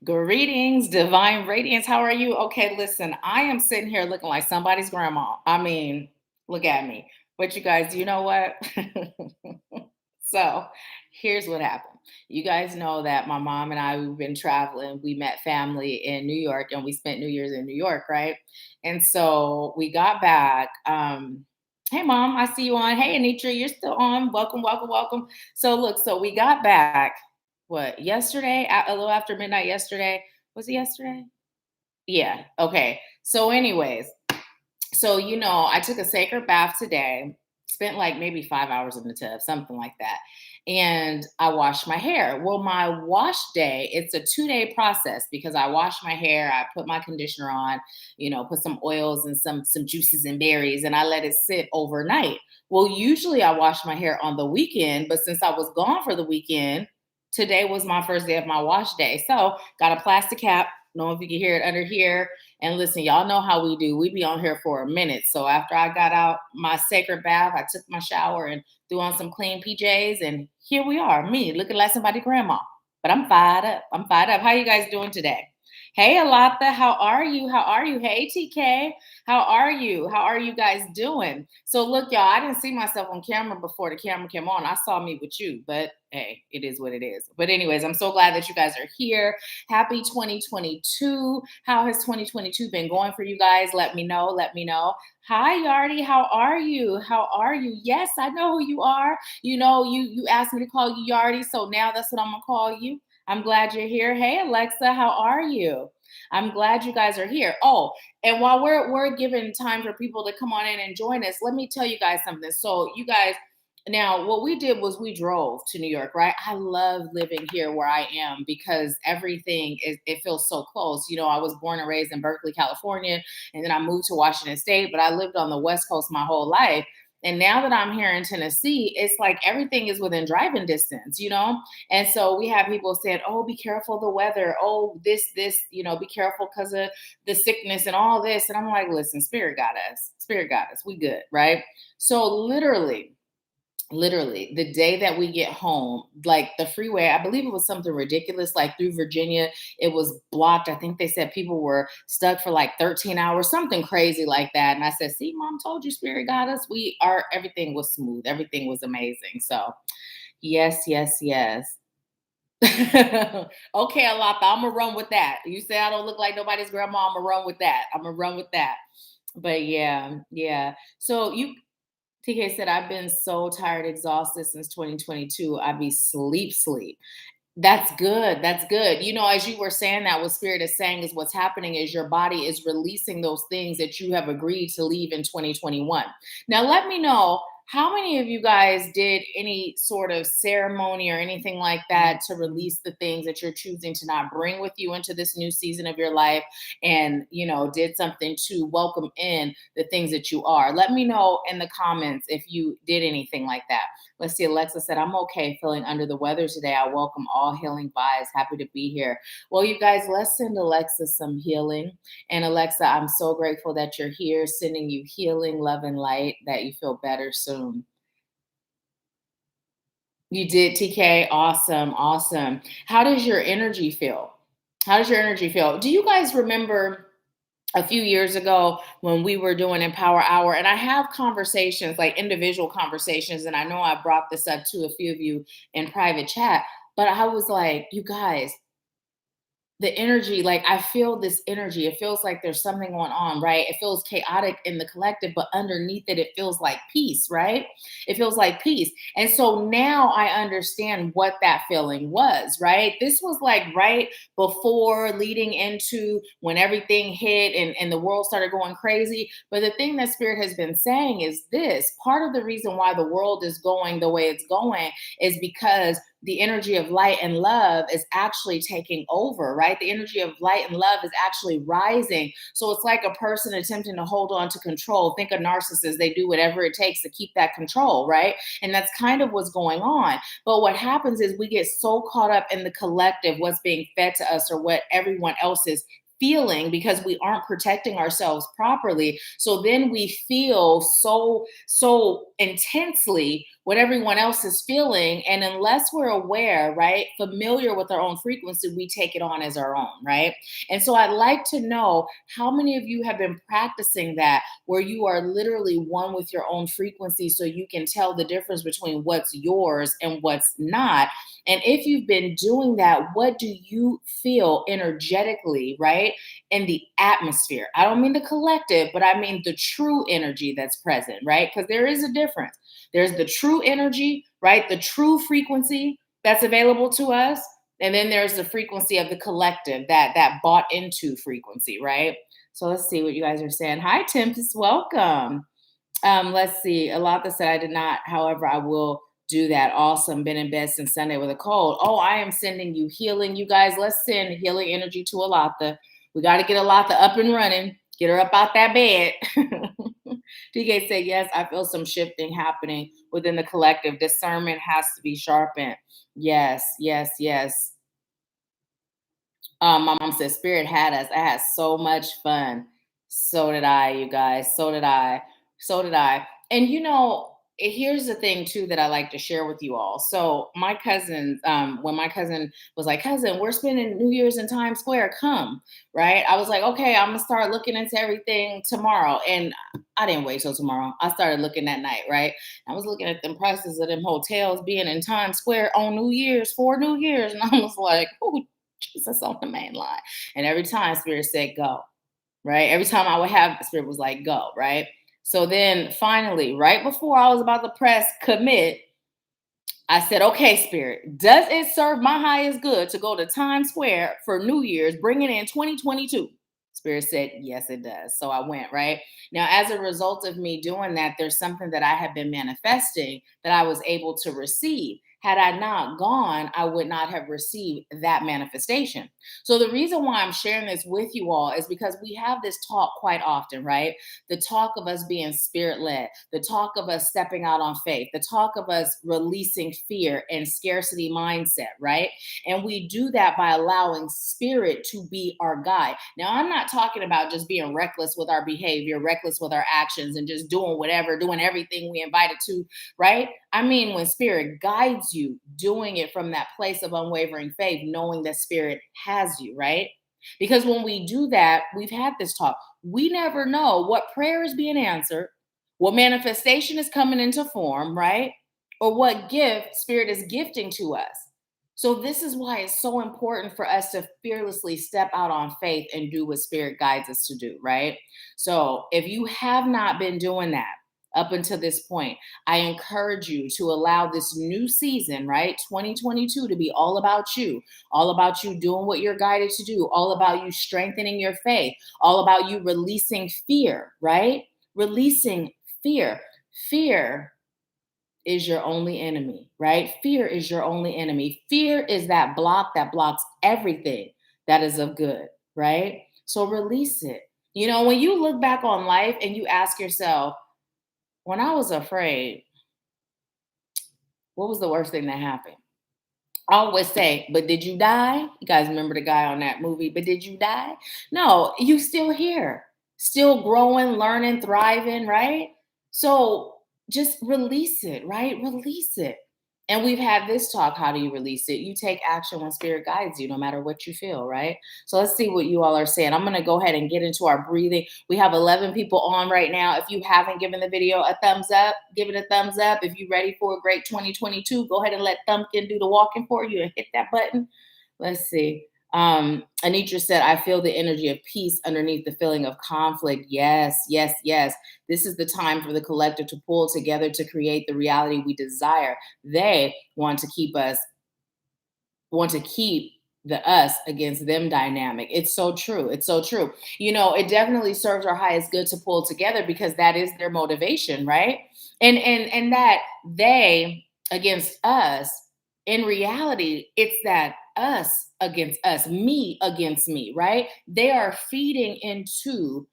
Greetings, divine radiance. How are you? Okay, listen, I am sitting here looking like somebody's grandma. I mean, look at me. But you guys, you know what? So here's what happened. You guys know that my mom and I, we've been traveling. We met family in New York and we spent New Year's in New York, right? And so we got back. Hey, mom, I see you on. Hey, Anitra, you're still on. Welcome, welcome, welcome. So, look, so we got back, what, yesterday, a little after midnight yesterday. Was it yesterday? Yeah. Okay. So, anyways, so, I took a sacred bath today, spent like maybe 5 hours in the tub, something like that. And I washed my hair. Well, my wash day, it's a 2-day process because I wash my hair, I put my conditioner on, put some oils and some juices and berries, and I let it sit overnight. Well, usually I wash my hair on the weekend, but since I was gone for the weekend, today was my first day of my wash day. So got a plastic cap. Know if you can hear it under here. And listen, y'all know how we do. We be on here for a minute. So after I got out my sacred bath, I took my shower and threw on some clean PJs. And here we are, me looking like somebody grandma. But I'm fired up. I'm fired up. How you guys doing today? Hey, Alata, how are you? How are you? Hey, TK, how are you? How are you guys doing? So look, y'all, I didn't see myself on camera before the camera came on. I saw me with you, but hey, it is what it is. But anyways, I'm so glad that you guys are here. Happy 2022. How has 2022 been going for you guys? Let me know. Let me know. Hi, Yardy. How are you? How are you? Yes, I know who you are. You asked me to call you Yardy, so now that's what I'm gonna call you. I'm glad you're here. Hey, Alexa, how are you? I'm glad you guys are here. Oh, and while we're giving time for people to come on in and join us, let me tell you guys something. So, you guys, now what we did was we drove to New York, right? I love living here where I am because everything it feels so close. I was born and raised in Berkeley, California, and then I moved to Washington State, but I lived on the West Coast my whole life. And now that I'm here in Tennessee, it's like everything is within driving distance. And so we have people saying, oh, be careful of the weather. Oh, this, be careful because of the sickness and all this. And I'm like, listen, Spirit got us. Spirit got us. We good, right? So literally the day that we get home, like the freeway, I believe it was something ridiculous, like through Virginia, it was blocked. I think they said people were stuck for like 13 hours, something crazy like that. And I said, see, mom told you, Spirit got us. Everything was smooth. Everything was amazing. So yes, yes, yes. Okay, Alapa, I'm gonna run with that. You say I don't look like nobody's grandma, I'm gonna run with that. I'm gonna run with that. But yeah, yeah. So TK said, I've been so tired, exhausted since 2022. I be sleep. That's good. That's good. As you were saying that, what Spirit is saying is what's happening is your body is releasing those things that you have agreed to leave in 2021. Now, let me know how many of you guys did any sort of ceremony or anything like that to release the things that you're choosing to not bring with you into this new season of your life and, did something to welcome in the things that you are. Let me know in the comments if you did anything like that. Let's see. Alexa said, I'm okay, feeling under the weather today. I welcome all healing vibes. Happy to be here. Well, you guys, let's send Alexa some healing. And Alexa, I'm so grateful that you're here, sending you healing, love, and light, that you feel better soon. You did, TK. Awesome. Awesome. How does your energy feel? How does your energy feel? Do you guys remember a few years ago when we were doing Empower Hour? And I have conversations, like individual conversations, and I know I brought this up to a few of you in private chat, but I was like, you guys, the energy, like I feel this energy. It feels like there's something going on, right? It feels chaotic in the collective, but underneath it, it feels like peace, right? It feels like peace. And so now I understand what that feeling was, right? This was like right before leading into when everything hit and the world started going crazy. But the thing that Spirit has been saying is this: part of the reason why the world is going the way it's going is because the energy of light and love is actually taking over, right? The energy of light and love is actually rising. So it's like a person attempting to hold on to control. Think of narcissists, they do whatever it takes to keep that control, right? And that's kind of what's going on. But what happens is we get so caught up in the collective, what's being fed to us or what everyone else is feeling, because we aren't protecting ourselves properly. So then we feel so intensely what everyone else is feeling. And unless we're aware, right, familiar with our own frequency, we take it on as our own, right? And so I'd like to know how many of you have been practicing that, where you are literally one with your own frequency so you can tell the difference between what's yours and what's not. And if you've been doing that, what do you feel energetically, right? In the atmosphere. I don't mean the collective, but I mean the true energy that's present, right? Because there is a difference. There's the true energy, right? The true frequency that's available to us. And then there's the frequency of the collective, that bought into frequency, right? So let's see what you guys are saying. Hi, Tempest, welcome. Let's see. Alata said, I did not. However, I will do that. Awesome. Been in bed since Sunday with a cold. Oh, I am sending you healing. You guys, let's send healing energy to Alata. We got to get Alata up and running. Get her up out that bed. TK said, yes, I feel some shifting happening within the collective. Discernment has to be sharpened. Yes, yes, yes. My mom said, Spirit had us. I had so much fun. So did I, you guys. So did I. So did I. And here's the thing too that I like to share with you all. So my cousins, when my cousin was like, cousin, we're spending New Year's in Times Square, come, right? I was like, okay, I'm gonna start looking into everything tomorrow. And I didn't wait till tomorrow. I started looking that night, right? I was looking at them prices of them hotels being in Times Square on New Year's, for New Year's. And I was like, oh, Jesus on the main line. And every time Spirit said go, right? Every time I would have, Spirit was like go, right? So then finally, right before I was about to press commit, I said, okay, Spirit, does it serve my highest good to go to Times Square for New Year's, bringing in 2022? Spirit said, yes, it does. So I went, right? Now, as a result of me doing that, there's something that I have been manifesting that I was able to receive. Had I not gone, I would not have received that manifestation. So the reason why I'm sharing this with you all is because we have this talk quite often, right? The talk of us being spirit led, the talk of us stepping out on faith, the talk of us releasing fear and scarcity mindset, right? And we do that by allowing spirit to be our guide. Now, I'm not talking about just being reckless with our behavior, reckless with our actions, and just doing whatever, doing everything we invited to, right? I mean, when spirit guides you, doing it from that place of unwavering faith, knowing that spirit has you, right? Because when we do that, we've had this talk. We never know what prayer is being answered, what manifestation is coming into form, right? Or what gift spirit is gifting to us. So this is why it's so important for us to fearlessly step out on faith and do what spirit guides us to do, right? So if you have not been doing that up until this point, I encourage you to allow this new season, right? 2022 to be all about you doing what you're guided to do, all about you strengthening your faith, all about you releasing fear, right? Releasing fear. Fear is your only enemy, right? Fear is your only enemy. Fear is that block that blocks everything that is of good, right? So release it. When you look back on life and you ask yourself, when I was afraid, what was the worst thing that happened? I always say, but did you die? You guys remember the guy on that movie, but did you die? No, you still here, still growing, learning, thriving, right? So just release it, right? Release it. And we've had this talk. How do you release it? You take action when spirit guides you, no matter what you feel, right? So let's see what you all are saying. I'm going to go ahead and get into our breathing. We have 11 people on right now. If you haven't given the video a thumbs up, give it a thumbs up. If you're ready for a great 2022, go ahead and let Thumpkin do the walking for you and hit that button. Let's see. Anitra said, I feel the energy of peace underneath the feeling of conflict. Yes, yes, yes. This is the time for the collective to pull together to create the reality we desire. They want to keep the us against them dynamic. It's so true. It's so true. It definitely serves our highest good to pull together because that is their motivation, right? And that they against us, in reality, it's that us against us, me against me, right? They are feeding into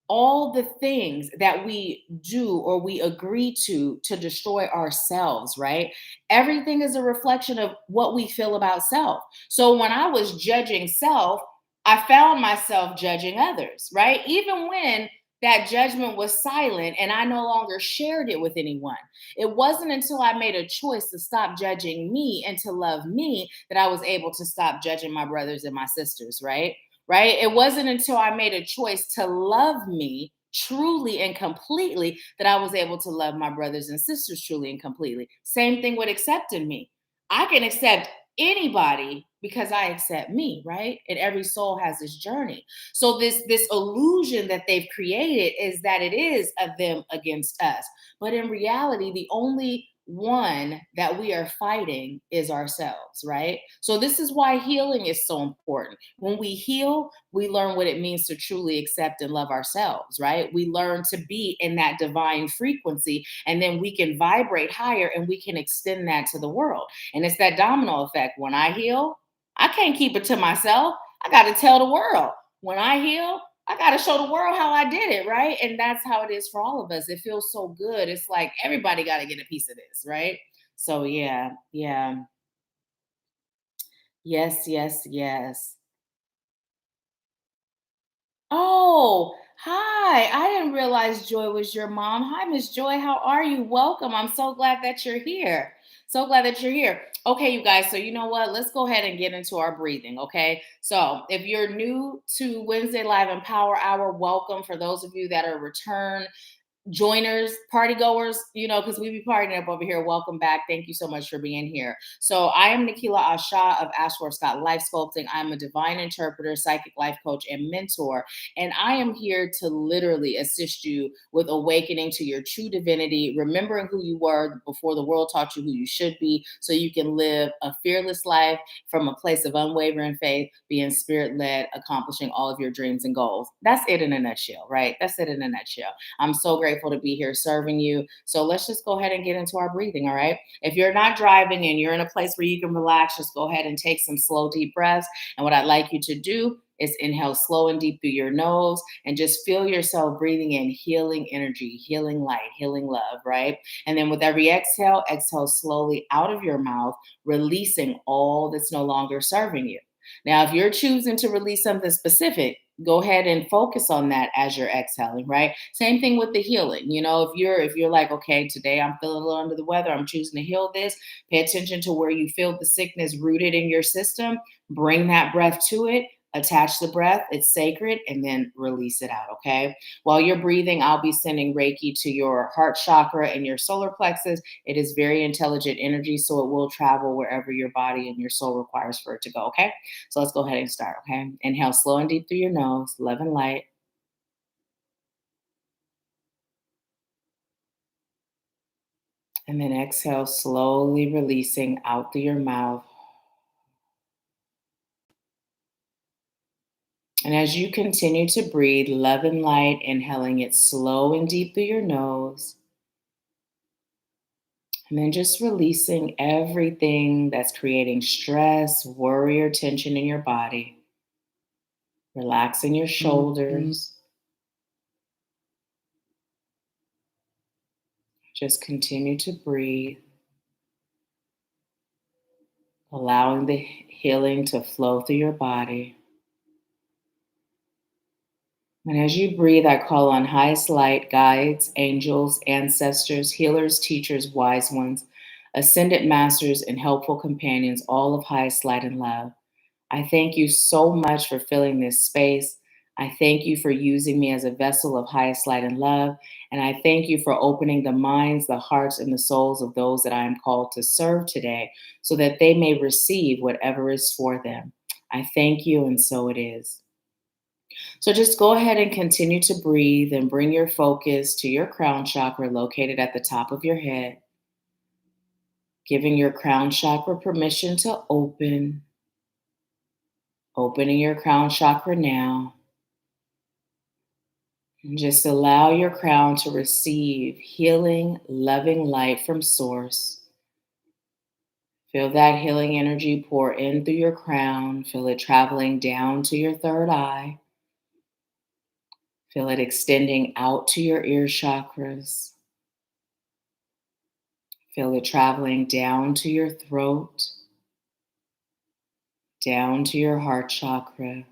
all the things that we do or we agree to destroy ourselves, right? Everything is a reflection of what we feel about self. So when I was judging self, I found myself judging others, right? Even when that judgment was silent and I no longer shared it with anyone. It wasn't until I made a choice to stop judging me and to love me that I was able to stop judging my brothers and my sisters, right? Right? It wasn't until I made a choice to love me truly and completely that I was able to love my brothers and sisters truly and completely. Same thing with accepting me. I can accept anybody because I accept me, right? And every soul has this journey. So this illusion that they've created is that it is of them against us. But in reality, the only one that we are fighting is ourselves, right? So this is why healing is so important. When we heal, we learn what it means to truly accept and love ourselves, right? We learn to be in that divine frequency, and then we can vibrate higher and we can extend that to the world. And it's that domino effect. When I heal, I can't keep it to myself. I got to tell the world. When I heal, I got to show the world how I did it, right? And that's how it is for all of us. It feels so good. It's like everybody got to get a piece of this, right? So, yeah, yeah. Yes, yes, yes. Oh, hi. I didn't realize Joy was your mom. Hi, Miss Joy. How are you? Welcome. I'm so glad that you're here. So glad that you're here. Okay, you guys. So, you know what? Let's go ahead and get into our breathing. Okay. So, if you're new to Wednesday Live and Power Hour, welcome. For those of you that are return joiners, party goers, because we be partying up over here. Welcome back. Thank you so much for being here. So I am Nahkila Isha of AshworthScott Life Sculpting. I'm a divine interpreter, psychic life coach, and mentor. And I am here to literally assist you with awakening to your true divinity, remembering who you were before the world taught you who you should be, so you can live a fearless life from a place of unwavering faith, being spirit led, accomplishing all of your dreams and goals. That's it in a nutshell, right? That's it in a nutshell. I'm so grateful to be here serving you. So let's just go ahead and get into our breathing, all right? If you're not driving and you're in a place where you can relax, just go ahead and take some slow, deep breaths. And what I'd like you to do is inhale slow and deep through your nose and just feel yourself breathing in healing energy, healing light, healing love, right? And then with every exhale, exhale slowly out of your mouth, releasing all that's no longer serving you. Now, if you're choosing to release something specific, go ahead and focus on that as you're exhaling, right? Same thing with the healing. If you're like, okay, today I'm feeling a little under the weather, I'm choosing to heal this. Pay attention to where you feel the sickness rooted in your system. Bring that breath to it. Attach the breath, it's sacred, and then release it out. Okay. While you're breathing, I'll be sending Reiki to your heart chakra and your solar plexus. It is very intelligent energy, so it will travel wherever your body and your soul requires for it to go. Okay. So let's go ahead and start. Okay. Inhale slow and deep through your nose, love and light. And then exhale, slowly releasing out through your mouth. And as you continue to breathe, love and light, inhaling it slow and deep through your nose. And then just releasing everything that's creating stress, worry, or tension in your body. Relaxing your shoulders. Just continue to breathe, allowing the healing to flow through your body. And as you breathe, I call on highest light, guides, angels, ancestors, healers, teachers, wise ones, ascended masters, and helpful companions, all of highest light and love. I thank you so much for filling this space. I thank you for using me as a vessel of highest light and love. And I thank you for opening the minds, the hearts, and the souls of those that I am called to serve today so that they may receive whatever is for them. I thank you, and so it is. So just go ahead and continue to breathe and bring your focus to your crown chakra located at the top of your head, giving your crown chakra permission to open, opening your crown chakra now. And just allow your crown to receive healing, loving light from source. Feel that healing energy pour in through your crown. Feel it traveling down to your third eye. Feel it extending out to your ear chakras. Feel it traveling down to your throat, down to your heart chakra,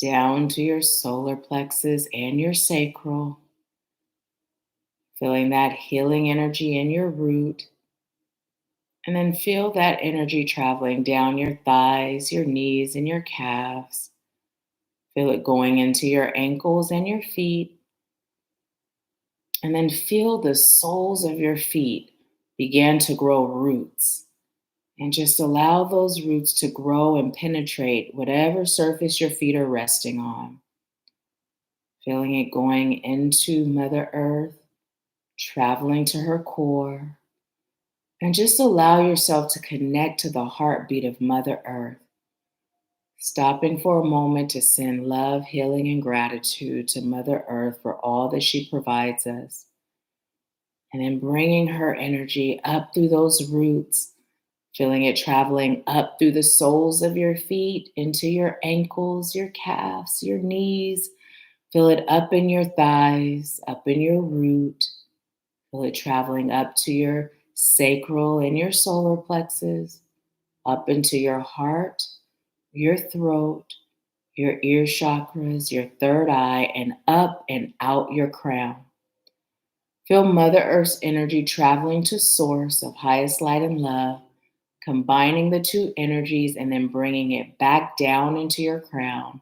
down to your solar plexus and your sacral, feeling that healing energy in your root. And then feel that energy traveling down your thighs, your knees, and your calves. Feel it going into your ankles and your feet. And then feel the soles of your feet begin to grow roots. And just allow those roots to grow and penetrate whatever surface your feet are resting on. Feeling it going into Mother Earth, traveling to her core. And just allow yourself to connect to the heartbeat of Mother Earth. Stopping for a moment to send love, healing, and gratitude to Mother Earth for all that she provides us. And then bringing her energy up through those roots, feeling it traveling up through the soles of your feet, into your ankles, your calves, your knees. Feel it up in your thighs, up in your root. Feel it traveling up to your sacral and your solar plexus, up into your heart, your throat, your ear chakras, your third eye, and up and out your crown. Feel Mother Earth's energy traveling to source of highest light and love, combining the two energies and then bringing it back down into your crown.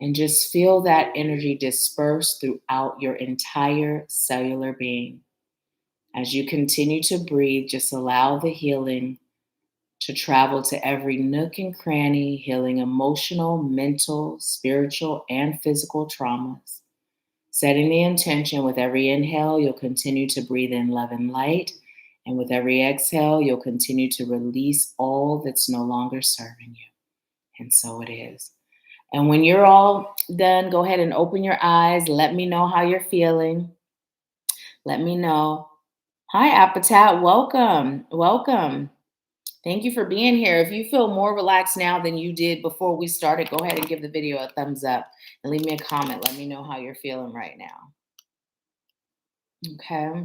And just feel that energy disperse throughout your entire cellular being. As you continue to breathe, just allow the healing to travel to every nook and cranny, healing emotional, mental, spiritual, and physical traumas. Setting the intention with every inhale, you'll continue to breathe in love and light. And with every exhale, you'll continue to release all that's no longer serving you. And so it is. And when you're all done, go ahead and open your eyes. Let me know how you're feeling. Let me know. Hi, Appetat. Welcome. Welcome. Thank you for being here. If you feel more relaxed now than you did before we started, go ahead and give the video a thumbs up and leave me a comment. Let me know how you're feeling right now. Okay.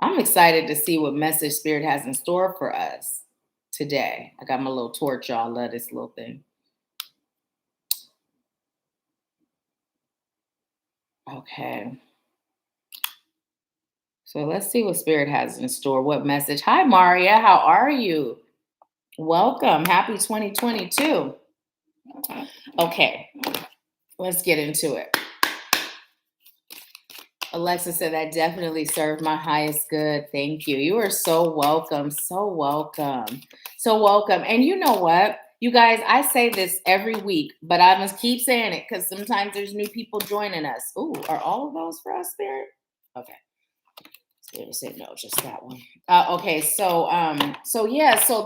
I'm excited to see what message Spirit has in store for us today. I got my little torch, y'all. I love this little thing. Okay. So let's see what Spirit has in store. What message? Hi, Maria. How are you? Welcome. Happy 2022. Okay. Let's get into it. Alexa said that definitely served my highest good. Thank you. You are so welcome. So welcome. So welcome. And you know what? You guys, I say this every week, but I must keep saying it because sometimes there's new people joining us. Ooh, are all of those for us, Spirit? Okay. Spirit said no, just that one. Okay, so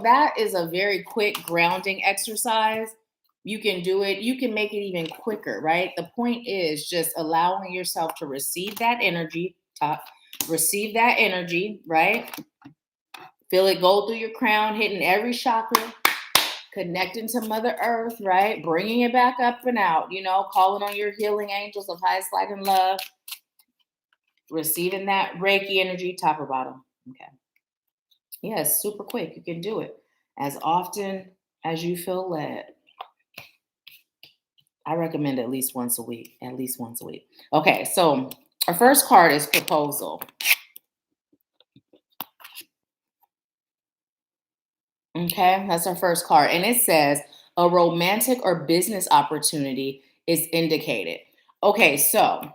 that is a very quick grounding exercise. You can do it. You can make it even quicker, right? The point is just allowing yourself to receive that energy, receive that energy, right? Feel it go through your crown, hitting every chakra, connecting to Mother Earth, right? Bringing it back up and out, calling on your healing angels of highest light and love, receiving that Reiki energy, top or bottom. Okay. Yeah, it's super quick. You can do it as often as you feel led. I recommend at least once a week. At least once a week. Okay, so our first card is proposal. Okay, that's our first card. And it says a romantic or business opportunity is indicated. Okay, so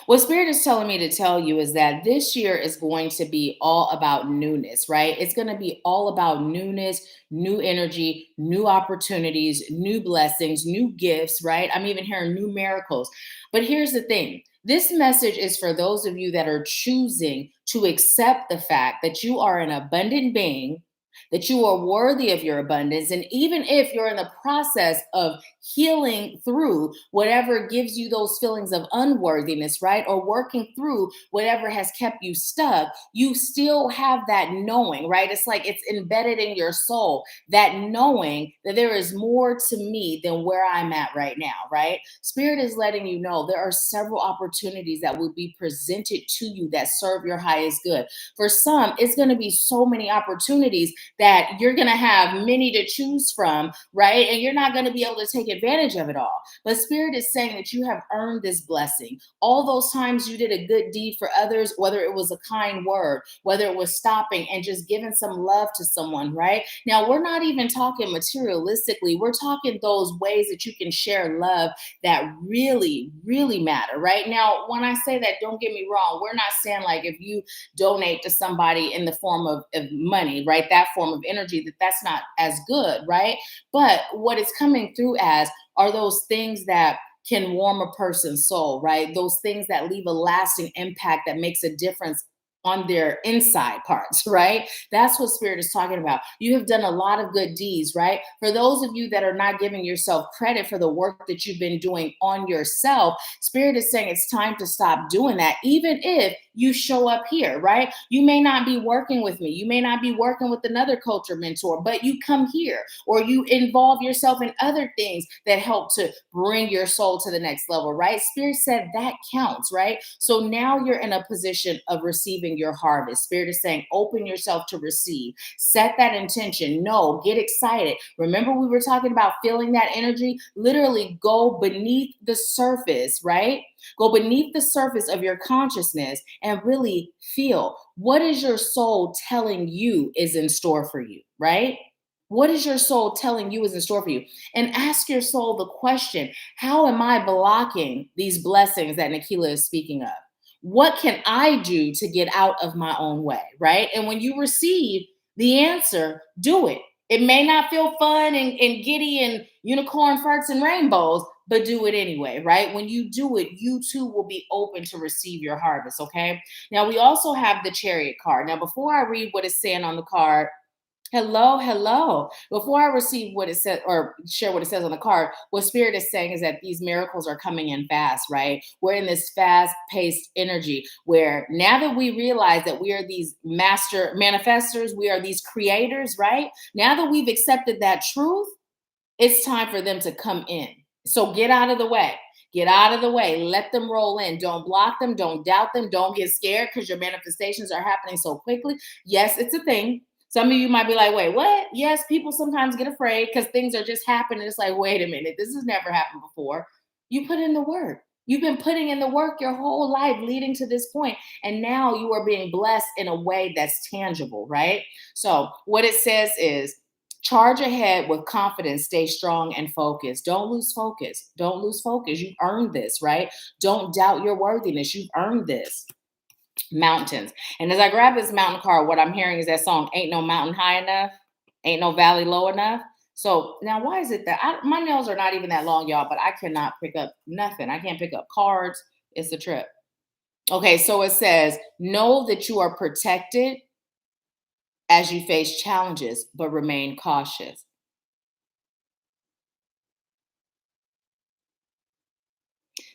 what Spirit is telling me to tell you is that this year is going to be all about newness, right? It's going to be all about newness, new energy, new opportunities, new blessings, new gifts, right? I'm even hearing new miracles. But here's the thing. This message is for those of you that are choosing to accept the fact that you are an abundant being, that you are worthy of your abundance. And even if you're in the process of healing through whatever gives you those feelings of unworthiness, right? Or working through whatever has kept you stuck, you still have that knowing, right? It's like it's embedded in your soul, that knowing that there is more to me than where I'm at right now, right? Spirit is letting you know there are several opportunities that will be presented to you that serve your highest good. For some, it's going to be so many opportunities that you're going to have many to choose from, right? And you're not going to be able to take advantage of it all. But Spirit is saying that you have earned this blessing. All those times you did a good deed for others, whether it was a kind word, whether it was stopping and just giving some love to someone, right? Now, we're not even talking materialistically. We're talking those ways that you can share love that really, really matter, right? Now, when I say that, don't get me wrong. We're not saying like if you donate to somebody in the form of money, right? That form of energy, that's not as good, right? But what it's coming through as are those things that can warm a person's soul, right? Those things that leave a lasting impact that makes a difference on their inside parts, right? That's what Spirit is talking about. You have done a lot of good deeds, right? For those of you that are not giving yourself credit for the work that you've been doing on yourself, Spirit is saying it's time to stop doing that, even if you show up here, right? You may not be working with me. You may not be working with another coach or mentor, but you come here or you involve yourself in other things that help to bring your soul to the next level, right? Spirit said that counts, right? So now you're in a position of receiving your harvest. Spirit is saying, open yourself to receive. Set that intention. No, get excited. Remember, we were talking about feeling that energy? Literally go beneath the surface, right? Go beneath the surface of your consciousness and really feel what is your soul telling you is in store for you, right? What is your soul telling you is in store for you? And ask your soul the question, how am I blocking these blessings that Nahkila is speaking of? What can I do to get out of my own way, right? And when you receive the answer, do it. It may not feel fun and giddy and unicorn farts and rainbows, but do it anyway, right? When you do it, you too will be open to receive your harvest, okay? Now, we also have the chariot card. Now, before I read what it's saying on the card, hello, hello. Before I receive what it says or share what it says on the card, what Spirit is saying is that these miracles are coming in fast, right? We're in this fast paced energy where now that we realize that we are these master manifestors, we are these creators, right? Now that we've accepted that truth, it's time for them to come in. So get out of the way. Get out of the way. Let them roll in. Don't block them. Don't doubt them. Don't get scared because your manifestations are happening so quickly. Yes, it's a thing. Some of you might be like, wait, what? Yes, people sometimes get afraid because things are just happening. It's like, wait a minute, this has never happened before. You put in the work. You've been putting in the work your whole life leading to this point, and now you are being blessed in a way that's tangible, right? So, what it says is, charge ahead with confidence, stay strong and focused. Don't lose focus. Don't lose focus. You've earned this, right? Don't doubt your worthiness. You've earned this. Mountains. And as I grab this mountain card, what I'm hearing is that song, Ain't No Mountain High Enough, Ain't No Valley Low Enough. So now why is it that my nails are not even that long, y'all, but I cannot pick up nothing. I can't pick up cards. It's a trip. Okay, so it says, know that you are protected as you face challenges, but remain cautious.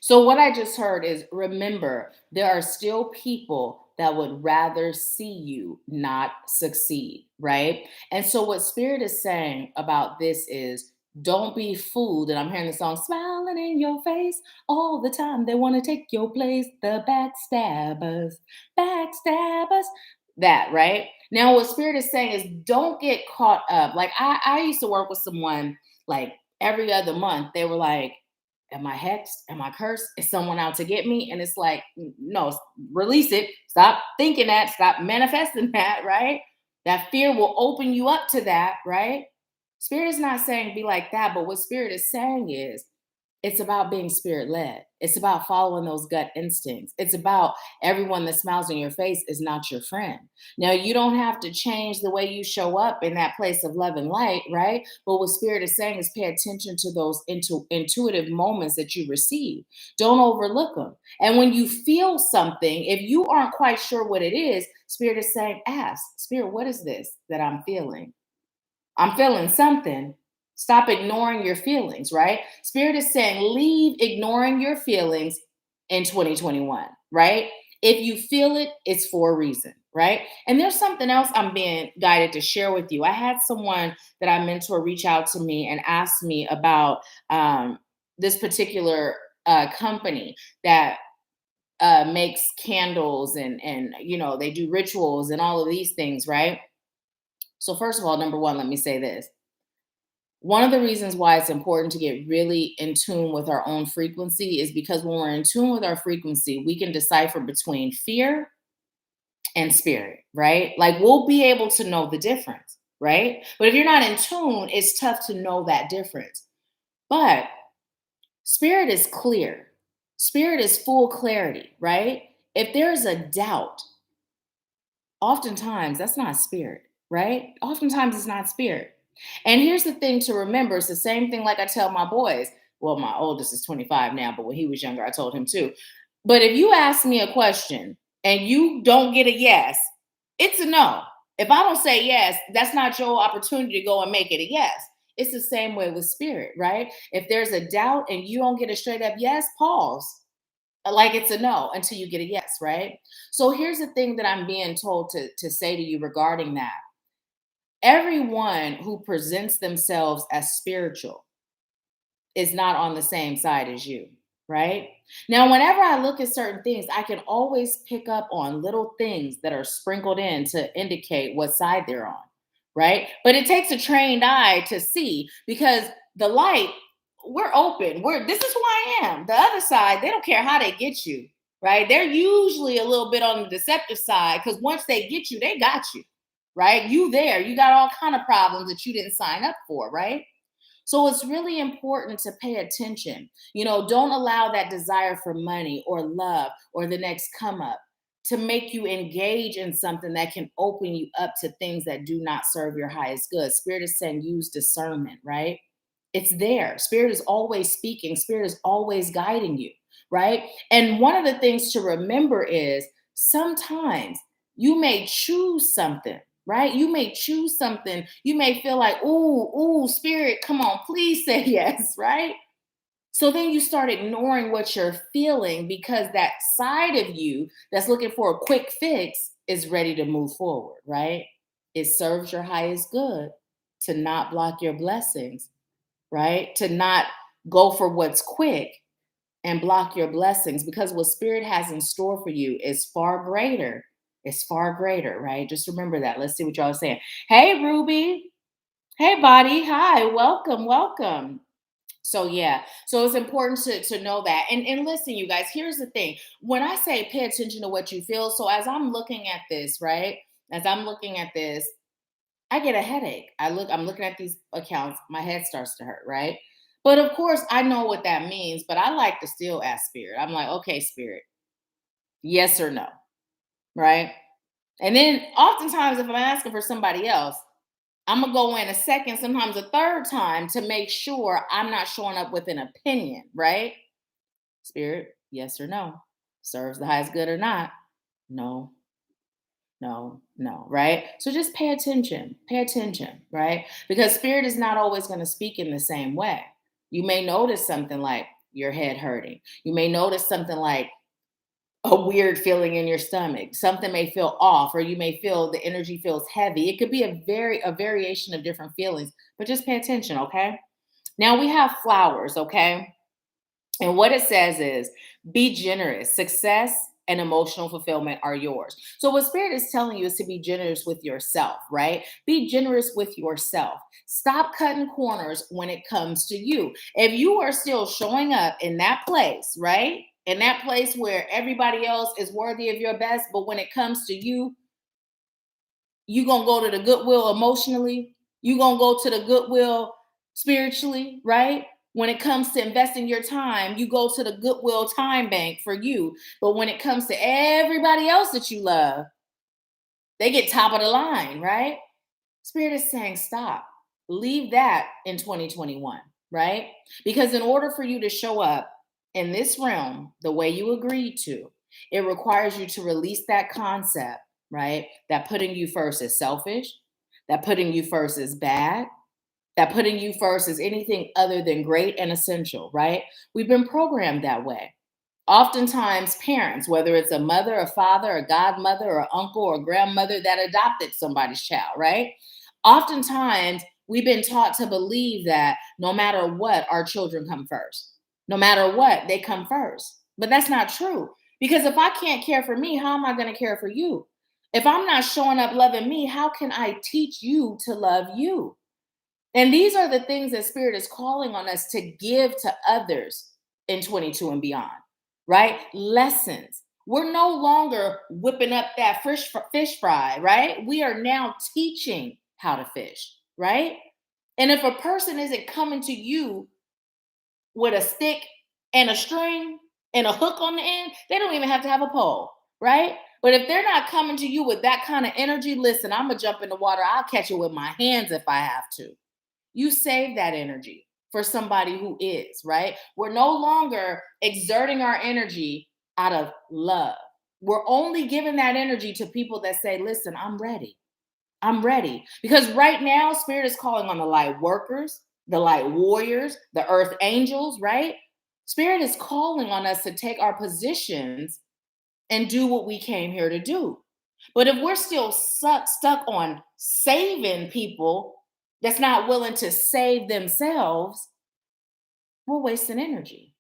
So what I just heard is, remember, there are still people that would rather see you not succeed, right? And so what Spirit is saying about this is, don't be fooled. And I'm hearing the song smiling in your face all the time. They want to take your place, the backstabbers, backstabbers. That, right? Now, what Spirit is saying is, don't get caught up. Like I used to work with someone like every other month. They were like, am I hexed? Am I cursed? Is someone out to get me? And it's like, no, release it. Stop thinking that. Stop manifesting that, right? That fear will open you up to that, right? Spirit is not saying be like that, but what Spirit is saying is, it's about being Spirit led. It's about following those gut instincts. It's about everyone that smiles in your face is not your friend. Now, you don't have to change the way you show up in that place of love and light, right? But what Spirit is saying is pay attention to those intuitive moments that you receive. Don't overlook them. And when you feel something, if you aren't quite sure what it is, Spirit is saying, ask, Spirit, what is this that I'm feeling? I'm feeling something. Stop ignoring your feelings, right? Spirit is saying, leave ignoring your feelings in 2021, right? If you feel it, it's for a reason, right? And there's something else I'm being guided to share with you. I had someone that I mentor reach out to me and ask me about this particular company that makes candles and they do rituals and all of these things, right? So, first of all, number one, let me say this. One of the reasons why it's important to get really in tune with our own frequency is because when we're in tune with our frequency, we can decipher between fear and spirit, right? Like we'll be able to know the difference, right? But if you're not in tune, it's tough to know that difference. But spirit is clear, spirit is full clarity, right? If there is a doubt, oftentimes that's not spirit, right? Oftentimes it's not spirit. And here's the thing to remember, it's the same thing like I tell my boys. Well, my oldest is 25 now, but when he was younger, I told him too. But if you ask me a question and you don't get a yes, it's a no. If I don't say yes, that's not your opportunity to go and make it a yes. It's the same way with spirit, right? If there's a doubt and you don't get a straight up yes, pause, like it's a no until you get a yes, right? So here's the thing that I'm being told to say to you regarding that. Everyone who presents themselves as spiritual is not on the same side as you, right? Now, whenever I look at certain things, I can always pick up on little things that are sprinkled in to indicate what side they're on, right? But it takes a trained eye to see because the light, we're open. This is who I am. The other side, they don't care how they get you, right? They're usually a little bit on the deceptive side because once they get you, they got you, right? You there, you got all kind of problems that you didn't sign up for, right? So it's really important to pay attention. Don't allow that desire for money or love or the next come up to make you engage in something that can open you up to things that do not serve your highest good. Spirit is saying use discernment, right? It's there. Spirit is always speaking, Spirit is always guiding you, right? And one of the things to remember is sometimes you may choose something, right? You may choose something. You may feel like, ooh, spirit, come on, please say yes, right? So then you start ignoring what you're feeling because that side of you that's looking for a quick fix is ready to move forward, right? It serves your highest good to not block your blessings, right? To not go for what's quick and block your blessings because what spirit has in store for you is far greater. It's far greater, right? Just remember that. Let's see what y'all are saying. Hey, Ruby. Hey, Body. Hi. Welcome. Welcome. So yeah, so it's important to know that. And listen, you guys, here's the thing. When I say pay attention to what you feel, so as I'm looking at this, right? As I'm looking at this, I get a headache. I'm looking at these accounts, my head starts to hurt, right? But of course, I know what that means, but I like to still ask spirit. I'm like, okay, spirit, yes or no, right? And then oftentimes, if I'm asking for somebody else, I'm gonna go in a second, sometimes a third time to make sure I'm not showing up with an opinion, right? Spirit, yes or no? Serves the highest good or not? No, no, right? So just pay attention, right? Because spirit is not always going to speak in the same way. You may notice something like your head hurting. You may notice something like a weird feeling in your stomach. Something may feel off, or you may feel the energy feels heavy. It could be a variation of different feelings, but just pay attention, okay? Now we have flowers, okay? And what it says is be generous. Success and emotional fulfillment are yours. So, what Spirit is telling you is to be generous with yourself, right? Be generous with yourself. Stop cutting corners when it comes to you. If you are still showing up in that place, right? In that place where everybody else is worthy of your best, but when it comes to you, you gonna go to the goodwill emotionally, you gonna go to the goodwill spiritually, right? When it comes to investing your time, you go to the goodwill time bank for you. But when it comes to everybody else that you love, they get top of the line, right? Spirit is saying stop. Leave that in 2021, right? Because in order for you to show up in this realm the way you agreed to, it requires you to release that concept, right? That putting you first is selfish, that putting you first is bad, that putting you first is anything other than great and essential, right? We've been programmed that way. Oftentimes, parents, whether it's a mother, a father, a godmother, or uncle, or grandmother that adopted somebody's child, right? Oftentimes, we've been taught to believe that no matter what, our children come first. No matter what, they come first. But that's not true. Because if I can't care for me, how am I going to care for you? If I'm not showing up loving me, how can I teach you to love you? And these are the things that Spirit is calling on us to give to others in 22 and beyond, right? Lessons. We're no longer whipping up that fish fry, right? We are now teaching how to fish, right? And if a person isn't coming to you with a stick and a string and a hook on the end, they don't even have to have a pole, right? But if they're not coming to you with that kind of energy, listen, I'm gonna jump in the water. I'll catch it with my hands if I have to. You save that energy for somebody who is, right? We're no longer exerting our energy out of love. We're only giving that energy to people that say, listen, I'm ready. I'm ready. Because right now, Spirit is calling on the light workers, the light warriors, the earth angels, right? Spirit is calling on us to take our positions and do what we came here to do. But if we're still stuck on saving people that's not willing to save themselves, we're wasting energy,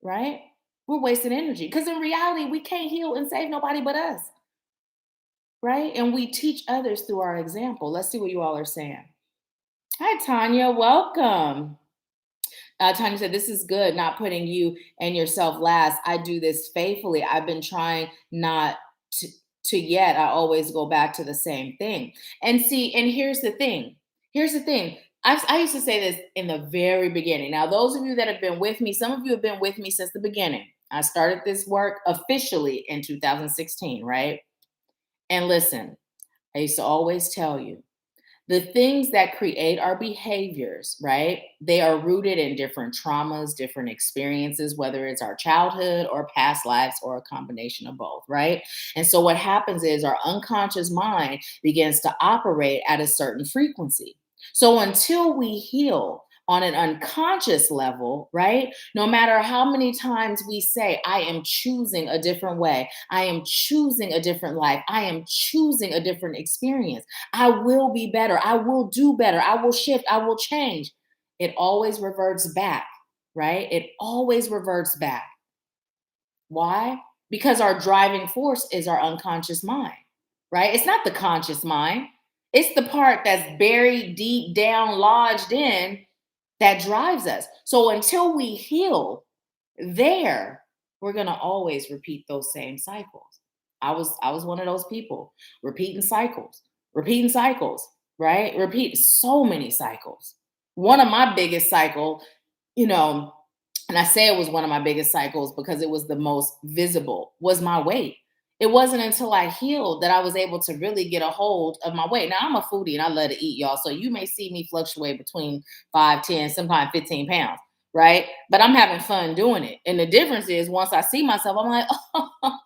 right? We're wasting energy because in reality, we can't heal and save nobody but us, right? And we teach others through our example. Let's see what you all are saying. Hi, Tanya. Welcome. Tanya said, this is good, not putting you and yourself last. I do this faithfully. I've been trying not to yet. I always go back to the same thing. And see, and here's the thing. Here's the thing. I used to say this in the very beginning. Now, those of you that have been with me, some of you have been with me since the beginning. I started this work officially in 2016, right? And listen, I used to always tell you, the things that create our behaviors, right? They are rooted in different traumas, different experiences, whether it's our childhood or past lives or a combination of both, right? And so what happens is our unconscious mind begins to operate at a certain frequency. So until we heal on an unconscious level, right? No matter how many times we say, I am choosing a different way, I am choosing a different life, I am choosing a different experience. I will be better. I will do better. I will shift. I will change. It always reverts back, right? It always reverts back. Why? Because our driving force is our unconscious mind, right? It's not the conscious mind. It's the part that's buried deep down, lodged in that drives us. So until we heal there, we're going to always repeat those same cycles. I was one of those people repeating cycles, right? Repeat so many cycles. One of my biggest cycle, you know, and I say it was one of my biggest cycles because it was the most visible, was my weight. It wasn't until I healed that I was able to really get a hold of my weight. Now I'm a foodie and I love to eat, y'all. So you may see me fluctuate between 5, 10, sometimes 15 pounds, right? But I'm having fun doing it. And the difference is once I see myself, I'm like, oh,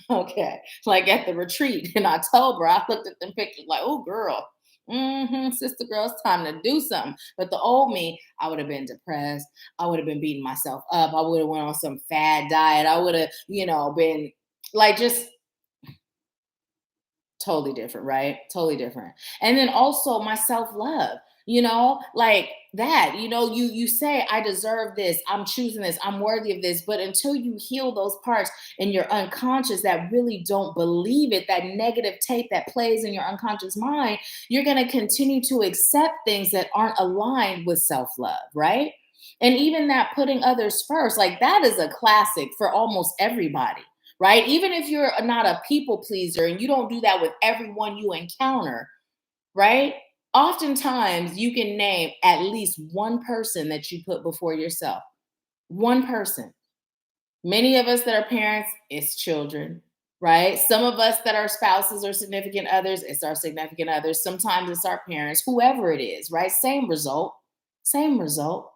okay. Like at the retreat in October, I looked at them pictures like, oh, girl, sister girl, it's time to do something. But the old me, I would have been depressed. I would have been beating myself up. I would have went on some fad diet. I would have, been like just totally different, right? Totally different. And then also my self-love, like that, you say, I deserve this, I'm choosing this, I'm worthy of this. But until you heal those parts in your unconscious that really don't believe it, that negative tape that plays in your unconscious mind, you're going to continue to accept things that aren't aligned with self-love, right? And even that putting others first, like that is a classic for almost everybody, right? Even if you're not a people pleaser and you don't do that with everyone you encounter, right? Oftentimes you can name at least one person that you put before yourself. One person. Many of us that are parents, it's children, right? Some of us that are spouses or significant others, it's our significant others. Sometimes it's our parents, whoever it is, right? Same result, same result.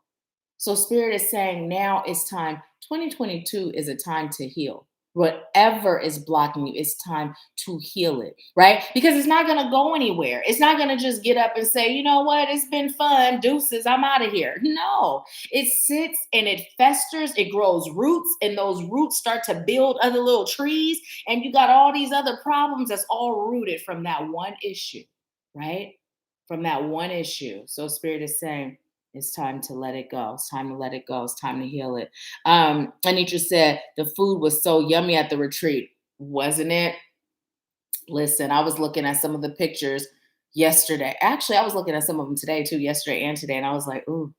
So Spirit is saying now it's time. 2022 is a time to heal. Whatever is blocking you, it's time to heal it, right? Because it's not going to go anywhere. It's not going to just get up and say, you know what, it's been fun, deuces, I'm out of here. No, it sits and it festers, it grows roots, and those roots start to build other little trees. And you got all these other problems that's all rooted from that one issue, right? From that one issue. So Spirit is saying, it's time to let it go. It's time to let it go. It's time to heal it. Anitra said the food was so yummy at the retreat, wasn't it? Listen, I was looking at some of the pictures yesterday. Actually, I was looking at some of them today too, yesterday and today, and I was like, ooh,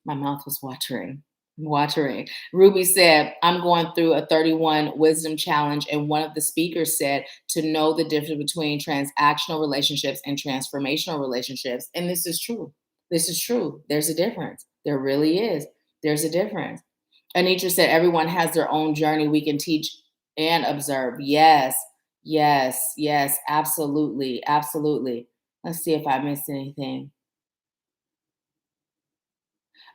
my mouth was watering. Watering. Ruby said, I'm going through a 31 wisdom challenge, and one of the speakers said to know the difference between transactional relationships and transformational relationships. And this is true. This is true. There's a difference. There really is. There's a difference. Anitra said, everyone has their own journey. We can teach and observe. Yes, yes, yes, absolutely. Absolutely. Let's see if I missed anything.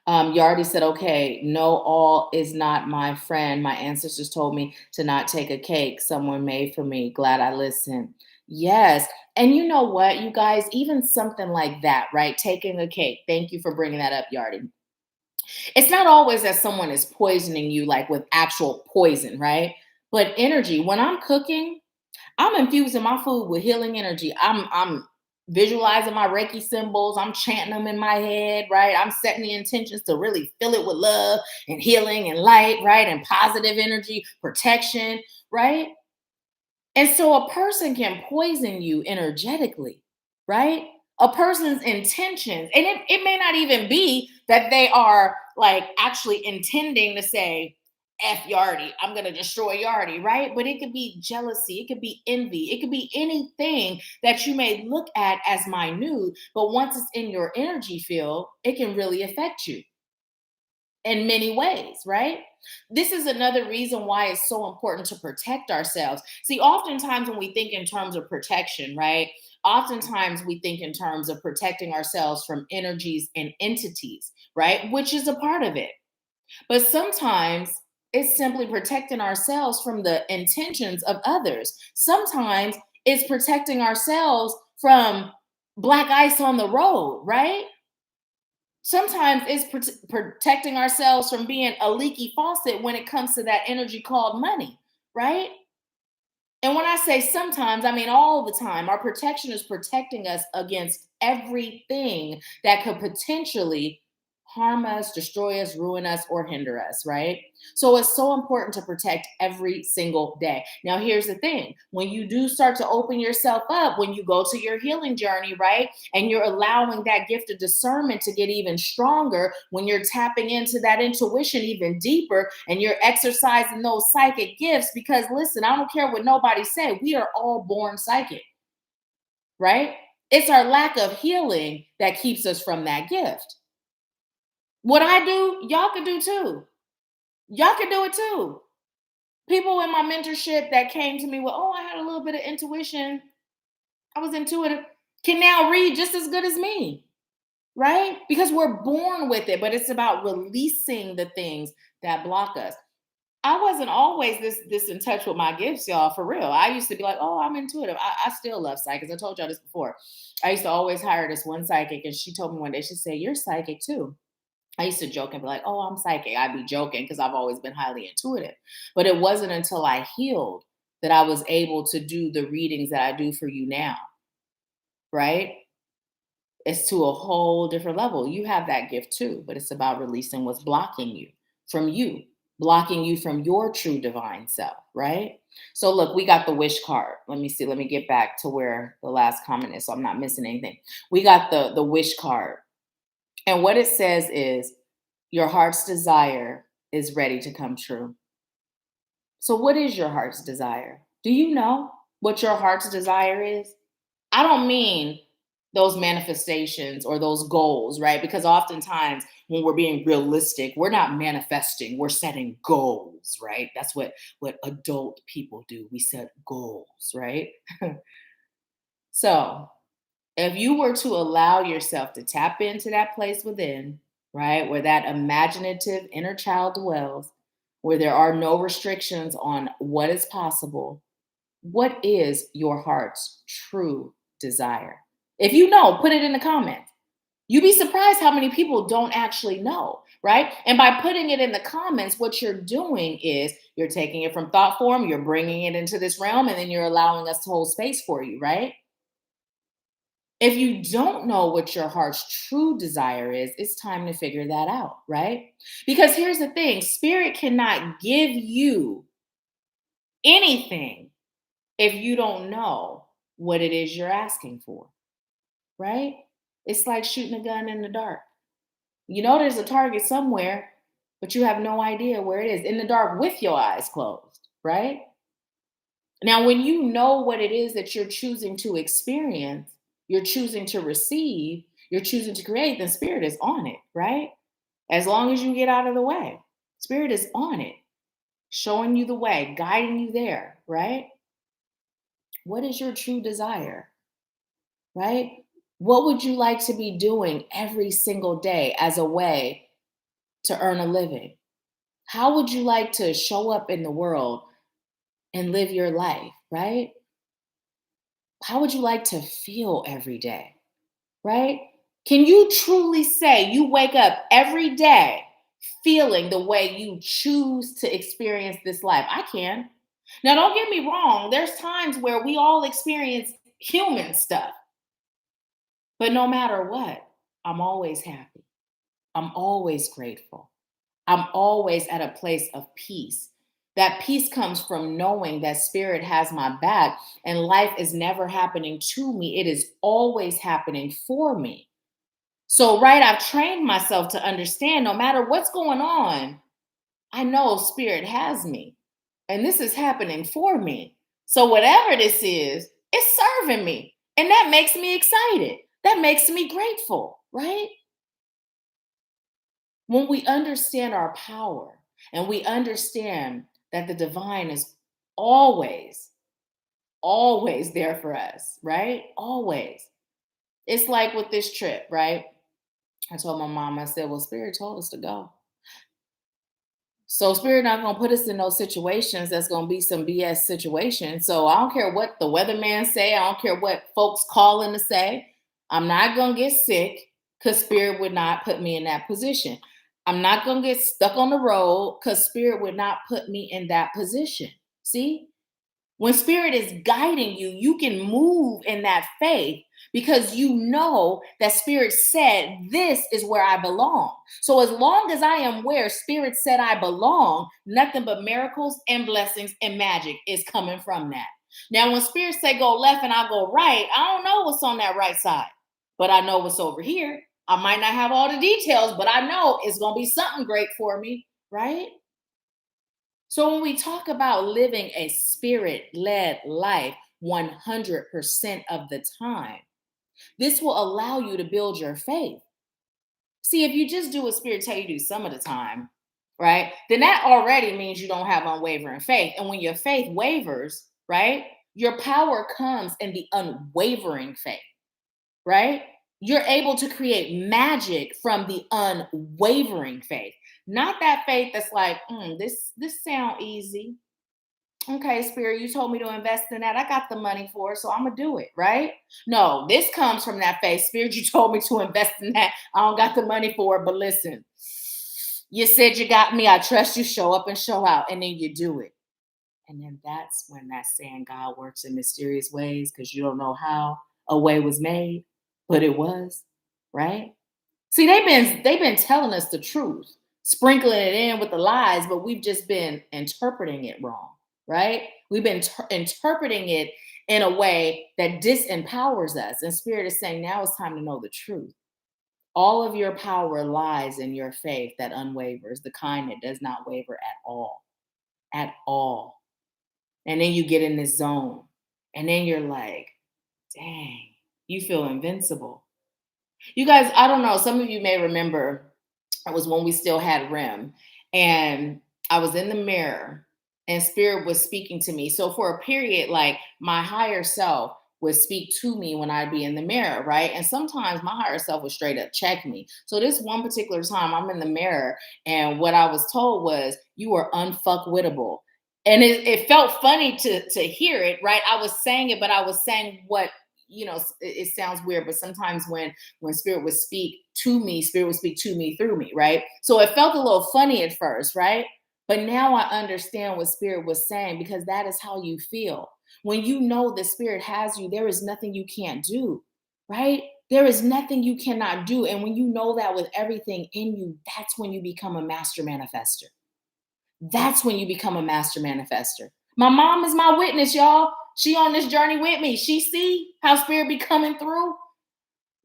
Yardi said, okay, no, all is not my friend. My ancestors told me to not take a cake someone made for me. Glad I listened. Yes. And you know what, you guys, even something like that, right? Taking a cake. Thank you for bringing that up, Yardi. It's not always that someone is poisoning you, like with actual poison, right? But energy. When I'm cooking, I'm infusing my food with healing energy. I'm visualizing my Reiki symbols. I'm chanting them in my head, right? I'm setting the intentions to really fill it with love and healing and light, right? And positive energy, protection, right? And so a person can poison you energetically, right? A person's intentions, and it may not even be that they are like actually intending to say, F Yardy, I'm going to destroy Yardy, right? But it could be jealousy, it could be envy, it could be anything that you may look at as minute, but once it's in your energy field, it can really affect you in many ways, right? This is another reason why it's so important to protect ourselves. See, oftentimes when we think in terms of protection, right? Oftentimes we think in terms of protecting ourselves from energies and entities, right? Which is a part of it. But sometimes it's simply protecting ourselves from the intentions of others. Sometimes it's protecting ourselves from black ice on the road, right? Sometimes it's protecting ourselves from being a leaky faucet when it comes to that energy called money, right? And when I say sometimes, I mean all the time. Our protection is protecting us against everything that could potentially harm us, destroy us, ruin us, or hinder us, right? So it's so important to protect every single day. Now, here's the thing, when you do start to open yourself up, when you go to your healing journey, right? And you're allowing that gift of discernment to get even stronger, when you're tapping into that intuition even deeper and you're exercising those psychic gifts, because listen, I don't care what nobody say, we are all born psychic, right? It's our lack of healing that keeps us from that gift. What I do, y'all can do too. Y'all can do it too. People in my mentorship that came to me with, oh, I had a little bit of intuition, I was intuitive, can now read just as good as me, right? Because we're born with it, but it's about releasing the things that block us. I wasn't always this in touch with my gifts, y'all, for real. I used to be like, oh, I'm intuitive. I still love psychics. I told y'all this before. I used to always hire this one psychic, and she told me one day, she said, you're psychic too. I used to joke and be like, oh, I'm psychic. I'd be joking because I've always been highly intuitive. But it wasn't until I healed that I was able to do the readings that I do for you now, right? It's to a whole different level. You have that gift too, but it's about releasing what's blocking you, blocking you from your true divine self, right? So look, we got the wish card. Let me see. Let me get back to where the last comment is so I'm not missing anything. We got the wish card. And what it says is your heart's desire is ready to come true. So what is your heart's desire? Do you know what your heart's desire is? I don't mean those manifestations or those goals, right? Because oftentimes when we're being realistic, we're not manifesting, we're setting goals, right? That's what adult people do. We set goals, right? So, if you were to allow yourself to tap into that place within, right, where that imaginative inner child dwells, where there are no restrictions on what is possible, what is your heart's true desire? If you know, put it in the comments. You'd be surprised how many people don't actually know, right? And by putting it in the comments, what you're doing is you're taking it from thought form, you're bringing it into this realm, and then you're allowing us to hold space for you, right? If you don't know what your heart's true desire is, it's time to figure that out, right? Because here's the thing, spirit cannot give you anything if you don't know what it is you're asking for, right? It's like shooting a gun in the dark. You know there's a target somewhere, but you have no idea where it is in the dark with your eyes closed, right? Now, when you know what it is that you're choosing to experience, you're choosing to receive, you're choosing to create, then spirit is on it, right? As long as you get out of the way, spirit is on it, showing you the way, guiding you there, right? What is your true desire, right? What would you like to be doing every single day as a way to earn a living? How would you like to show up in the world and live your life, right? How would you like to feel every day, right? Can you truly say you wake up every day feeling the way you choose to experience this life? I can. Now, don't get me wrong, there's times where we all experience human stuff, but no matter what, I'm always happy. I'm always grateful. I'm always at a place of peace. That peace comes from knowing that spirit has my back and life is never happening to me. It is always happening for me. So, right, I've trained myself to understand no matter what's going on, I know spirit has me and this is happening for me. So, whatever this is, it's serving me. And that makes me excited. That makes me grateful, right? When we understand our power and we understand that the divine is always, always there for us, right? Always. It's like with this trip, right? I told my mom, I said, well, Spirit told us to go. So Spirit not gonna put us in those situations that's gonna be some BS situation. So I don't care what the weatherman say, I don't care what folks calling to say. I'm not gonna get sick because Spirit would not put me in that position. I'm not gonna get stuck on the road because Spirit would not put me in that position. See? When spirit is guiding you, you can move in that faith because you know that spirit said, this is where I belong. So as long as I am where spirit said I belong, nothing but miracles and blessings and magic is coming from that. Now, when spirit say go left and I go right, I don't know what's on that right side, but I know what's over here. I might not have all the details, but I know it's going to be something great for me, right? So when we talk about living a spirit-led life 100% of the time, this will allow you to build your faith. See, if you just do what spirit tell you to do some of the time, right, then that already means you don't have unwavering faith. And when your faith wavers, right, your power comes in the unwavering faith, right? You're able to create magic from the unwavering faith, not that faith that's like, this sound easy. Okay, spirit, you told me to invest in that. I got the money for it, so I'm gonna do it, right? No, this comes from that faith. Spirit, you told me to invest in that. I don't got the money for it, but listen, you said you got me. I trust you. Show up and show out, and then you do it. And then that's when that saying God works in mysterious ways because you don't know how a way was made, but it was, right? See, they've been telling us the truth, sprinkling it in with the lies, but we've just been interpreting it wrong, right? We've been interpreting it in a way that disempowers us. And Spirit is saying now it's time to know the truth. All of your power lies in your faith that unwavers, the kind that does not waver at all, at all. And then you get in this zone, and then you're like, dang, you feel invincible. You guys, I don't know. Some of you may remember it was when we still had REM, and I was in the mirror, and spirit was speaking to me. So for a period, like my higher self would speak to me when I'd be in the mirror, right? And sometimes my higher self would straight up check me. So this one particular time, I'm in the mirror, and what I was told was, "You are unfuckwittable." And it felt funny to hear it, right? I was saying it, but I was saying what, it sounds weird, but sometimes when spirit would speak to me, spirit would speak to me through me, right? So it felt a little funny at first, right? But now I understand what spirit was saying because that is how you feel. When you know the spirit has you, there is nothing you can't do, right? There is nothing you cannot do. And when you know that with everything in you, that's when you become a master manifester. That's when you become a master manifester. My mom is my witness, y'all. She on this journey with me. She see how spirit be coming through.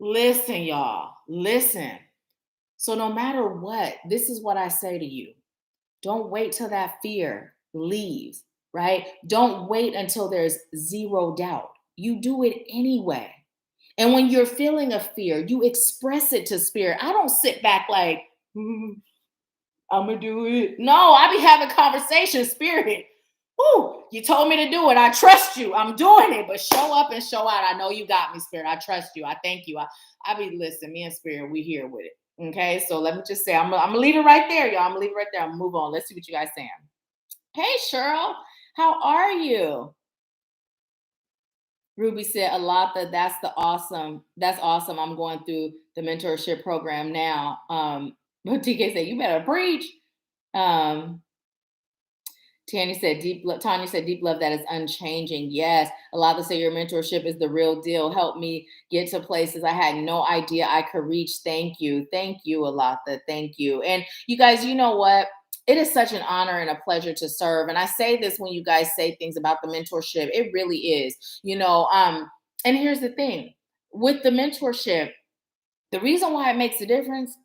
Listen, y'all. Listen. So no matter what, this is what I say to you. Don't wait till that fear leaves, right? Don't wait until there's zero doubt. You do it anyway. And when you're feeling a fear, you express it to spirit. I don't sit back like, I'm gonna do it. No, I be having conversations, spirit. Woo, you told me to do it. I trust you. I'm doing it. But show up and show out. I know you got me, spirit. I trust you. I thank you. I be listening. Me and spirit, we here with it. Okay, so let me just say, I'm gonna leave it right there, y'all. I'm gonna leave it right there. I'm gonna move on. Let's see what you guys saying. Hey, Cheryl, how are you? Ruby said, Alatha, that's awesome. I'm going through the mentorship program now. But TK said, you better preach. Um, Tanya said, deep love that is unchanging. Yes. Alatha said, your mentorship is the real deal. Help me get to places I had no idea I could reach. Thank you. Thank you, Alatha. Thank you. And you guys, you know what? It is such an honor and a pleasure to serve. And I say this when you guys say things about the mentorship. It really is, and here's the thing with the mentorship, the reason why it makes a difference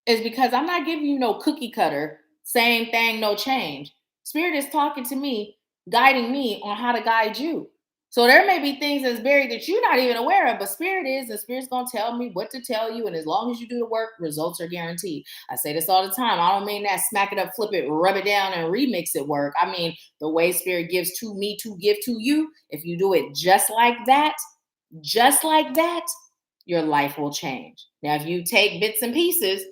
is because I'm not giving you no cookie cutter, same thing, no change. Spirit is talking to me, guiding me on how to guide you. So there may be things that's buried that you're not even aware of, but Spirit is, and Spirit's going to tell me what to tell you. And as long as you do the work, results are guaranteed. I say this all the time. I don't mean that smack it up, flip it, rub it down, and remix it work. I mean the way Spirit gives to me to give to you. If you do it just like that, your life will change. Now, if you take bits and pieces,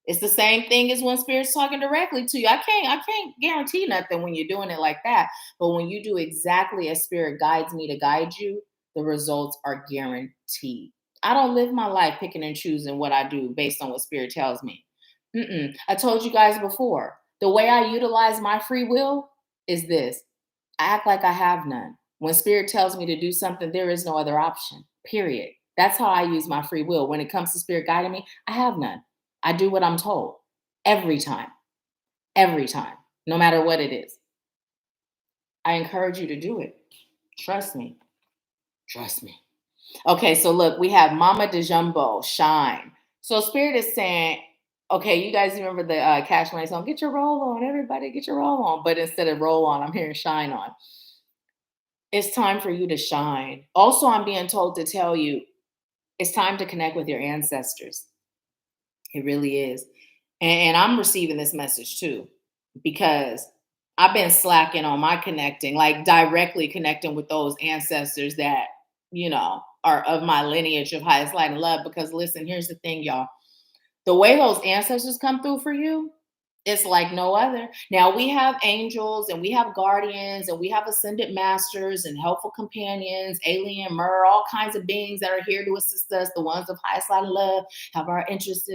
it's the same thing as when Spirit's talking directly to you. I can't guarantee nothing when you're doing it like that. But when you do exactly as Spirit guides me to guide you, the results are guaranteed. I don't live my life picking and choosing what I do based on what Spirit tells me. I told you guys before, the way I utilize my free will is this. I act like I have none. When Spirit tells me to do something, there is no other option, period. That's how I use my free will. When it comes to Spirit guiding me, I have none. I do what I'm told every time, no matter what it is. I encourage you to do it. Trust me. Okay, so look, we have Mama DeJumbo, Shine. So Spirit is saying, okay, you guys remember the Cash Money song, get your roll on, everybody get your roll on. But instead of roll on, I'm hearing shine on. It's time for you to shine. Also, I'm being told to tell you, it's time to connect with your ancestors. It really is. And I'm receiving this message too, because I've been slacking on my connecting, like directly connecting with those ancestors that, are of my lineage of highest light and love. Because listen, here's the thing, y'all. The way those ancestors come through for you, it's like no other. Now, we have angels and we have guardians and we have ascended masters and helpful companions, alien, mer, all kinds of beings that are here to assist us. The ones of highest light and love have our interests,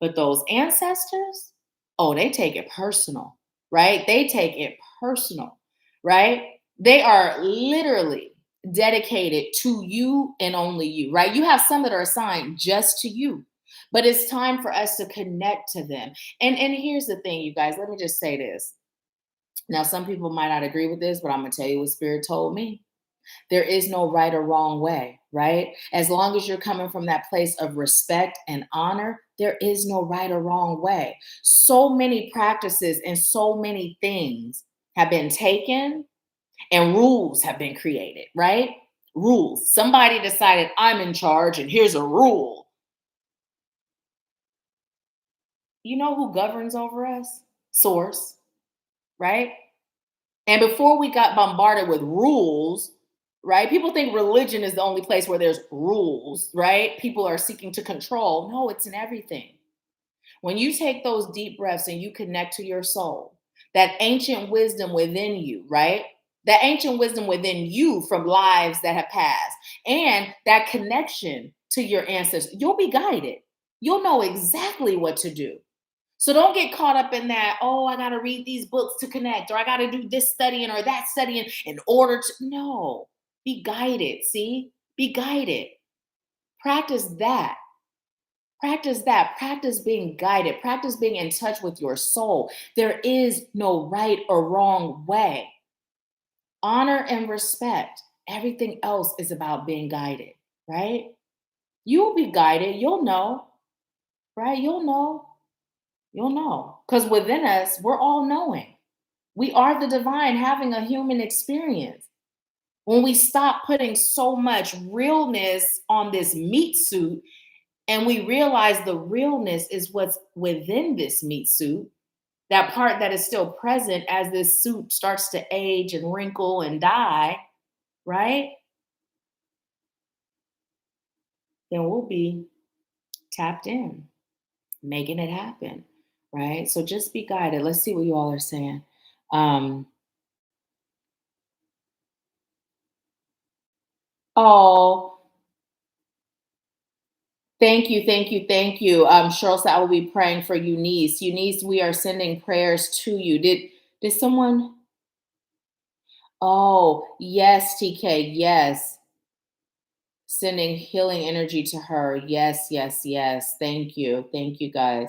But those ancestors, oh, they take it personal, right? They take it personal, right? They are literally dedicated to you and only you, right? You have some that are assigned just to you, but it's time for us to connect to them. And here's the thing, you guys, let me just say this. Now, some people might not agree with this, but I'm going to tell you what Spirit told me. There is no right or wrong way, right? As long as you're coming from that place of respect and honor, there is no right or wrong way. So many practices and so many things have been taken and rules have been created, right? Rules. Somebody decided I'm in charge and here's a rule. You know who governs over us? Source, right? And before we got bombarded with rules, right? People think religion is the only place where there's rules, right? People are seeking to control. No, it's in everything. When you take those deep breaths and you connect to your soul, that ancient wisdom within you, right? That ancient wisdom within you from lives that have passed, and that connection to your ancestors, you'll be guided. You'll know exactly what to do. So don't get caught up in that, oh, I got to read these books to connect, or I got to do this studying or that studying in order to. No, be guided. See, be guided. Practice that. Practice being guided. Practice being in touch with your soul. There is no right or wrong way. Honor and respect. Everything else is about being guided, right? You'll be guided. You'll know, right? You'll know. You'll know. Because within us, we're all knowing. We are the divine having a human experience. When we stop putting so much realness on this meat suit and we realize the realness is what's within this meat suit, that part that is still present as this suit starts to age and wrinkle and die, right? Then we'll be tapped in, making it happen, right? So just be guided. Let's see what you all are saying. Um, oh, thank you, thank you, thank you. Cheryl said I will be praying for Eunice. Eunice, we are sending prayers to you. Did someone? Oh, yes, TK, yes. Sending healing energy to her. Yes, yes, yes. Thank you. Thank you guys.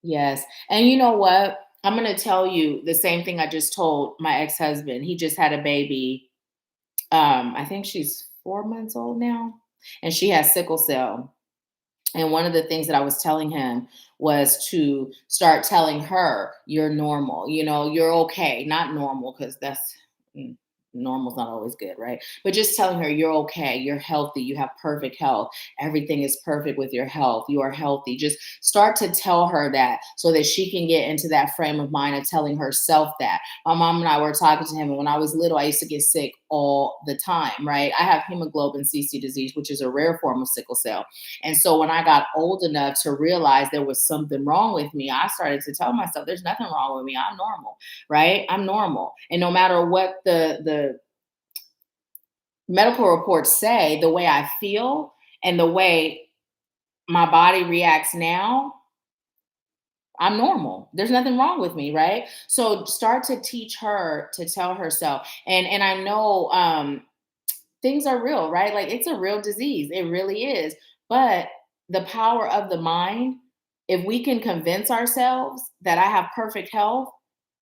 Yes. And you know what? I'm going to tell you the same thing I just told my ex-husband. He just had a baby. I think she's 4 months old now, and she has sickle cell. And one of the things that I was telling him was to start telling her, you're normal, you're okay. Not normal, because that's mm, normal's not always good, right? But just telling her, you're okay, you're healthy, you have perfect health. Everything is perfect with your health. You are healthy. Just start to tell her that so that she can get into that frame of mind of telling herself that. My mom and I were talking to him, and when I was little, I used to get sick all the time, right? I have hemoglobin CC disease, which is a rare form of sickle cell. And so when I got old enough to realize there was something wrong with me, I started to tell myself, there's nothing wrong with me. I'm normal, right? I'm normal. And no matter what the medical reports say, the way I feel and the way my body reacts now, I'm normal. There's nothing wrong with me, right? So start to teach her to tell herself. And I know things are real, right? Like it's a real disease. It really is. But the power of the mind, if we can convince ourselves that I have perfect health,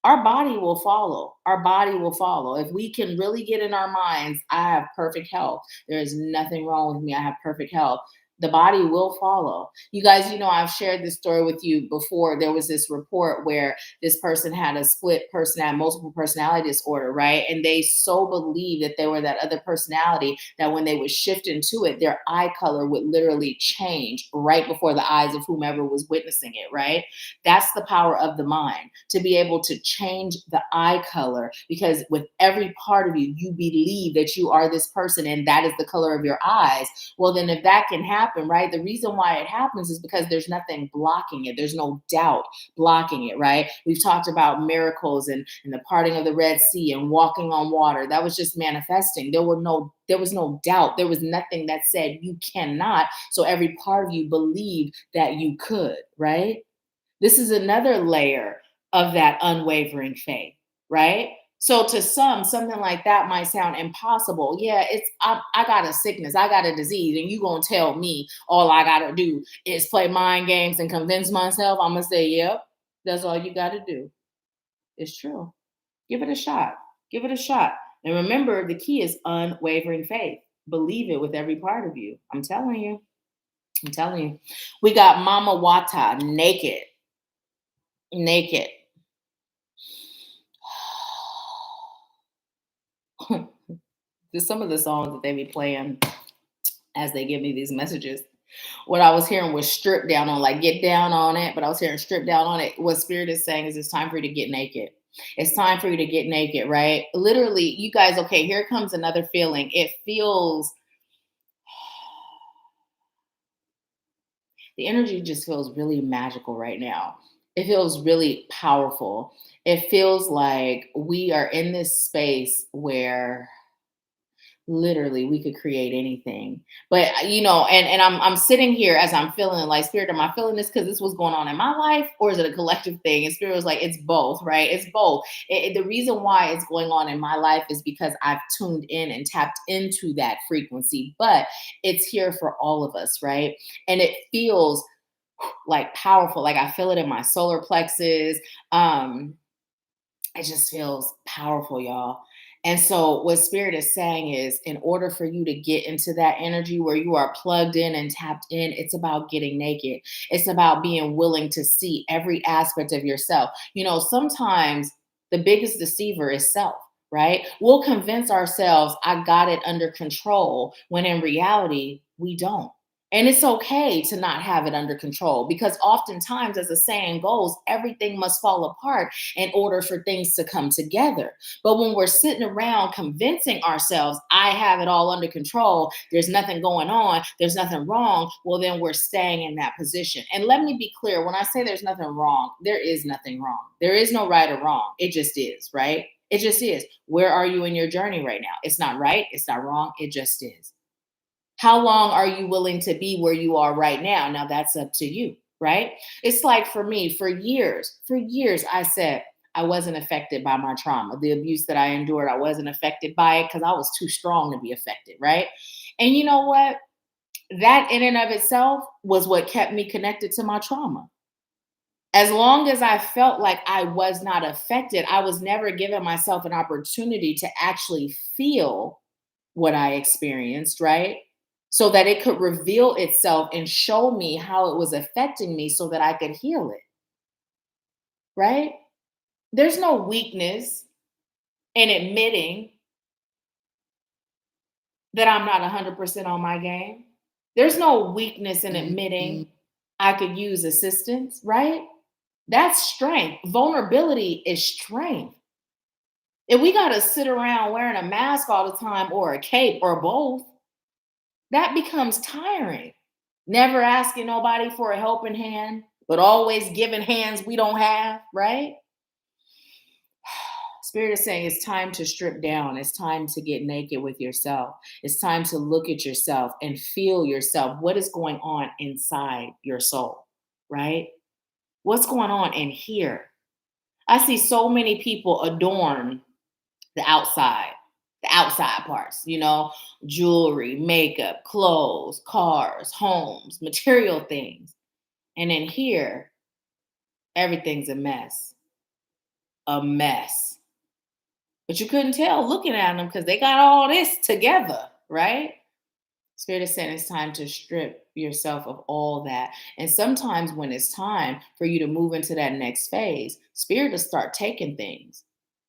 our body will follow. Our body will follow. If we can really get in our minds, I have perfect health. There is nothing wrong with me. I have perfect health. The body will follow. You guys, I've shared this story with you before. There was this report where this person had a split personality, multiple personality disorder, right? And they so believed that they were that other personality that when they would shift into it, their eye color would literally change right before the eyes of whomever was witnessing it, right? That's the power of the mind, to be able to change the eye color, because with every part of you, you believe that you are this person and that is the color of your eyes. Well, then if that can happen, right? The reason why it happens is because there's nothing blocking it. There's no doubt blocking it, right? We've talked about miracles and the parting of the Red Sea and walking on water. That was just manifesting. There was no doubt. There was nothing that said you cannot. So every part of you believed that you could, right? This is another layer of that unwavering faith, right? So to some, something like that might sound impossible. Yeah, I got a sickness, I got a disease, and you gonna tell me all I gotta do is play mind games and convince myself? I'm gonna say, yep, that's all you gotta do. It's true. Give it a shot. Give it a shot. And remember, the key is unwavering faith. Believe it with every part of you. I'm telling you. I'm telling you. We got Mama Wata naked. Naked. Some of the songs that they be playing as they give me these messages, what I was hearing was strip down on, like get down on it, but I was hearing strip down on it. What Spirit is saying is it's time for you to get naked. It's time for you to get naked, right? Literally, you guys, okay, here comes another feeling. It feels, the energy just feels really magical right now. It feels really powerful. It feels like we are in this space where literally we could create anything. But and I'm sitting here as I'm feeling like, Spirit, am I feeling this because this was going on in my life, or is it a collective thing? And Spirit was like, it's both, right? It's both. The reason why it's going on in my life is because I've tuned in and tapped into that frequency, but it's here for all of us, right? And it feels like powerful. Like I feel it in my solar plexus. It just feels powerful, y'all. And so, what Spirit is saying is, in order for you to get into that energy where you are plugged in and tapped in, it's about getting naked. It's about being willing to see every aspect of yourself. Sometimes the biggest deceiver is self, right? We'll convince ourselves, I got it under control, when in reality, we don't. And it's okay to not have it under control, because oftentimes, as the saying goes, everything must fall apart in order for things to come together. But when we're sitting around convincing ourselves, I have it all under control, there's nothing going on, there's nothing wrong, well, then we're staying in that position. And let me be clear, when I say there's nothing wrong, there is nothing wrong. There is no right or wrong. It just is, right? It just is. Where are you in your journey right now? It's not right. It's not wrong. It just is. How long are you willing to be where you are right now? Now that's up to you, right? It's like for me, for years, I said I wasn't affected by my trauma. The abuse that I endured, I wasn't affected by it because I was too strong to be affected, right? And you know what? That in and of itself was what kept me connected to my trauma. As long as I felt like I was not affected, I was never giving myself an opportunity to actually feel what I experienced, right? So that it could reveal itself and show me how it was affecting me so that I could heal it, right? There's no weakness in admitting that I'm not 100% on my game. There's no weakness in admitting I could use assistance, right? That's strength. Vulnerability is strength. If we got to sit around wearing a mask all the time, or a cape, or both, that becomes tiring. Never asking nobody for a helping hand, but always giving hands we don't have, right? Spirit is saying it's time to strip down. It's time to get naked with yourself. It's time to look at yourself and feel yourself. What is going on inside your soul, right? What's going on in here? I see so many people adorn the outside parts, jewelry, makeup, clothes, cars, homes, material things. And in here, everything's a mess. A mess. But you couldn't tell looking at them because they got all this together, right? Spirit is saying it's time to strip yourself of all that. And sometimes when it's time for you to move into that next phase, Spirit will start taking things.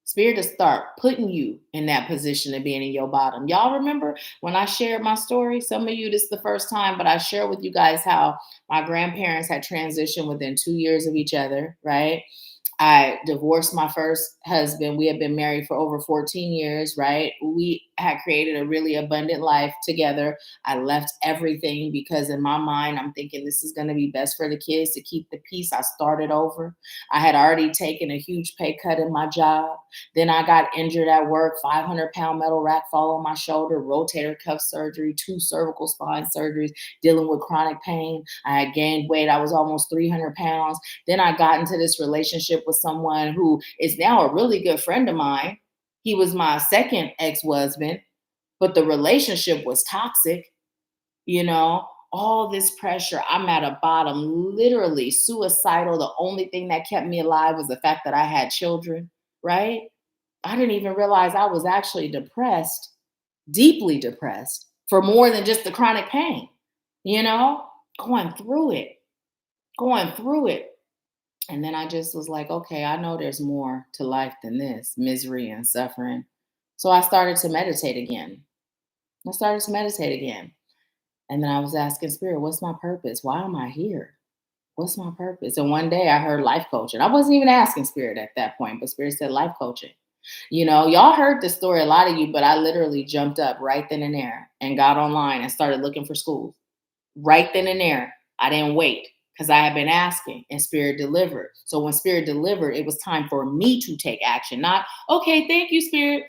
Spirit will start putting you in that position of being in your bottom. Y'all remember when I shared my story? Some of you, this is the first time, but I share with you guys how my grandparents had transitioned within 2 years of each other, right? I divorced my first husband. We had been married for over 14 years, right? We had created a really abundant life together. I left everything because in my mind, I'm thinking this is going to be best for the kids to keep the peace. I started over. I had already taken a huge pay cut in my job. Then I got injured at work, 500-pound metal rack fall on my shoulder, rotator cuff surgery, 2 cervical spine surgeries, dealing with chronic pain. I had gained weight. I was almost 300 pounds. Then I got into this relationship with someone who is now a really good friend of mine. He was my second ex-husband, but the relationship was toxic, all this pressure. I'm at a bottom, literally suicidal. The only thing that kept me alive was the fact that I had children, right? I didn't even realize I was actually depressed, deeply depressed, for more than just the chronic pain, you know, going through it, going through it. And then I just was like, okay, I know there's more to life than this misery and suffering. So I started to meditate again. And then I was asking Spirit, what's my purpose? Why am I here? What's my purpose? And one day I heard life coaching. I wasn't even asking Spirit at that point, but Spirit said life coaching. Y'all heard the story, a lot of you, but I literally jumped up right then and there and got online and started looking for schools. Right then and there. I didn't wait because I had been asking and Spirit delivered. So when Spirit delivered, it was time for me to take action. Not, okay, thank you, Spirit.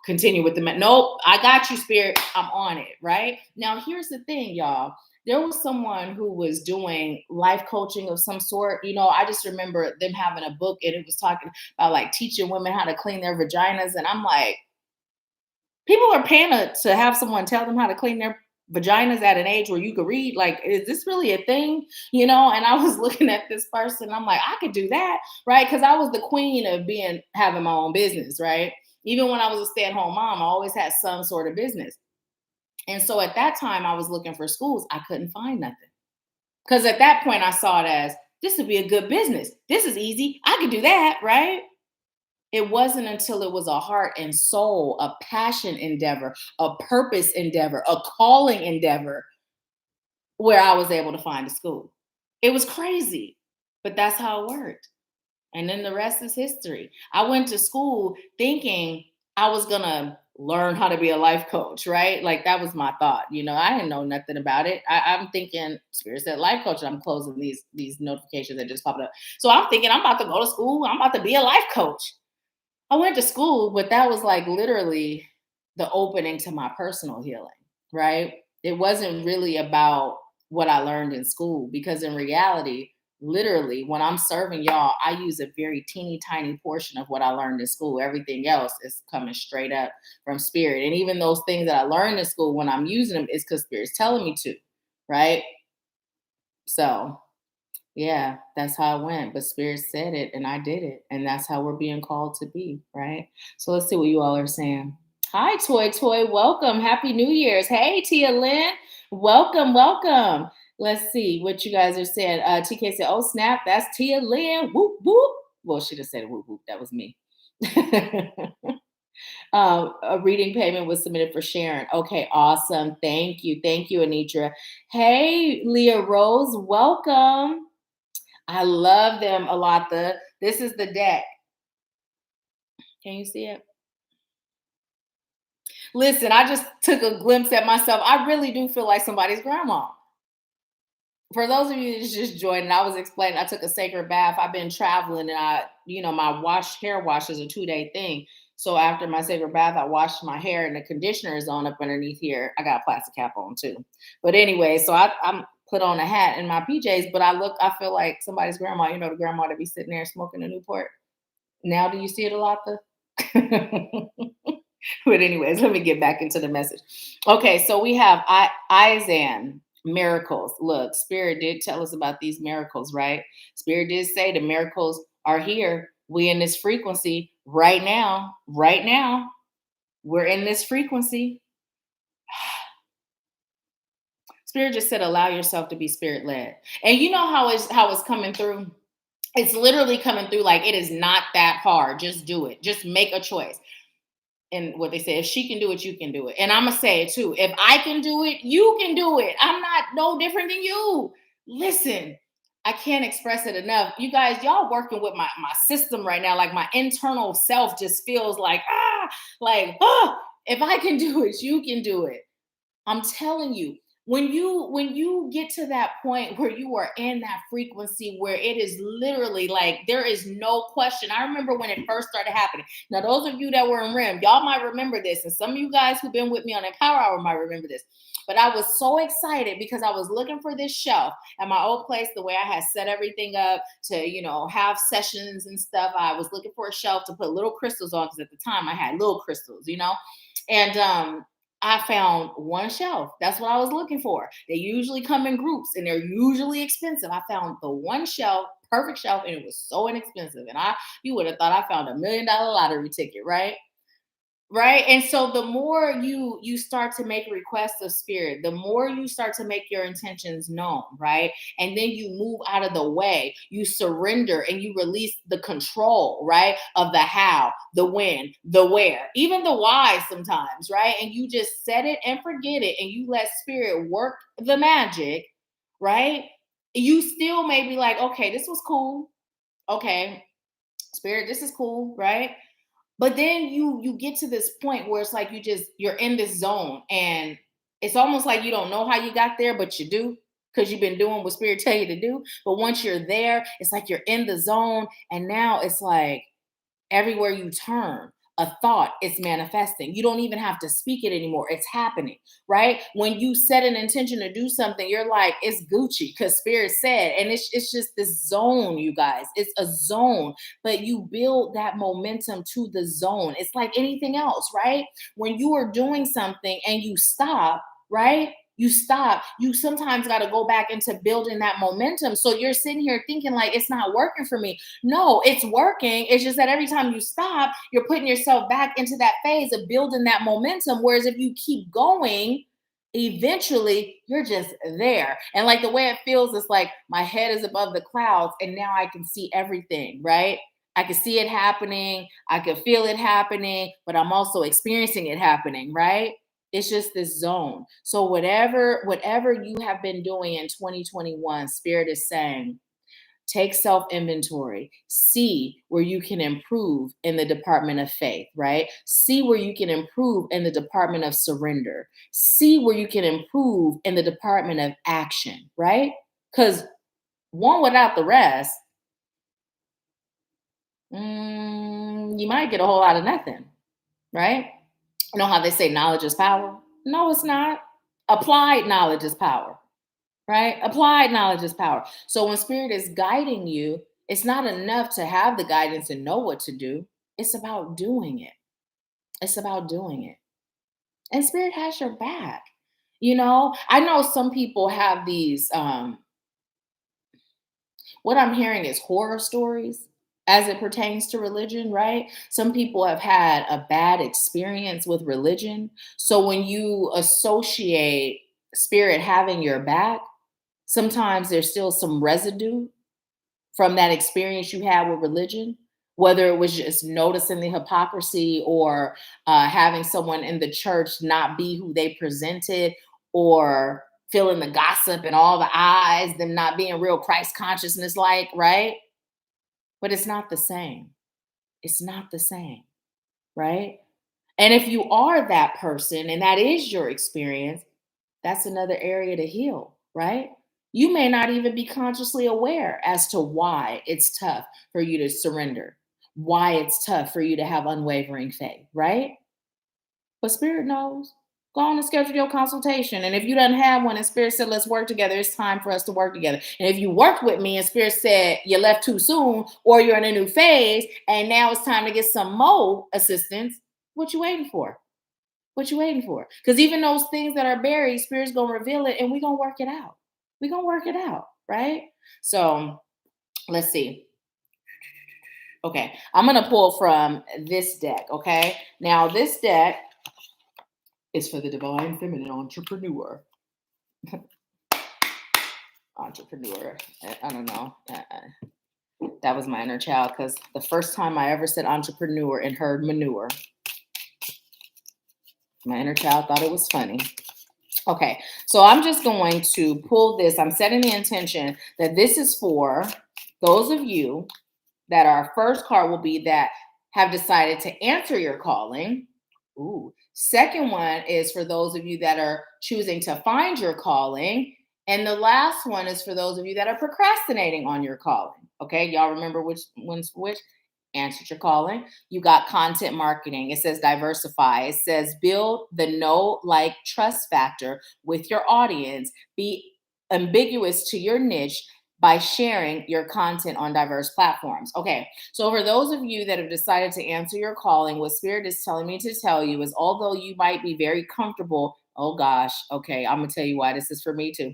Continue with the, nope, I got you, Spirit. I'm on it, right? Now, here's the thing, y'all. There was someone who was doing life coaching of some sort. I just remember them having a book and it was talking about like teaching women how to clean their vaginas. And I'm like, people are paying to have someone tell them how to clean their vaginas at an age where you could read. Like, is this really a thing? And I was looking at this person. I'm like, I could do that, right? Because I was the queen of having my own business, right? Even when I was a stay-at-home mom, I always had some sort of business. And so at that time, I was looking for schools. I couldn't find nothing. Because at that point, I saw it as this would be a good business. This is easy. I could do that, right? It wasn't until it was a heart and soul, a passion endeavor, a purpose endeavor, a calling endeavor where I was able to find a school. It was crazy, but that's how it worked. And then the rest is history. I went to school thinking I was going to learn how to be a life coach, right? Like that was my thought. I didn't know nothing about it. I'm thinking Spirit said life coach. I'm closing these notifications that just popped up. So I'm thinking I'm about to go to school. I'm about to be a life coach. I went to school, but that was like literally the opening to my personal healing, right? It wasn't really about what I learned in school because in reality, literally, when I'm serving y'all, I use a very teeny tiny portion of what I learned in school. Everything else is coming straight up from Spirit. And even those things that I learned in school, when I'm using them, it's because Spirit's telling me to, right? So yeah, that's how it went. But Spirit said it and I did it. And that's how we're being called to be, right? So let's see what you all are saying. Hi, Toy Toy. Welcome. Happy New Year's. Hey, Tia Lynn. Welcome, welcome. Let's see what you guys are saying. TK said, oh, snap. That's Tia Lynn. Whoop, whoop. Well, she just said whoop, whoop. That was me. A reading payment was submitted for Sharon. Okay, awesome. Thank you. Thank you, Anitra. Hey, Leah Rose. Welcome. I love them, Alatha. This is the deck. Can you see it? Listen, I just took a glimpse at myself. I really do feel like somebody's grandma. For those of you that just joined, I was explaining, I took a sacred bath. I've been traveling and my hair wash is a 2-day thing. So after my sacred bath, I washed my hair and the conditioner is on up underneath here. I got a plastic cap on too. But anyway, so I'm put on a hat and my PJs, but I feel like somebody's grandma, the grandma that be sitting there smoking a Newport. Now, do you see it a lot? But anyways, let me get back into the message. Okay, so we have Izan miracles. Look, Spirit did tell us about these miracles, right? Spirit did say the miracles are here. We in this frequency right now. Right now, we're in this frequency. Spirit just said, allow yourself to be spirit led. And you know how it's coming through? It's literally coming through like it is not that hard. Just do it. Just make a choice. And what they say, if she can do it, you can do it. And I'm going to say it too. If I can do it, you can do it. I'm not no different than you. Listen, I can't express it enough. You guys, y'all working with my system right now. Like my internal self just feels like, if I can do it, you can do it. I'm telling you, when you get to that point where you are in that frequency where it is literally like there is no question. I remember when it first started happening. Now, those of you that were in RIM, y'all might remember this, and some of you guys who've been with me on Empower Hour might remember this. But I was so excited because I was looking for this shelf at my old place, the way I had set everything up to, have sessions and stuff. I was looking for a shelf to put little crystals on because at the time I had little crystals, and I found one shelf. That's what I was looking for. They usually come in groups and they're usually expensive. I found the one shelf, perfect shelf, and it was so inexpensive. And you would have thought I found $1 million lottery ticket, right? Right. And so the more you start to make requests of Spirit, the more you start to make your intentions known, right? And then you move out of the way, you surrender and you release the control, right? Of the how, the when, the where, even the why sometimes, right? And you just set it and forget it and you let Spirit work the magic, right? You still may be like, okay, this was cool. Okay, Spirit, this is cool, right? But then you get to this point where it's like you're in this zone and it's almost like you don't know how you got there, but you do because you've been doing what Spirit tell you to do. But once you're there, it's like you're in the zone and now it's like everywhere you turn, a thought is manifesting. You don't even have to speak it anymore. It's happening, right? When you set an intention to do something, you're like, it's Gucci because Spirit said, and it's just this zone, you guys. It's a zone, but you build that momentum to the zone. It's like anything else, right? When you are doing something and you stop, right? you stop. You sometimes got to go back into building that momentum. So you're sitting here thinking like it's not working for me. No, it's working. It's just that every time you stop, you're putting yourself back into that phase of building that momentum. Whereas if you keep going, eventually you're just there. And like the way it feels is like my head is above the clouds and now I can see everything, right? I can see it happening, I can feel it happening, but I'm also experiencing it happening, right? It's just this zone. So whatever you have been doing in 2021, spirit is saying, take self inventory, see where you can improve in the department of faith, right? See where you can improve in the department of surrender, see where you can improve in the department of action, right? Because one without the rest, you might get a whole lot of nothing, right? You know how they say knowledge is power? No, it's not. Applied knowledge is power, right? Applied knowledge is power. So when spirit is guiding you, it's not enough to have the guidance and know what to do. It's about doing it. It's about doing it. And spirit has your back. I know some people have these what I'm hearing is horror stories as it pertains to religion, right? Some people have had a bad experience with religion. So when you associate spirit having your back, sometimes there's still some residue from that experience you had with religion, whether it was just noticing the hypocrisy or having someone in the church not be who they presented, or feeling the gossip and all the eyes, them not being real Christ consciousness like, right? But it's not the same. It's not the same, right? And if you are that person and that is your experience, that's another area to heal, right? You may not even be consciously aware as to why it's tough for you to surrender, why it's tough for you to have unwavering faith, right? But Spirit knows. Go on and schedule your consultation. And if you don't have one and Spirit said, let's work together, it's time for us to work together. And if you worked with me and Spirit said you left too soon or you're in a new phase and now it's time to get some more assistance, what you waiting for? What you waiting for? Because even those things that are buried, Spirit's gonna reveal it and we're gonna work it out. We're gonna work it out, right? So let's see. Okay, I'm gonna pull from this deck. Okay, now this deck is for the divine feminine entrepreneur. Entrepreneur. I don't know. That was my inner child because the first time I ever said entrepreneur and heard manure, my inner child thought it was funny. Okay, so I'm just going to pull this. I'm setting the intention that this is for those of you that our first card will be that have decided to answer your calling. Ooh. Second one is for those of you that are choosing to find your calling. And the last one is for those of you that are procrastinating on your calling. Okay, y'all remember which one's which? Answered your calling. You got content marketing. It says diversify. It says build the know, like, trust factor with your audience. Be ambiguous to your niche by sharing your content on diverse platforms. Okay, so for those of you that have decided to answer your calling, what Spirit is telling me to tell you is although you might be very comfortable, oh gosh, okay, I'm gonna tell you why this is for me too.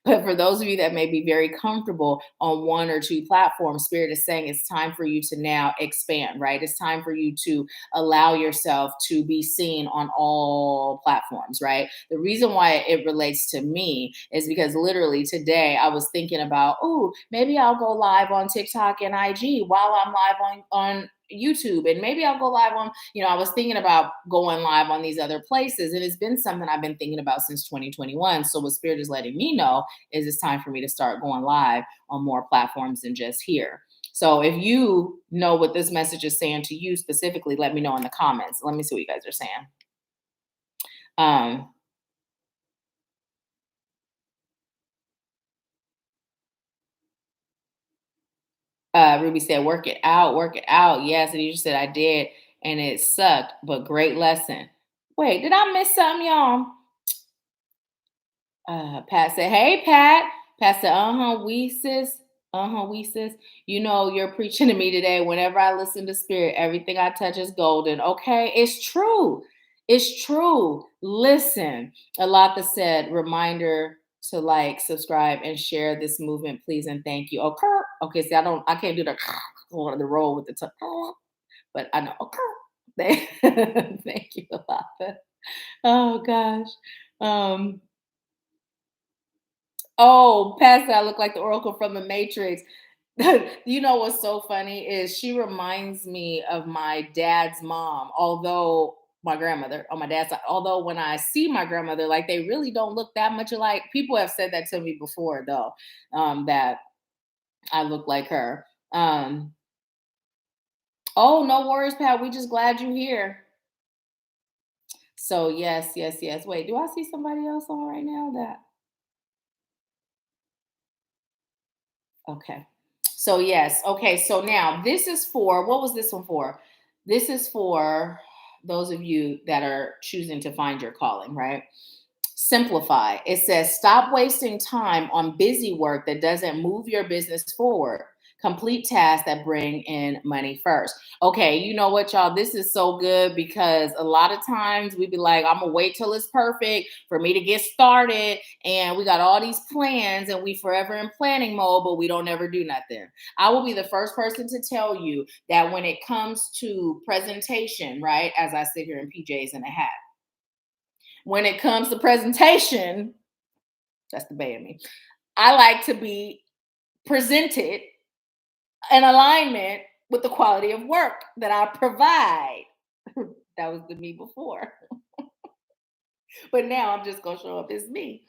But for those of you that may be very comfortable on one or two platforms, Spirit is saying it's time for you to now expand, right? It's time for you to allow yourself to be seen on all platforms, right? The reason why it relates to me is because literally today I was thinking about, oh, maybe I'll go live on TikTok and IG while I'm live on YouTube, and maybe I'll go live on, I was thinking about going live on these other places, and it's been something I've been thinking about since 2021. So what Spirit is letting me know is it's time for me to start going live on more platforms than just here. So if you know what this message is saying to you specifically, let me know in the comments. Let me see what you guys are saying. Ruby said, work it out, work it out. Yes, and you just said I did, and it sucked, but great lesson. Wait, did I miss something, y'all? Pat said, hey, Pat. Pat said, we sis. We sis. You're preaching to me today. Whenever I listen to Spirit, everything I touch is golden. Okay, it's true. It's true. Listen, Alaka said, reminder to like, subscribe, and share this movement, please, and thank you. Okay. Okay, see, I can't do the roll with the tongue, but I know. Okay. Thank you, Alaka. Oh gosh. Um, oh, Pastor, I look like the Oracle from the Matrix. You know what's so funny is she reminds me of my dad's mom, although my grandmother on my dad's side. Although when I see my grandmother, like they really don't look that much alike. People have said that to me before, though, that I look like her. Um, oh, no worries, Pat. We just glad you're here. So yes, yes, yes. Wait, do I see somebody else on right now? That okay. So yes, okay. So now this is for what was this one for? This is for those of you that are choosing to find your calling, right? Simplify. It says stop wasting time on busy work that doesn't move your business forward. Complete tasks that bring in money first. Okay, you know what, y'all? This is so good because a lot of times we be like, I'm gonna wait till it's perfect for me to get started. And we got all these plans and we forever in planning mode, but we don't ever do nothing. I will be the first person to tell you that when it comes to presentation, right? As I sit here in PJs and a hat, when it comes to presentation, that's the bay of me. I like to be presented in alignment with the quality of work that I provide. That was the me before. But now I'm just gonna show up as me.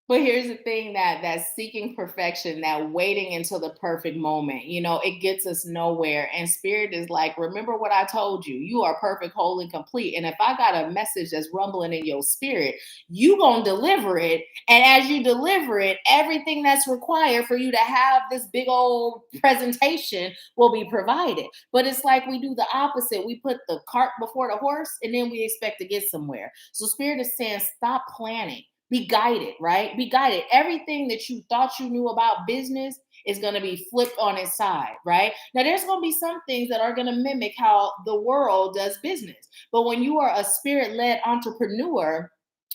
But here's the thing that seeking perfection, that waiting until the perfect moment, it gets us nowhere. And spirit is like, remember what I told you. You are perfect, whole, and complete. And if I got a message that's rumbling in your spirit, you gonna deliver it. And as you deliver it, everything that's required for you to have this big old presentation will be provided. But it's like we do the opposite. We put the cart before the horse and then we expect to get somewhere. So spirit is saying, stop planning, be guided, right? Be guided. Everything that you thought you knew about business is going to be flipped on its side, right? Now, there's going to be some things that are going to mimic how the world does business. But when you are a spirit led entrepreneur,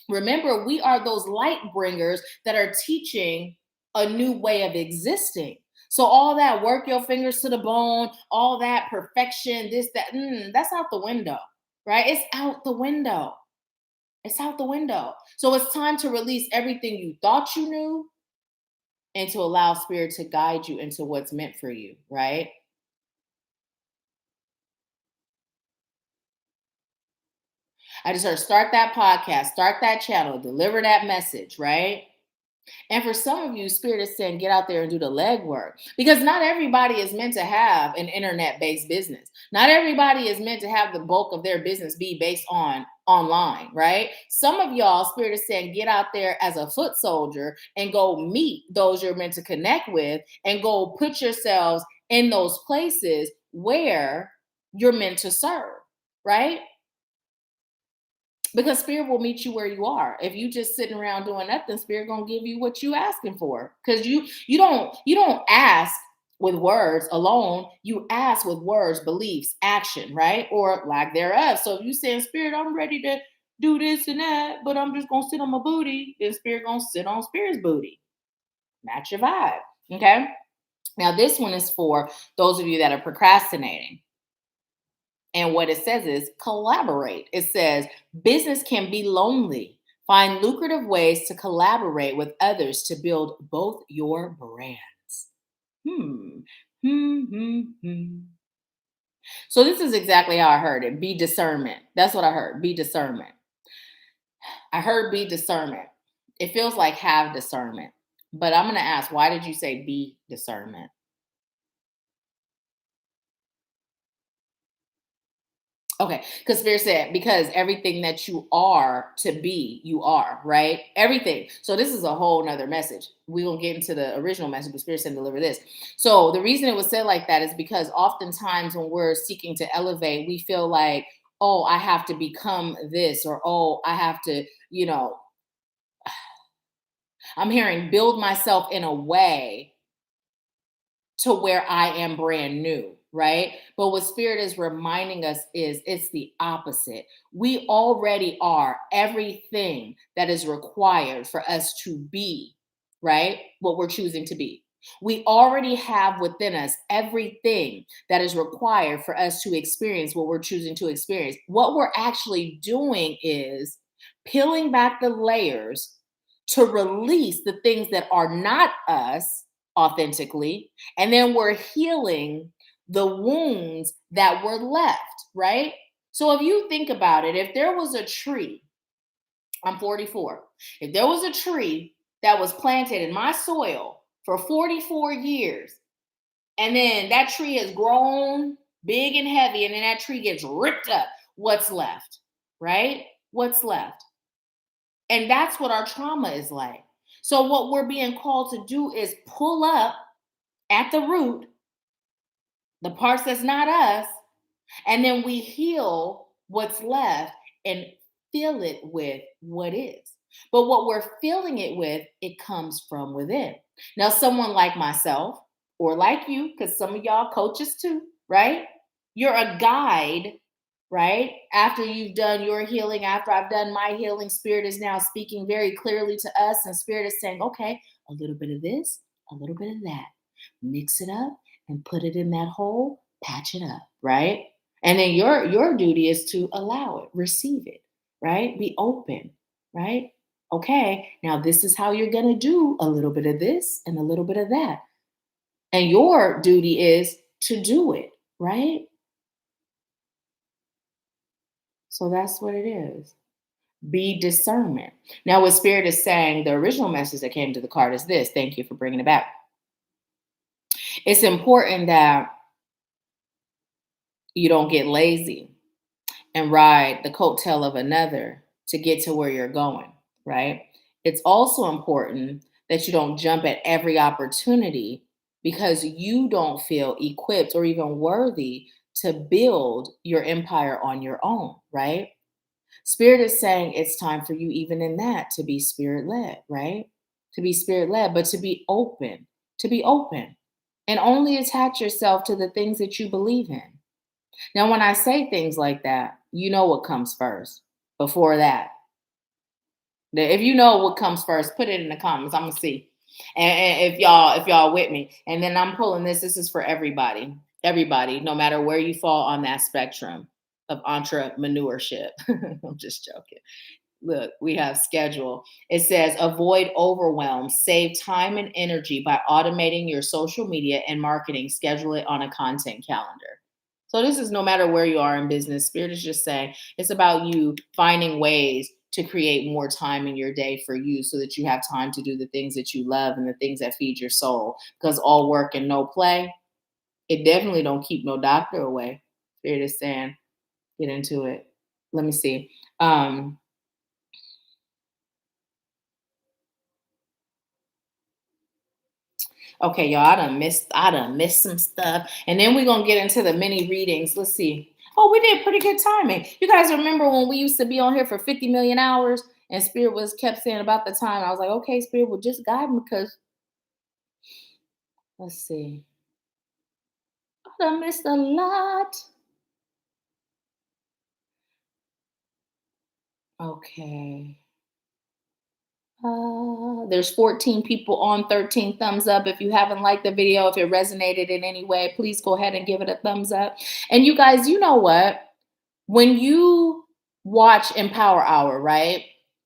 remember, we are those light bringers that are teaching a new way of existing. So all that work your fingers to the bone, all that perfection, this, that, that's out the window, right? It's out the window. It's out the window. So it's time to release everything you thought you knew and to allow spirit to guide you into what's meant for you, right? I just heard start that podcast, start that channel, deliver that message, right? And for some of you, Spirit is saying, get out there and do the legwork because not everybody is meant to have an internet based business. Not everybody is meant to have the bulk of their business be based on online, right? Some of y'all, Spirit is saying, get out there as a foot soldier and go meet those you're meant to connect with and go put yourselves in those places where you're meant to serve, right? Because spirit will meet you where you are. If you just sitting around doing nothing, spirit gonna give you what you asking for. Because you don't ask with words alone. You ask with words, beliefs, action, right? Or lack thereof. So if you saying, spirit, I'm ready to do this and that, but I'm just gonna sit on my booty, then spirit gonna sit on spirit's booty. Match your vibe. Okay. Now this one is for those of you that are procrastinating. And what it says is collaborate. It says business can be lonely. Find lucrative ways to collaborate with others to build both your brands. Hmm. Hmm. Hmm. Hmm. So this is exactly how I heard it. Be discernment. That's what I heard. Be discernment. I heard be discernment. It feels like have discernment. But I'm going to ask, why did you say be discernment? Okay, because Spirit said, because everything that you are to be, you are, right? Everything. So this is a whole nother message. We're going to get into the original message, but Spirit said deliver this. So the reason it was said like that is because oftentimes when we're seeking to elevate, we feel like, oh, I have to become this, or oh, I have to, I'm hearing build myself in a way to where I am brand new. right? But what Spirit is reminding us is it's the opposite. We already are everything that is required for us to be, right? What we're choosing to be. We already have within us everything that is required for us to experience what we're choosing to experience. What we're actually doing is peeling back the layers to release the things that are not us authentically. And then we're healing the wounds that were left, right? So if you think about it, if there was a tree, I'm 44, if there was a tree that was planted in my soil for 44 years, and then that tree has grown big and heavy, and then that tree gets ripped up, what's left, right? What's left? And that's what our trauma is like. So, what we're being called to do is pull up at the root the parts that's not us, and then we heal what's left and fill it with what is. But what we're filling it with, it comes from within. Now, someone like myself or like you, because some of y'all coaches too, right? You're a guide, right? After you've done your healing, after I've done my healing, Spirit is now speaking very clearly to us, and Spirit is saying, okay, a little bit of this, a little bit of that. Mix it up and put it in that hole, patch it up, right? And then your duty is to allow it, receive it, right? Be open, right? Okay, now this is how you're going to do a little bit of this and a little bit of that. And your duty is to do it, right? So that's what it is. Be discernment. Now, what Spirit is saying, the original message that came to the card is this. Thank you for bringing it back. It's important that you don't get lazy and ride the coattail of another to get to where you're going, right? It's also important that you don't jump at every opportunity because you don't feel equipped or even worthy to build your empire on your own, right? Spirit is saying it's time for you, even in that, to be spirit led, right? To be spirit led, but to be open, and only attach yourself to the things that you believe in. Now, when I say things like that, you know what comes first before that. If you know what comes first, put it in the comments. I'm gonna see. And if y'all with me. And then I'm pulling this. This is for everybody. Everybody, no matter where you fall on that spectrum of entrepreneurship. I'm just joking. Look, we have schedule. It says avoid overwhelm, save time and energy by automating your social media and marketing. Schedule it on a content calendar. So this is no matter where you are in business. Spirit is just saying it's about you finding ways to create more time in your day for you so that you have time to do the things that you love and the things that feed your soul. Because all work and no play, it definitely don't keep no doctor away. Spirit is saying, get into it. Let me see. Okay, y'all, I done missed some stuff. And then we're gonna get into the mini readings. Let's see. Oh, we did pretty good timing. You guys remember when we used to be on here for 50 million hours and Spirit was kept saying about the time? I was like, okay, Spirit will just guide me because let's see. I done missed a lot. Okay. There's 14 people on, 13 thumbs up. If you haven't liked the video, if it resonated in any way, please go ahead and give it a thumbs up. And you guys, you know what? When you watch Empower Hour, right?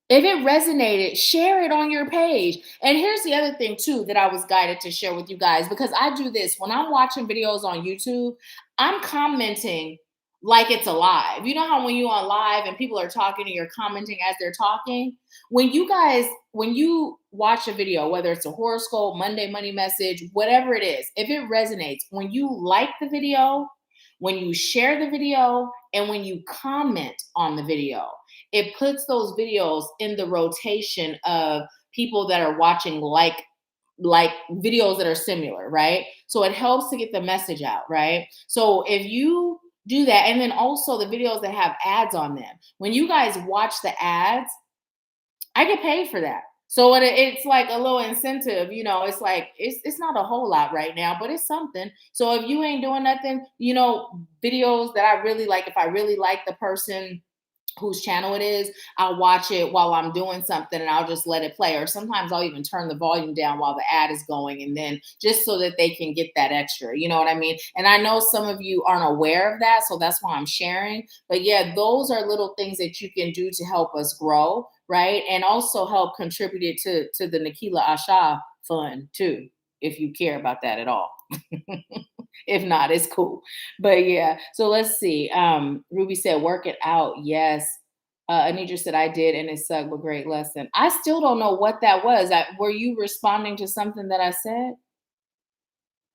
If it resonated, share it on your page. And here's the other thing too that I was guided to share with you guys, because I do this when I'm watching videos on YouTube, I'm commenting like it's alive. You know how when you're on live and people are talking and you're commenting as they're talking? When you watch a video, whether it's a horoscope, Monday money message, whatever it is, if it resonates, when you like the video, when you share the video, and when you comment on the video, it puts those videos in the rotation of people that are watching like videos that are similar, right? So it helps to get the message out, right? So if you do that, and then also the videos that have ads on them, when you guys watch the ads, I get paid for that. So it's like a little incentive, it's like it's not a whole lot right now, but it's something. So if you ain't doing nothing, videos that I really like, if I really like the person whose channel it is, I'll watch it while I'm doing something and I'll just let it play. Or sometimes I'll even turn the volume down while the ad is going, and then just so that they can get that extra, you know what I mean? And I know some of you aren't aware of that, so that's why I'm sharing. But yeah, those are little things that you can do to help us grow, right? And also help contribute it to the Nahkila Asha fund too, if you care about that at all. If not, it's cool. But yeah, so let's see. Ruby said, work it out. Yes. Anitra said, I did, and it sucked, but great lesson. I still don't know what that was. Were you responding to something that I said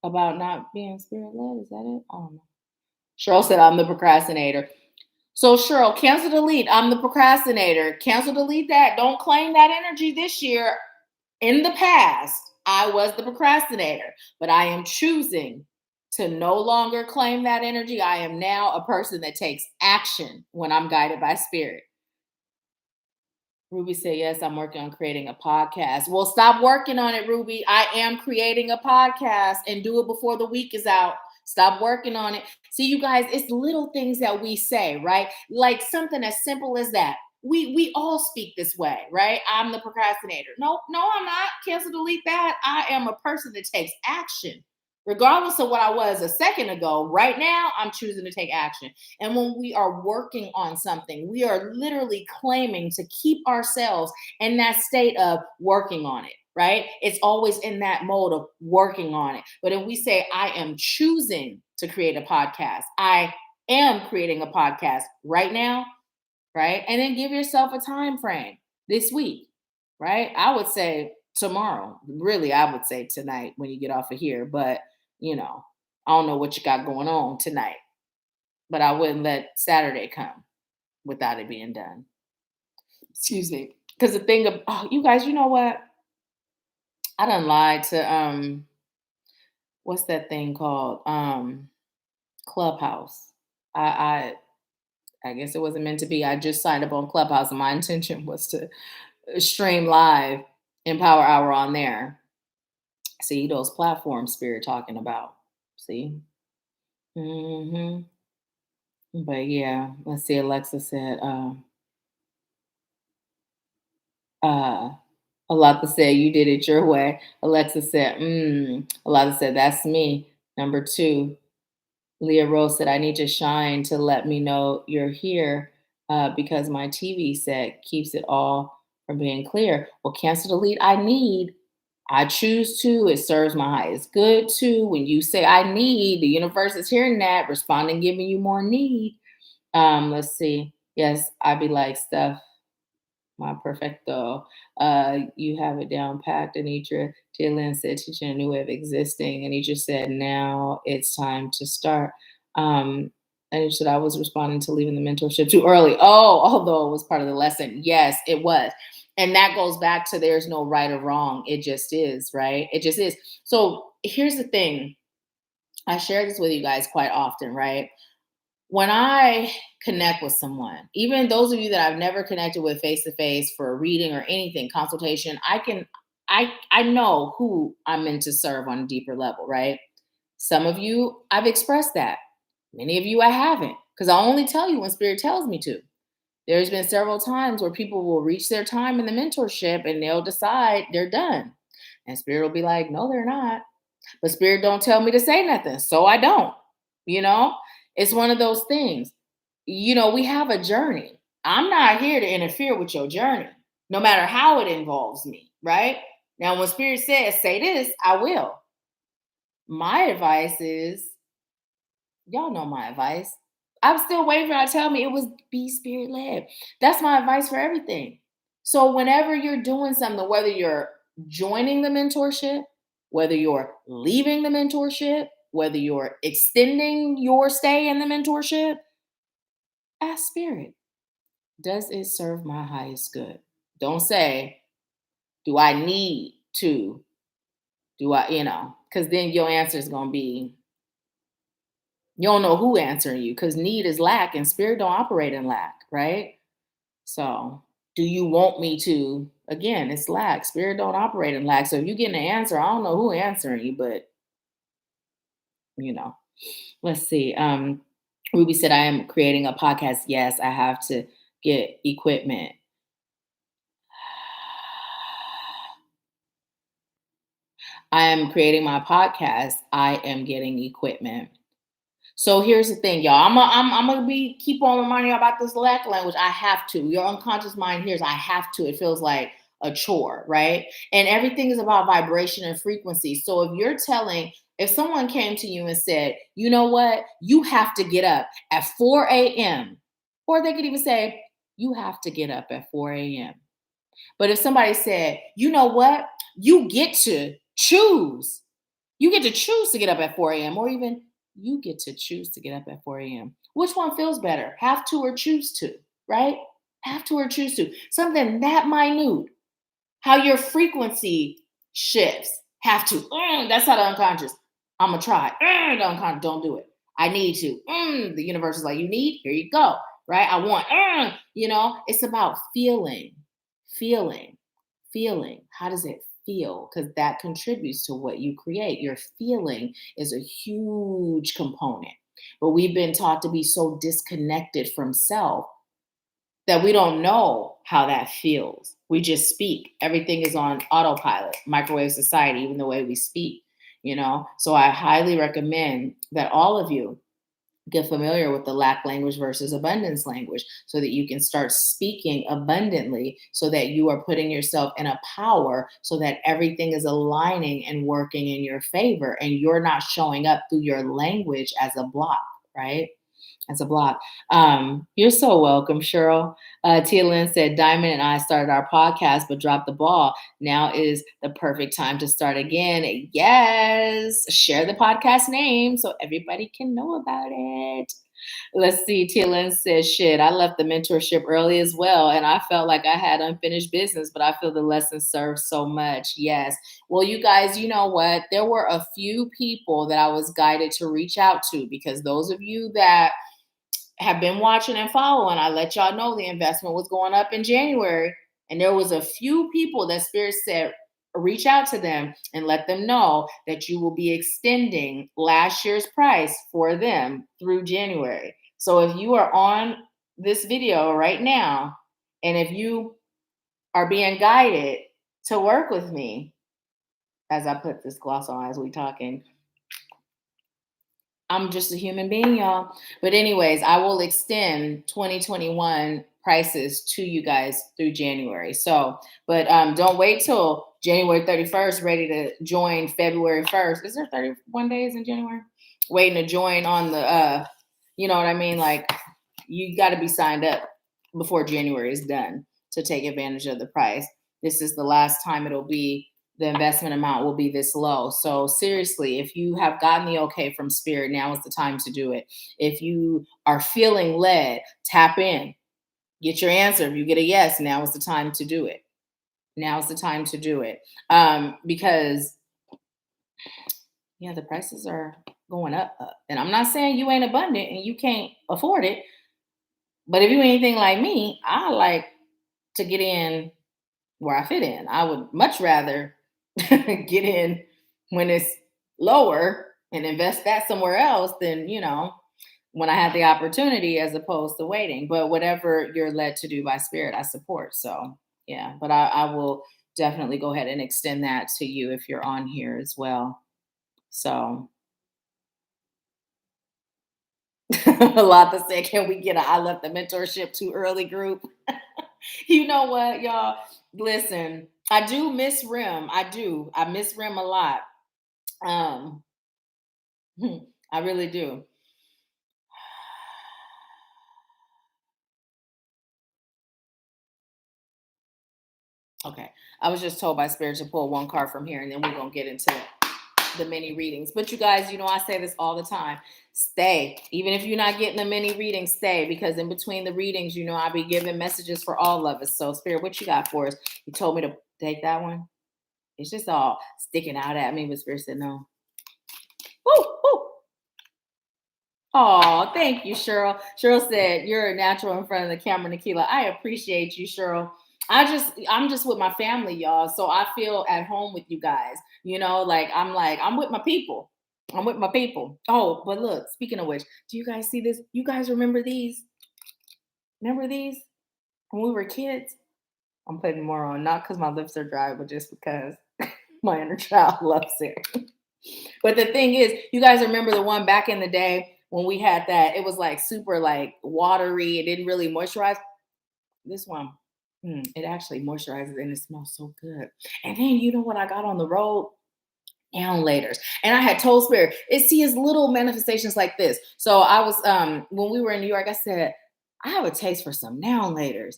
about not being spirit led? Is that it? I don't know. Cheryl said, I'm the procrastinator. So Cheryl, cancel delete. I'm the procrastinator. Cancel delete that. Don't claim that energy this year. In the past, I was the procrastinator, but I am choosing to no longer claim that energy. I am now a person that takes action when I'm guided by spirit. Ruby said, yes, I'm working on creating a podcast. Well, stop working on it, Ruby. I am creating a podcast, and do it before the week is out. Stop working on it. See, you guys, it's little things that we say, right? Like something as simple as that. We all speak this way, right? I'm the procrastinator. No, I'm not. Cancel, delete that. I am a person that takes action. Regardless of what I was a second ago, right now, I'm choosing to take action. And when we are working on something, we are literally claiming to keep ourselves in that state of working on it, right? It's always in that mode of working on it. But if we say, I am choosing to create a podcast, I am creating a podcast right now, right? And then give yourself a time frame this week, right? I would say tomorrow. Really, I would say tonight when you get off of here. But, I don't know what you got going on tonight, but I wouldn't let Saturday come without it being done. Excuse me. Because the thing of, oh, you guys, you know what? I done lied to what's that thing called? Clubhouse. I guess it wasn't meant to be. I just signed up on Clubhouse, and my intention was to stream live in Power Hour on there. See those platforms Spirit talking about. See? Mm-hmm. But yeah, let's see. Alexa said, Alata said, you did it your way. Alexa said, Alata said, that's me. Number 2, Leah Rose said, I need to shine to let me know you're here because my TV set keeps it all from being clear. Well, cancel delete. I choose to. It serves my highest good too. When you say I need, the universe is hearing that, responding, giving you more need. Let's see. Yes, I'd be like, Steph, my perfecto. You have it down packed. Anitra Gillian said, teaching a new way of existing. Anitra said, now it's time to start. Anitra said, I was responding to leaving the mentorship too early. Oh, although it was part of the lesson. Yes, it was. And that goes back to there's no right or wrong. It just is, right? It just is. So here's the thing. I share this with you guys quite often, right? When I connect with someone, even those of you that I've never connected with face to face for a reading or anything, consultation, I know who I'm meant to serve on a deeper level, right? Some of you, I've expressed that. Many of you I haven't, because I only tell you when Spirit tells me to. There's been several times where people will reach their time in the mentorship and they'll decide they're done. And Spirit will be like, no, they're not. But Spirit don't tell me to say nothing, so I don't. You know, it's one of those things. We have a journey. I'm not here to interfere with your journey, no matter how it involves me, right? Now, when Spirit says, say this, I will. My advice is, y'all know my advice. I'm still waiting for y'all to tell me it was be Spirit led. That's my advice for everything. So whenever you're doing something, whether you're joining the mentorship, whether you're leaving the mentorship, whether you're extending your stay in the mentorship, ask Spirit, does it serve my highest good? Don't say, do I need to? Do I, because then your answer is going to be, you don't know who answering you, because need is lack and Spirit don't operate in lack, right? So Do you want me to? Again, it's lack. Spirit don't operate in lack. So if you get an answer, I don't know who answering you, but you know, let's see. Ruby said, I am creating a podcast. Yes, I have to get equipment. I am creating my podcast. I am getting equipment. So here's the thing, y'all. I'm gonna be keep on reminding you about this lack language. I have to. Your unconscious mind hears I have to. It feels like a chore, right? And everything is about vibration and frequency. So if someone came to you and said, you know what, you have to get up at 4 a.m., or they could even say, you have to get up at 4 a.m. But if somebody said, you know what, you get to choose. You get to choose to get up at 4 a.m. or even you get to choose to get up at 4 a.m. Which one feels better? Have to or choose to, right? Have to or choose to. Something that minute. How your frequency shifts. Have to. That's how the unconscious. I'm going to try. The unconscious. Don't do it. I need to. The universe is like, you need? Here you go. Right? I want. It's about feeling. Feeling. How does it feel? Because that contributes to what you create. Your feeling is a huge component. But we've been taught to be so disconnected from self that we don't know how that feels. We just speak. Everything is on autopilot, microwave society, even the way we speak, So I highly recommend that all of you get familiar with the lack language versus abundance language so that you can start speaking abundantly so that you are putting yourself in a power so that everything is aligning and working in your favor and you're not showing up through your language as a block, right? As a block. You're so welcome, Cheryl. Tia Lynn said, Diamond and I started our podcast but dropped the ball. Now is the perfect time to start again. Yes. Share the podcast name so everybody can know about it. Let's see. Tia Lynn says, shit, I left the mentorship early as well. And I felt like I had unfinished business, but I feel the lesson served so much. Yes. Well, you guys, you know what? There were a few people that I was guided to reach out to because those of you that have been watching and following, I let y'all know the investment was going up in January. And there was a few people that Spirit said, reach out to them and let them know that you will be extending last year's price for them through January. So if you are on this video right now, and if you are being guided to work with me, as I put this gloss on as we talking, I'm just a human being, y'all. But anyways, I will extend 2021 prices to you guys through January. So, but don't wait till January 31st, ready to join February 1st. Is there 31 days in January? Waiting to join on the, you know what I mean? Like, you got to be signed up before January is done to take advantage of the price. This is the last time the investment amount will be this low. So seriously, if you have gotten the okay from Spirit, now is the time to do it. If you are feeling led, tap in, get your answer. If you get a yes, now is the time to do it. Now is the time to do it. Because the prices are going up. And I'm not saying you ain't abundant and you can't afford it. But if you ain't anything like me, I like to get in where I fit in. I would much rather get in when it's lower and invest that somewhere else than, when I had the opportunity as opposed to waiting. But whatever you're led to do by Spirit, I support. So, yeah, but I will definitely go ahead and extend that to you if you're on here as well. So, a lot to say. Can we get I left the mentorship too early group? You know what, y'all? Listen, I do miss Rim. I do. I miss Rim a lot. I really do. Okay. I was just told by Spirit to pull one card from here, and then we're going to get into the mini readings. But you guys, I say this all the time. Stay. Even if you're not getting the mini readings, stay. Because in between the readings, I'll be giving messages for all of us. So, Spirit, what you got for us? You told me to take that one. It's just all sticking out at me, but Spirit said no. Woo, woo. Oh, thank you, Cheryl. Cheryl said, you're a natural in front of the camera, Nahkila. I appreciate you, Cheryl. I'm just with my family, y'all. So I feel at home with you guys. Like I'm with my people. I'm with my people. Oh, but look, speaking of which, do you guys see this? You guys remember these? Remember these when we were kids? I'm putting more on, not because my lips are dry, but just because my inner child loves it. But the thing is, you guys remember the one back in the day when we had that? It was like super like watery. It didn't really moisturize. This one, it actually moisturizes and it smells so good. And then you know what I got on the road? Down laters. And I had told Spirit, it sees little manifestations like this. So I was when we were in New York, I said, I have a taste for some now laters.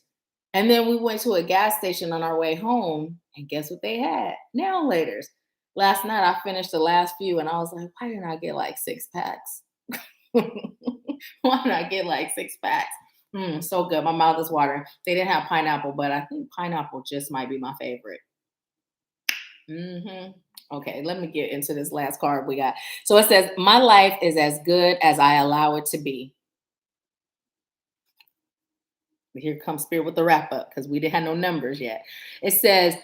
And then we went to a gas station on our way home, and guess what they had? Now laters. Last night I finished the last few and I was like, why didn't I get like 6 packs? Why did I get like 6 packs? So good. My mouth is watering. They didn't have pineapple, but I think pineapple just might be my favorite. Okay, let me get into this last card we got. So it says, my life is as good as I allow it to be. Here comes Spirit with the wrap up because we didn't have no numbers yet. It says,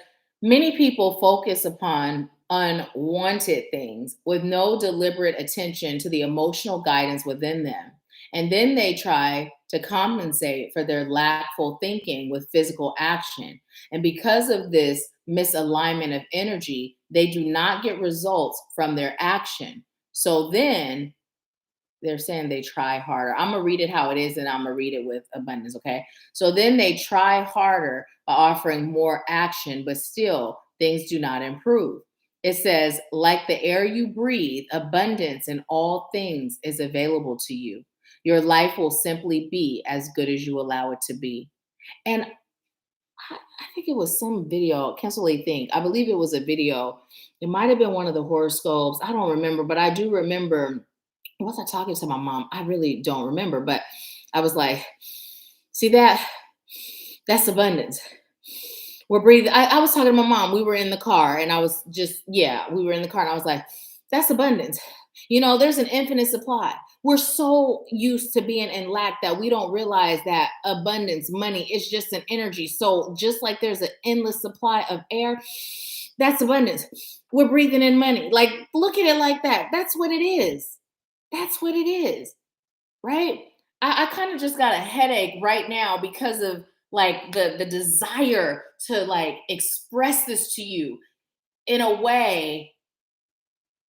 many people focus upon unwanted things with no deliberate attention to the emotional guidance within them. And then they try to compensate for their lackful thinking with physical action. And because of this misalignment of energy, they do not get results from their action. So then they're saying they try harder. I'm going to read it how it is and I'm going to read it with abundance. Okay. So then they try harder by offering more action, but still things do not improve. It says, like the air you breathe, abundance in all things is available to you. Your life will simply be as good as you allow it to be. And I think it was some video, cancel think. I believe it was a video. It might have been one of the horoscopes. I don't remember, but I do remember, was I talking to my mom? I really don't remember, but I was like, see that? That's abundance. We're breathing. I was talking to my mom. We were in the car and I was just, yeah, we were in the car and I was like, that's abundance. You know, there's an infinite supply. We're so used to being in lack that we don't realize that abundance, money, is just an energy. So just like there's an endless supply of air, that's abundance. We're breathing in money. Like, look at it like that. That's what it is. That's what it is. Right? I kind of just got a headache right now because of like the desire to like express this to you in a way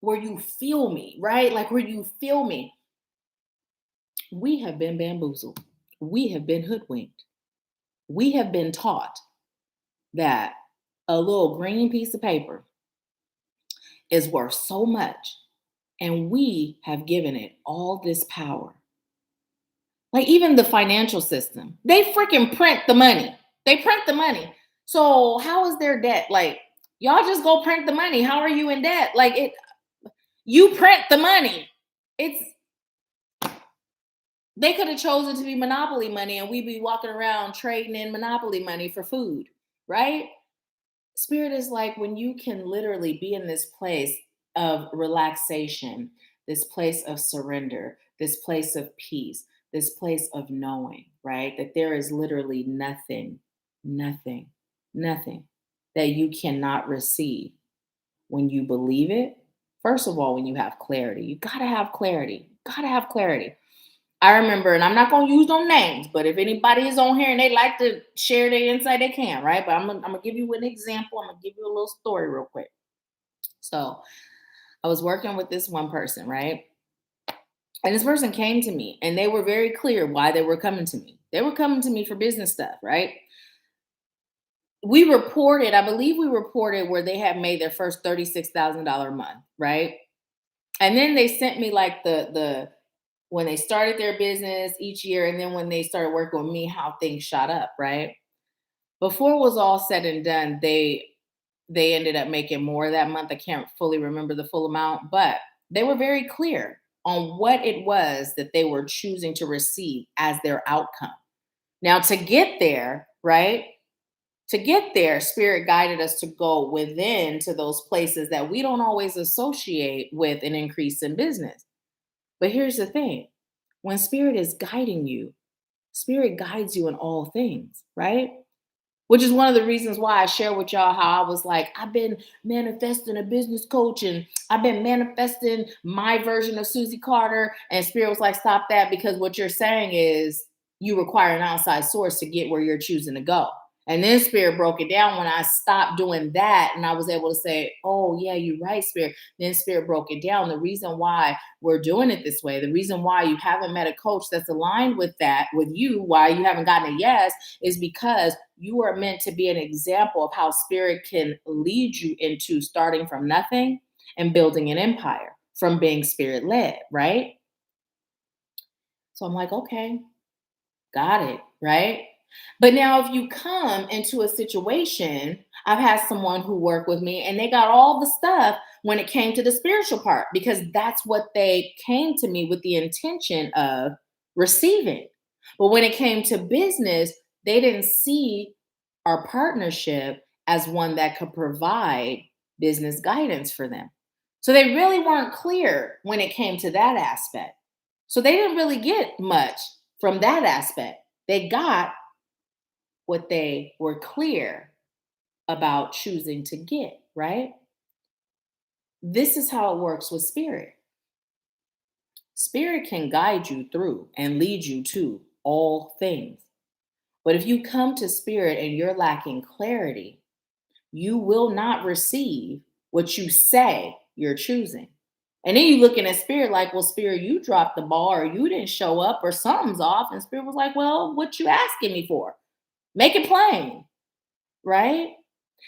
where you feel me, right? Like where you feel me. We have been bamboozled. We have been hoodwinked. We have been taught that a little green piece of paper is worth so much. And we have given it all this power. Like even the financial system, they freaking print the money. They print the money. So how is their debt? Like y'all just go print the money. How are you in debt? You print the money. It's They could have chosen to be monopoly money and we'd be walking around trading in monopoly money for food, right? Spirit is like when you can literally be in this place of relaxation, this place of surrender, this place of peace, this place of knowing, right? That there is literally nothing, nothing, nothing that you cannot receive when you believe it. First of all, when you have clarity, you got to have clarity, got to have clarity. I remember, and I'm not going to use no names, but if anybody is on here and they like to share their insight, they can, right? But I'm going to give you an example. I'm going to give you a little story real quick. So I was working with this one person, right? And this person came to me and they were very clear why they were coming to me. They were coming to me for business stuff, right? I believe we reported where they had made their first $36,000 a month, right? And then they sent me like when they started their business each year, and then when they started working with me, how things shot up, right? Before it was all said and done, they ended up making more that month. I can't fully remember the full amount, but they were very clear on what it was that they were choosing to receive as their outcome. Now, to get there, right? To get there, Spirit guided us to go within to those places that we don't always associate with an increase in business. But here's the thing. When Spirit is guiding you, Spirit guides you in all things, right? which is one of the reasons why I share with y'all how I was like, I've been manifesting a business coach and I've been manifesting my version of Susie Carter. And Spirit was like, stop that, because what you're saying is you require an outside source to get where you're choosing to go. And then Spirit broke it down when I stopped doing that. And I was able to say, oh, yeah, you're right, Spirit. Then Spirit broke it down. The reason why we're doing it this way, the reason why you haven't met a coach that's aligned with that, with you, why you haven't gotten a yes, is because you are meant to be an example of how Spirit can lead you into starting from nothing and building an empire from being Spirit led, right? So I'm like, okay, got it, right? But now, if you come into a situation, I've had someone who worked with me and they got all the stuff when it came to the spiritual part, because that's what they came to me with the intention of receiving. But when it came to business, they didn't see our partnership as one that could provide business guidance for them. So they really weren't clear when it came to that aspect. So they didn't really get much from that aspect. They got what they were clear about choosing to get, right? This is how it works with Spirit. Spirit can guide you through and lead you to all things. But if you come to Spirit and you're lacking clarity, you will not receive what you say you're choosing. And then you looking at Spirit like, well, Spirit, you dropped the ball, or you didn't show up, or something's off. And Spirit was like, well, what you asking me for? Make it plain, right?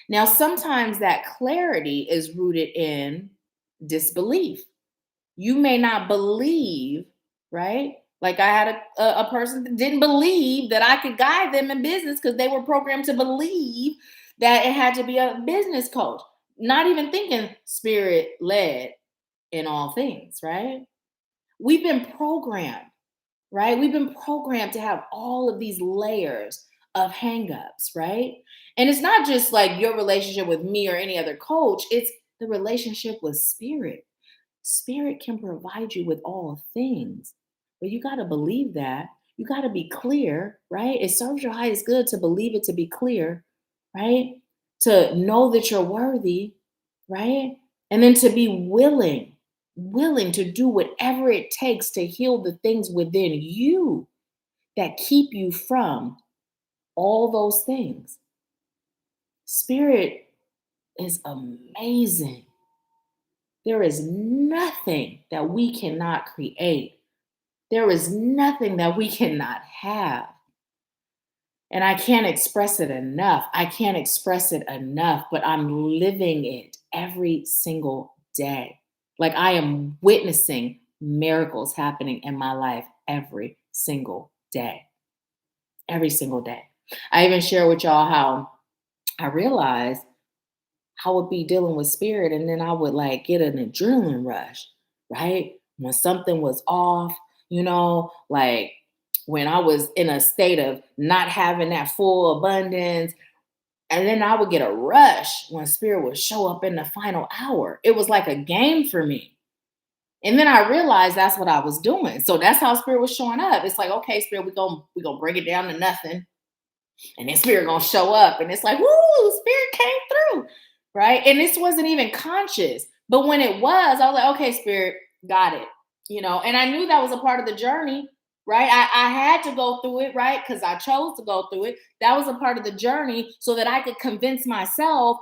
Now, sometimes that clarity is rooted in disbelief. You may not believe, right? Like I had a person that didn't believe that I could guide them in business because they were programmed to believe that it had to be a business coach, not even thinking Spirit led in all things, right? We've been programmed, right? We've been programmed to have all of these layers of hangups, right? And it's not just like your relationship with me or any other coach, it's the relationship with Spirit. Spirit can provide you with all things, but you got to believe that. You got to be clear, right? It serves your highest good to believe it, to be clear, right? To know that you're worthy, right? And then to be willing to do whatever it takes to heal the things within you that keep you from all those things. Spirit is amazing. There is nothing that we cannot create. There is nothing that we cannot have. And I can't express it enough. I can't express it enough, but I'm living it every single day. Like I am witnessing miracles happening in my life every single day. Every single day. I even share with y'all how I realized I would be dealing with Spirit and then I would like get an adrenaline rush, right? When something was off, like when I was in a state of not having that full abundance. And then I would get a rush when Spirit would show up in the final hour. It was like a game for me. And then I realized that's what I was doing. So that's how Spirit was showing up. It's like, okay, Spirit, we're gonna break it down to nothing. And then Spirit gonna show up. And it's like, woo, Spirit came through. Right. And this wasn't even conscious. But when it was, I was like, okay, Spirit, got it. And I knew that was a part of the journey. Right. I had to go through it, right? Because I chose to go through it. That was a part of the journey so that I could convince myself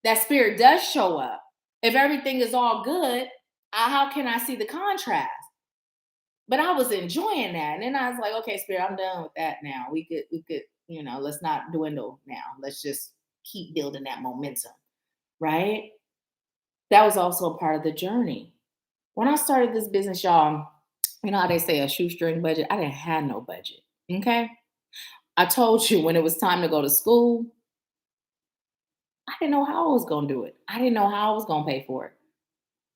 that Spirit does show up. If everything is all good, how can I see the contrast? But I was enjoying that. And then I was like, okay, Spirit, I'm done with that now. We could, let's not dwindle now. Let's just keep building that momentum. Right? That was also a part of the journey. When I started this business, y'all, you know how they say a shoestring budget? I didn't have no budget. Okay. I told you when it was time to go to school, I didn't know how I was going to do it. I didn't know how I was going to pay for it.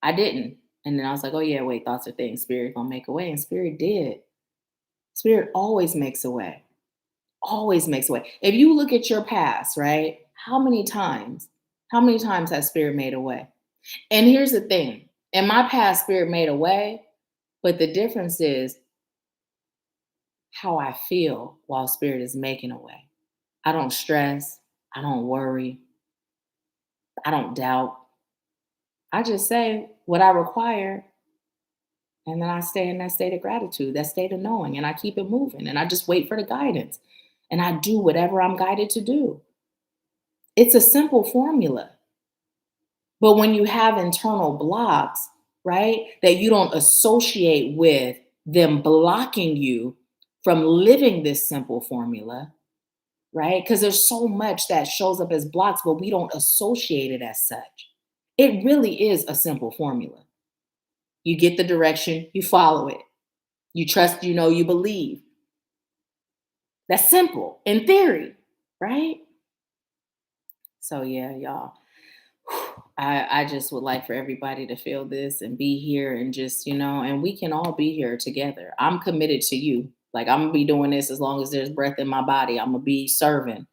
I didn't. And then I was like, oh, yeah, wait, thoughts are things. Spirit going to make a way. And Spirit did. Spirit always makes a way. Always makes a way. If you look at your past, right? How many times has Spirit made a way? And here's the thing. In my past, Spirit made a way. But the difference is how I feel while Spirit is making a way. I don't stress. I don't worry. I don't doubt. I just say what I require. And then I stay in that state of gratitude, that state of knowing, and I keep it moving and I just wait for the guidance and I do whatever I'm guided to do. It's a simple formula. But when you have internal blocks, right, that you don't associate with them blocking you from living this simple formula, right? Because there's so much that shows up as blocks, but we don't associate it as such. It really is a simple formula. You get the direction, you follow it. You trust, you know, you believe. That's simple in theory, right? So yeah, y'all. I just would like for everybody to feel this and be here and just, and we can all be here together. I'm committed to you. Like I'm gonna be doing this as long as there's breath in my body. I'm gonna be serving.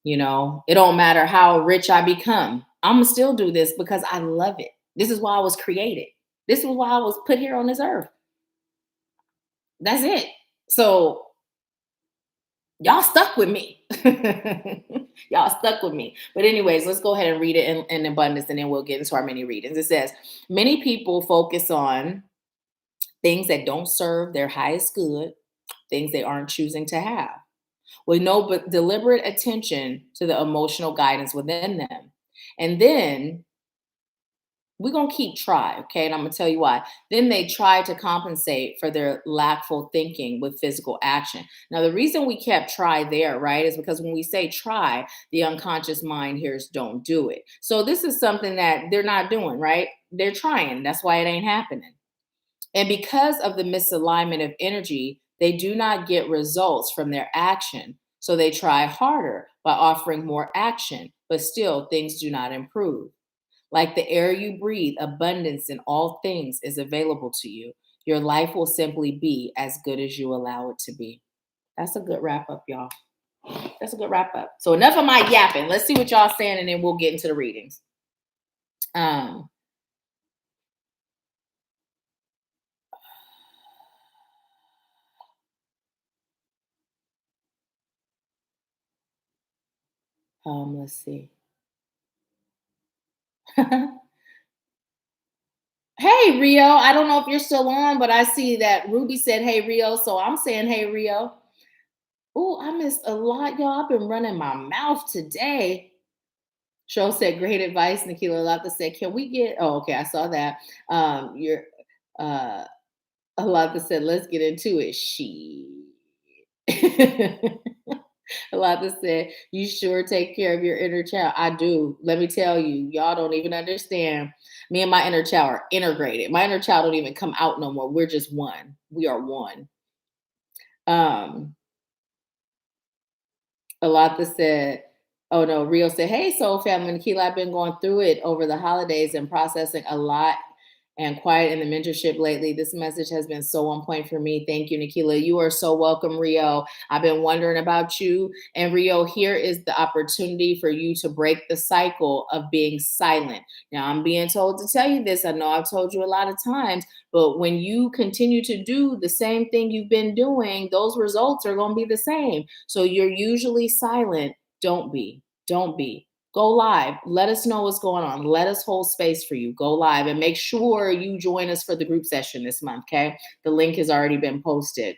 It don't matter how rich I become. I'm gonna still do this because I love it. This is why I was created. This is why I was put here on this earth. That's it. So y'all stuck with me. Y'all stuck with me. But anyways, let's go ahead and read it in abundance and then we'll get into our mini readings. It says, many people focus on things that don't serve their highest good, things they aren't choosing to have, with no but deliberate attention to the emotional guidance within them. And then we're going to keep trying, okay? And I'm going to tell you why. Then they try to compensate for their lackful thinking with physical action. Now, the reason we kept try there, right, is because when we say try, the unconscious mind hears don't do it. So this is something that they're not doing, right? They're trying. That's why it ain't happening. And because of the misalignment of energy, they do not get results from their action. So they try harder by offering more action, but still things do not improve. Like the air you breathe, abundance in all things is available to you. Your life will simply be as good as you allow it to be. That's a good wrap up, y'all. That's a good wrap up. So enough of my yapping. Let's see what y'all saying, and then we'll get into the readings. Let's see. Hey, Rio. I don't know if you're still on, but I see that Ruby said, hey, Rio. So I'm saying, hey, Rio. Oh, I missed a lot, y'all. I've been running my mouth today. Cheryl said, great advice. Nahkila Lata said, can we get, oh, okay, I saw that. You're, Alata said, let's get into it. She. Alata said, you sure take care of your inner child. I do. Let me tell you, y'all don't even understand. Me and my inner child are integrated. My inner child don't even come out no more. We're just one. We are one. Alata said, oh no, Rio said, hey, soul family, Nahkila, I've been going through it over the holidays and processing a lot and quiet in the mentorship lately. This message has been so on point for me. Thank you, Nahkila. You are so welcome, Rio. I've been wondering about you. And Rio, here is the opportunity for you to break the cycle of being silent. Now, I'm being told to tell you this. I know I've told you a lot of times, but when you continue to do the same thing you've been doing, those results are going to be the same. So you're usually silent. Don't be. Don't be. Go live. Let us know what's going on. Let us hold space for you. Go live and make sure you join us for the group session this month, okay? The link has already been posted.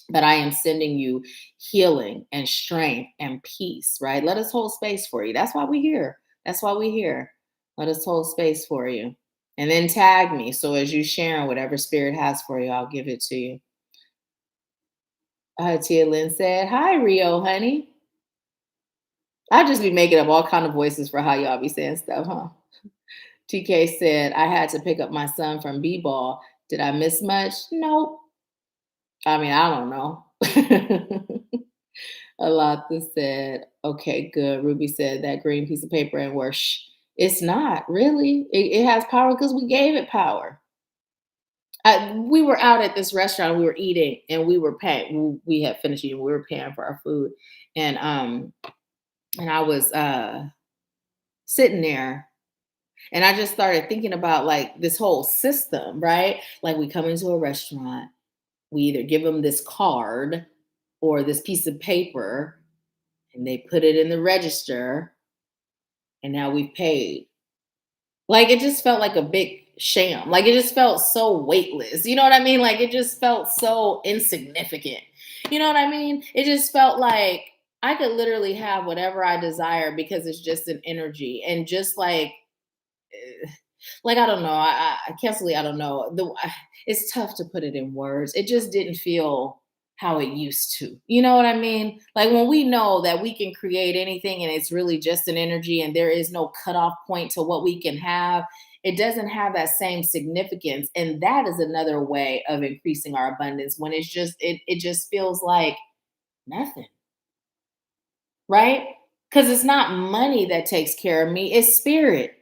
But I am sending you healing and strength and peace, right? Let us hold space for you. That's why we're here. That's why we're here. Let us hold space for you. And then tag me. So as you sharing whatever spirit has for you, I'll give it to you. Tia Lynn said, hi, Rio, honey. I just be making up all kind of voices for how y'all be saying stuff, huh? TK said, I had to pick up my son from B-ball. Did I miss much? Nope. I mean, I don't know. Alata said, okay, good. Ruby said that green piece of paper and where it's not really. It has power because we gave it power. We were out at this restaurant, we were eating, and we were paying. We had finished eating, we were paying for our food. And I was sitting there and I just started thinking about like this whole system, right? Like we come into a restaurant, we either give them this card or this piece of paper, and they put it in the register, and now we've paid. Like, it just felt like a big sham. Like, it just felt so weightless. You know what I mean? Like, it just felt so insignificant. You know what I mean? It just felt like I could literally have whatever I desire because it's just an energy. And just like I don't know, I can't say I don't know. It's tough to put it in words. It just didn't feel how it used to. You know what I mean? Like when we know that we can create anything and it's really just an energy and there is no cutoff point to what we can have, it doesn't have that same significance. And that is another way of increasing our abundance when it just feels like nothing, right? Because it's not money that takes care of me, it's spirit.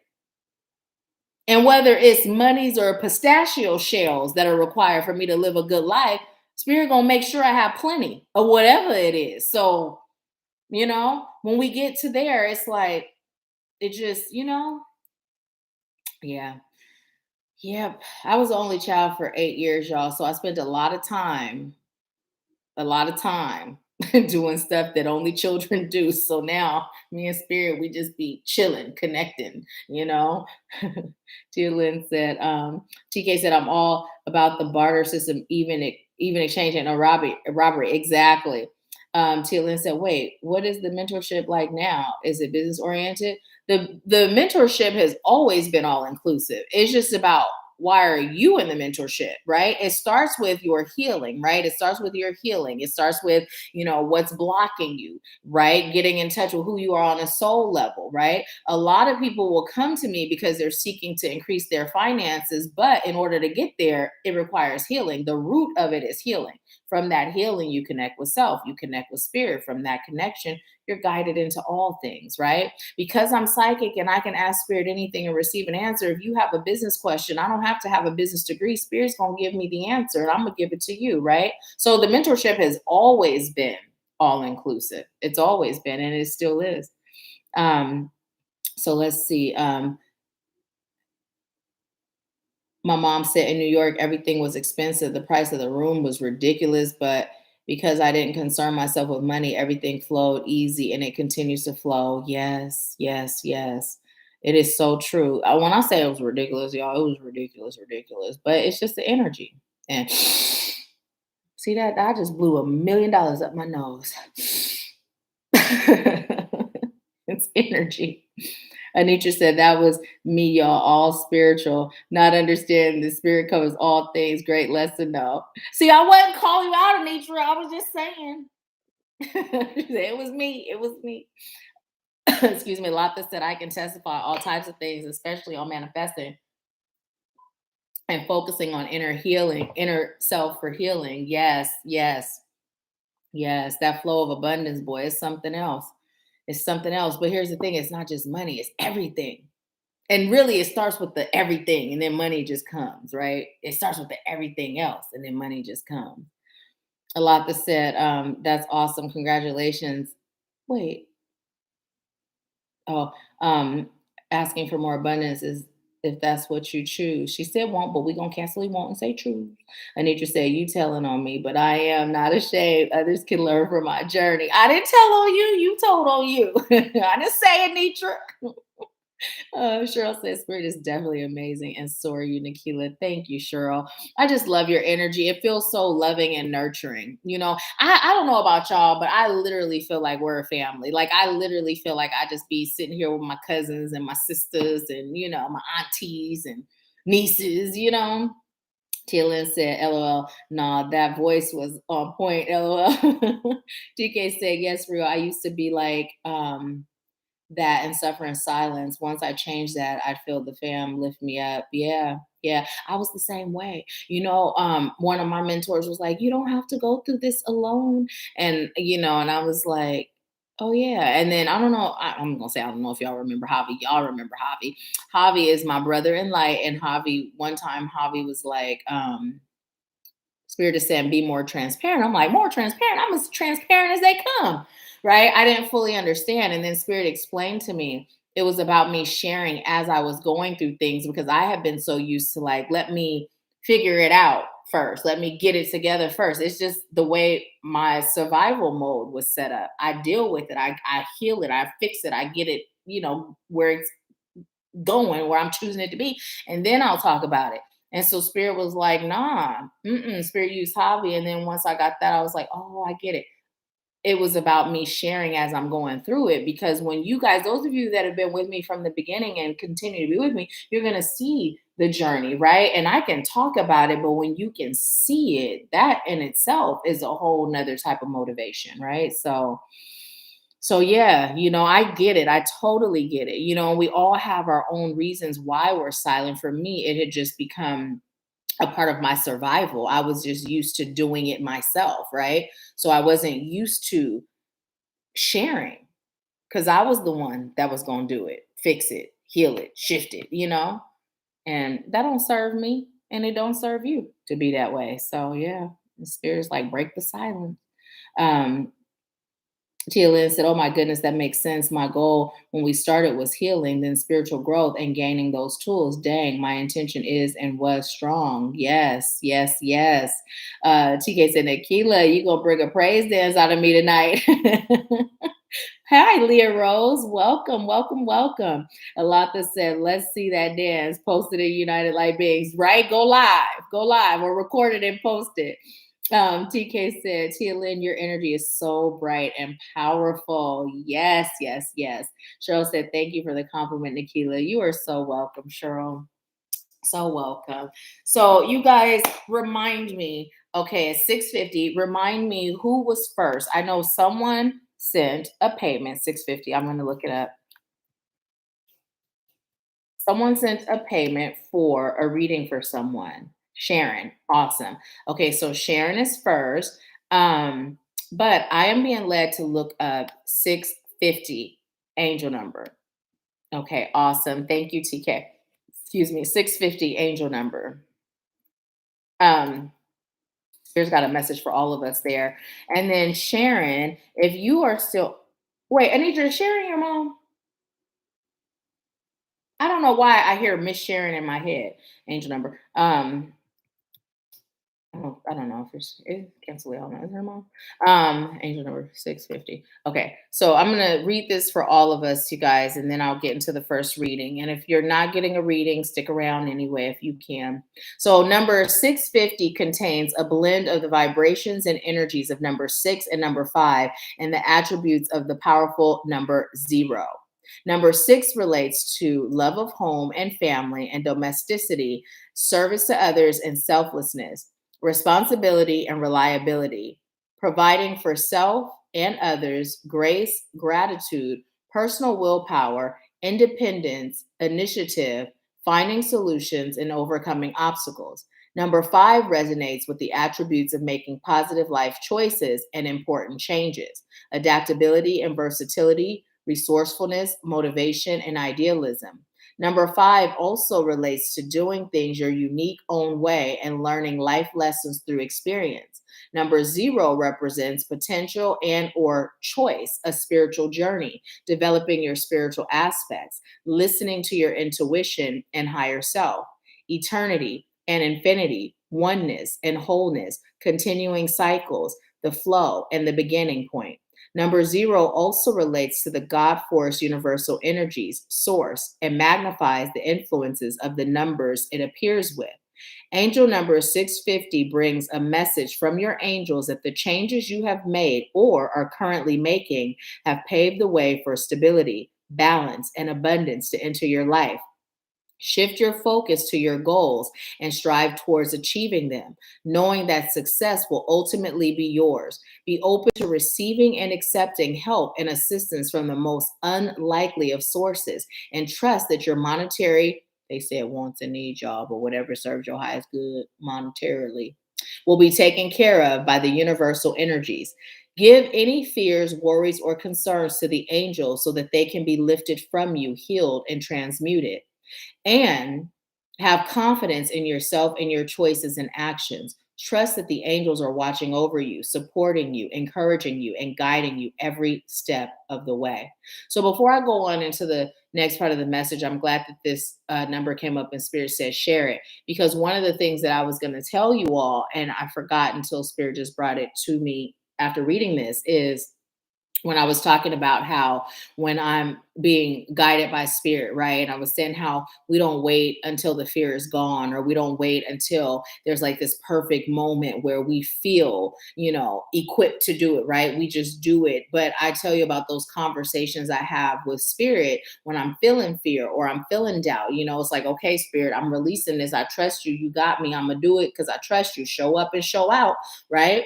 And whether it's monies or pistachio shells that are required for me to live a good life, spirit gonna make sure I have plenty of whatever it is. So, when we get to there, it's like it just, yeah. Yep. I was the only child for 8 years, y'all. So I spent a lot of time doing stuff that only children do. So now me and Spirit, we just be chilling, connecting, you know. Gillian said, TK said, I'm all about the barter system, even exchanging a robbery. Exactly. Lynn said, wait, what is the mentorship like now? Is it business oriented? The mentorship has always been all inclusive. It's just about why are you in the mentorship, right? It starts with your healing, right? It starts with your healing. It starts with, what's blocking you, right? Getting in touch with who you are on a soul level, right? A lot of people will come to me because they're seeking to increase their finances, but in order to get there, it requires healing. The root of it is healing. From that healing, you connect with self, you connect with spirit. From that connection, you're guided into all things, right? Because I'm psychic and I can ask spirit anything and receive an answer. If you have a business question, I don't have to have a business degree. Spirit's going to give me the answer and I'm going to give it to you, right? So the mentorship has always been all inclusive. It's always been, and it still is. So let's see. My mom said in New York, everything was expensive. The price of the room was ridiculous, but because I didn't concern myself with money, everything flowed easy and it continues to flow. Yes, yes, yes. It is so true. When I say it was ridiculous, y'all, it was ridiculous, ridiculous, but it's just the energy. And see that? I just blew $1 million up my nose. It's energy. Anitra said that was me, y'all, all spiritual, not understanding the spirit covers all things. Great lesson, though. See, I wasn't calling you out, Anitra. I was just saying. It was me. It was me. Excuse me. Lata said I can testify all types of things, especially on manifesting and focusing on inner healing, inner self for healing. Yes, yes, yes. That flow of abundance, boy, is something else. It's something else. But here's the thing, it's not just money, it's everything. And really, it starts with the everything, and then money just comes, right? It starts with the everything else, and then money just comes. A lot that said, that's awesome. Congratulations. Wait. Oh, asking for more abundance is if that's what you choose. She said won't, but we're going to cancel it won't and say true. Anitra said, you telling on me, but I am not ashamed. Others can learn from my journey. I didn't tell on you. You told on you. I didn't say Anitra. Cheryl says spirit is definitely amazing. And so are you, Nahkila. Thank you, Cheryl. I just love your energy. It feels so loving and nurturing. I don't know about y'all, but I literally feel like we're a family. Like I literally feel like I just be sitting here with my cousins and my sisters and, my aunties and nieces. Taylor said, LOL, nah, that voice was on point, LOL. DK said, yes, real. I used to be like, that and suffer in silence. Once I changed that, I'd feel the fam lift me up. Yeah. Yeah. I was the same way. One of my mentors was like, you don't have to go through this alone. And I was like, oh yeah. And then I don't know. I'm gonna say I don't know if y'all remember Javi. Y'all remember Javi. Javi is my brother in light. And one time Javi was like, Spirit is saying, be more transparent. I'm like, more transparent? I'm as transparent as they come, right? I didn't fully understand. And then Spirit explained to me it was about me sharing as I was going through things because I have been so used to like, let me figure it out first. Let me get it together first. It's just the way my survival mode was set up. I deal with it. I heal it. I fix it. I get it, where it's going, where I'm choosing it to be. And then I'll talk about it. And so Spirit was like, nah, Spirit used Javi. And then once I got that, I was like, oh, I get it. It was about me sharing as I'm going through it. Because when you guys, those of you that have been with me from the beginning and continue to be with me, you're going to see the journey, right? And I can talk about it, but when you can see it, that in itself is a whole nother type of motivation, right? So yeah, I get it. I totally get it. We all have our own reasons why we're silent. For me, it had just become a part of my survival. I was just used to doing it myself, right? So I wasn't used to sharing because I was the one that was going to do it, fix it, heal it, shift it. And that don't serve me and it don't serve you to be that way. So yeah, the Spirit's like, break the silence. Um, Tia Lynn said, oh my goodness, that makes sense. My goal when we started was healing, then spiritual growth and gaining those tools. Dang, my intention is and was strong. Yes, yes, yes. TK said, Nahkila, you gonna bring a praise dance out of me tonight. Hi, Leah Rose. Welcome, welcome, welcome. Alatha said, let's see that dance posted in United Light Beings, right? Go live, or record it and post it. TK said, Tia Lynn, your energy is so bright and powerful. Yes, yes, yes. Cheryl said, thank you for the compliment, Nahkila. You are so welcome, Cheryl. So welcome. So you guys remind me, okay, at 6:50, remind me who was first. I know someone sent a payment, 6:50. I'm going to look it up. Someone sent a payment for a reading for someone. Sharon. Awesome. Okay, so Sharon is first. But I am being led to look up 650 angel number. Okay, awesome. Thank you, TK. Excuse me, 650 angel number. There's got a message for all of us there. And then Sharon, if you are still wait, Anitra, is Sharon your mom? I don't know why I hear Miss Sharon in my head. Angel number. I don't know if it's cancel it. I don't know. Is her mom? Angel number 650. Okay, so I'm gonna read this for all of us, you guys, and then I'll get into the first reading. And if you're not getting a reading, stick around anyway if you can. So number 650 contains a blend of the vibrations and energies of number 6 and number 5, and the attributes of the powerful number 0. Number 6 relates to love of home and family and domesticity, service to others, and selflessness, responsibility and reliability, providing for self and others, grace, gratitude, personal willpower, independence, initiative, finding solutions, and overcoming obstacles. Number 5 resonates with the attributes of making positive life choices and important changes, adaptability and versatility, resourcefulness, motivation, and idealism. Number 5 also relates to doing things your unique own way and learning life lessons through experience. Number 0 represents potential and or choice, a spiritual journey, developing your spiritual aspects, listening to your intuition and higher self, eternity and infinity, oneness and wholeness, continuing cycles, the flow and the beginning point. Number 0 also relates to the God force universal energies, source, and magnifies the influences of the numbers it appears with. Angel number 650 brings a message from your angels that the changes you have made or are currently making have paved the way for stability, balance, and abundance to enter your life. Shift your focus to your goals and strive towards achieving them, knowing that success will ultimately be yours. Be open to receiving and accepting help and assistance from the most unlikely of sources, and trust that your monetary, they said wants and needs, y'all, but whatever serves your highest good monetarily, will be taken care of by the universal energies. Give any fears, worries, or concerns to the angels so that they can be lifted from you, healed, and transmuted. And have confidence in yourself and your choices and actions. Trust that the angels are watching over you, supporting you, encouraging you, and guiding you every step of the way. So, before I go on into the next part of the message, I'm glad that this number came up and Spirit said share it, because one of the things that I was going to tell you all, and I forgot until Spirit just brought it to me after reading this, is when I was talking about how when I'm being guided by spirit, right? And I was saying how we don't wait until the fear is gone, or we don't wait until there's like this perfect moment where we feel, equipped to do it, right? We just do it. But I tell you about those conversations I have with spirit when I'm feeling fear or I'm feeling doubt. It's like, okay, spirit, I'm releasing this. I trust you. You got me. I'm going to do it because I trust you. Show up and show out, right?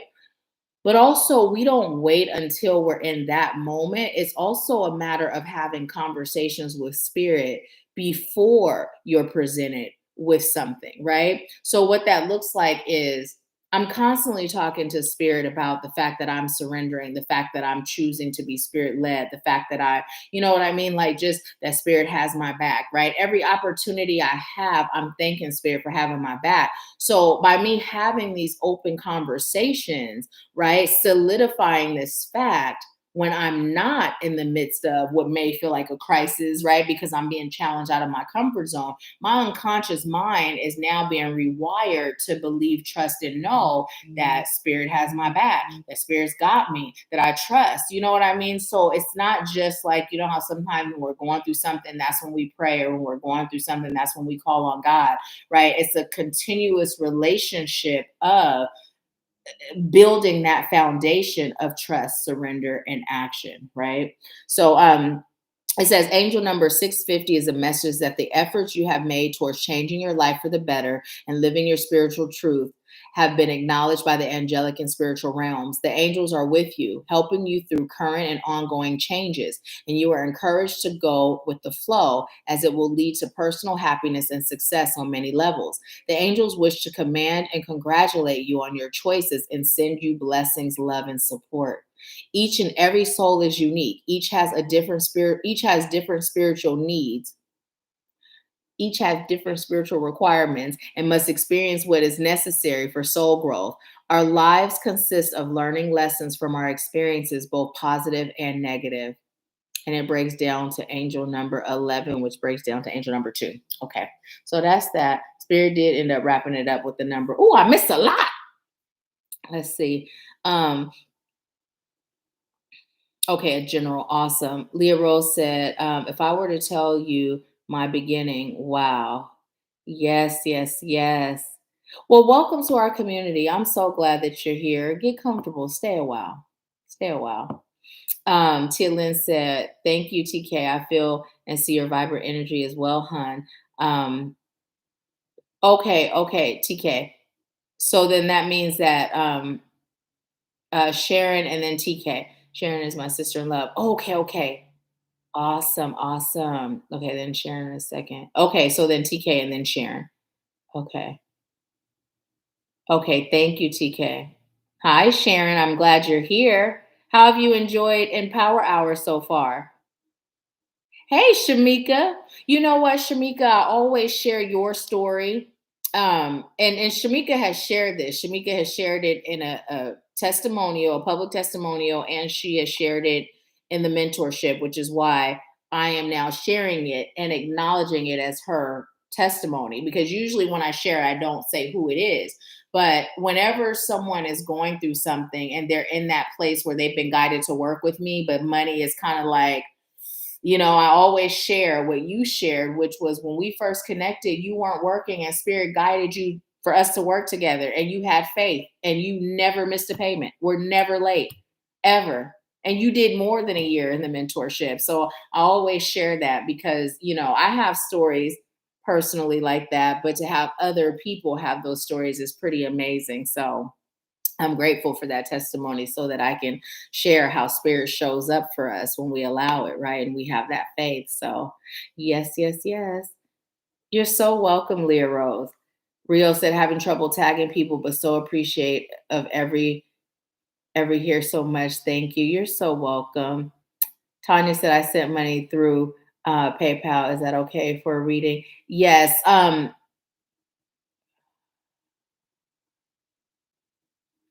But also, we don't wait until we're in that moment. It's also a matter of having conversations with spirit before you're presented with something, right? So, what that looks like is I'm constantly talking to spirit about the fact that I'm surrendering, the fact that I'm choosing to be spirit led, the fact that you know what I mean? Like just that spirit has my back, right? Every opportunity I have, I'm thanking spirit for having my back. So, by me having these open conversations, right? Solidifying this fact when I'm not in the midst of what may feel like a crisis, right? Because I'm being challenged out of my comfort zone. My unconscious mind is now being rewired to believe, trust, and know that spirit has my back, that spirit's got me, that I trust. You know what I mean? So it's not just like, how sometimes when we're going through something, that's when we pray, or when we're going through something, that's when we call on God, right? It's a continuous relationship of building that foundation of trust, surrender, and action, right? So it says angel number 650 is a message that the efforts you have made towards changing your life for the better and living your spiritual truth have been acknowledged by the angelic and spiritual realms. The angels are with you, helping you through current and ongoing changes, and you are encouraged to go with the flow as it will lead to personal happiness and success on many levels. The angels wish to command and congratulate you on your choices and send you blessings, love, and support. Each and every soul is unique. Each has a different spirit, each has different spiritual needs. Each has different spiritual requirements and must experience what is necessary for soul growth. Our lives consist of learning lessons from our experiences, both positive and negative. And it breaks down to angel number 11, which breaks down to angel number 2. Okay. So that's that. Spirit did end up wrapping it up with the number. Oh, I missed a lot. Let's see. Okay, a general, awesome. Leah Rose said, if I were to tell you my beginning, wow. Yes, yes, yes. Well, welcome to our community. I'm so glad that you're here. Get comfortable. Stay a while. Stay a while. Tia Lynn said, thank you, TK. I feel and see your vibrant energy as well, hun. Okay, TK. So then that means that Sharon and then TK. Sharon is my sister in love. Okay. Awesome, awesome. Okay, then Sharon in a second. Okay, so then TK and then Sharon. Okay. Okay, thank you, TK. Hi, Sharon. I'm glad you're here. How have you enjoyed Empower Hour so far? Hey, Shamika. You know what, Shamika? I always share your story. And Shamika has shared this. Shamika has shared it in a testimonial, a public testimonial, and she has shared it in the mentorship, which is why I am now sharing it and acknowledging it as her testimony. Because usually when I share, I don't say who it is. But whenever someone is going through something and they're in that place where they've been guided to work with me, but money is kind of like, I always share what you shared, which was when we first connected, you weren't working and spirit guided you for us to work together and you had faith and you never missed a payment. We're never late, ever. And you did more than a year in the mentorship. So I always share that because, I have stories personally like that, but to have other people have those stories is pretty amazing. So I'm grateful for that testimony so that I can share how spirit shows up for us when we allow it, right? And we have that faith. So, yes, yes, yes. You're so welcome, Leah Rose. Rio said having trouble tagging people, but so appreciate of every here so much. Thank you. You're so welcome. Tanya said I sent money through PayPal. Is that okay for a reading? Yes.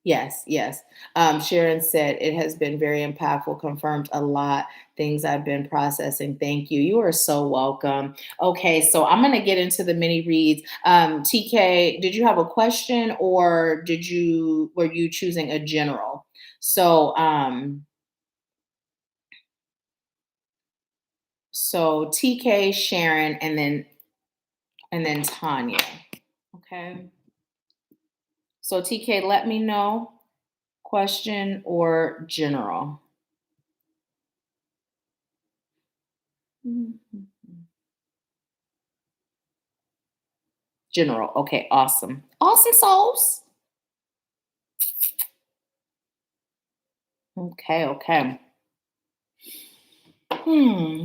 Yes, yes. Sharon said it has been very impactful, confirmed a lot things I've been processing. Thank you. You are so welcome. Okay, so I'm gonna get into the mini reads. TK, did you have a question or were you choosing a general? So TK, Sharon, and then Tanya. Okay. So TK, let me know question or general. Mhm. General. Okay, awesome. Awesome sauce. Okay, okay.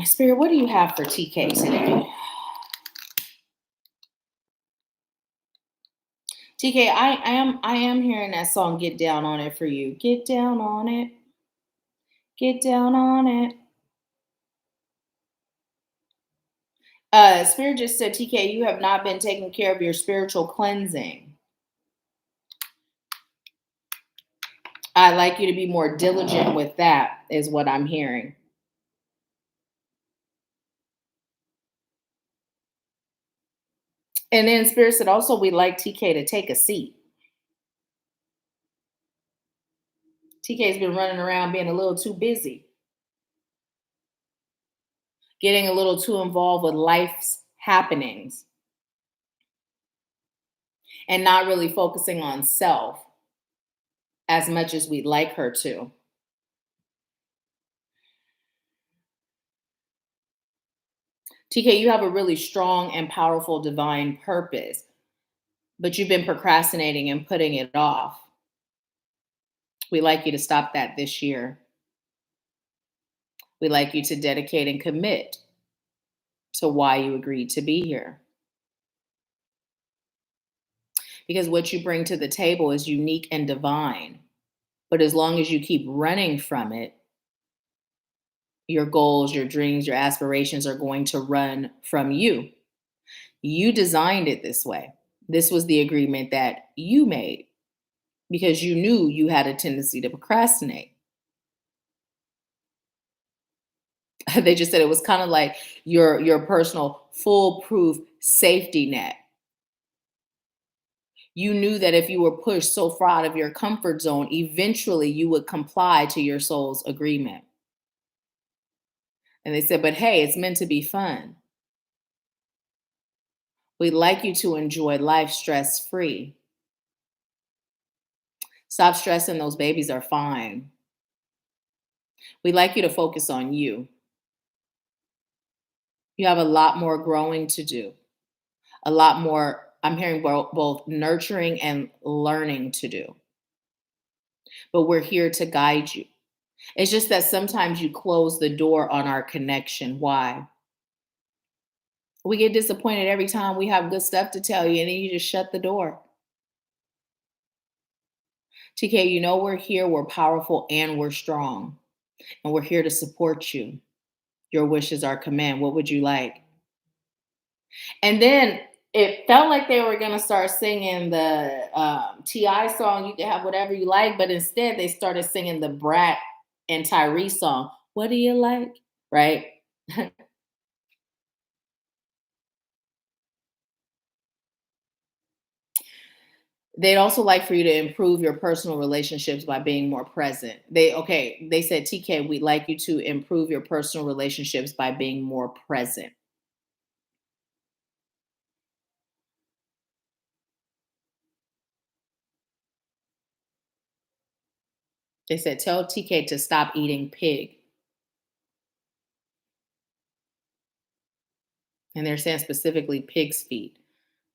Spirit, what do you have for TK today? TK, I am hearing that song Get Down on It for you. Get down on it. Get down on it. Spirit just said, TK, you have not been taking care of your spiritual cleansing. I'd like you to be more diligent with that, is what I'm hearing. And then Spirit said also we'd like TK to take a seat. TK's been running around being a little too busy, getting a little too involved with life's happenings and not really focusing on self as much as we'd like her to. TK, you have a really strong and powerful divine purpose, but you've been procrastinating and putting it off. We'd like you to stop that this year. We'd like you to dedicate and commit to why you agreed to be here. Because what you bring to the table is unique and divine. But as long as you keep running from it, your goals, your dreams, your aspirations are going to run from you. You designed it this way. This was the agreement that you made because you knew you had a tendency to procrastinate. They just said it was kind of like your personal foolproof safety net. You knew that if you were pushed so far out of your comfort zone, eventually you would comply to your soul's agreement. And they said, but hey, it's meant to be fun. We'd like you to enjoy life stress free. Stop stressing, those babies are fine. We'd like you to focus on you. You have a lot more growing to do, a lot more, I'm hearing both nurturing and learning to do. But we're here to guide you. It's just that sometimes you close the door on our connection. Why? We get disappointed every time we have good stuff to tell you, and then you just shut the door. TK, you know we're here, we're powerful, and we're strong. And we're here to support you. Your wish is our command. What would you like? And then it felt like they were going to start singing the T.I. song, You Can Have Whatever You Like, but instead they started singing the Brat and Tyrese song, What Do You Like? Right? They'd also like for you to improve your personal relationships by being more present. They said, TK, we'd like you to improve your personal relationships by being more present. They said, tell TK to stop eating pig. And they're saying specifically pig's feet.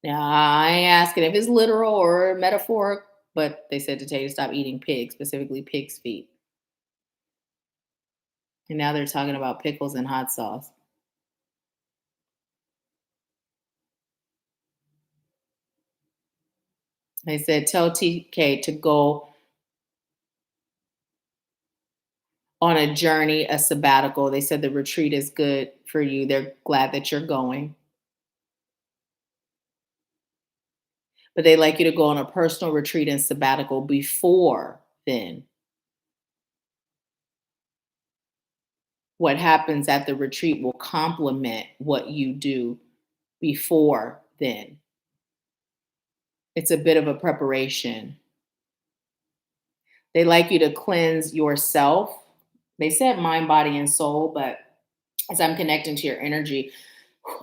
Now, I ain't asking if it's literal or metaphoric, but they said to tell you to stop eating pig, specifically pig's feet. And now they're talking about pickles and hot sauce. They said, tell TK to go on a journey, a sabbatical. They said the retreat is good for you. They're glad that you're going. but they like you to go on a personal retreat and sabbatical before then. What happens at the retreat will complement what you do before then. It's a bit of a preparation. They like you to cleanse yourself. They said mind, body, and soul, but as I'm connecting to your energy,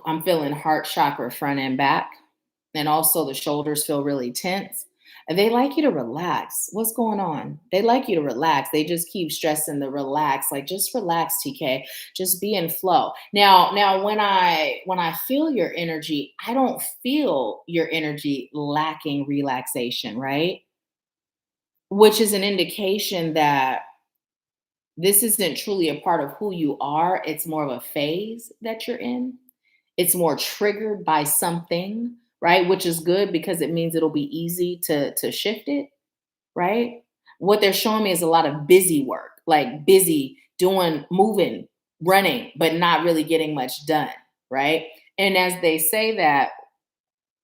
I'm feeling heart chakra front and back. And also the shoulders feel really tense. And they like you to relax. What's going on? They like you to relax. They just keep stressing the relax. Like just relax, TK. Just be in flow. Now when I feel your energy, I don't feel your energy lacking relaxation, right? Which is an indication that this isn't truly a part of who you are. It's more of a phase that you're in. It's more triggered by something, right? Which is good because it means it'll be easy to shift it, right? What they're showing me is a lot of busy work, like busy doing, moving, running, but not really getting much done, right? And as they say that,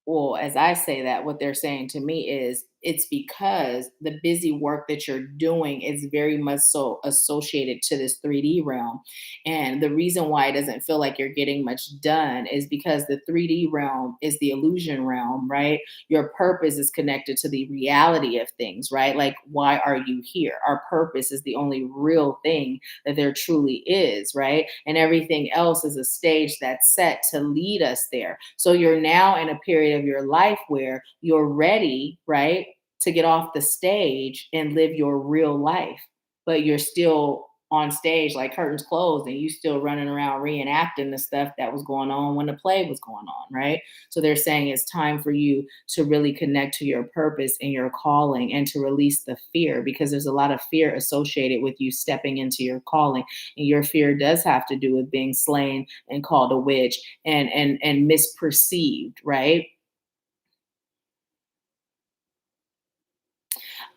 well, as I say that, what they're saying to me is it's because the busy work that you're doing is very much so associated to this 3D realm. And the reason why it doesn't feel like you're getting much done is because the 3D realm is the illusion realm, right? Your purpose is connected to the reality of things, right? Like, why are you here? Our purpose is the only real thing that there truly is, right? And everything else is a stage that's set to lead us there. So you're now in a period of your life where you're ready, right, to get off the stage and live your real life, but you're still on stage like curtains closed and you still running around reenacting the stuff that was going on when the play was going on, right? So they're saying it's time for you to really connect to your purpose and your calling and to release the fear, because there's a lot of fear associated with you stepping into your calling. And your fear does have to do with being slain and called a witch and misperceived, right?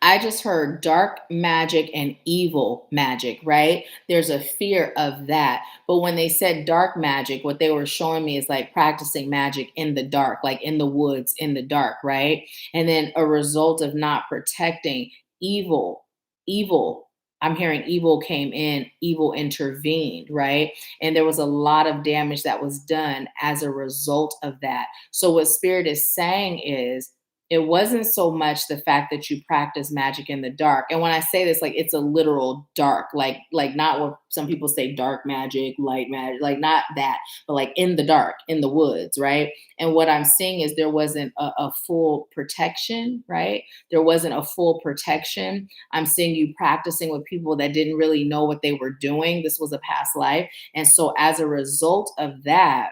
I just heard dark magic and evil magic, right? There's a fear of that. But when they said dark magic, what they were showing me is like practicing magic in the dark, like in the woods, in the dark, right? And then a result of not protecting evil, evil. I'm hearing evil came in, evil intervened, right? And there was a lot of damage that was done as a result of that. So, what Spirit is saying is, it wasn't so much the fact that you practice magic in the dark. And when I say this, like it's a literal dark, like not what some people say dark magic, light magic, like not that, but like in the dark, in the woods, right? And what I'm seeing is there wasn't a full protection, right? There wasn't a full protection. I'm seeing you practicing with people that didn't really know what they were doing. This was a past life. And so as a result of that,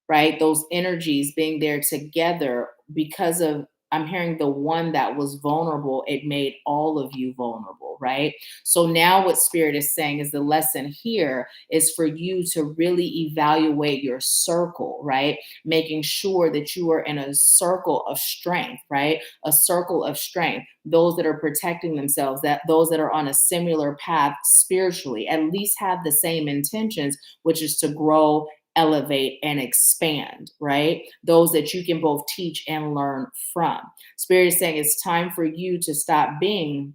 right? Those energies being there together because of, I'm hearing the one that was vulnerable, it made all of you vulnerable, right? So now what Spirit is saying is the lesson here is for you to really evaluate your circle, right? Making sure that you are in a circle of strength, right? A circle of strength. Those that are protecting themselves, that those that are on a similar path spiritually, at least have the same intentions, which is to grow, elevate, and expand, right? Those that you can both teach and learn from. Spirit is saying it's time for you to stop being,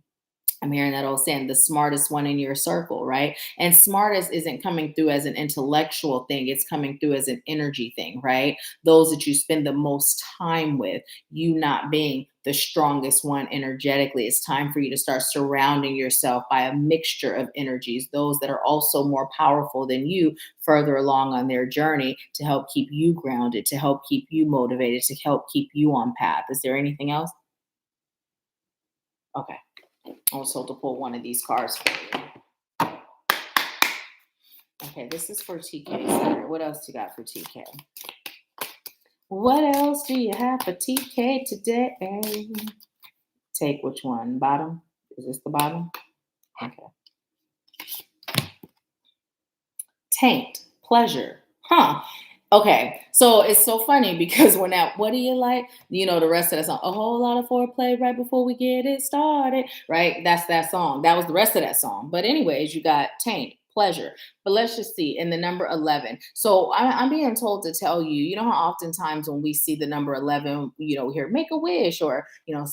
I'm hearing that old saying, the smartest one in your circle, right? And smartest isn't coming through as an intellectual thing, it's coming through as an energy thing, right? Those that you spend the most time with, you not being the strongest one energetically. It's time for you to start surrounding yourself by a mixture of energies, those that are also more powerful than you, further along on their journey, to help keep you grounded, to help keep you motivated, to help keep you on path. Is there anything else? Okay. I was told to pull one of these cards for you. Okay, this is for TK. Sorry. What else you got for TK? What else do you have for TK today? Take which one? Bottom? Is this the bottom? Okay. Taint. Pleasure. Huh. Okay, so it's so funny because when that, what do you like? You know, the rest of that song, a whole lot of foreplay right before we get it started, right? That's that song. That was the rest of that song. But anyways, you got taint, pleasure. But let's just see in the number 11. So I'm being told to tell you, you know how oftentimes when we see the number 11, we hear make a wish or,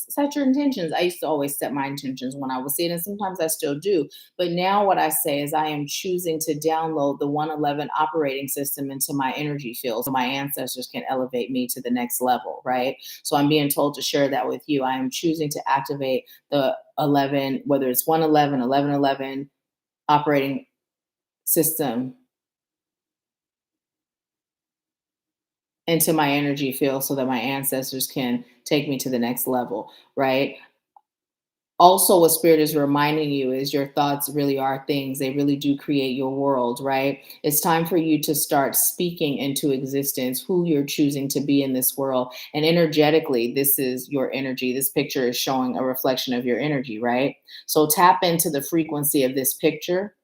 set your intentions. I used to always set my intentions when I was seeing, and sometimes I still do. But now what I say is I am choosing to download the 111 operating system into my energy field so my ancestors can elevate me to the next level, right? So I'm being told to share that with you. I am choosing to activate the 11, whether it's 111, 1111 operating system into my energy field so that my ancestors can take me to the next level, right? Also, what spirit is reminding you is your thoughts really are things. They really do create your world, right? It's time for you to start speaking into existence who you're choosing to be in this world. And energetically, this is your energy. This picture is showing a reflection of your energy, right? So tap into the frequency of this picture.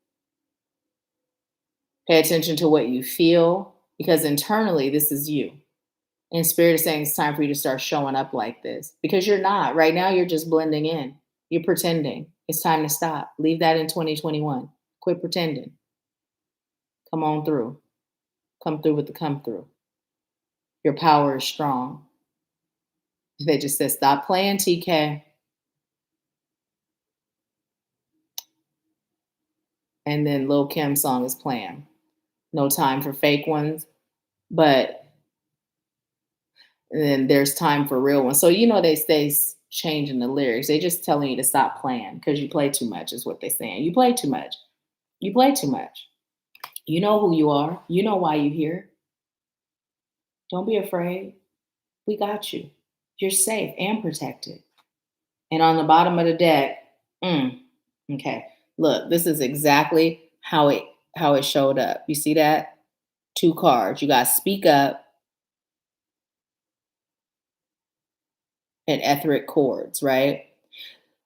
Pay attention to what you feel because internally, this is you. And spirit is saying it's time for you to start showing up like this because you're not. Right now, you're just blending in. You're pretending. It's time to stop. Leave that in 2021. Quit pretending. Come on through. Come through with the come through. Your power is strong. They just said, stop playing, TK. And then Lil Kim's song is playing. No time for fake ones. But then there's time for real ones. So, they stay changing the lyrics. They just telling you to stop playing because you play too much is what they're saying. You play too much. You play too much. You know who you are. You know why you're here. Don't be afraid. We got you. You're safe and protected. And on the bottom of the deck, okay. Look, this is exactly how it showed up. You see that? 2 cards. You got speak up and etheric chords, right?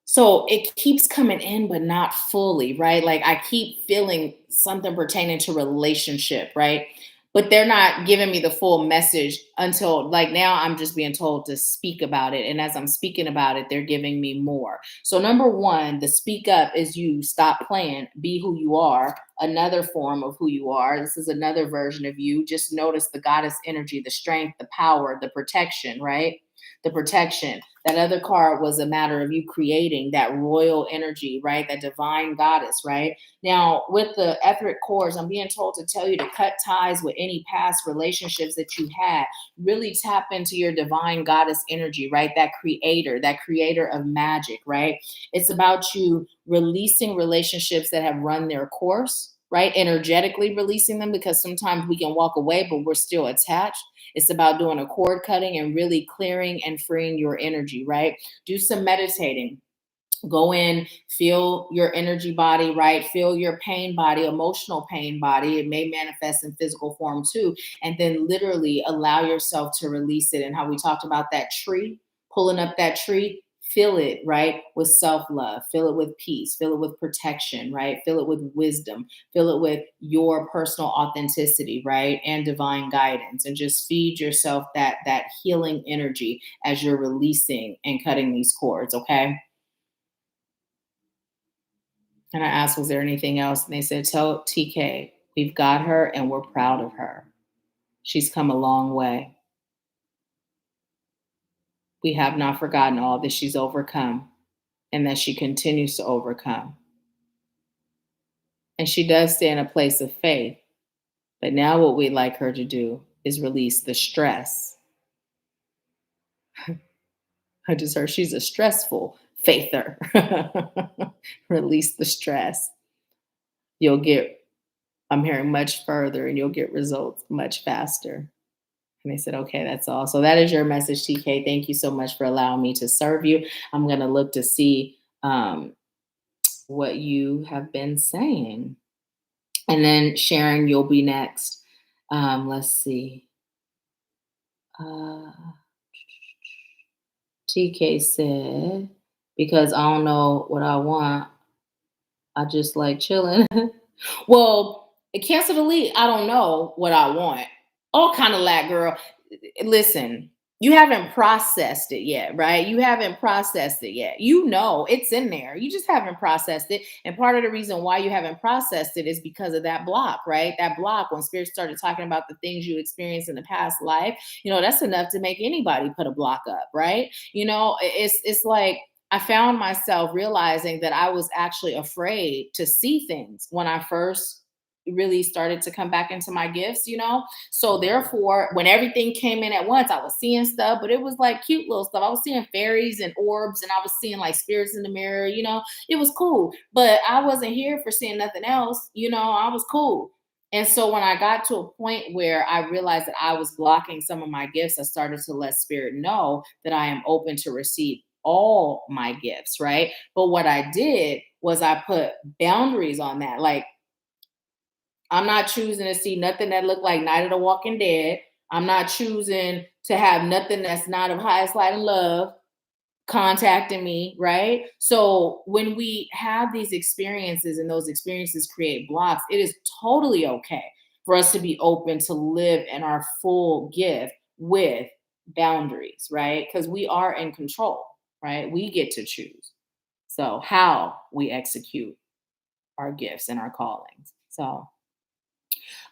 So it keeps coming in, but not fully, right? Like I keep feeling something pertaining to relationship, right? But they're not giving me the full message until like now I'm just being told to speak about it. And as I'm speaking about it, they're giving me more. So, number one, the speak up is you stop playing, be who you are, another form of who you are. This is another version of you. Just notice the goddess energy, the strength, the power, the protection, right? The protection. That other card was a matter of you creating that royal energy, right? That divine goddess, right? Now, with the etheric cores, I'm being told to tell you to cut ties with any past relationships that you had. Really tap into your divine goddess energy, right? That creator of magic, right? It's about you releasing relationships that have run their course, right? Energetically releasing them because sometimes we can walk away, but we're still attached. It's about doing a cord cutting and really clearing and freeing your energy, right? Do some meditating. Go in, feel your energy body, right? Feel your pain body, emotional pain body. It may manifest in physical form too. And then literally allow yourself to release it. And how we talked about that tree, pulling up that tree, fill it, right? With self love, fill it with peace, fill it with protection, right? Fill it with wisdom, fill it with your personal authenticity, right? And divine guidance. And just feed yourself that healing energy as you're releasing and cutting these cords, okay? And I asked, was there anything else? And they said, tell TK, we've got her and we're proud of her. She's come a long way. We have not forgotten all that she's overcome and that she continues to overcome. And she does stay in a place of faith. But now what we'd like her to do is release the stress. I just heard she's a stressful faither. Release the stress. You'll get, I'm hearing much further and you'll get results much faster. And they said, okay, that's all. So that is your message, TK. Thank you so much for allowing me to serve you. I'm going to look to see what you have been saying. And then Sharon, you'll be next. Let's see. TK said, because I don't know what I want. I just like chilling. Well, cancel delete. I don't know what I want. All kind of lack, girl. Listen, You haven't processed it yet, right? You haven't processed it yet. You know it's in there. You just haven't processed it. And part of the reason why you haven't processed it is because of that block, right? That block, when spirit started talking about the things you experienced in the past life, that's enough to make anybody put a block up, right? It's like I found myself realizing that I was actually afraid to see things when I first really started to come back into my gifts. So therefore, when everything came in at once, I was seeing stuff, but it was like cute little stuff. I was seeing fairies and orbs, and I was seeing like spirits in the mirror. It was cool. But I wasn't here for seeing nothing else. I was cool. And so when I got to a point where I realized that I was blocking some of my gifts, I started to let spirit know that I am open to receive all my gifts, right? But what I did was I put boundaries on that. Like, I'm not choosing to see nothing that look like Night of the Walking Dead. I'm not choosing to have nothing that's not of highest light and love contacting me, right? So when we have these experiences and those experiences create blocks, it is totally okay for us to be open to live in our full gift with boundaries, right? Because we are in control, right? We get to choose. So how we execute our gifts and our callings. So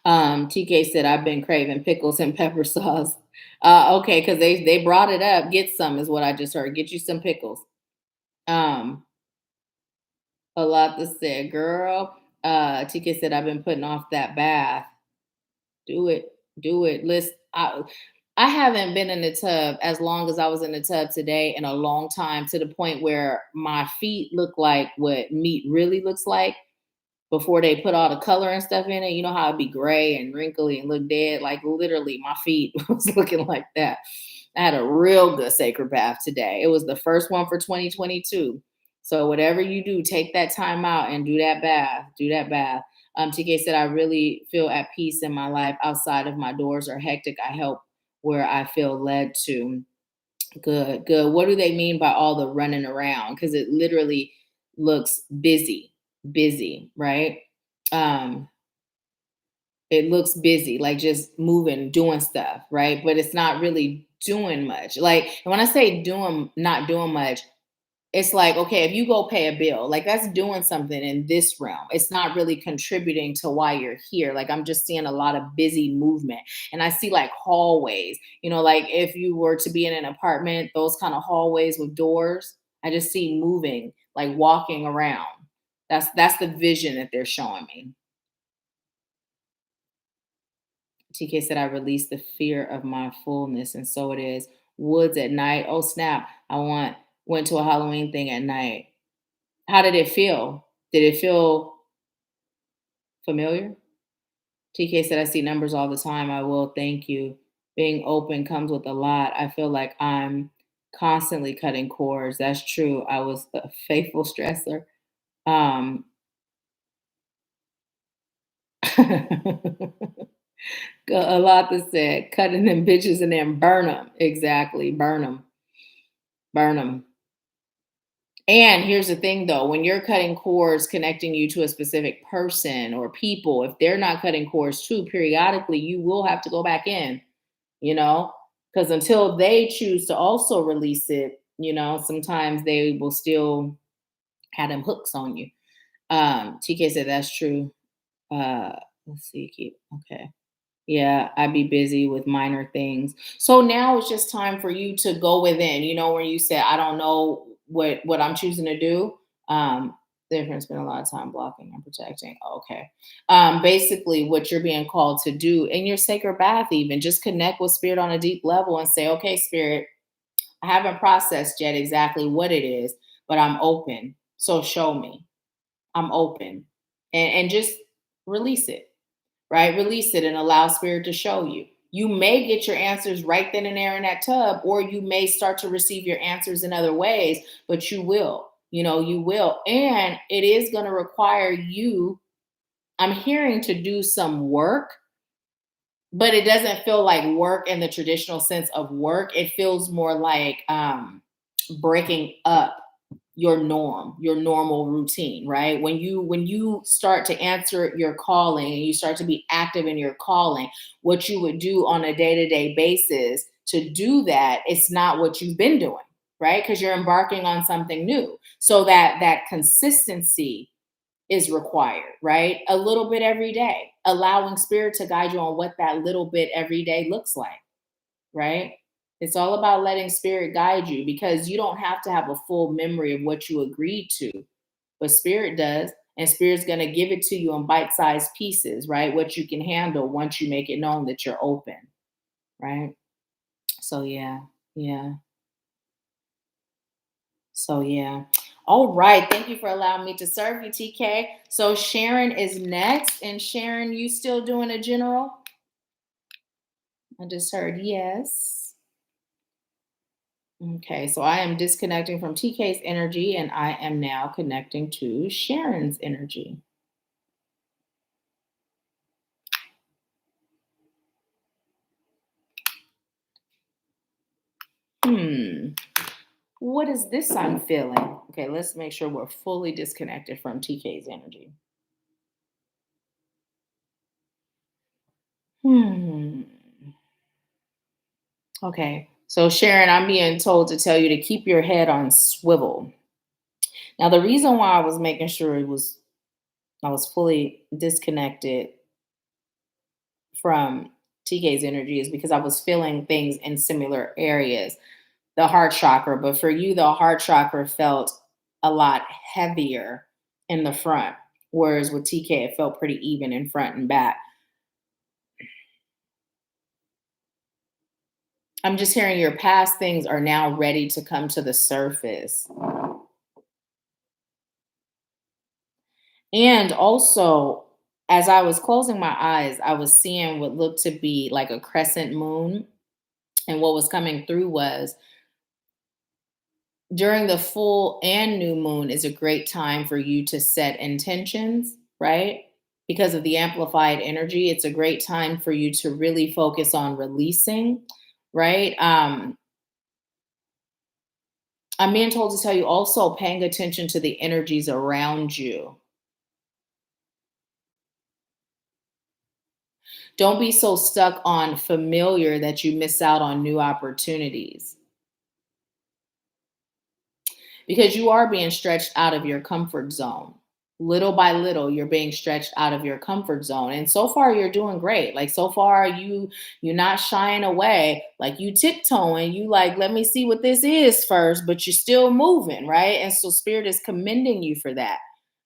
TK said, I've been craving pickles and pepper sauce. Okay, because they brought it up. Get some is what I just heard. Get you some pickles. Um, a lot to say, girl. TK said, I've been putting off that bath. Do it. Do it. Listen, I haven't been in the tub as long as I was in the tub today in a long time, to the point where my feet look like what meat really looks like before they put all the color and stuff in it. You know how it'd be gray and wrinkly and look dead? Like, literally, my feet was looking like that. I had a real good sacred bath today. It was the first one for 2022. So whatever you do, take that time out and do that bath. Do that bath. TK said, I really feel at peace in my life outside of my doors are hectic. I help where I feel led to. Good, good. What do they mean by all the running around? Because it literally looks busy, right? Um, it looks busy, like just moving, doing stuff, right? But it's not really doing much. Like, and when I say doing, not doing much, it's like, okay, if you go pay a bill, like that's doing something in this realm. It's not really contributing to why you're here. Like, I'm just seeing a lot of busy movement. And I see like hallways, like if you were to be in an apartment, those kind of hallways with doors, I just see moving, like walking around. That's the vision that they're showing me. TK said, I released the fear of my fullness, and so it is. Woods at night. Oh snap. Went to a Halloween thing at night. How did it feel? Did it feel familiar? TK said, I see numbers all the time. I will. Thank you. Being open comes with a lot. I feel like I'm constantly cutting cords. That's true. I was a faithful stressor. Um, a lot that said, cutting them bitches and then burn them. Exactly. Burn them. Burn them. And here's the thing though, when you're cutting cords connecting you to a specific person or people, if they're not cutting cords too, periodically you will have to go back in, you know, because until they choose to also release it, sometimes they will still have them hooks on you. TK said that's true. Let's see, keep okay. Yeah, I'd be busy with minor things. So now it's just time for you to go within, where you say, I don't know what I'm choosing to do. Different spend a lot of time blocking and protecting. Okay. Basically what you're being called to do in your sacred bath, even just connect with spirit on a deep level and say, okay, spirit, I haven't processed yet exactly what it is, but I'm open. So show me. I'm open. And just release it, right? Release it and allow spirit to show you. You may get your answers right then and there in that tub, or you may start to receive your answers in other ways, but you will, you will. And it is going to require you, I'm hearing, to do some work, but it doesn't feel like work in the traditional sense of work. It feels more like breaking up your normal routine, right? When you start to answer your calling and you start to be active in your calling, what you would do on a day-to-day basis to do that, it's not what you've been doing, right? Because you're embarking on something new. So that consistency is required, right? A little bit every day, allowing spirit to guide you on what that little bit every day looks like, right? It's all about letting spirit guide you because you don't have to have a full memory of what you agreed to, but spirit does. And spirit's going to give it to you in bite-sized pieces, right? What you can handle once you make it known that you're open, right? So yeah, yeah. So yeah. All right. Thank you for allowing me to serve you, TK. So Sharon is next. And Sharon, you still doing a general? I just heard yes. Okay, so I am disconnecting from TK's energy and I am now connecting to Sharon's energy. Hmm. What is this I'm feeling? Okay, let's make sure we're fully disconnected from TK's energy. Hmm. Okay. So Sharon, I'm being told to tell you to keep your head on swivel. Now, the reason why I was making sure I was fully disconnected from TK's energy is because I was feeling things in similar areas. The heart chakra, but for you, the heart chakra felt a lot heavier in the front, whereas with TK, it felt pretty even in front and back. I'm just hearing your past things are now ready to come to the surface. And also, as I was closing my eyes, I was seeing what looked to be like a crescent moon. And what was coming through was during the full and new moon is a great time for you to set intentions, right? Because of the amplified energy, it's a great time for you to really focus on releasing, right? I'm being told to tell you also paying attention to the energies around you. Don't be so stuck on familiar that you miss out on new opportunities because you are being stretched out of your comfort zone. Little by little, you're being stretched out of your comfort zone. And so far you're doing great. Like so far you're not shying away. Like you tiptoeing, you like, let me see what this is first, but you're still moving, right? And so spirit is commending you for that.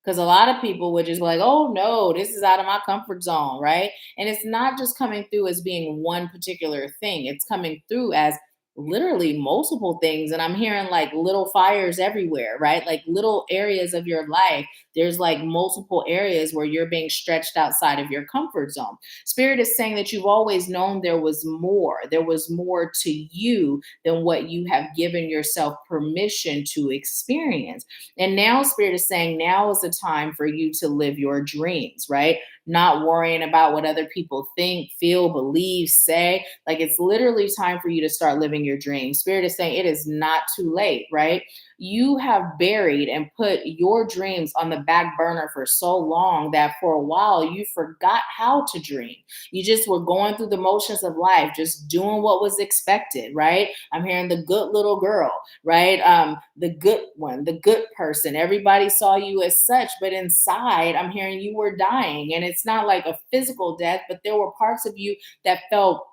Because a lot of people would just be like, oh no, this is out of my comfort zone, right? And it's not just coming through as being one particular thing. It's coming through as literally multiple things. And I'm hearing like little fires everywhere, right? Like little areas of your life. There's like multiple areas where you're being stretched outside of your comfort zone. Spirit is saying that you've always known there was more. There was more to you than what you have given yourself permission to experience. And now Spirit is saying now is the time for you to live your dreams, right? Not worrying about what other people think, feel, believe, say. Like it's literally time for you to start living your dreams. Spirit is saying it is not too late, right? You have buried and put your dreams on the back burner for so long that for a while you forgot how to dream. You just were going through the motions of life, just doing what was expected, right? I'm hearing the good little girl, right? The good one, the good person. Everybody saw you as such, but inside, I'm hearing you were dying. And it's not like a physical death, but there were parts of you that felt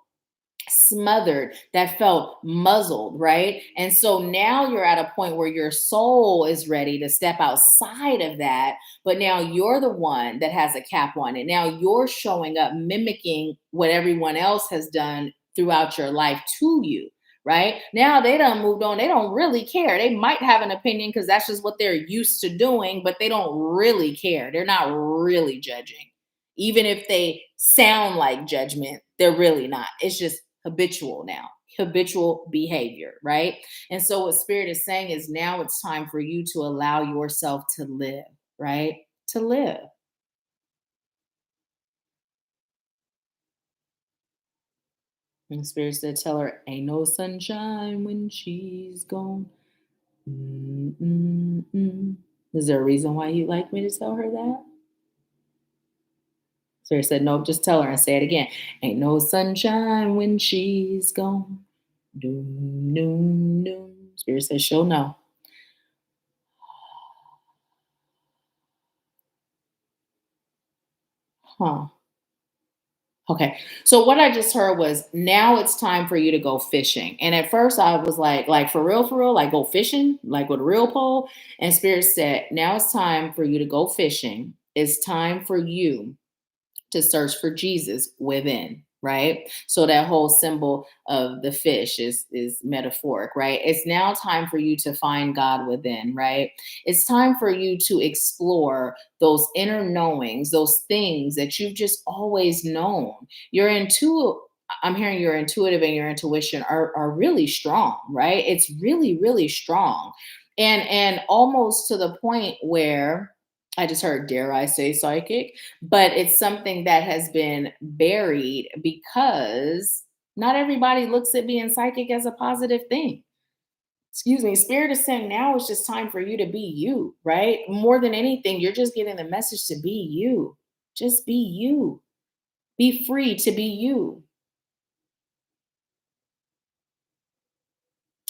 smothered, that felt muzzled, right? And so now you're at a point where your soul is ready to step outside of that, but now you're the one that has a cap on it. Now you're showing up mimicking what everyone else has done throughout your life to you. Right now, they done moved on. They don't really care. They might have an opinion because that's just what they're used to doing, but they don't really care. They're not really judging. Even if they sound like judgment, they're really not. It's just habitual now, habitual behavior, right? And so what spirit is saying is now it's time for you to allow yourself to live, right? To live. And spirit said, tell her, ain't no sunshine when she's gone. Mm-mm-mm. Is there a reason why you'd like me to tell her that? Spirit said, nope, just tell her and say it again. Ain't no sunshine when she's gone. Doom, doom, doom. Spirit says she'll know. Huh. Okay. So what I just heard was now it's time for you to go fishing. And at first I was like for real, like go fishing, like with a real pole. And Spirit said, now it's time for you to go fishing. It's time for you to search for Jesus within, right? So that whole symbol of the fish is metaphoric, right? It's now time for you to find God within, right? It's time for you to explore those inner knowings, those things that you've just always known. Your intuitive I'm hearing your intuitive and your intuition are really strong, right? It's really, really strong. And almost to the point where I just heard, dare I say psychic, but it's something that has been buried because not everybody looks at being psychic as a positive thing. Excuse me. Spirit is saying now it's just time for you to be you, right? More than anything, you're just getting the message to be you. Just be you. Be free to be you.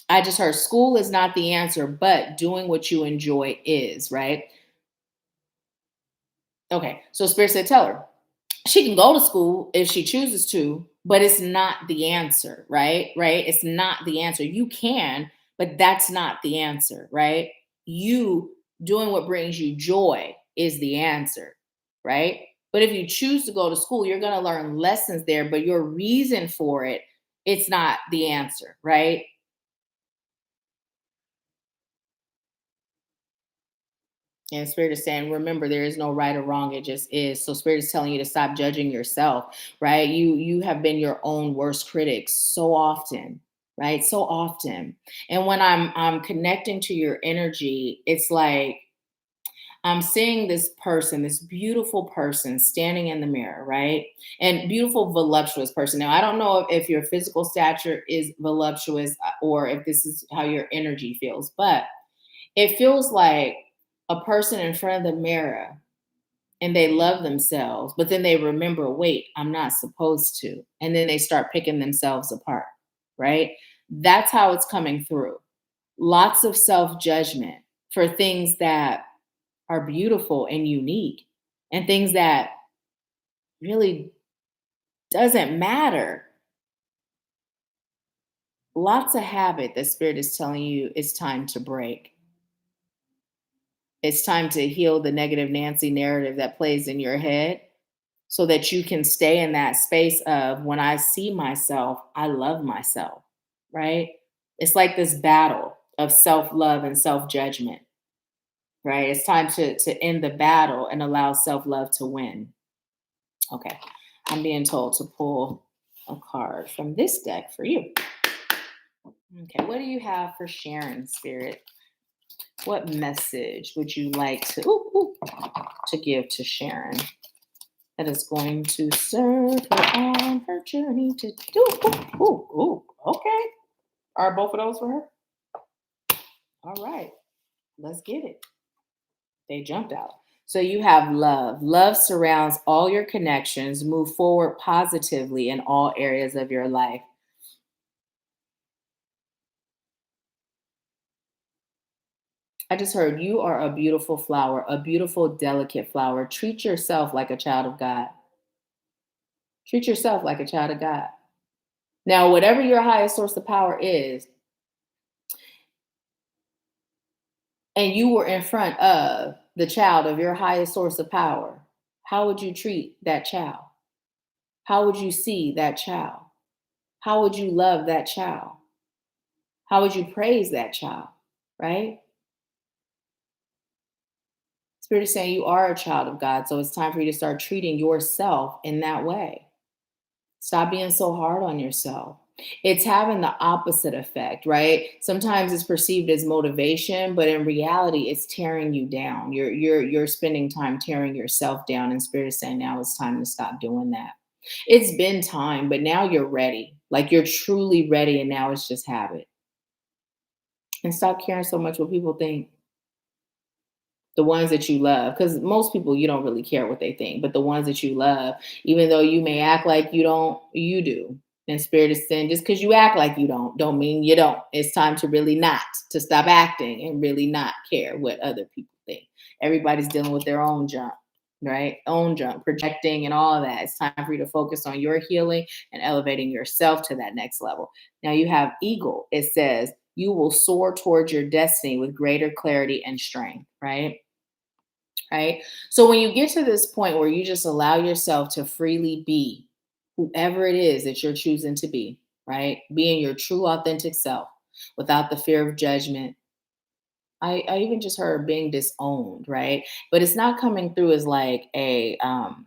I just heard school is not the answer, but doing what you enjoy is, right? Okay. So Spirit said, tell her she can go to school if she chooses to, but it's not the answer, right? Right? It's not the answer. You can, but that's not the answer, right? You doing what brings you joy is the answer, right? But if you choose to go to school, you're going to learn lessons there, but your reason for it, it's not the answer, right? And Spirit is saying, remember, there is no right or wrong. It just is. So Spirit is telling you to stop judging yourself, right? You have been your own worst critic so often, right? So often. And when I'm connecting to your energy, it's like I'm seeing this person, this beautiful person standing in the mirror, right? And beautiful, voluptuous person. Now, I don't know if your physical stature is voluptuous or if this is how your energy feels, but it feels like a person in front of the mirror and they love themselves, but then they remember, wait, I'm not supposed to. And then they start picking themselves apart, right? That's how it's coming through. Lots of self judgment for things that are beautiful and unique and things that really doesn't matter. Lots of habit that Spirit is telling you it's time to break. It's time to heal the negative Nancy narrative that plays in your head so that you can stay in that space of when I see myself, I love myself, right? It's like this battle of self-love and self-judgment, right? It's time to end the battle and allow self-love to win. Okay. I'm being told to pull a card from this deck for you. Okay, what do you have for Sharon, Spirit? What message would you like to give to Sharon that is going to serve her on her journey to do? Okay. Are both of those for her? All right, let's get it. They jumped out. So you have love. Love surrounds all your connections. Move forward positively in all areas of your life. I just heard you are a beautiful flower, a beautiful, delicate flower. Treat yourself like a child of God. Treat yourself like a child of God. Now, whatever your highest source of power is, and you were in front of the child of your highest source of power, how would you treat that child? How would you see that child? How would you love that child? How would you praise that child? Right? Spirit is saying you are a child of God. So it's time for you to start treating yourself in that way. Stop being so hard on yourself. It's having the opposite effect, right? Sometimes it's perceived as motivation, but in reality, it's tearing you down. You're spending time tearing yourself down, and Spirit is saying now it's time to stop doing that. It's been time, but now you're ready. Like you're truly ready, and now it's just habit. And stop caring so much what people think. The ones that you love, because most people you don't really care what they think, but the ones that you love, even though you may act like you don't, you do. And Spirit is saying, just because you act like you don't mean you don't. It's time to really not, to stop acting and really not care what other people think. Everybody's dealing with their own junk, right? Own junk, projecting and all of that. It's time for you to focus on your healing and elevating yourself to that next level. Now you have Eagle. It says, you will soar towards your destiny with greater clarity and strength, right? Right. So when you get to this point where you just allow yourself to freely be whoever it is that you're choosing to be, right? Being your true authentic self without the fear of judgment. I even just heard being disowned, right? But it's not coming through as like I'm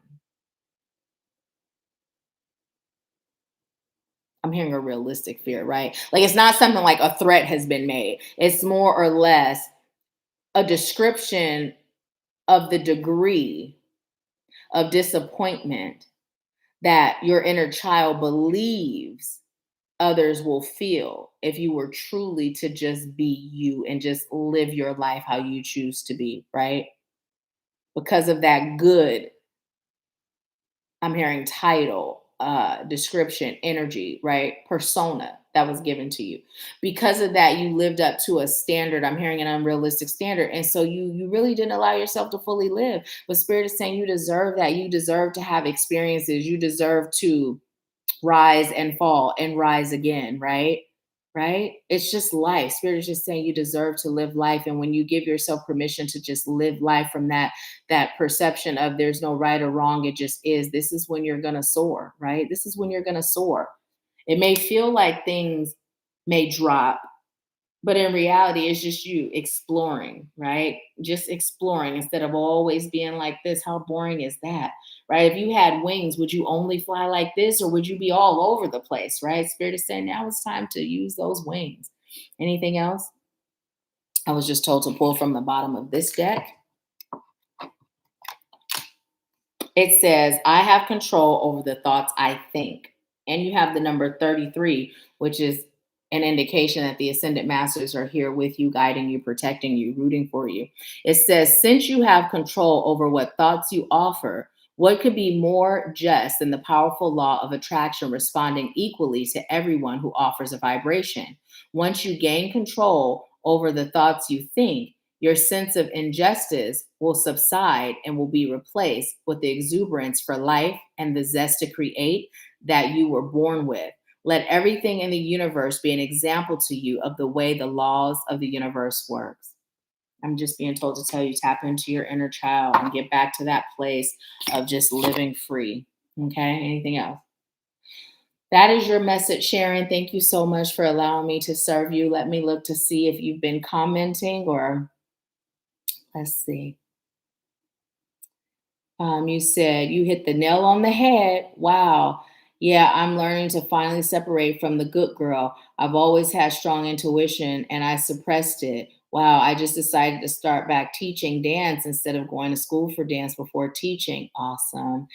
hearing a realistic fear, right? Like it's not something like a threat has been made. It's more or less a description of the degree of disappointment that your inner child believes others will feel if you were truly to just be you and just live your life how you choose to be, right? Because of that good, I'm hearing title, description, energy, right? Persona that was given to you. Because of that, you lived up to a standard. I'm hearing an unrealistic standard. And so you really didn't allow yourself to fully live. But Spirit is saying you deserve that. You deserve to have experiences. You deserve to rise and fall and rise again, right? Right? It's just life. Spirit is just saying you deserve to live life. And when you give yourself permission to just live life from that perception of there's no right or wrong, it just is. This is when you're gonna soar, right? This is when you're gonna soar. It may feel like things may drop, but in reality, it's just you exploring, right? Just exploring instead of always being like this. How boring is that, right? If you had wings, would you only fly like this or would you be all over the place, right? Spirit is saying now it's time to use those wings. Anything else? I was just told to pull from the bottom of this deck. It says, I have control over the thoughts I think. And you have the number 33, which is an indication that the ascended masters are here with you, guiding you, protecting you, rooting for you. It says, since you have control over what thoughts you offer, what could be more just than the powerful law of attraction responding equally to everyone who offers a vibration? Once you gain control over the thoughts you think, your sense of injustice will subside and will be replaced with the exuberance for life and the zest to create that you were born with. Let everything in the universe be an example to you of the way the laws of the universe works. I'm just being told to tell you, tap into your inner child and get back to that place of just living free. Okay. Anything else? That is your message, Sharon. Thank you so much for allowing me to serve you. Let me look to see if you've been commenting or let's see. You said you hit the nail on the head. Wow. Yeah, I'm learning to finally separate from the good girl. I've always had strong intuition and I suppressed it. Wow, I just decided to start back teaching dance instead of going to school for dance before teaching. Awesome.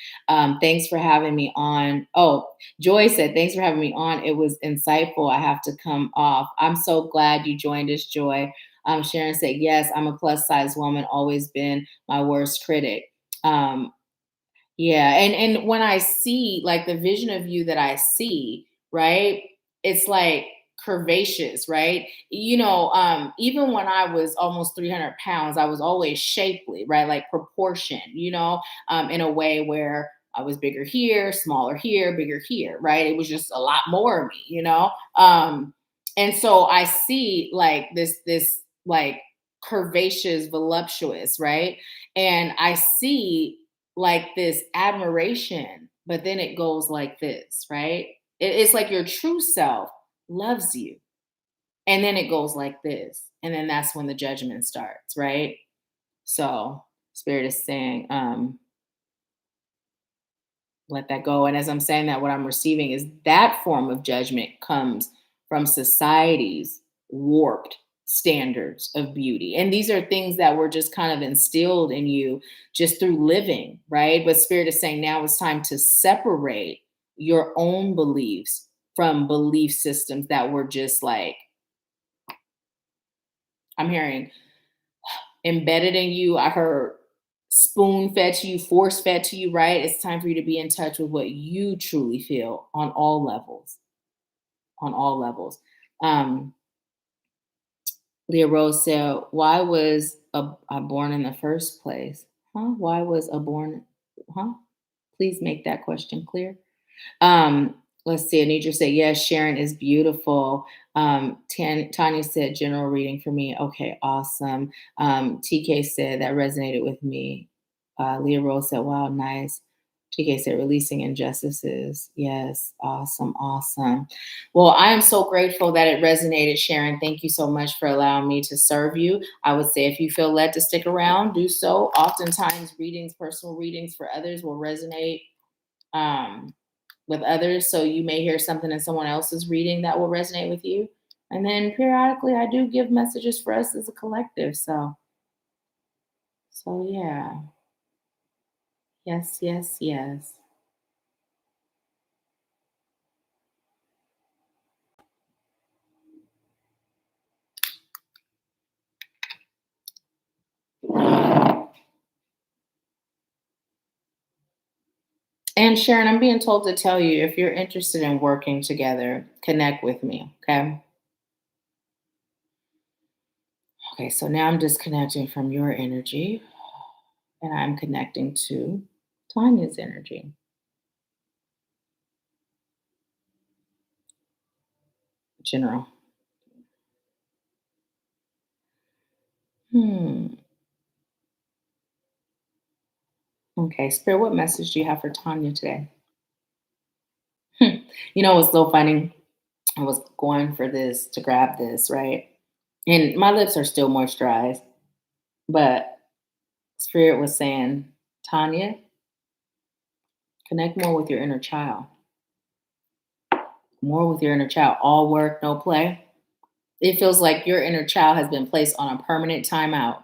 Thanks for having me on. Oh, Joy said, thanks for having me on. It was insightful. I have to come off. I'm so glad you joined us, Joy. Sharon said, yes, I'm a plus size woman, always been my worst critic. Um, yeah, and when I see like the vision of you that I see, right? It's like curvaceous, right? Even when I was almost 300 pounds, I was always shapely, right? Like proportion, in a way where I was bigger here, smaller here, bigger here, right? It was just a lot more of me. And so I see like this like curvaceous, voluptuous, right? And I see like this admiration, but then it goes like this, right? It's like your true self loves you. And then it goes like this. And then that's when the judgment starts, right? So Spirit is saying, let that go. And as I'm saying that, what I'm receiving is that form of judgment comes from society's warped standards of beauty. And these are things that were just kind of instilled in you just through living, right? But Spirit is saying now it's time to separate your own beliefs from belief systems that were just like, I'm hearing embedded in you. I heard spoon fed to you, force fed to you, right? It's time for you to be in touch with what you truly feel on all levels, on all levels. Um, Leah Rose said, why was I born in the first place? Huh? Why was a born? Huh? Please make that question clear. Um, let's see. Anitra said, yes, Sharon is beautiful. Tanya said, general reading for me. Okay, awesome. TK said, that resonated with me. Leah Rose said, wow, nice. TK said, releasing injustices. Yes, awesome, awesome. Well, I am so grateful that it resonated, Sharon. Thank you so much for allowing me to serve you. I would say if you feel led to stick around, do so. Oftentimes, readings, personal readings for others will resonate. With others. So you may hear something in someone else's reading that will resonate with you. And then periodically I do give messages for us as a collective. So yeah. Yes, yes, yes. And Sharon, I'm being told to tell you if you're interested in working together, connect with me. Okay. Okay, so now I'm disconnecting from your energy and I'm connecting to Tanya's energy. General. Hmm. Okay, Spirit, what message do you have for Tanya today? You know, it's so funny. I was going for this to grab this, right? And my lips are still moisturized, but Spirit was saying, Tanya, connect more with your inner child. More with your inner child. All work, no play. It feels like your inner child has been placed on a permanent timeout.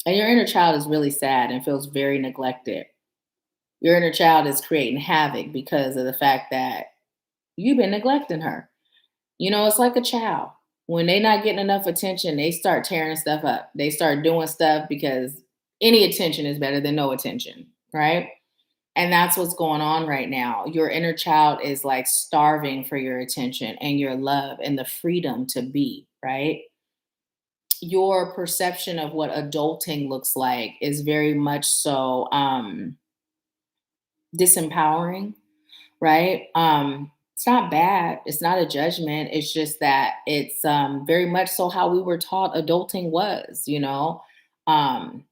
And your inner child is really sad and feels very neglected. Your inner child is creating havoc because of the fact that you've been neglecting her. You know, it's like a child. When they not getting enough attention, they start tearing stuff up. They start doing stuff because any attention is better than no attention, right? And that's what's going on right now. Your inner child is like starving for your attention and your love and the freedom to be, right? Your perception of what adulting looks like is very much so disempowering, right? It's not bad. It's not a judgment. It's just that it's very much so how we were taught adulting was, you know. Um,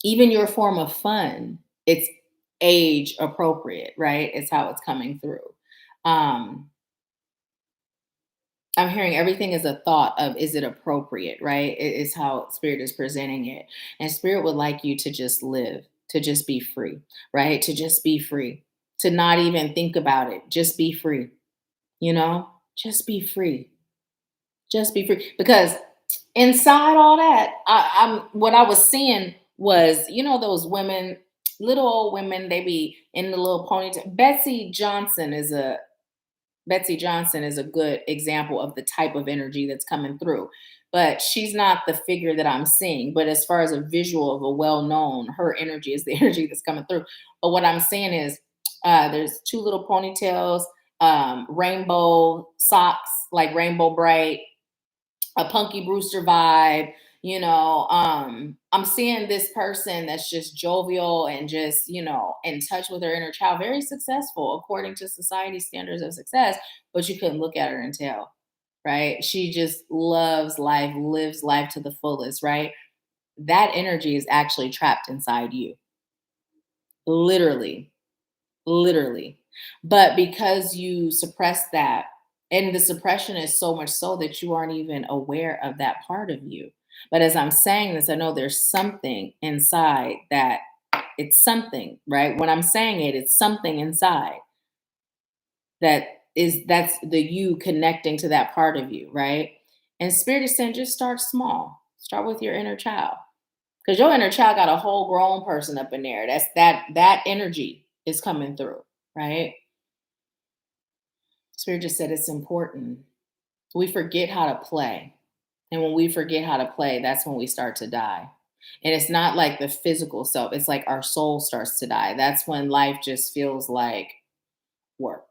Even your form of fun, it's age appropriate, right? It's how it's coming through. Um, I'm hearing everything is a thought of is it appropriate, right? It is how spirit is presenting it. And spirit would like you to just live, to just be free, right? To just be free, to not even think about it, just be free, you know? Just be free. Just be free. Because inside all that, I'm what I was seeing was, you know, those women, little old women, they be in the little ponytail. Betsy Johnson is a good example of the type of energy that's coming through. But she's not the figure that I'm seeing. But as far as a visual of a well-known, her energy is the energy that's coming through. But what I'm saying is there's two little ponytails, rainbow socks, like rainbow bright, a Punky Brewster vibe. You know, I'm seeing this person that's just jovial and just, you know, in touch with her inner child, very successful according to society standards of success, but you couldn't look at her and tell, right? She just loves life, lives life to the fullest, right? That energy is actually trapped inside you, literally, literally. But because you suppress that, and the suppression is so much so that you aren't even aware of that part of you. But as I'm saying this, I know there's something inside that it's something, right? When I'm saying it, it's something inside that that's the you connecting to that part of you, right? And spirit is saying just start small. Start with your inner child. Because your inner child got a whole grown person up in there. That energy is coming through, right? Spirit just said it's important. We forget how to play. And when we forget how to play, that's when we start to die. And it's not like the physical self, it's like our soul starts to die. That's when life just feels like work,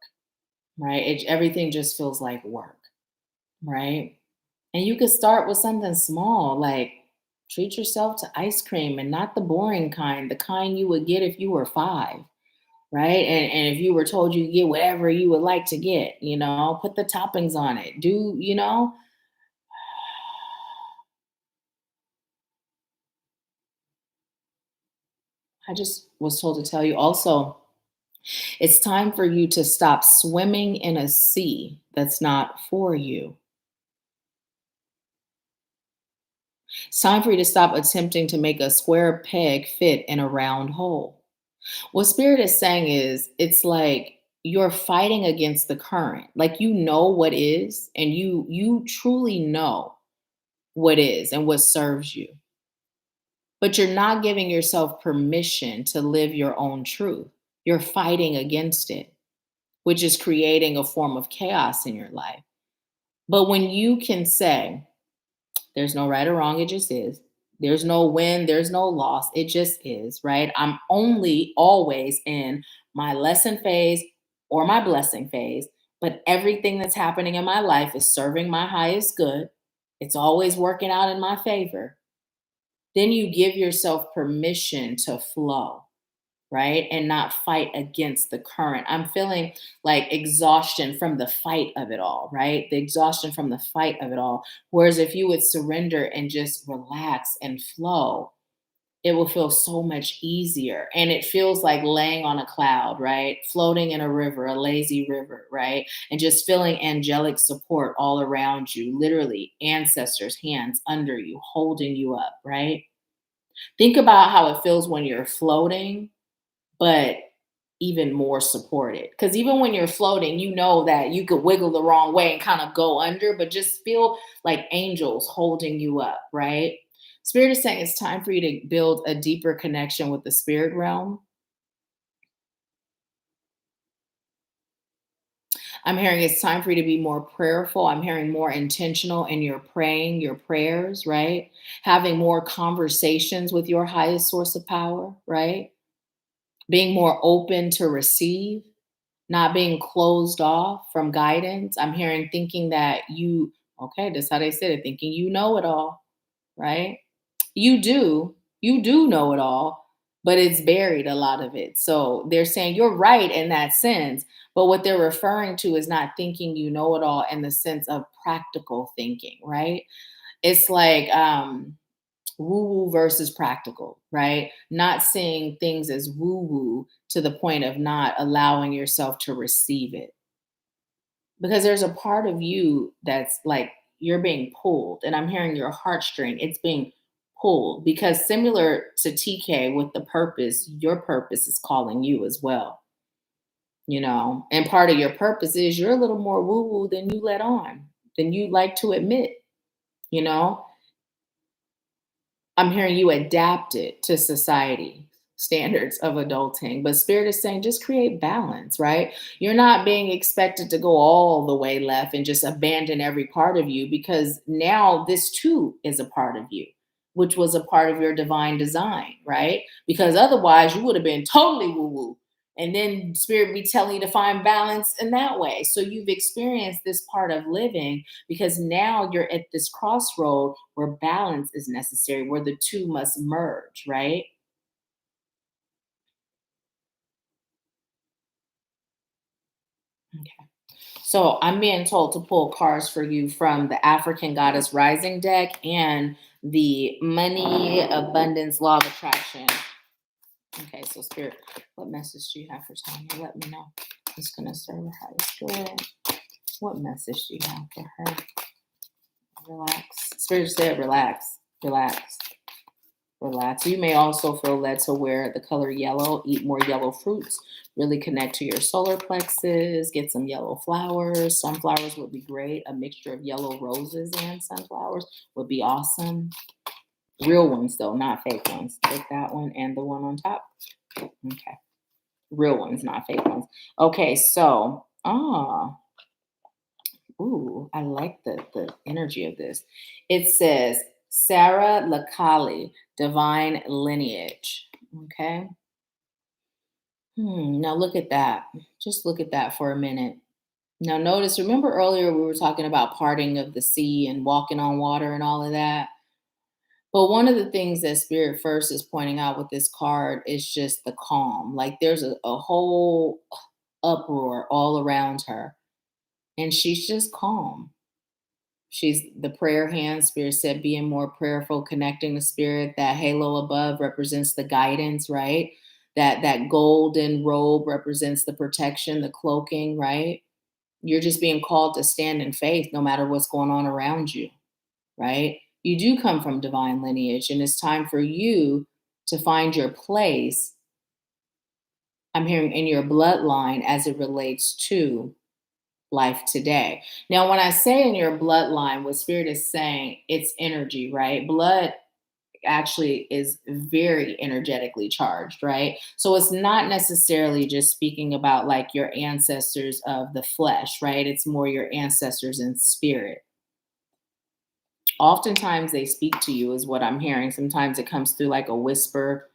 right? Everything just feels like work, right? And you could start with something small, like treat yourself to ice cream, and not the boring kind, the kind you would get if you were 5, right? And if you were told you could get whatever you would like to get, put the toppings on it. I just was told to tell you also, it's time for you to stop swimming in a sea that's not for you. It's time for you to stop attempting to make a square peg fit in a round hole. What Spirit is saying is, it's like you're fighting against the current. Like you know what is, and you truly know what is and what serves you. But you're not giving yourself permission to live your own truth. You're fighting against it, which is creating a form of chaos in your life. But when you can say, there's no right or wrong, it just is. There's no win, there's no loss, it just is, right? I'm only always in my lesson phase or my blessing phase, but everything that's happening in my life is serving my highest good. It's always working out in my favor. Then you give yourself permission to flow, right? And not fight against the current. I'm feeling like exhaustion from the fight of it all, right? The exhaustion from the fight of it all. Whereas if you would surrender and just relax and flow, it will feel so much easier. And it feels like laying on a cloud, right? Floating in a river, a lazy river, right? And just feeling angelic support all around you, literally ancestors' hands under you, holding you up, right? Think about how it feels when you're floating, but even more supported. Because even when you're floating, you know that you could wiggle the wrong way and kind of go under, but just feel like angels holding you up, right? Spirit is saying it's time for you to build a deeper connection with the spirit realm. I'm hearing it's time for you to be more prayerful. I'm hearing more intentional in your praying, your prayers, right? Having more conversations with your highest source of power, right? Being more open to receive, not being closed off from guidance. I'm hearing thinking that okay, that's how they said it, thinking you know it all, right? You do. You do know it all, but it's buried, a lot of it. So they're saying you're right in that sense, but what they're referring to is not thinking you know it all in the sense of practical thinking, right? It's like woo woo versus practical, right? Not seeing things as woo woo to the point of not allowing yourself to receive it. Because there's a part of you that's like you're being pulled, and I'm hearing your heartstring, it's being pulled because similar to TK with the purpose, your purpose is calling you as well, and part of your purpose is you're a little more woo woo than you let on, than you like to admit, you know I'm hearing you adapt it to society standards of adulting, but Spirit is saying just create balance, right? You're not being expected to go all the way left and just abandon every part of you, because now this too is a part of you, which was a part of your divine design, right? Because otherwise you would have been totally woo woo. And then Spirit be telling you to find balance in that way. So you've experienced this part of living, because now you're at this crossroad where balance is necessary, where the two must merge, right? Okay. So I'm being told to pull cards for you from the African Goddess Rising deck and the Money Abundance Law of Attraction. Okay, so Spirit, what message do you have for Tanya? Let me know. It's going to serve her highest good. What message do you have for her? Relax. Spirit said relax, relax, relax. You may also feel led to wear the color yellow, eat more yellow fruits, really connect to your solar plexus, get some yellow flowers. Sunflowers would be great. A mixture of yellow roses and sunflowers would be awesome. Real ones, though, not fake ones. Take that one and the one on top. Okay. Real ones, not fake ones. Okay, so, ooh, I like the energy of this. It says, Sarah Lakali, divine lineage. Okay. Now look at that. Just look at that for a minute. Now notice, remember earlier we were talking about parting of the sea and walking on water and all of that? But one of the things that Spirit first is pointing out with this card is just the calm. Like there's a whole uproar all around her, and she's just calm. She's the prayer hand. Spirit said, being more prayerful, connecting the spirit. That halo above represents the guidance, right? That golden robe represents the protection, the cloaking, right? You're just being called to stand in faith no matter what's going on around you, right? You do come from divine lineage, and it's time for you to find your place. I'm hearing in your bloodline as it relates to life today. Now, when I say in your bloodline, what Spirit is saying, it's energy, right? Blood actually is very energetically charged, right? So it's not necessarily just speaking about like your ancestors of the flesh, right? It's more your ancestors in spirit. Oftentimes they speak to you, is what I'm hearing. Sometimes it comes through like a whisper,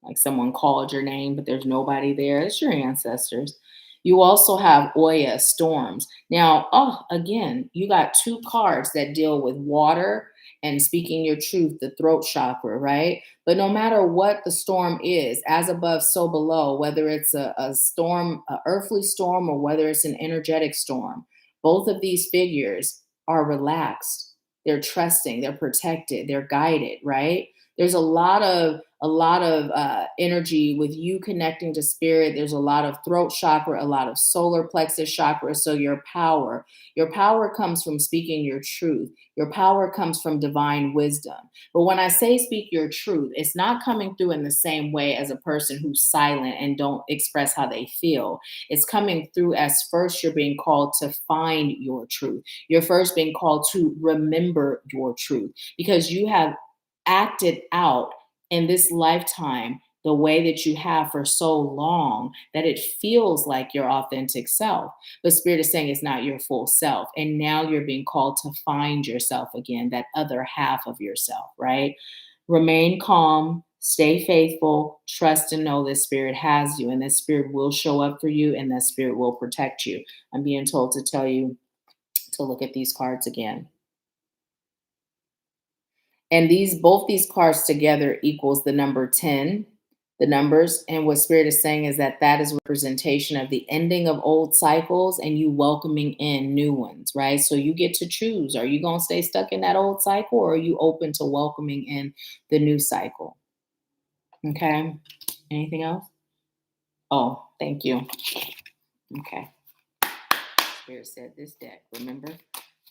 like someone called your name, but there's nobody there. It's your ancestors. You also have Oya storms. Now, again, you got two cards that deal with water and speaking your truth, the throat chakra, right? But no matter what the storm is, as above, so below, whether it's a storm, an earthly storm, or whether it's an energetic storm, both of these figures are relaxed. They're trusting, they're protected, they're guided, right? There's a lot of energy with you connecting to spirit. There's a lot of throat chakra, a lot of solar plexus chakra. So your power comes from speaking your truth. Your power comes from divine wisdom. But when I say speak your truth, it's not coming through in the same way as a person who's silent and don't express how they feel. It's coming through as first you're being called to find your truth. You're first being called to remember your truth because you have acted out in this lifetime the way that you have for so long that it feels like your authentic self. But Spirit is saying it's not your full self. And now you're being called to find yourself again, that other half of yourself, right? Remain calm, stay faithful, trust and know that Spirit has you, and that Spirit will show up for you, and that Spirit will protect you. I'm being told to tell you to look at these cards again. And both these cards together equals the number 10, the numbers. And what Spirit is saying is that that is representation of the ending of old cycles and you welcoming in new ones, right? So you get to choose. Are you going to stay stuck in that old cycle, or are you open to welcoming in the new cycle? Okay. Anything else? Oh, thank you. Okay. Spirit said this deck, remember?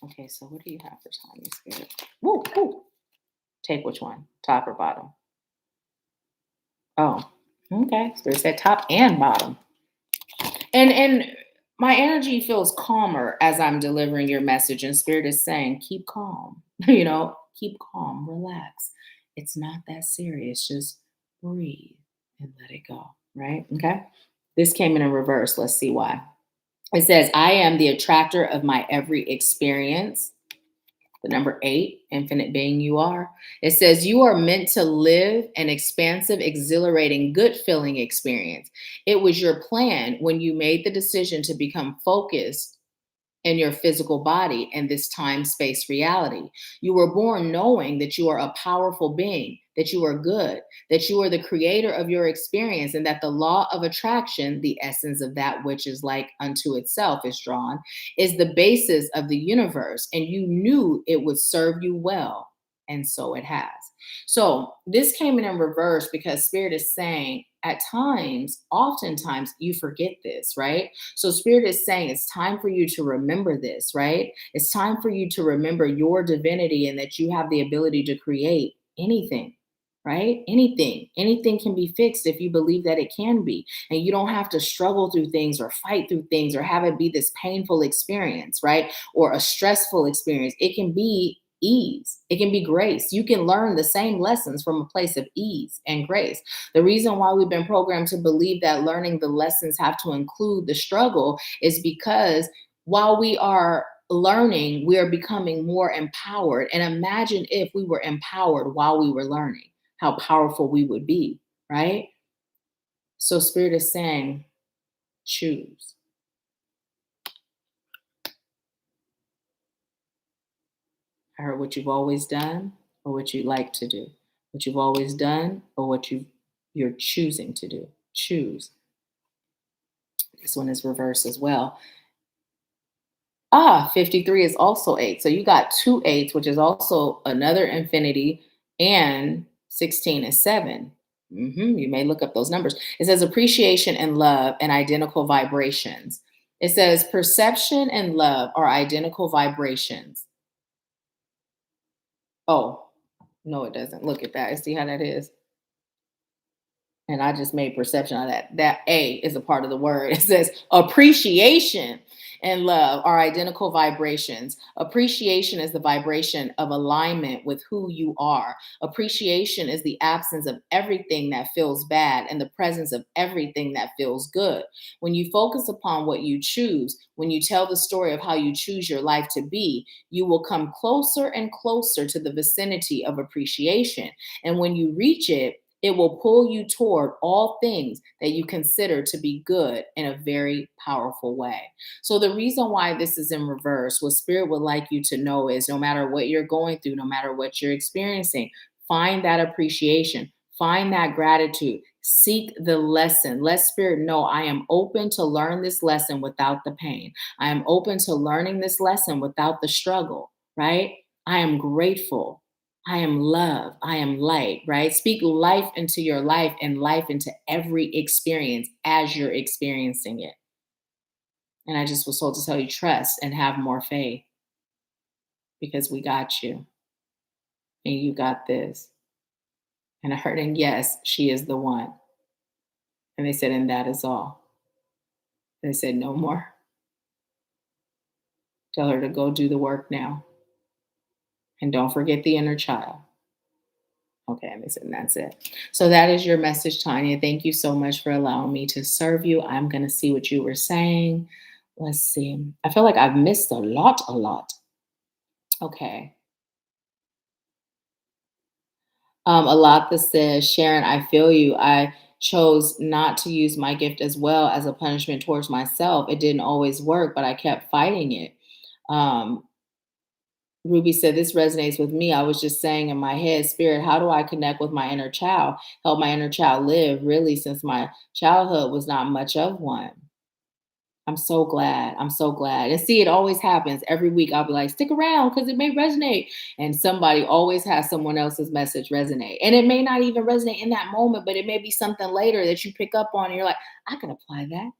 Okay, so what do you have for time, Spirit? Woo, woo. Take which one? Top or bottom? Oh, okay. Spirit said top and bottom. And my energy feels calmer as I'm delivering your message. And Spirit is saying, keep calm. Keep calm, relax. It's not that serious. Just breathe and let it go. Right? Okay. This came in reverse. Let's see why. It says, I am the attractor of my every experience. The number 8, infinite being you are. It says you are meant to live an expansive, exhilarating, good feeling experience. It was your plan when you made the decision to become focused in your physical body and this time space reality. You were born knowing that you are a powerful being, that you are good, that you are the creator of your experience, and that the law of attraction, the essence of that which is like unto itself is drawn, is the basis of the universe. And you knew it would serve you well. And so it has. So this came in reverse because Spirit is saying at times, oftentimes, you forget this, right? So Spirit is saying it's time for you to remember this, right? It's time for you to remember your divinity and that you have the ability to create anything, right? Anything can be fixed if you believe that it can be. And you don't have to struggle through things or fight through things or have it be this painful experience, right? Or a stressful experience. It can be ease. It can be grace. You can learn the same lessons from a place of ease and grace. The reason why we've been programmed to believe that learning the lessons have to include the struggle is because while we are learning, we are becoming more empowered. And imagine if we were empowered while we were learning, how powerful we would be, right? So Spirit is saying, choose. I heard what you've always done or what you like to do. What you've always done or what you're choosing to do. Choose. This one is reverse as well. 53 is also 8. So you got two eights, which is also another infinity, and 16 is 7. You may look up those numbers. It says appreciation and love and identical vibrations. It says perception and love are identical vibrations. Oh, no, it doesn't. Look at that. See how that is? And I just made perception of that. That A is a part of the word. It says appreciation and love are identical vibrations. Appreciation is the vibration of alignment with who you are. Appreciation is the absence of everything that feels bad and the presence of everything that feels good. When you focus upon what you choose, when you tell the story of how you choose your life to be, you will come closer and closer to the vicinity of appreciation. And when you reach it, it will pull you toward all things that you consider to be good in a very powerful way. So, the reason why this is in reverse, what Spirit would like you to know is no matter what you're going through, no matter what you're experiencing, find that appreciation, find that gratitude, seek the lesson. Let Spirit know I am open to learn this lesson without the pain. I am open to learning this lesson without the struggle, right? I am grateful. I am love. I am light, right? Speak life into your life and life into every experience as you're experiencing it. And I just was told to tell you, trust and have more faith because we got you and you got this. And I heard, and yes, she is the one. And they said, and that is all. They said, no more. Tell her to go do the work now. And don't forget the inner child. Okay, and they said, and that's it. So that is your message, Tanya. Thank you so much for allowing me to serve you. I'm going to see what you were saying. Let's see. I feel like I've missed a lot. Okay. A lot that says, Sharon, I feel you. I chose not to use my gift as well as a punishment towards myself. It didn't always work, but I kept fighting it. Um, Ruby said, this resonates with me. I was just saying in my head, Spirit, how do I connect with my inner child? Help my inner child live, really, since my childhood was not much of one. I'm so glad. I'm so glad. And see, it always happens. Every week I'll be like, stick around because it may resonate. And somebody always has someone else's message resonate. And it may not even resonate in that moment, but it may be something later that you pick up on and you're like, I can apply that.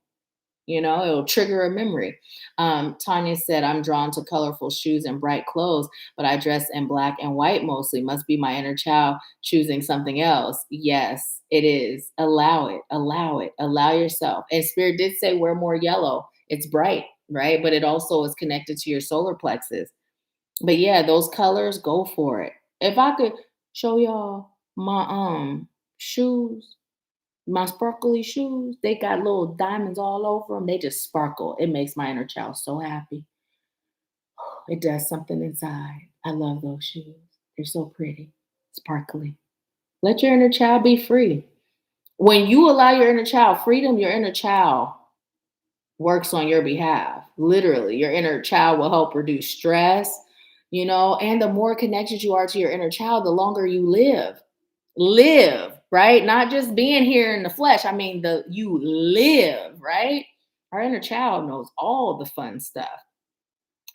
You know, it'll trigger a memory. Tanya said, I'm drawn to colorful shoes and bright clothes, but I dress in black and white mostly. Must be my inner child choosing something else. Yes, it is. Allow it, allow it, allow yourself. And Spirit did say, wear more yellow. It's bright, right? But it also is connected to your solar plexus. But yeah, those colors, go for it. If I could show y'all my shoes, my sparkly shoes, they got little diamonds all over them. They just sparkle. It makes my inner child so happy. It does something inside. I love those shoes. They're so pretty, sparkly. Let your inner child be free. When you allow your inner child freedom, your inner child works on your behalf. Literally, your inner child will help reduce stress, and the more connected you are to your inner child, the longer you live, right? Not just being here in the flesh. I mean, you live, right? Our inner child knows all the fun stuff.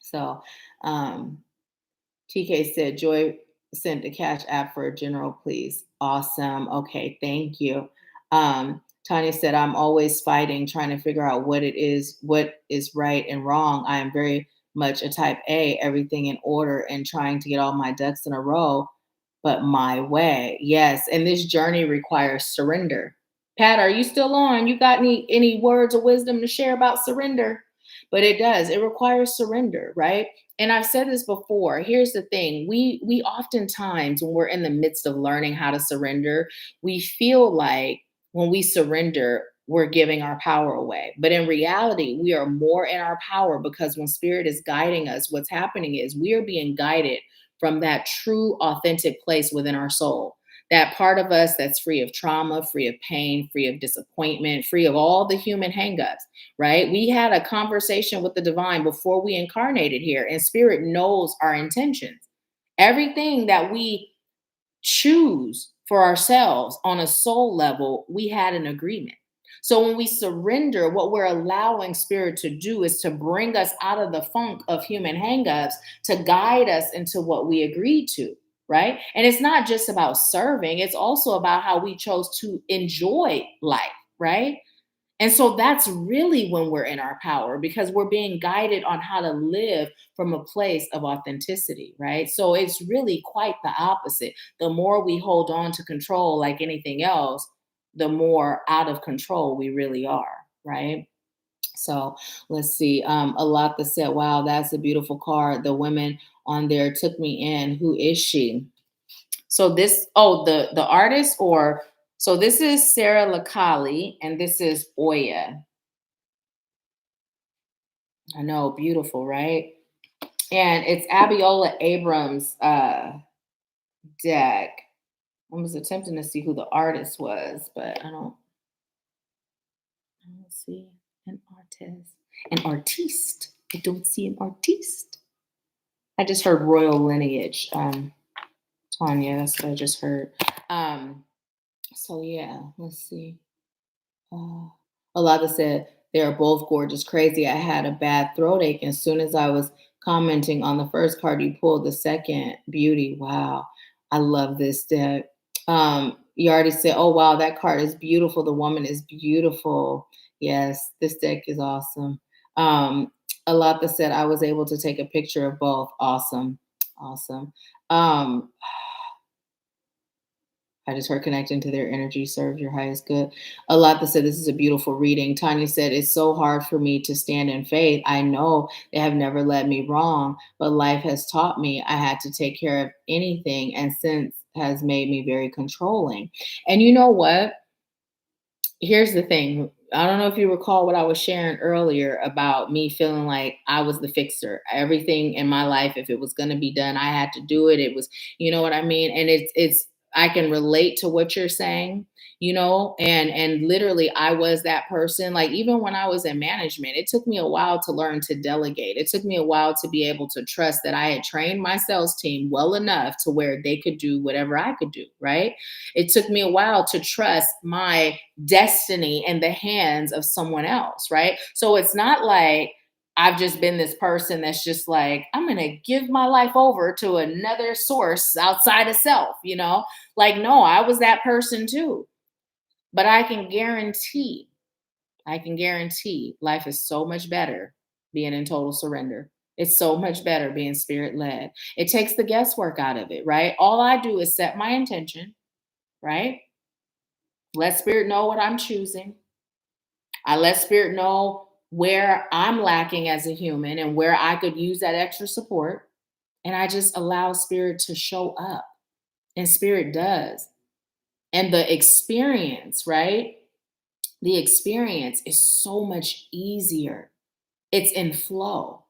So, TK said, Joy sent the Cash App for a general, please. Awesome. Okay, thank you. Tanya said, I'm always fighting, trying to figure out what is right and wrong. I am very much a type A, everything in order and trying to get all my ducks in a row, but my way. Yes. And this journey requires surrender. Pat, are you still on? You got any words of wisdom to share about surrender? But it does. It requires surrender, right? And I've said this before. Here's the thing. We oftentimes, when we're in the midst of learning how to surrender, we feel like when we surrender, we're giving our power away. But in reality, we are more in our power because when spirit is guiding us, what's happening is we are being guided from that true, authentic place within our soul. That part of us that's free of trauma, free of pain, free of disappointment, free of all the human hangups, right? We had a conversation with the divine before we incarnated here, and spirit knows our intentions. Everything that we choose for ourselves on a soul level, we had an agreement. So when we surrender, what we're allowing spirit to do is to bring us out of the funk of human hangups to guide us into what we agreed to, right? And it's not just about serving, it's also about how we chose to enjoy life, right? And so that's really when we're in our power because we're being guided on how to live from a place of authenticity, right? So it's really quite the opposite. The more we hold on to control like anything else, the more out of control we really are, right? So let's see. A lot that said, wow, that's a beautiful card. The women on there took me in. Who is she? So this, oh, the artist or so this is Sarah Lakali and this is Oya. I know, beautiful, right? And it's Abiola Abrams' deck. I was attempting to see who the artist was, but I don't see an artist. An artiste. I don't see an artiste. I just heard royal lineage. Tanya, that's what I just heard. So yeah, let's see. Uh, Alada said, they are both gorgeous. Crazy. I had a bad throat ache. As soon as I was commenting on the first card, you pulled the second. Beauty. Wow. I love this deck. You already said, oh, wow, that card is beautiful. The woman is beautiful. Yes, this deck is awesome. Alata said, I was able to take a picture of both. Awesome. Awesome. Um, I just heard connecting to their energy serve your highest good. Alata said, this is a beautiful reading. Tanya said, it's so hard for me to stand in faith. I know they have never led me wrong, but life has taught me I had to take care of anything and since has made me very controlling. And you know what? Here's the thing. I don't know if you recall what I was sharing earlier about me feeling like I was the fixer. Everything in my life, if it was going to be done, I had to do it. It was, you know what I mean? And I can relate to what you're saying, and literally I was that person. Like even when I was in management, it took me a while to learn to delegate. It took me a while to be able to trust that I had trained my sales team well enough to where they could do whatever I could do, right? It took me a while to trust my destiny in the hands of someone else, right? So it's not like I've just been this person that's just like, I'm going to give my life over to another source outside of self, Like, no, I was that person too. But I can guarantee life is so much better being in total surrender. It's so much better being spirit led. It takes the guesswork out of it, right? All I do is set my intention, right? Let spirit know what I'm choosing. I let spirit know where I'm lacking as a human and where I could use that extra support. And I just allow spirit to show up. And spirit does. And the experience, right? The experience is so much easier. It's in flow.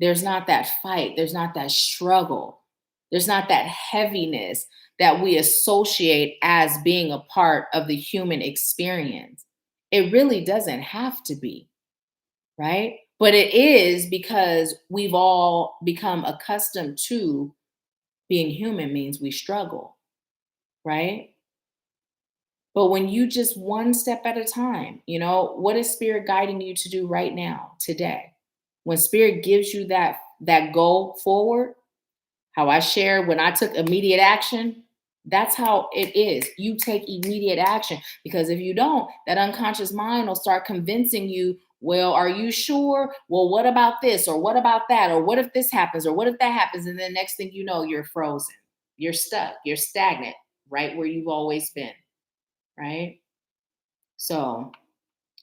There's not that fight, there's not that struggle, there's not that heaviness that we associate as being a part of the human experience. It really doesn't have to be, right? But it is because we've all become accustomed to being human means we struggle, right? But when you just one step at a time, what is spirit guiding you to do right now, today? When spirit gives you that goal forward, how I shared when I took immediate action, that's how it is. You take immediate action because if you don't, that unconscious mind will start convincing you, well, are you sure? Well, what about this? Or what about that? Or what if this happens? Or what if that happens? And then next thing you know, you're frozen. You're stuck. You're stagnant right where you've always been. Right? So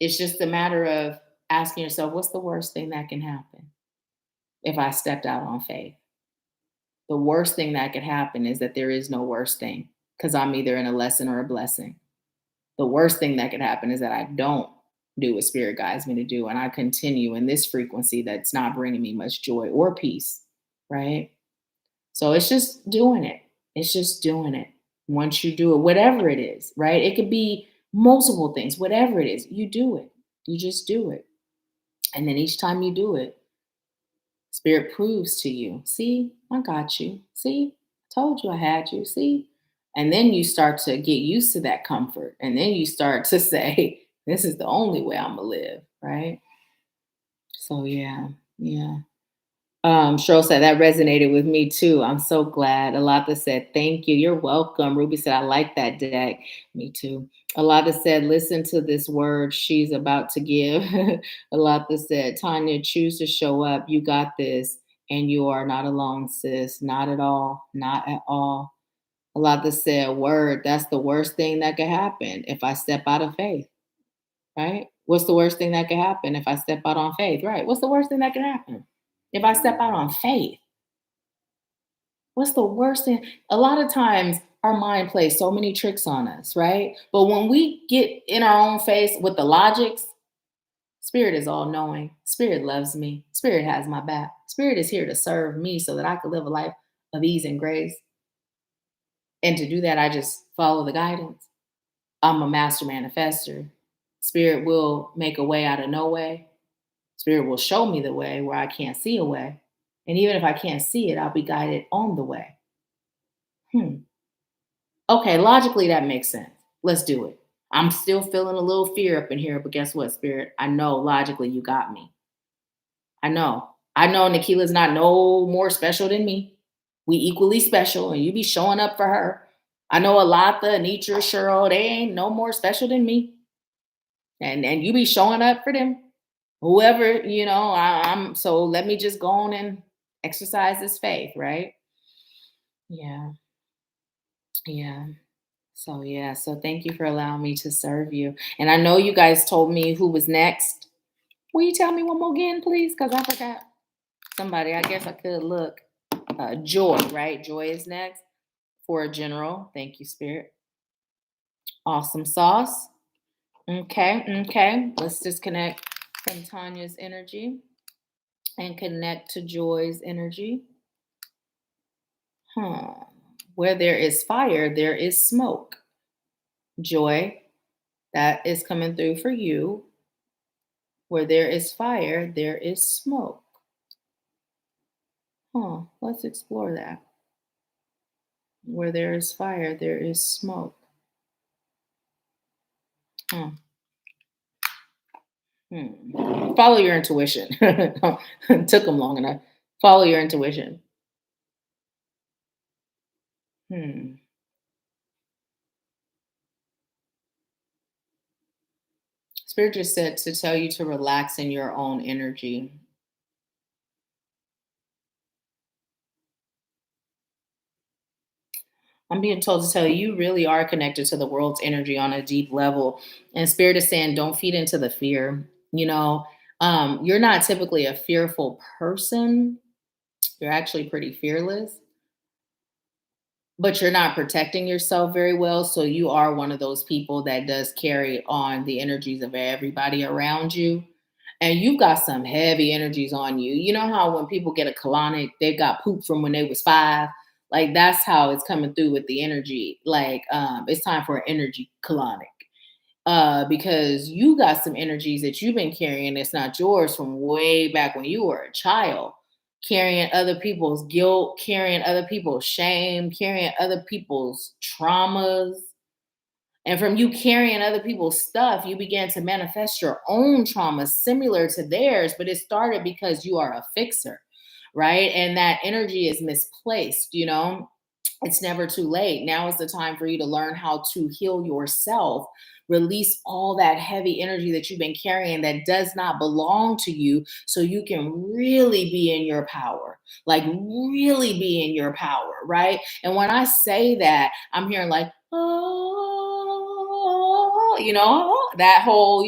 it's just a matter of asking yourself, what's the worst thing that can happen if I stepped out on faith? The worst thing that could happen is that there is no worst thing because I'm either in a lesson or a blessing. The worst thing that could happen is that I don't do what spirit guides me to do, and I continue in this frequency that's not bringing me much joy or peace, right? So it's just doing it. It's just doing it. Once you do it, whatever it is, right? It could be multiple things, whatever it is, you do it. You just do it. And then each time you do it, spirit proves to you, see, I got you. See, I told you I had you. See? And then you start to get used to that comfort. And then you start to say, this is the only way I'm going to live, right? So, yeah, yeah. Cheryl said that resonated with me too. I'm so glad. Alata said, thank you. You're welcome. Ruby said, I like that deck. Me too. Alata said, listen to this word she's about to give. Alata said, Tanya, choose to show up. You got this. And you are not alone, sis. Not at all. Not at all. Alata said, word, that's the worst thing that could happen if I step out of faith, right? What's the worst thing that could happen if I step out on faith, right? What's the worst thing that could happen? If I step out on faith, what's the worst thing? A lot of times our mind plays so many tricks on us, right? But when we get in our own face with the logics, spirit is all knowing. Spirit loves me. Spirit has my back. Spirit is here to serve me so that I can live a life of ease and grace. And to do that, I just follow the guidance. I'm a master manifester. Spirit will make a way out of no way. Spirit will show me the way where I can't see a way. And even if I can't see it, I'll be guided on the way. Okay, logically that makes sense. Let's do it. I'm still feeling a little fear up in here, but guess what, Spirit? I know logically you got me. I know. I know Nahkila's not no more special than me. We equally special, and you be showing up for her. I know Alata, Anitra, Cheryl, they ain't no more special than me. And you be showing up for them. Whoever, I'm so let me just go on and exercise this faith, right? Yeah. Yeah. So yeah, so thank you for allowing me to serve you. And I know you guys told me who was next. Will you tell me one more again, please? Because I forgot somebody. I guess I could look. Joy, right? Joy is next for a general. Thank you, Spirit. Awesome sauce. Okay, okay. Let's disconnect from Tanya's energy and connect to Joy's energy. Where there is fire, there is smoke. Joy, that is coming through for you. Where there is fire, there is smoke. Let's explore that. Where there is fire, there is smoke. Follow your intuition. It took them long enough. Follow your intuition. Spirit just said to tell you to relax in your own energy. I'm being told to tell you, you really are connected to the world's energy on a deep level. And Spirit is saying, don't feed into the fear. You're not typically a fearful person. You're actually pretty fearless, but you're not protecting yourself very well. So you are one of those people that does carry on the energies of everybody around you. And you've got some heavy energies on you. You know how when people get a colonic, they've got poop from when they was 5. Like that's how it's coming through with the energy. Like it's time for an energy colonic. Because you got some energies that you've been carrying that's not yours from way back when you were a child, carrying other people's guilt, carrying other people's shame, carrying other people's traumas. And from you carrying other people's stuff, you began to manifest your own trauma similar to theirs, but it started because you are a fixer, right? And that energy is misplaced, It's never too late. Now is the time for you to learn how to heal yourself, release all that heavy energy that you've been carrying that does not belong to you so you can really be in your power, like really be in your power, right? And when I say that, I'm hearing like, that whole,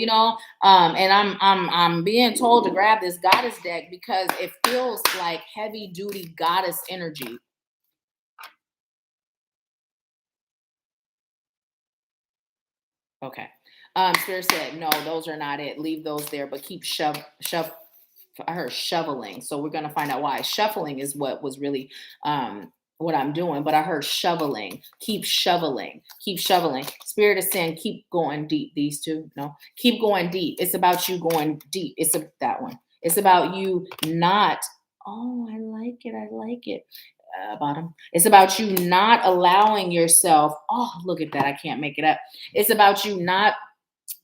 and I'm being told to grab this goddess deck because it feels like heavy duty goddess energy. Okay. Spirit said, no, those are not it. Leave those there, but keep shove. I heard shoveling. So we're gonna find out why. Shuffling is what was really what I'm doing, but I heard shoveling. Keep shoveling. Keep shoveling. Spirit is saying, keep going deep. These two, no, keep going deep. It's about you going deep. That one. It's about you not. Oh, I like it. I like it. Bottom. It's about you not allowing yourself. Oh, look at that. I can't make it up. It's about you not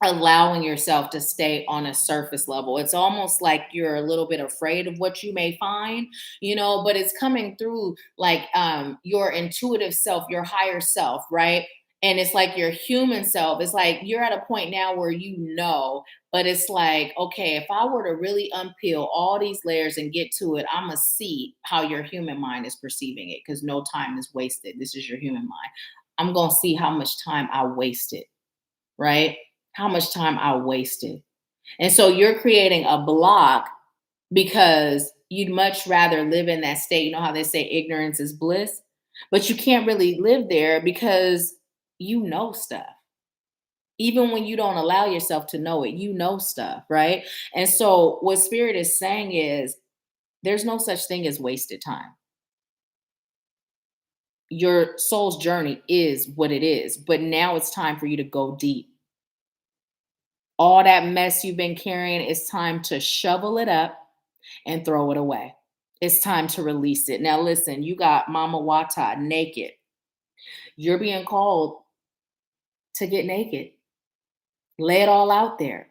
allowing yourself to stay on a surface level. It's almost like you're a little bit afraid of what you may find, but it's coming through like your intuitive self, your higher self, right? And it's like your human self. It's like you're at a point now where but it's like, okay, if I were to really unpeel all these layers and get to it, I'm going to see how your human mind is perceiving it because no time is wasted. This is your human mind. I'm going to see how much time I wasted, right? How much time I wasted. And so you're creating a block because you'd much rather live in that state. You know how they say ignorance is bliss? But you can't really live there because you know stuff. Even when you don't allow yourself to know it, you know stuff, right? And so what spirit is saying is there's no such thing as wasted time. Your soul's journey is what it is, but now it's time for you to go deep. All that mess you've been carrying, it's time to shovel it up and throw it away. It's time to release it. Now, listen, you got Mama Wata naked. You're being called to get naked. Lay it all out there.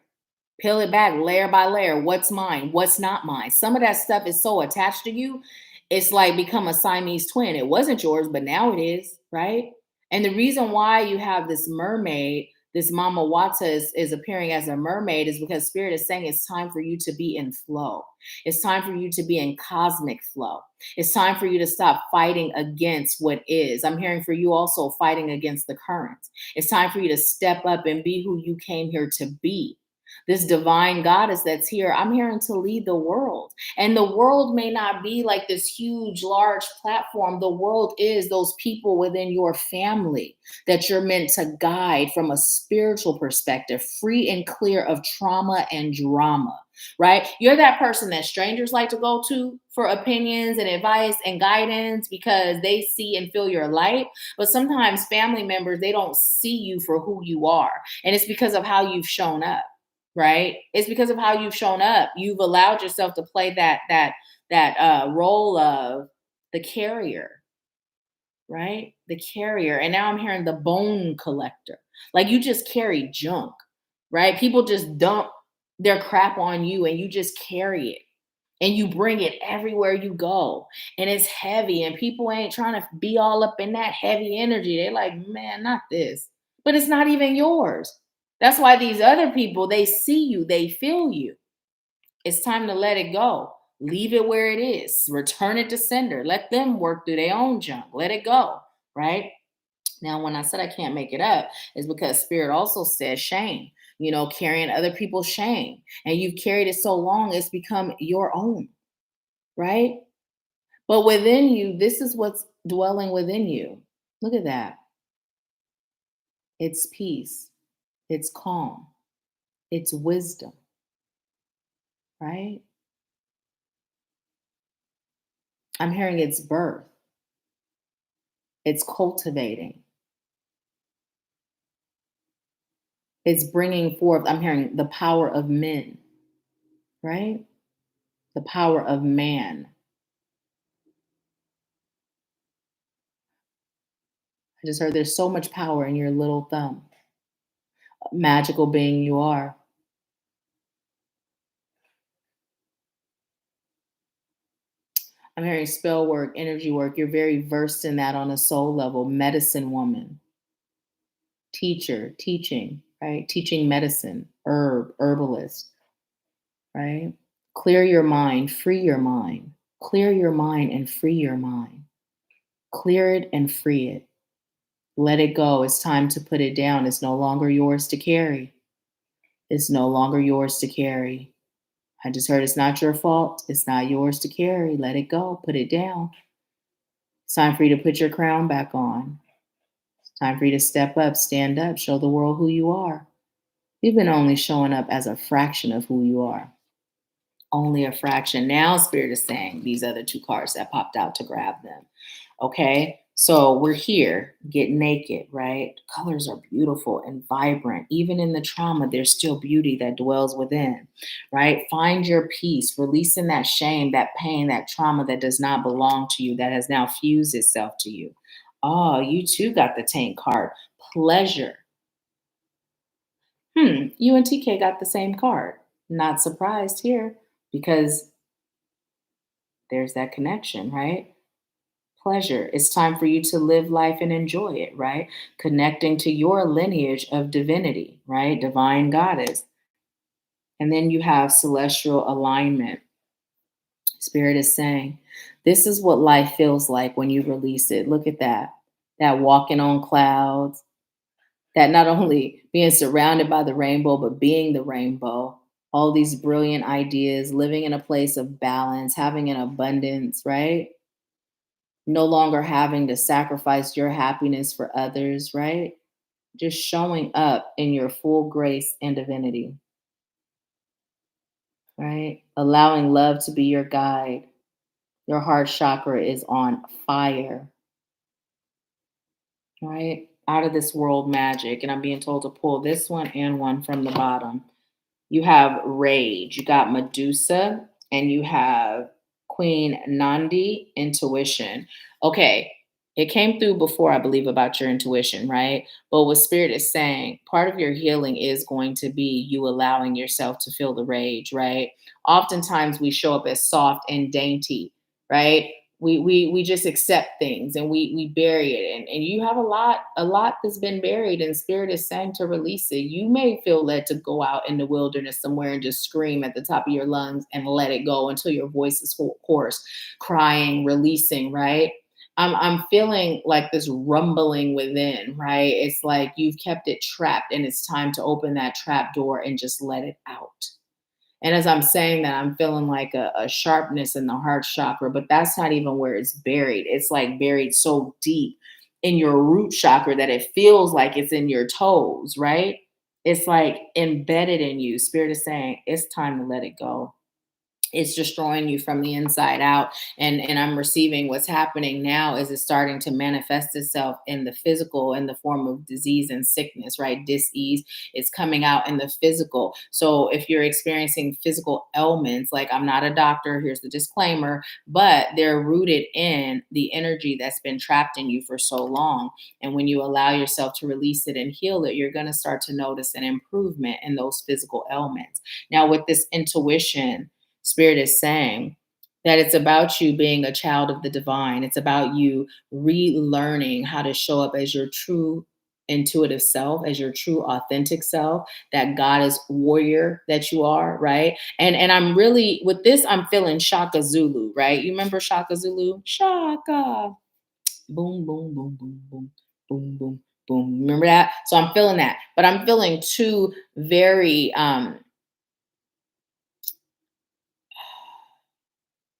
Peel it back layer by layer. What's mine? What's not mine? Some of that stuff is so attached to you. It's like become a Siamese twin. It wasn't yours, but now it is, right? And the reason why you have this mermaid, this Mama Wata is appearing as a mermaid is because Spirit is saying it's time for you to be in flow. It's time for you to be in cosmic flow. It's time for you to stop fighting against what is. I'm hearing for you also fighting against the currents. It's time for you to step up and be who you came here to be. This divine goddess that's here, I'm hearing to lead the world. And the world may not be like this huge, large platform. The world is those people within your family that you're meant to guide from a spiritual perspective, free and clear of trauma and drama, right? You're that person that strangers like to go to for opinions and advice and guidance because they see and feel your light. But sometimes family members, they don't see you for who you are. And it's because of how you've shown up, right? It's because of how you've shown up. You've allowed yourself to play that role of the carrier, right? The carrier. And now I'm hearing the bone collector. Like you just carry junk, right? People just dump their crap on you and you just carry it. And you bring it everywhere you go. And it's heavy. And people ain't trying to be all up in that heavy energy. They're like, man, not this. But it's not even yours. That's why these other people, they see you, they feel you. It's time to let it go. Leave it where it is. Return it to sender. Let them work through their own junk. Let it go, right? Now, when I said I can't make it up, is because Spirit also says shame, carrying other people's shame. And you've carried it so long, it's become your own, right? But within you, this is what's dwelling within you. Look at that. It's peace, it's calm, it's wisdom, right? I'm hearing it's birth, it's cultivating, it's bringing forth. I'm hearing the power of men, right? The power of man. I just heard there's so much power in your little thumb. Magical being you are. I'm hearing spell work, energy work. You're very versed in that on a soul level. Medicine woman, teacher, teaching, right? Teaching medicine, herbalist, right? Clear your mind, free your mind. Clear your mind and free your mind. Clear it and free it. Let it go. It's time to put it down. It's no longer yours to carry. It's no longer yours to carry. I just heard it's not your fault. It's not yours to carry. Let it go. Put it down. It's time for you to put your crown back on. It's Time for you to step up, stand up, show the world who you are. You've been only showing up as a fraction of who you are. Only a fraction. Now, Spirit is saying these other two cards that popped out to grab them. Okay. So we're here, get naked, right? Colors are beautiful and vibrant. Even in the trauma, there's still beauty that dwells within, right? Find your peace, releasing that shame, that pain, that trauma that does not belong to you, that has now fused itself to you. Oh, you too got the tank card. Pleasure. You and TK got the same card. Not surprised here because there's that connection, right? Pleasure. It's time for you to live life and enjoy it, right? Connecting to your lineage of divinity, right? Divine goddess. And then you have celestial alignment. Spirit is saying, this is what life feels like when you release it. Look at that. That walking on clouds, that not only being surrounded by the rainbow, but being the rainbow. All these brilliant ideas, living in a place of balance, having an abundance, right? No longer having to sacrifice your happiness for others, right? Just showing up in your full grace and divinity, right? Allowing love to be your guide. Your heart chakra is on fire, right? Out of this world magic. And I'm being told to pull this one and one from the bottom. You have Rage, you got Medusa, and you have Queen Nandi, Intuition. Okay, it came through before, I believe, about your intuition, right? But what Spirit is saying, part of your healing is going to be you allowing yourself to feel the rage, right? Oftentimes we show up as soft and dainty, right? We just accept things and we bury it, and you have a lot that's been buried, and Spirit is saying to release it. You may feel led to go out in the wilderness somewhere and just scream at the top of your lungs and let it go until your voice is hoarse, crying, releasing, right? I'm feeling like this rumbling within, right? It's like you've kept it trapped and it's time to open that trap door and just let it out. And as I'm saying that, I'm feeling like a sharpness in the heart chakra, but that's not even where it's buried. It's like buried so deep in your root chakra that it feels like it's in your toes, right? It's like embedded in you. Spirit is saying it's time to let it go. It's destroying you from the inside out, and I'm receiving what's happening now is it's starting to manifest itself in the physical in the form of disease and sickness, right? Dis-ease is coming out in the physical. So if you're experiencing physical ailments, like, I'm not a doctor, here's the disclaimer, but they're rooted in the energy that's been trapped in you for so long. And when you allow yourself to release it and heal it, you're going to start to notice an improvement in those physical ailments. Now with this intuition, Spirit is saying that it's about you being a child of the divine. It's about you relearning how to show up as your true intuitive self, as your true authentic self, that goddess warrior that you are, right? And I'm really with this, I'm feeling Shaka Zulu, right? You remember Shaka Zulu? Shaka. Boom, boom, boom, boom, boom, boom, boom, boom. Remember that? So I'm feeling that. But I'm feeling two very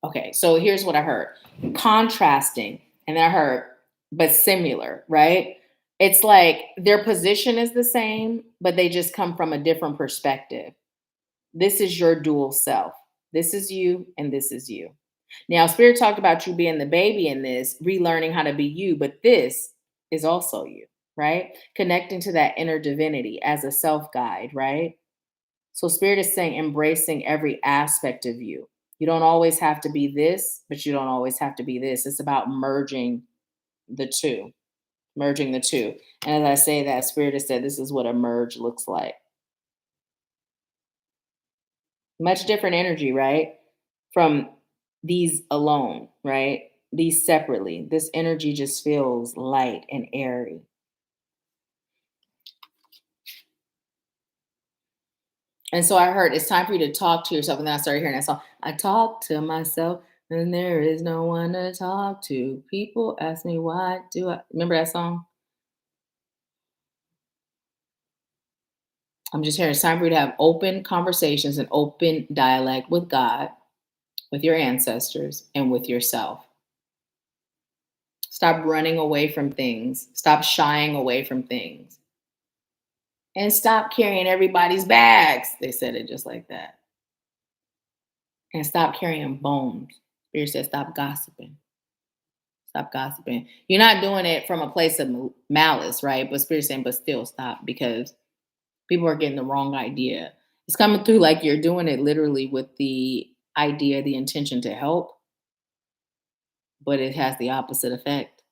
okay, so here's what I heard. Contrasting, and then I heard, but similar, right? It's like their position is the same, but they just come from a different perspective. This is your dual self. This is you, and this is you. Now, Spirit talked about you being the baby in this, relearning how to be you, but this is also you, right? Connecting to that inner divinity as a self guide, right? So Spirit is saying embracing every aspect of you. You don't always have to be this, but you don't always have to be this. It's about the two, merging the two. And as I say that, Spirit has said this is what a merge looks like. Much different energy, right? From these alone, right? These separately. This energy just feels light and airy. And so I heard it's time for you to talk to yourself. And then I started hearing that song. I talk to myself and there is no one to talk to. People ask me why do I remember that song? I'm just hearing it's time for you to have open conversations and open dialect with God, with your ancestors, and with yourself. Stop running away from things. Stop shying away from things. And stop carrying everybody's bags. They said it just like that. And stop carrying bones. Spirit said, stop gossiping. Stop gossiping. You're not doing it from a place of malice, right? But Spirit saying, but still stop because people are getting the wrong idea. It's coming through like you're doing it literally with the idea, the intention to help, but it has the opposite effect.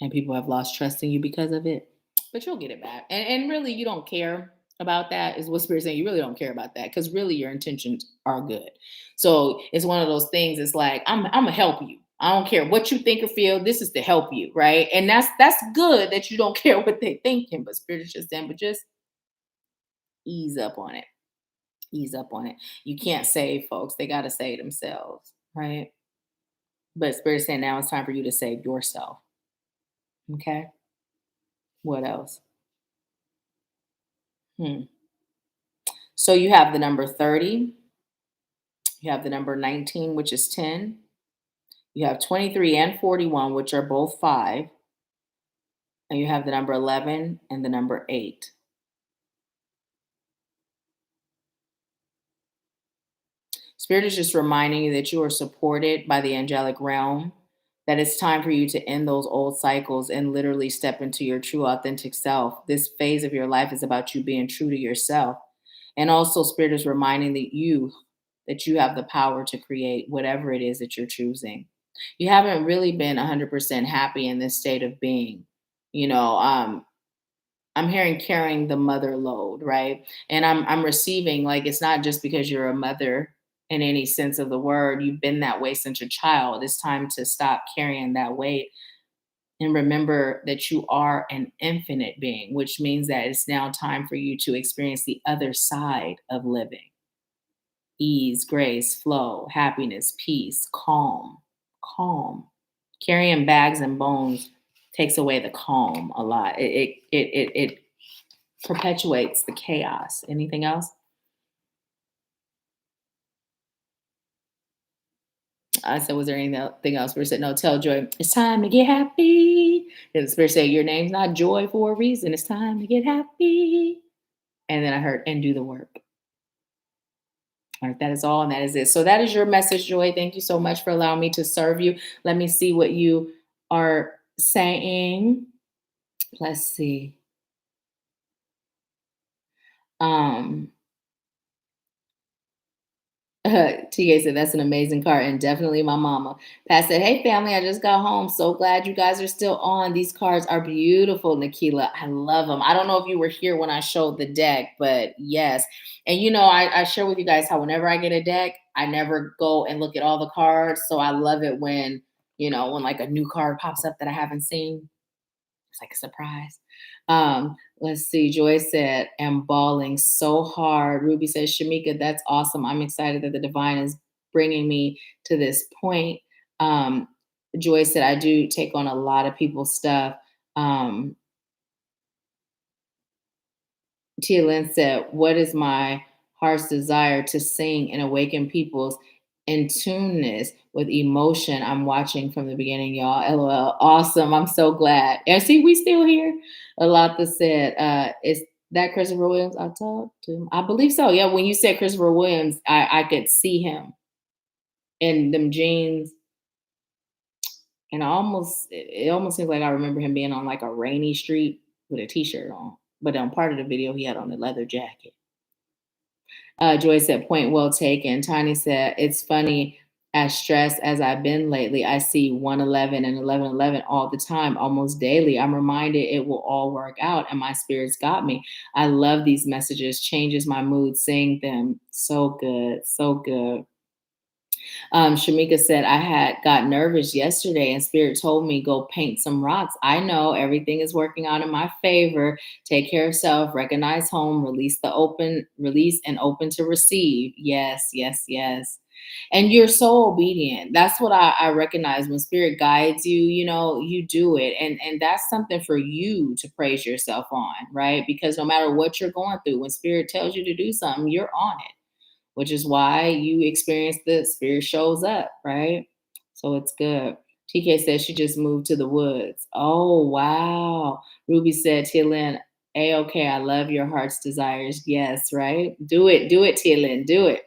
And people have lost trust in you because of it. But you'll get it back. And really, you don't care about that, is what Spirit's saying. You really don't care about that because really your intentions are good. So it's one of those things, it's like, I'm gonna help you. I don't care what you think or feel. This is to help you, right? And that's good that you don't care what they thinking, but Spirit is just saying, but just ease up on it. Ease up on it. You can't save folks. They gotta save themselves, right? But Spirit's saying now it's time for you to save yourself. Okay. What else? Hmm. So you have the number 30, you have the number 19, which is 10, you have 23 and 41, which are both 5, and you have the number 11 and the number 8. Spirit is just reminding you that you are supported by the angelic realm, that it's time for you to end those old cycles and literally step into your true authentic self. This phase of your life is about you being true to yourself. And also Spirit is reminding that you have the power to create whatever it is that you're choosing. You haven't really been 100% happy in this state of being. You know, I'm hearing carrying the mother load, right? And I'm receiving, like, it's not just because you're a mother in any sense of the word. You've been that way since a child. It's time to stop carrying that weight and remember that you are an infinite being, which means that it's now time for you to experience the other side of living. Ease, grace, flow, happiness, peace, calm, calm. Carrying bags and bones takes away the calm a lot. It perpetuates the chaos. Anything else? I said, was there anything else? We said, no, tell Joy, it's time to get happy. And the Spirit said, your name's not Joy for a reason. It's time to get happy. And then I heard, and do the work. All right, that is all, and that is it. So that is your message, Joy. Thank you so much for allowing me to serve you. Let me see what you are saying. Let's see. Um, TA said that's an amazing card and definitely my mama. Pat said, hey family, I just got home. So glad you guys are still on. These cards are beautiful, Nahkila. I love them. I don't know if you were here when I showed the deck, but yes. And you know, I share with you guys how whenever I get a deck, I never go and look at all the cards. So I love it when, when like a new card pops up that I haven't seen. It's like a surprise. Let's see. Joy said, I'm bawling so hard. Ruby says, Shamika, that's awesome. I'm excited that the divine is bringing me to this point. Um, Joy said, I do take on a lot of people's stuff. Um, Tia Lynn said, what is my heart's desire to sing and awaken people's in tuneness with emotion? I'm watching from the beginning, y'all. LOL. Awesome. I'm so glad. And see, we still here. Alata said, is that Christopher Williams I talked to? I believe so. Yeah, when you said Christopher Williams, I could see him in them jeans. And it almost seems like I remember him being on like a rainy street with a t-shirt on. But on part of the video, he had on a leather jacket. Joy said, point well taken. Tiny said, it's funny, as stressed as I've been lately, I see 111 and 1111 all the time, almost daily. I'm reminded it will all work out and my spirits got me. I love these messages, changes my mood seeing them. So good, so good. Shamika said, I had got nervous yesterday and spirit told me go paint some rocks. I know everything is working out in my favor. Take care of self, recognize home, release and open to receive. Yes, yes, yes. And you're so obedient. That's what I recognize when spirit guides you, you do it. And that's something for you to praise yourself on, right? Because no matter what you're going through, when spirit tells you to do something, you're on it, which is why you experience the spirit shows up, right? So it's good. TK says she just moved to the woods. Oh, wow. Ruby said, Tia Lynn, A-okay, I love your heart's desires. Yes, right? Do it, Tia Lynn, do it.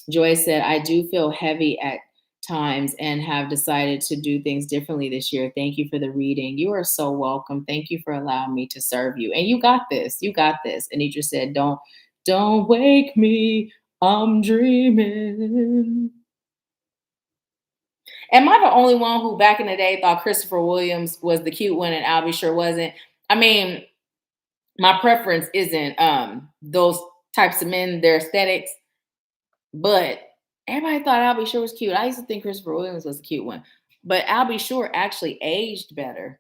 Joy said, I do feel heavy at times and have decided to do things differently this year. Thank you for the reading. You are so welcome. Thank you for allowing me to serve you. And you got this. You got this. Anitra said, don't wake me. I'm dreaming. Am I the only one who back in the day thought Christopher Williams was the cute one and Albie sure wasn't? I mean, my preference isn't those types of men, their aesthetics, but everybody thought Albie Shore was cute. I used to think Christopher Williams was the cute one. But Albie Shore actually aged better.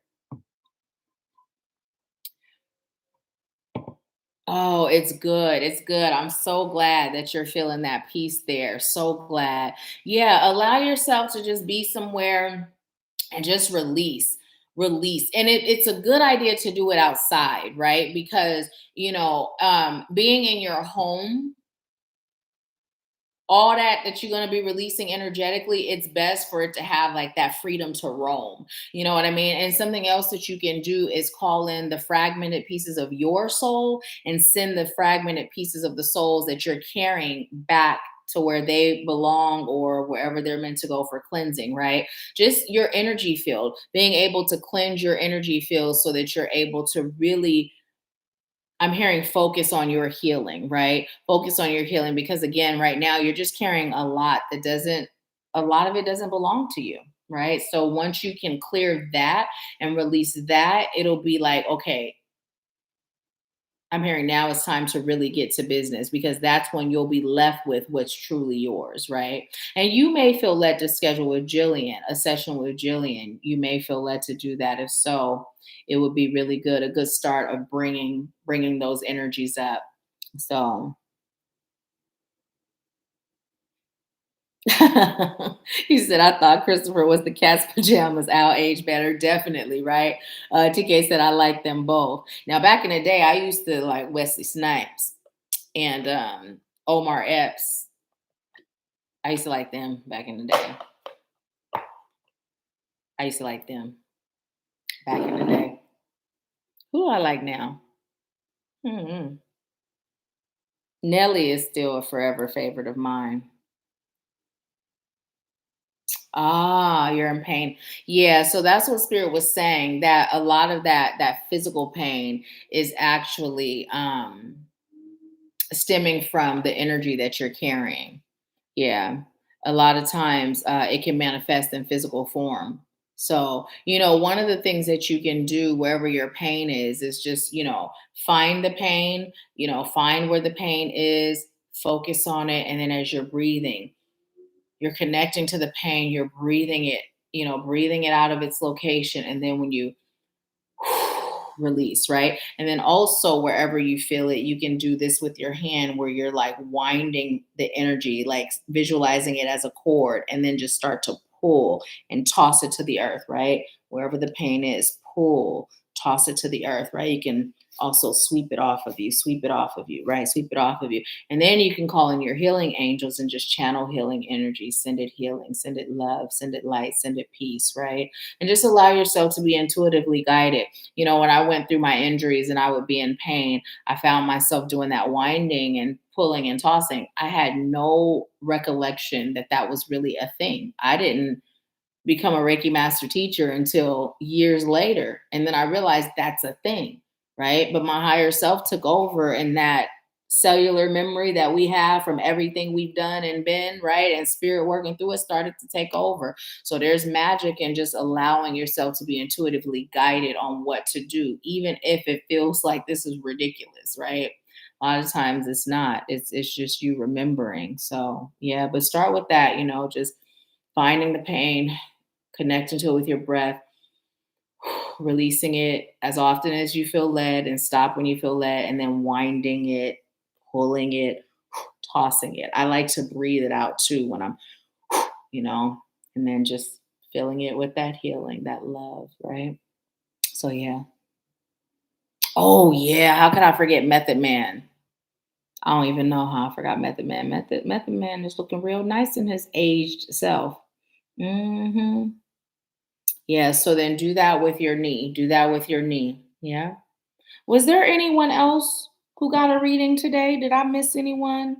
Oh, it's good. It's good. I'm so glad that you're feeling that peace there. So glad. Yeah, allow yourself to just be somewhere and just release. And it's a good idea to do it outside, right? Because being in your home, all that you're going to be releasing energetically, it's best for it to have like that freedom to roam. You know what I mean? And something else that you can do is call in the fragmented pieces of your soul and send the fragmented pieces of the souls that you're carrying back to where they belong or wherever they're meant to go for cleansing, right? Just your energy field, being able to cleanse your energy field so that you're able to really, I'm hearing focus on your healing, right? Focus on your healing because again, right now you're just carrying a lot of it doesn't belong to you, right? So once you can clear that and release that, it'll be like, okay, I'm hearing now it's time to really get to business because that's when you'll be left with what's truly yours, right? And you may feel led to schedule with Gillian, a session with Gillian. You may feel led to do that. If so, it would be really good, a good start of bringing those energies up. So he said, I thought Christopher was the cat's pajamas. Our age better. Definitely, right? TK said, I like them both. Now, back in the day, I used to like Wesley Snipes and Omar Epps. I used to like them back in the day. I used to like them back in the day. Who do I like now? Hmm. Nelly is still a forever favorite of mine. Ah, you're in pain. Yeah, so that's what Spirit was saying, that a lot of that physical pain is actually stemming from the energy that you're carrying. Yeah. A lot of times it can manifest in physical form. So, one of the things that you can do wherever your pain is just, find the pain, find where the pain is, focus on it. And then as you're breathing, you're connecting to the pain, you're breathing it out of its location. And then when you release, right? And then also wherever you feel it, you can do this with your hand where you're like winding the energy, like visualizing it as a cord, and then just start to pull and toss it to the earth, right? Wherever the pain is, pull, toss it to the earth, right? You can also sweep it off of you, right? Sweep it off of you. And then you can call in your healing angels and just channel healing energy, send it healing, send it love, send it light, send it peace, right? And just allow yourself to be intuitively guided. When I went through my injuries and I would be in pain, I found myself doing that winding and pulling and tossing. I had no recollection that that was really a thing. I didn't become a Reiki master teacher until years later. And then I realized that's a thing, right? But my higher self took over, and that cellular memory that we have from everything we've done and been, right? And spirit working through it started to take over. So there's magic in just allowing yourself to be intuitively guided on what to do, even if it feels like this is ridiculous, right? A lot of times it's not. It's just you remembering. So yeah, but start with that, just finding the pain, connecting to it with your breath, releasing it as often as you feel led, and stop when you feel led, and then winding it, pulling it, tossing it. I like to breathe it out too when I'm, you know, and then just filling it with that healing, that love, right? So, yeah. Oh, yeah. How could I forget Method Man? I don't even know how I forgot Method Man. Method Man is looking real nice in his aged self. Hmm. Yeah, so then do that with your knee. Do that with your knee. Yeah. Was there anyone else who got a reading today? Did I miss anyone?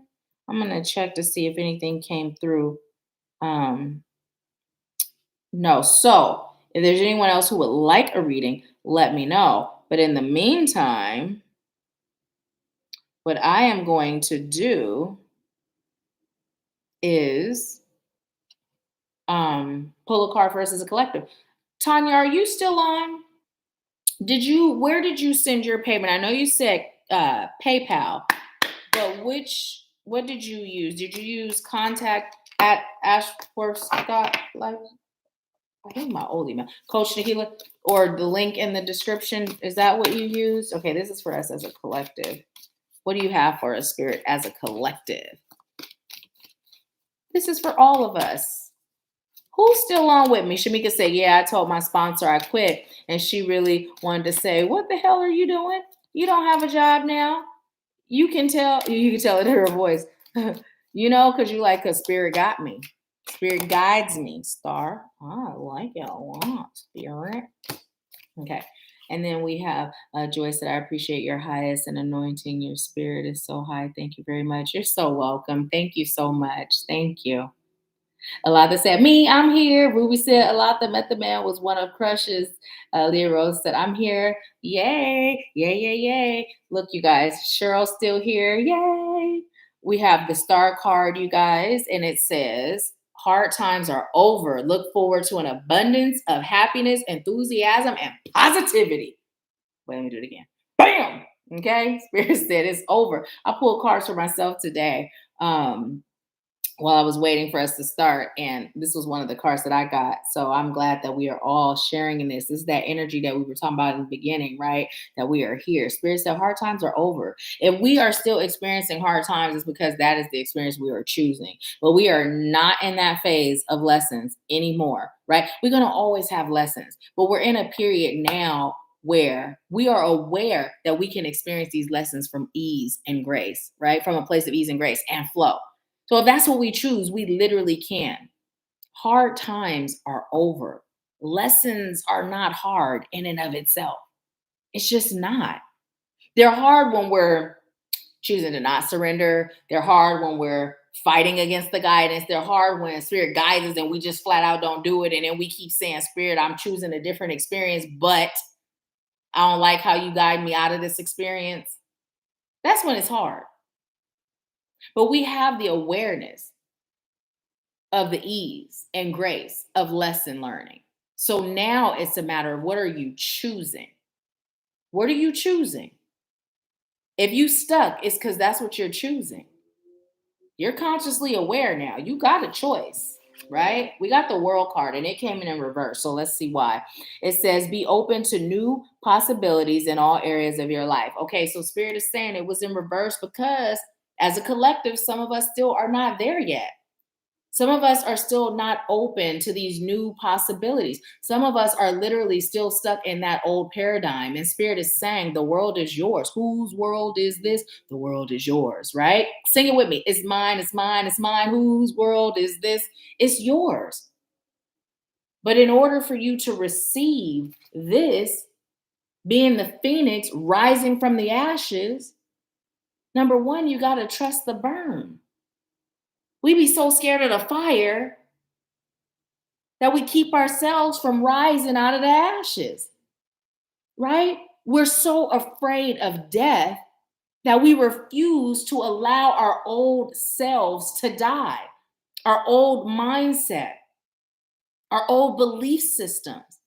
I'm gonna check to see if anything came through. Um, no. So if there's anyone else who would like a reading, let me know. But in the meantime, what I am going to do is pull a card for us as a collective. Tanya, are you still on? Where did you send your payment? I know you said PayPal, but what did you use? Did you use contact at AshworthScott? Like, I think my old email, Coach Nahkila, or the link in the description. Is that what you used? Okay, this is for us as a collective. What do you have for us, Spirit, as a collective? This is for all of us. Who's still on with me? Shamika said, yeah, I told my sponsor I quit. And she really wanted to say, what the hell are you doing? You don't have a job now. You can tell it in her voice. Because you like, because Spirit got me. Spirit guides me. Star. I like it a lot, Spirit. Okay. And then we have Joyce that I appreciate your highest and anointing. Your spirit is so high. Thank you very much. You're so welcome. Thank you so much. Thank you. Alata said, me, I'm here. Ruby said, Alata met the man was one of Crush's. Leah Rose said, I'm here. Yay. Yay, yay, yay. Look, you guys, Cheryl's still here. Yay. We have the star card, you guys, and it says, hard times are over. Look forward to an abundance of happiness, enthusiasm, and positivity. Wait, let me do it again. Bam. Okay. Spirit said it's over. I pulled cards for myself today. While I was waiting for us to start. And this was one of the cards that I got. So I'm glad that we are all sharing in this. This is that energy that we were talking about in the beginning, right? That we are here. Spirit said hard times are over. If we are still experiencing hard times, it's because that is the experience we are choosing. But we are not in that phase of lessons anymore, right? We're going to always have lessons. But we're in a period now where we are aware that we can experience these lessons from ease and grace, right? From a place of ease and grace and flow. So if that's what we choose, we literally can. Hard times are over. Lessons are not hard in and of itself. It's just not. They're hard when we're choosing to not surrender. They're hard when we're fighting against the guidance. They're hard when Spirit guides us and we just flat out don't do it. And then we keep saying, Spirit, I'm choosing a different experience, but I don't like how you guide me out of this experience. That's when it's hard. But we have the awareness of the ease and grace of lesson learning. So now it's a matter of what are you choosing? What are you choosing? If you stuck, it's because that's what you're choosing. You're consciously aware now. You got a choice, right? We got the world card and it came in reverse. So let's see why. It says, be open to new possibilities in all areas of your life. Okay, so Spirit is saying it was in reverse because as a collective, some of us still are not there yet. Some of us are still not open to these new possibilities. Some of us are literally still stuck in that old paradigm. And Spirit is saying, the world is yours. Whose world is this? The world is yours, right? Sing it with me. It's mine, it's mine, it's mine. Whose world is this? It's yours. But in order for you to receive this, being the phoenix rising from the ashes, number one, you got to trust the burn. We be so scared of the fire that we keep ourselves from rising out of the ashes, right? We're so afraid of death that we refuse to allow our old selves to die, our old mindset, our old belief systems.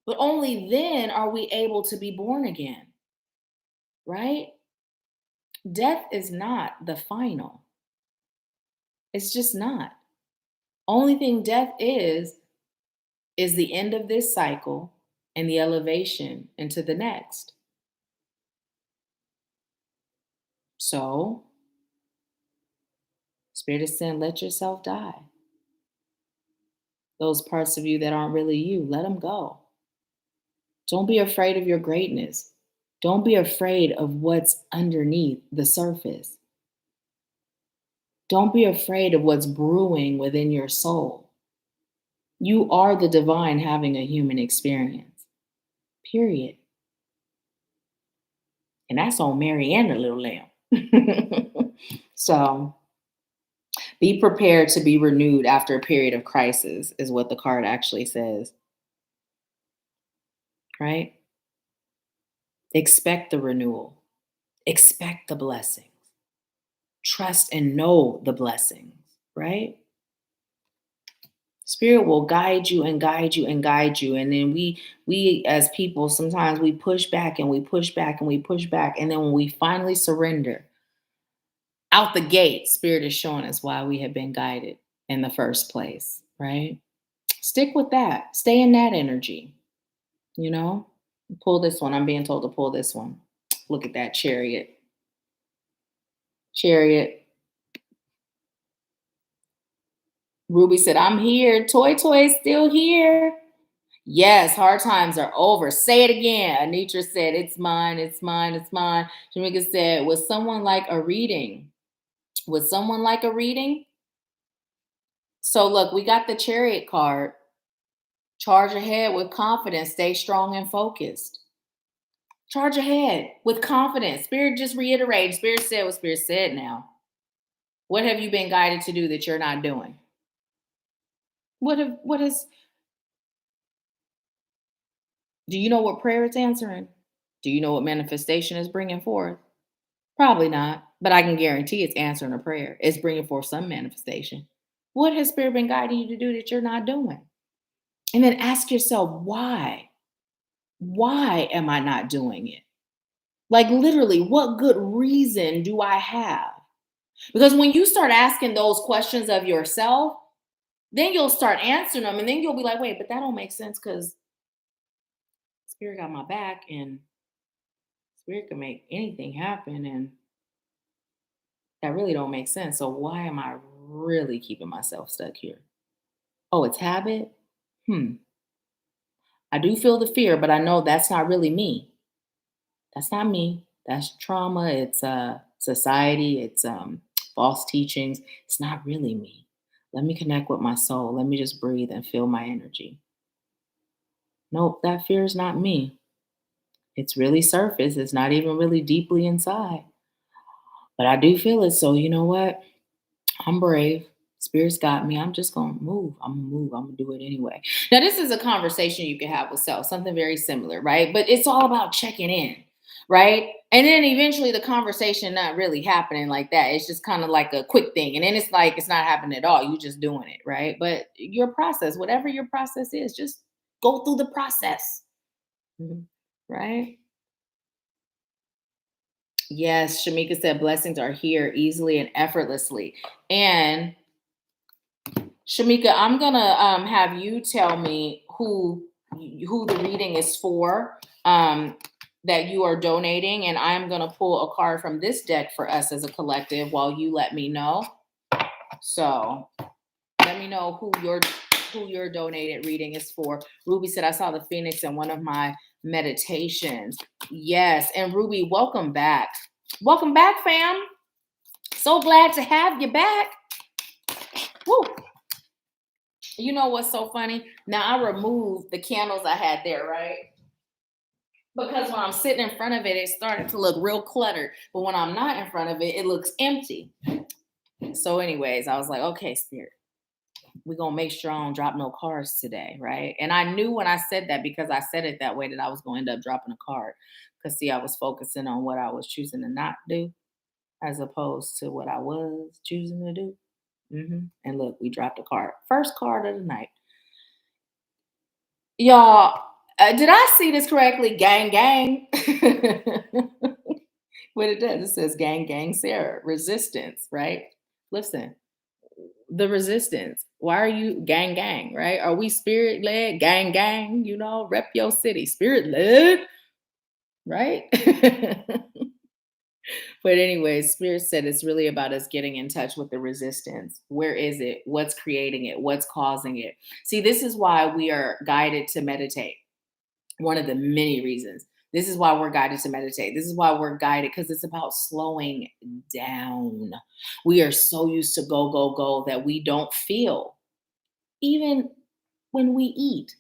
But only then are we able to be born again, right? Death is not the final. It's just not. Only thing death is the end of this cycle and the elevation into the next. So, Spirit is saying, let yourself die. Those parts of you that aren't really you, let them go. Don't be afraid of your greatness. Don't be afraid of what's underneath the surface. Don't be afraid of what's brewing within your soul. You are the divine having a human experience, period. And that's on Mary and the little lamb. So be prepared to be renewed after a period of crisis, is what the card actually says, right? Expect the renewal, expect the blessings, trust and know the blessings, right? Spirit will guide you and guide you and guide you. And then we as people, sometimes we push back and we push back and we push back. And then when we finally surrender, out the gate, Spirit is showing us why we have been guided in the first place, right? Stick with that. Stay in that energy, you know? Pull this one. I'm being told to pull this one. Look at that chariot. Chariot. Ruby said, I'm here. Toy Toy is still here. Yes, hard times are over. Say it again. Anitra said, it's mine, it's mine, it's mine. Shamika said, was someone like a reading? Was someone like a reading? So look, we got the chariot card. Charge ahead with confidence. Stay strong and focused. Charge ahead with confidence. Spirit just reiterated. Spirit said what Spirit said now. What have you been guided to do that you're not doing? What is, do you know what prayer is answering? Do you know what manifestation is bringing forth? Probably not, but I can guarantee it's answering a prayer. It's bringing forth some manifestation. What has Spirit been guiding you to do that you're not doing? And then ask yourself, why? Why am I not doing it? Like, literally, what good reason do I have? Because when you start asking those questions of yourself, then you'll start answering them. And then you'll be like, wait, but that don't make sense because Spirit got my back and Spirit can make anything happen. And that really don't make sense. So why am I really keeping myself stuck here? Oh, it's habit? I do feel the fear, but I know that's not really me. That's not me. That's trauma. It's society. It's false teachings. It's not really me. Let me connect with my soul. Let me just breathe and feel my energy. Nope, that fear is not me. It's really surface. It's not even really deeply inside. But I do feel it. So you know what? I'm brave. Spirit's got me. I'm just gonna move. I'm gonna move. I'm gonna do it anyway. Now, this is a conversation you can have with self, something very similar, right? But it's all about checking in, right? And then eventually the conversation not really happening like that. It's just kind of like a quick thing. And then it's like it's not happening at all. You just doing it, right? But your process, whatever your process is, just go through the process. Mhm. Right? Yes, Shamika said blessings are here easily and effortlessly. And Shamika, I'm gonna have you tell me who the reading is for, that you are donating, and I'm gonna pull a card from this deck for us as a collective while you let me know. So let me know who your donated reading is for. Ruby said, I saw the Phoenix in one of my meditations. Yes, and Ruby, welcome back. Welcome back, fam. So glad to have you back. Woo. You know what's so funny? Now I removed the candles I had there, right? Because when I'm sitting in front of it, it started to look real cluttered. But when I'm not in front of it, it looks empty. So, anyways, I was like, okay, Spirit, we're gonna make sure I don't drop no cards today, right? And I knew when I said that, because I said it that way, that I was going to end up dropping a card. Because see, I was focusing on what I was choosing to not do as opposed to what I was choosing to do. And look, we dropped a card. First card of the night. Y'all, did I see this correctly? Gang, gang. What it does, it says gang, gang, Sarah, resistance, right? Listen, the resistance. Why are you gang, gang, right? Are we spirit led? Gang, gang, rep your city. Spirit led, right? But anyway, Spirit said it's really about us getting in touch with the resistance. Where is it? What's creating it? What's causing it? See, this is why we are guided to meditate. One of the many reasons. This is why we're guided to meditate. This is why we're guided, because it's about slowing down. We are so used to go, go, go that we don't feel even when we eat.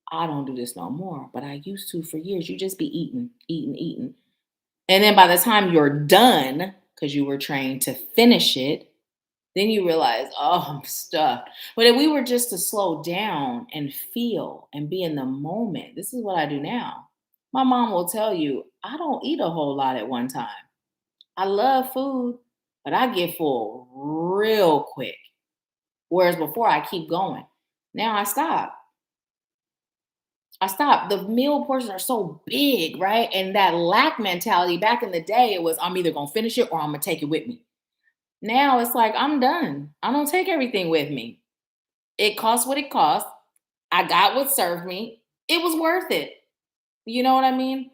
I don't do this no more, but I used to for years. You just be eating, eating, eating. And then by the time you're done, because you were trained to finish it, then you realize, oh, I'm stuffed. But if we were just to slow down and feel and be in the moment, this is what I do now. My mom will tell you, I don't eat a whole lot at one time. I love food, but I get full real quick. Whereas before I keep going. Now I stop. I stopped. The meal portions are so big, right? And that lack mentality back in the day, it was I'm either gonna finish it or I'm gonna take it with me. Now it's like I'm done. I don't take everything with me. It costs what it costs. I got what served me. It was worth it. You know what I mean?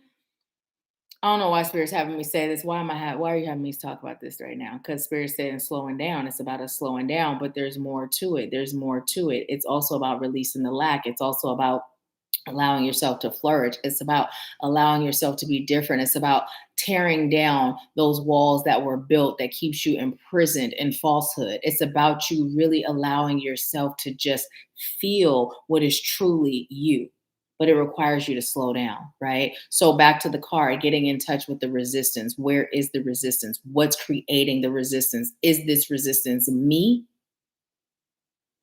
I don't know why Spirit's having me say this. Why are you having me talk about this right now? Because Spirit's saying slowing down. It's about us slowing down, but there's more to it. There's more to it. It's also about releasing the lack. It's also about allowing yourself to flourish. It's about allowing yourself to be different. It's about tearing down those walls that were built that keeps you imprisoned in falsehood. It's about you really allowing yourself to just feel what is truly you. But it requires you to slow down, right? So back to the card, getting in touch with the resistance. Where is the resistance? What's creating the resistance? Is this resistance me,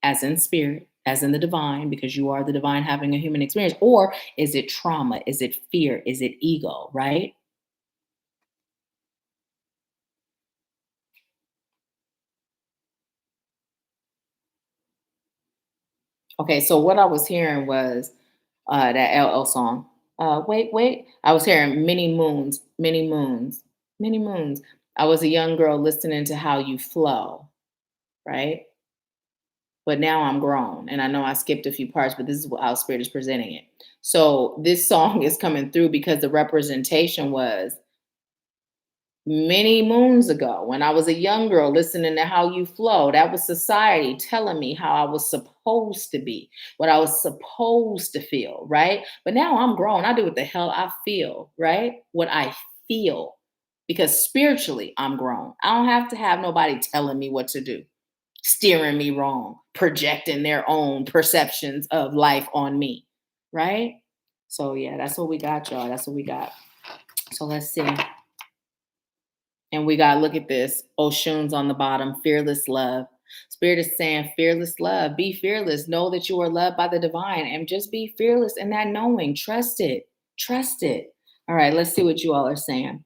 as in spirit, as in the divine, because you are the divine having a human experience? Or is it trauma? Is it fear? Is it ego, right? Okay, so what I was hearing was that LL song. Wait. I was hearing many moons, many moons, many moons. I was a young girl listening to how you flow, right? But now I'm grown. And I know I skipped a few parts, but this is how Spirit is presenting it. So this song is coming through because the representation was many moons ago when I was a young girl listening to how you flow. That was society telling me how I was supposed to be, what I was supposed to feel, right? But now I'm grown. I do what the hell I feel, right? What I feel. Because spiritually, I'm grown. I don't have to have nobody telling me what to do, steering me wrong, projecting their own perceptions of life on me, right? So, yeah, that's what we got, y'all. That's what we got. So, let's see. And we got, look at this. Oshun's on the bottom, fearless love. Spirit is saying, fearless love. Be fearless. Know that you are loved by the divine and just be fearless in that knowing. Trust it. Trust it. All right, let's see what you all are saying.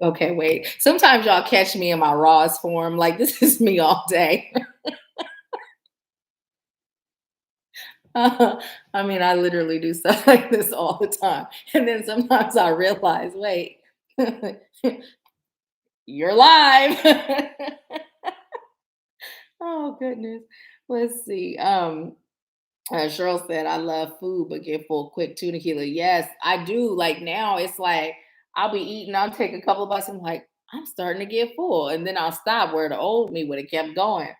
Okay, wait. Sometimes y'all catch me in my rawest form. Like, this is me all day. I mean, I literally do stuff like this all the time. And then sometimes I realize, wait, you're live. Oh goodness. Let's see. Cheryl said, I love food, but get full quick too, Nahkila. Yes, I do. Like now it's like I'll be eating, I'll take a couple of bites. I'm like, I'm starting to get full. And then I'll stop where the old me would have kept going.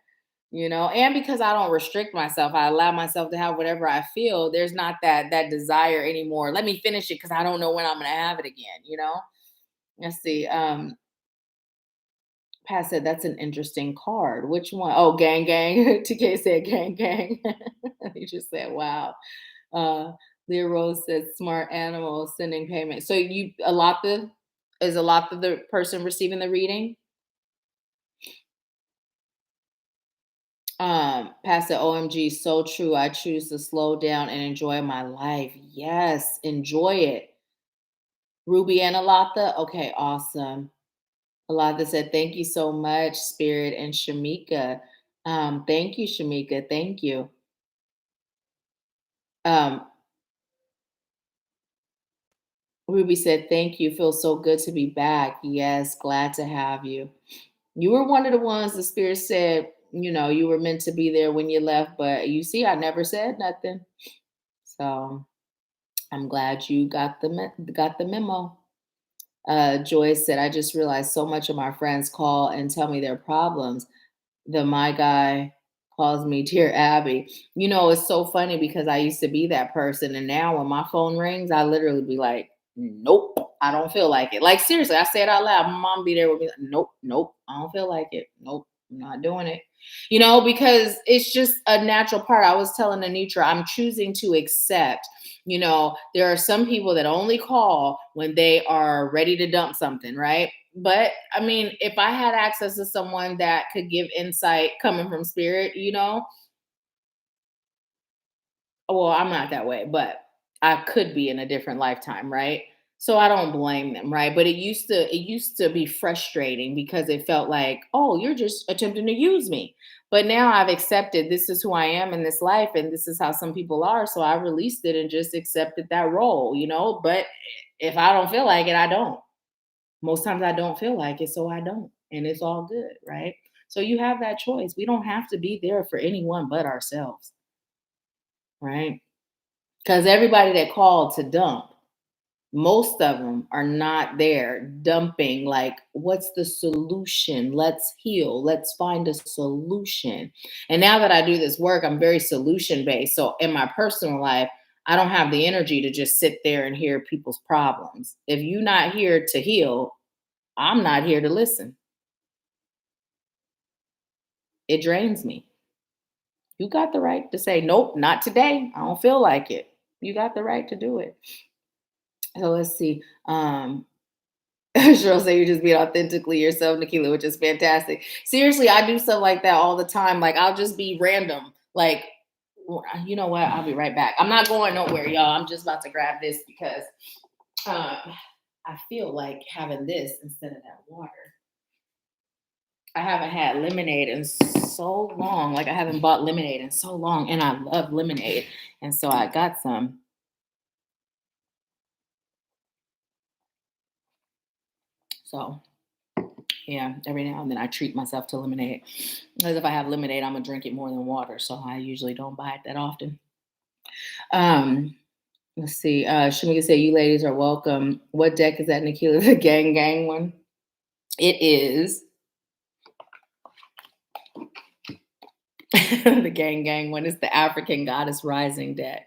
And because I don't restrict myself, I allow myself to have whatever I feel. There's not that desire anymore. Let me finish it because I don't know when I'm gonna have it again. Let's see. Pat said that's an interesting card. Which one? Oh, gang gang. TK said gang gang. He just said wow. uh Leah Rose said smart animal sending payment. So you Alata is Alata the person receiving the reading? Pastor OMG, so true. I choose to slow down and enjoy my life. Yes, enjoy it. Ruby and Alata. Okay, awesome. Alata said, thank you so much, Spirit and Shamika. Thank you, Shamika. Thank you. Um, Ruby said, thank you. Feels so good to be back. Yes, glad to have you. You were one of the ones the Spirit said, you were meant to be there when you left, but you see, I never said nothing. So I'm glad you got the memo. Joyce said, I just realized so much of my friends call and tell me their problems. My guy calls me Dear Abby. It's so funny because I used to be that person. And now when my phone rings, I literally be like, Nope, I don't feel like it. Like seriously, I say it out loud. My mom be there with me. Like, nope, nope, I don't feel like it. Nope, I'm not doing it. Because it's just a natural part. I was telling Anitra, I'm choosing to accept. There are some people that only call when they are ready to dump something, right? But I mean, if I had access to someone that could give insight coming from spirit, well, I'm not that way, but I could be in a different lifetime, right? So I don't blame them, right? But it used to be frustrating because it felt like, oh, you're just attempting to use me. But now I've accepted this is who I am in this life and this is how some people are. So I released it and just accepted that role. But if I don't feel like it, I don't. Most times I don't feel like it, so I don't. And it's all good, right? So you have that choice. We don't have to be there for anyone but ourselves, right? Because everybody that called to dump, most of them are not there dumping, like, what's the solution? Let's heal. Let's find a solution. And now that I do this work, I'm very solution based. So in my personal life, I don't have the energy to just sit there and hear people's problems. If you're not here to heal, I'm not here to listen. It drains me. You got the right to say, nope, not today. I don't feel like it. You got the right to do it. So let's see. Cheryl say you're just being authentically yourself, Nahkila, which is fantastic. Seriously, I do stuff like that all the time. Like I'll just be random. Like, you know what? I'll be right back. I'm not going nowhere, y'all. I'm just about to grab this because I feel like having this instead of that water. I haven't had lemonade in so long. Like I haven't bought lemonade in so long, and I love lemonade. And so I got some. So yeah, every now and then I treat myself to lemonade. Because if I have lemonade, I'm gonna drink it more than water. So I usually don't buy it that often. Um, let's see. Shamika said, "You ladies are welcome." What deck is that, Nahkila? The gang gang one. It is the gang gang one. It's the African Goddess Rising deck.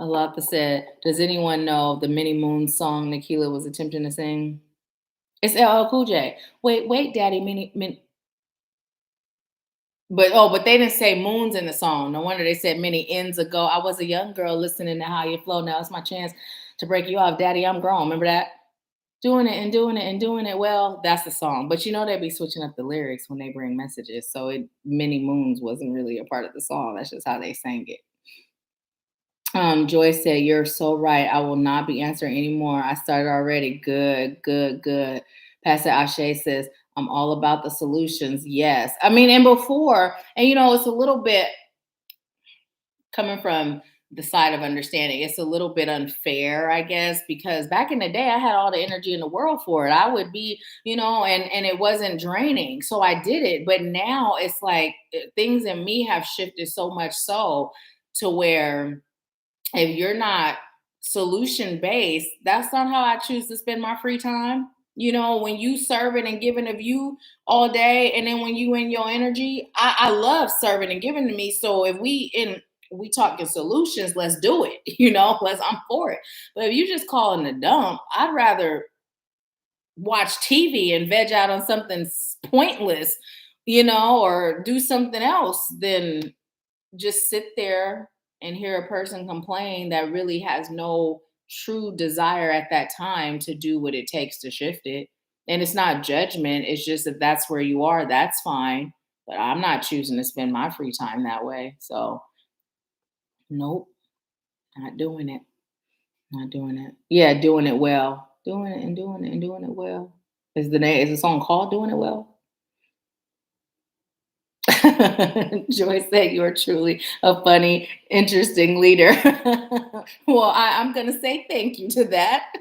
Alapa said, "Does anyone know the Many Moons song Nahkila was attempting to sing?" It's LL Cool J. Wait, Daddy, but they didn't say moons in the song. No wonder they said many ends ago. I was a young girl listening to how you flow. Now it's my chance to break you off, Daddy. I'm grown. Remember that? Doing it and doing it and doing it well. That's the song. But they be switching up the lyrics when they bring messages. So many moons wasn't really a part of the song. That's just how they sang it. Joy said, "You're so right. I will not be answering anymore. I started already. Good, good, good." Pastor Ashe says, "I'm all about the solutions." Yes. I mean, and before, and it's a little bit coming from the side of understanding. It's a little bit unfair, I guess, because back in the day, I had all the energy in the world for it. I would be, and it wasn't draining. So I did it. But now it's like things in me have shifted so much so to where if you're not solution based, that's not how I choose to spend my free time. When you serving and giving of you all day, and then when you in your energy, I love serving and giving to me. So if we talking solutions, let's do it. I'm for it. But if you just calling the dump, I'd rather watch TV and veg out on something pointless, or do something else than just sit there and hear a person complain that really has no true desire at that time to do what it takes to shift it. And it's not judgment, it's just that that's where you are, that's fine. But I'm not choosing to spend my free time that way. So, nope, not doing it. Not doing it. Yeah, doing it well. Doing it and doing it and doing it well. Is the song called Doing It Well? Joy said you are truly a funny, interesting leader. Well, I'm going to say thank you to that.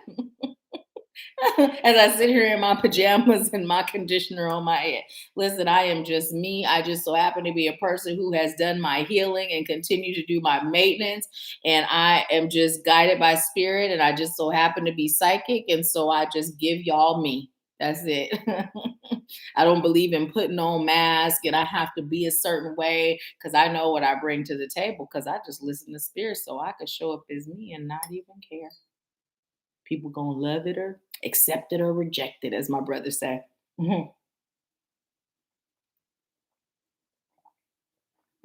As I sit here in my pajamas and my conditioner on my head. Listen, I am just me. I just so happen to be a person who has done my healing and continue to do my maintenance. And I am just guided by spirit. And I just so happen to be psychic. And so I just give y'all me. That's it. I don't believe in putting on masks and I have to be a certain way because I know what I bring to the table because I just listen to spirit so I could show up as me and not even care. People gonna love it or accept it or reject it, as my brother said. Mhm.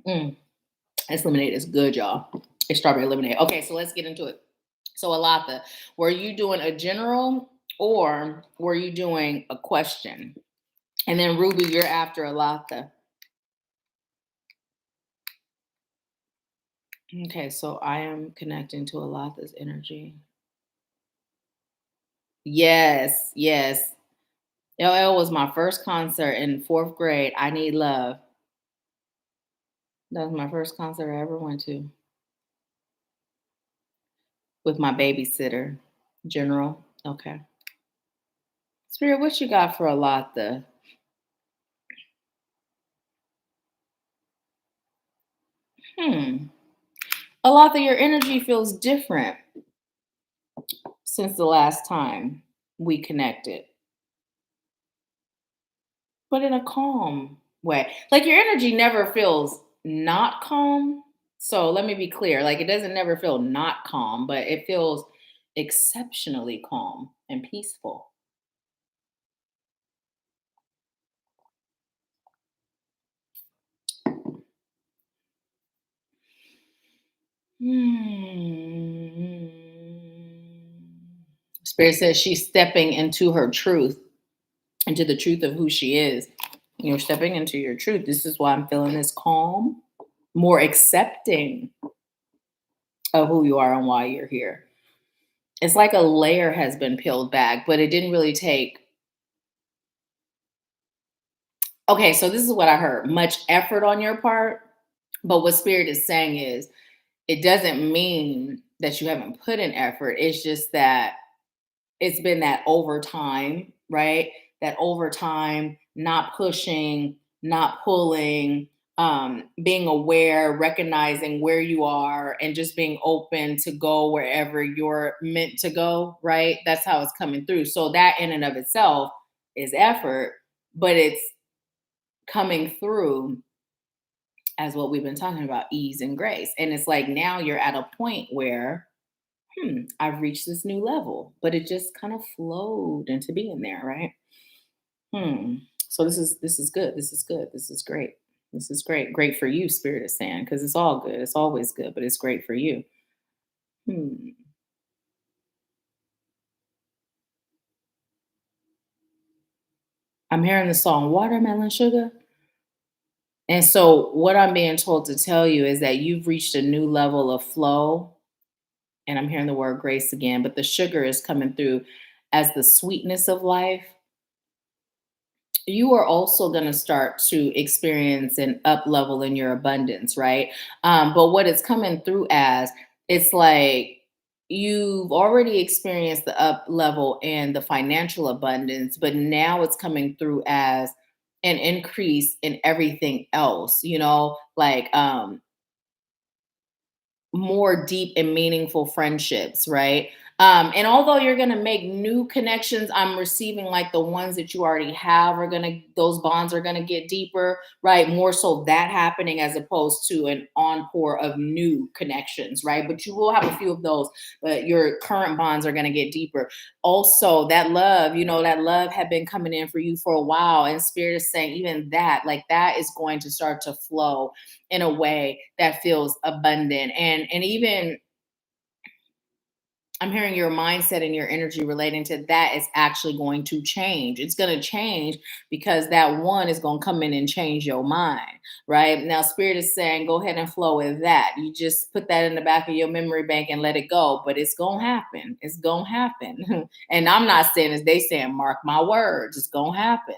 Mm. This lemonade is good, y'all. It's strawberry lemonade. Okay, so let's get into it. So, Alatha, were you doing a general or were you doing a question? And then Ruby, you're after Alatha. Okay, so I am connecting to Alatha's energy. Yes, yes. LL was my first concert in fourth grade. I Need Love. That was my first concert I ever went to with my babysitter, General. Okay. Spirit, what you got for Alatha? Hmm. Alatha, your energy feels different since the last time we connected, but in a calm way. Like your energy never feels not calm. So let me be clear. Like it doesn't never feel not calm, but it feels exceptionally calm and peaceful. Hmm. Spirit says she's stepping into her truth, into the truth of who she is. You're stepping into your truth. This is why I'm feeling this calm, more accepting of who you are and why you're here. It's like a layer has been peeled back, but it didn't really take. Okay, so this is what I heard much effort on your part. But what Spirit is saying is it doesn't mean that you haven't put in effort. It's just that it's been that overtime, right? That overtime, not pushing, not pulling, being aware, recognizing where you are, and just being open to go wherever you're meant to go, right? That's how it's coming through. So that in and of itself is effort, but it's coming through as what we've been talking about, ease and grace. And it's like now you're at a point where I've reached this new level, but it just kind of flowed into being there, right? Hmm. So this is good. This is good. This is great. This is great. Great for you, Spirit of Sand, because it's all good. It's always good, but it's great for you. Hmm. I'm hearing the song Watermelon Sugar. And so what I'm being told to tell you is that you've reached a new level of flow. And I'm hearing the word grace again, but the sugar is coming through as the sweetness of life. You are also going to start to experience an up level in your abundance, right? But what it's coming through as, it's like you've already experienced the up level and the financial abundance, but now it's coming through as an increase in everything else, like more deep and meaningful friendships, right? And although you're gonna make new connections, I'm receiving like the ones that you already have are gonna, those bonds are gonna get deeper, right? More so that happening as opposed to an encore of new connections, right? But you will have a few of those, but your current bonds are gonna get deeper. Also, that love, that love had been coming in for you for a while, and Spirit is saying even that, like that is going to start to flow in a way that feels abundant and even I'm hearing your mindset and your energy relating to that is actually going to change. It's going to change because that one is going to come in and change your mind, right? Now, Spirit is saying, go ahead and flow with that. You just put that in the back of your memory bank and let it go, but it's going to happen. It's going to happen. And I'm not saying as they saying, mark my words, it's going to happen.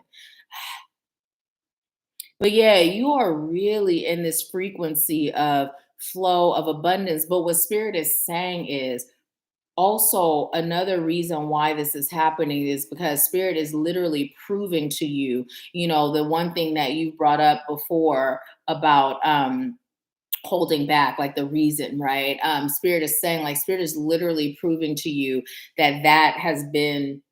But yeah, you are really in this frequency of flow of abundance. But what Spirit is saying is also another reason why this is happening is because Spirit is literally proving to you, the one thing that you brought up before about holding back, like the reason, right? Spirit is saying, like, Spirit is literally proving to you that that has been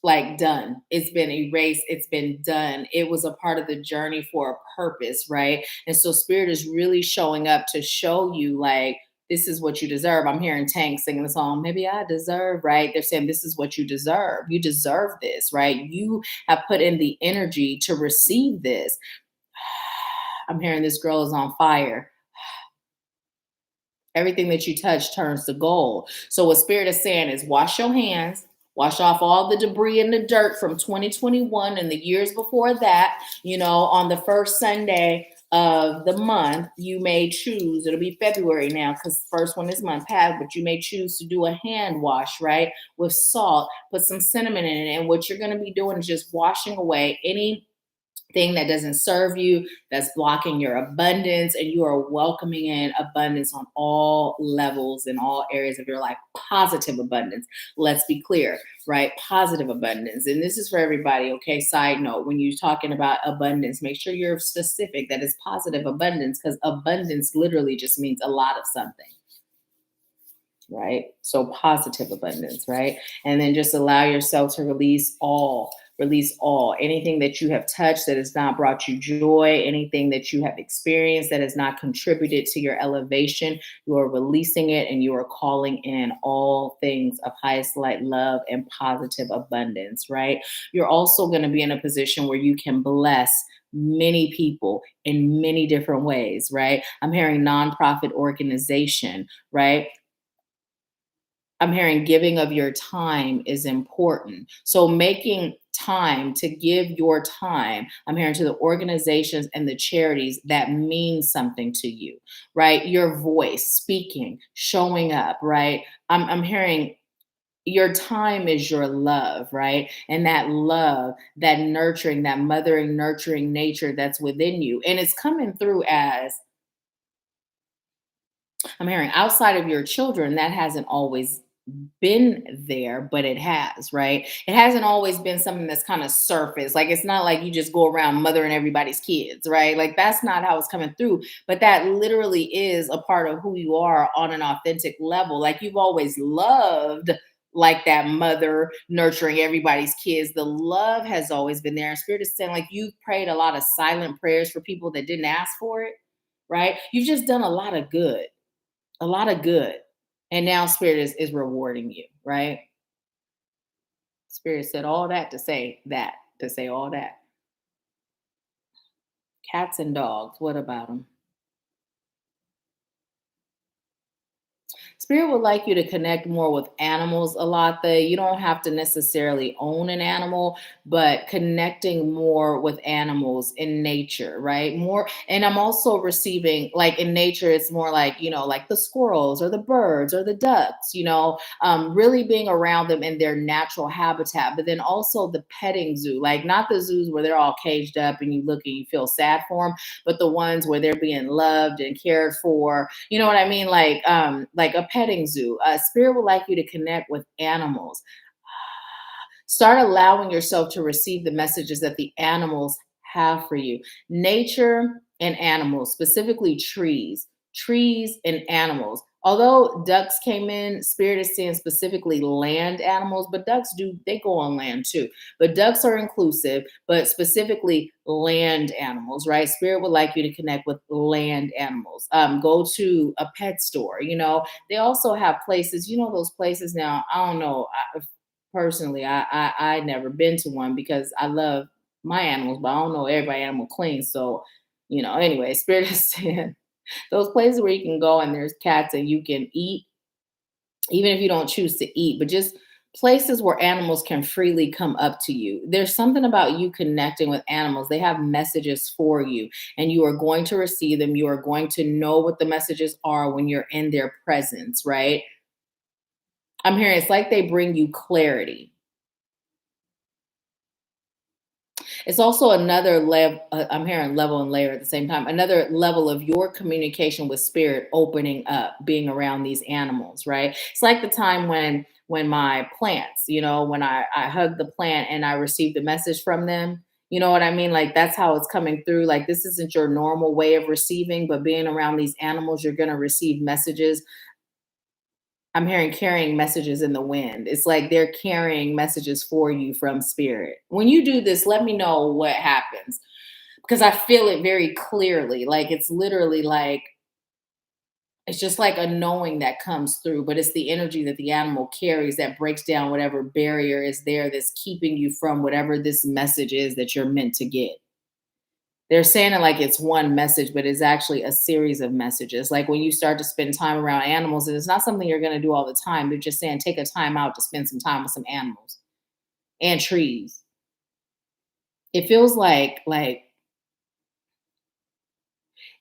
like done. It's been erased. It's been done. It was a part of the journey for a purpose, right? And so spirit is really showing up to show you like this is what you deserve. I'm hearing Tank singing the song, Maybe I Deserve, right? They're saying this is what you deserve. You deserve this, right? You have put in the energy to receive this. I'm hearing this girl is on fire. Everything that you touch turns to gold. So what spirit is saying is wash your hands, wash off all the debris and the dirt from 2021 and the years before that. You know, on the first Sunday of the month, you may choose, it'll be February now because first one this month passed, but you may choose to do a hand wash, right? With salt, put some cinnamon in it. And what you're going to be doing is just washing away any thing that doesn't serve you, that's blocking your abundance, and you are welcoming in abundance on all levels in all areas of your life. Positive abundance. Let's be clear, right? Positive abundance. And this is for everybody, okay? Side note, when you're talking about abundance, make sure you're specific that it's positive abundance because abundance literally just means a lot of something. Right? So positive abundance, right? And then just allow yourself to release all, anything that you have touched that has not brought you joy, anything that you have experienced that has not contributed to your elevation. You are releasing it and you are calling in all things of highest light, love, and positive abundance, right? You're also going to be in a position where you can bless many people in many different ways, right? I'm hearing nonprofit organization, right? I'm hearing giving of your time is important. So making time to give your time, I'm hearing to the organizations and the charities that mean something to you, right? Your voice, speaking, showing up, right? I'm hearing your time is your love, right? And that love, that nurturing, that mothering, nurturing nature that's within you. And it's coming through as I'm hearing outside of your children, that hasn't always been there, but it has, right? It hasn't always been something that's kind of surface. Like it's not like you just go around mothering everybody's kids, right? Like that's not how it's coming through. But that literally is a part of who you are on an authentic level. Like you've always loved like that mother nurturing everybody's kids. The love has always been there. And spirit is saying like you've prayed a lot of silent prayers for people that didn't ask for it, right? You've just done a lot of good. And now spirit is rewarding you, right? Spirit said all that, to say all that. Cats and dogs, what about them? Spirit would like you to connect more with animals a lot. You don't have to necessarily own an animal, but connecting more with animals in nature, right? More, and I'm also receiving like in nature, it's more like, like the squirrels or the birds or the ducks, really being around them in their natural habitat, but then also the petting zoo, like not the zoos where they're all caged up and you look and you feel sad for them, but the ones where they're being loved and cared for. You know what I mean? Like a petting zoo. Spirit would like you to connect with animals. Start allowing yourself to receive the messages that the animals have for you. Nature and animals, specifically trees and animals. Although ducks came in, spirit is saying specifically land animals, but ducks they go on land too. But ducks are inclusive, but specifically land animals, right? Spirit would like you to connect with land animals. Go to a pet store. They also have places, those places now, I don't know. Personally, I never been to one because I love my animals, but I don't know everybody animal clean. So, anyway, spirit is saying those places where you can go and there's cats and you can eat, even if you don't choose to eat, but just places where animals can freely come up to you. There's something about you connecting with animals. They have messages for you and you are going to receive them. You are going to know what the messages are when you're in their presence, right? I'm hearing it's like they bring you clarity. It's also another level, I'm hearing level and layer at the same time, another level of your communication with spirit opening up, being around these animals, right? It's like the time when my plants, when I hugged the plant and I received a message from them. You know what I mean? Like that's how it's coming through. Like this isn't your normal way of receiving, but being around these animals, you're going to receive messages I'm hearing carrying messages in the wind. It's like they're carrying messages for you from spirit. When you do this, let me know what happens because I feel it very clearly. Like it's literally like it's just like a knowing that comes through, but it's the energy that the animal carries that breaks down whatever barrier is there that's keeping you from whatever this message is that you're meant to get. They're saying it like it's one message, but it's actually a series of messages. Like when you start to spend time around animals, and it's not something you're going to do all the time. They're just saying take a time out to spend some time with some animals and trees. It feels like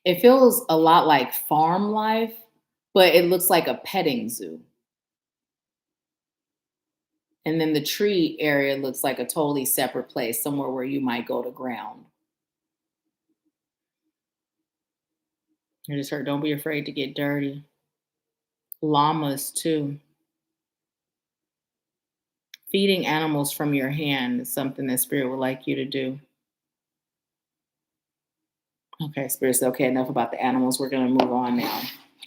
it feels a lot like farm life, but it looks like a petting zoo. And then the tree area looks like a totally separate place, somewhere where you might go to ground. I just heard, don't be afraid to get dirty. Llamas, too. Feeding animals from your hand is something that Spirit would like you to do. Okay, Spirit said, okay, enough about the animals. We're going to move on now.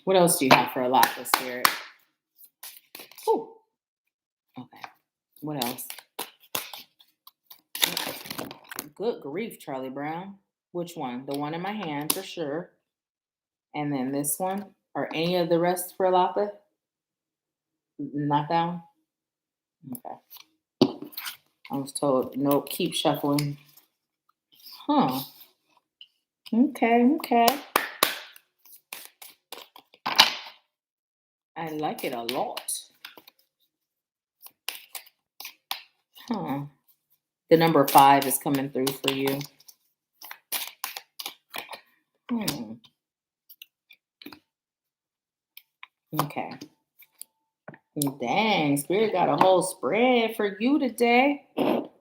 What else do you have for a lot for Spirit? Ooh. Okay. What else? Good grief, Charlie Brown. Which one? The one in my hand for sure. And then this one? Or any of the rest for Alapa? Not that one? Okay. I was told, nope, keep shuffling. Huh. Okay. I like it a lot. Huh. The number 5 is coming through for you. Okay. Dang, Spirit got a whole spread for you today.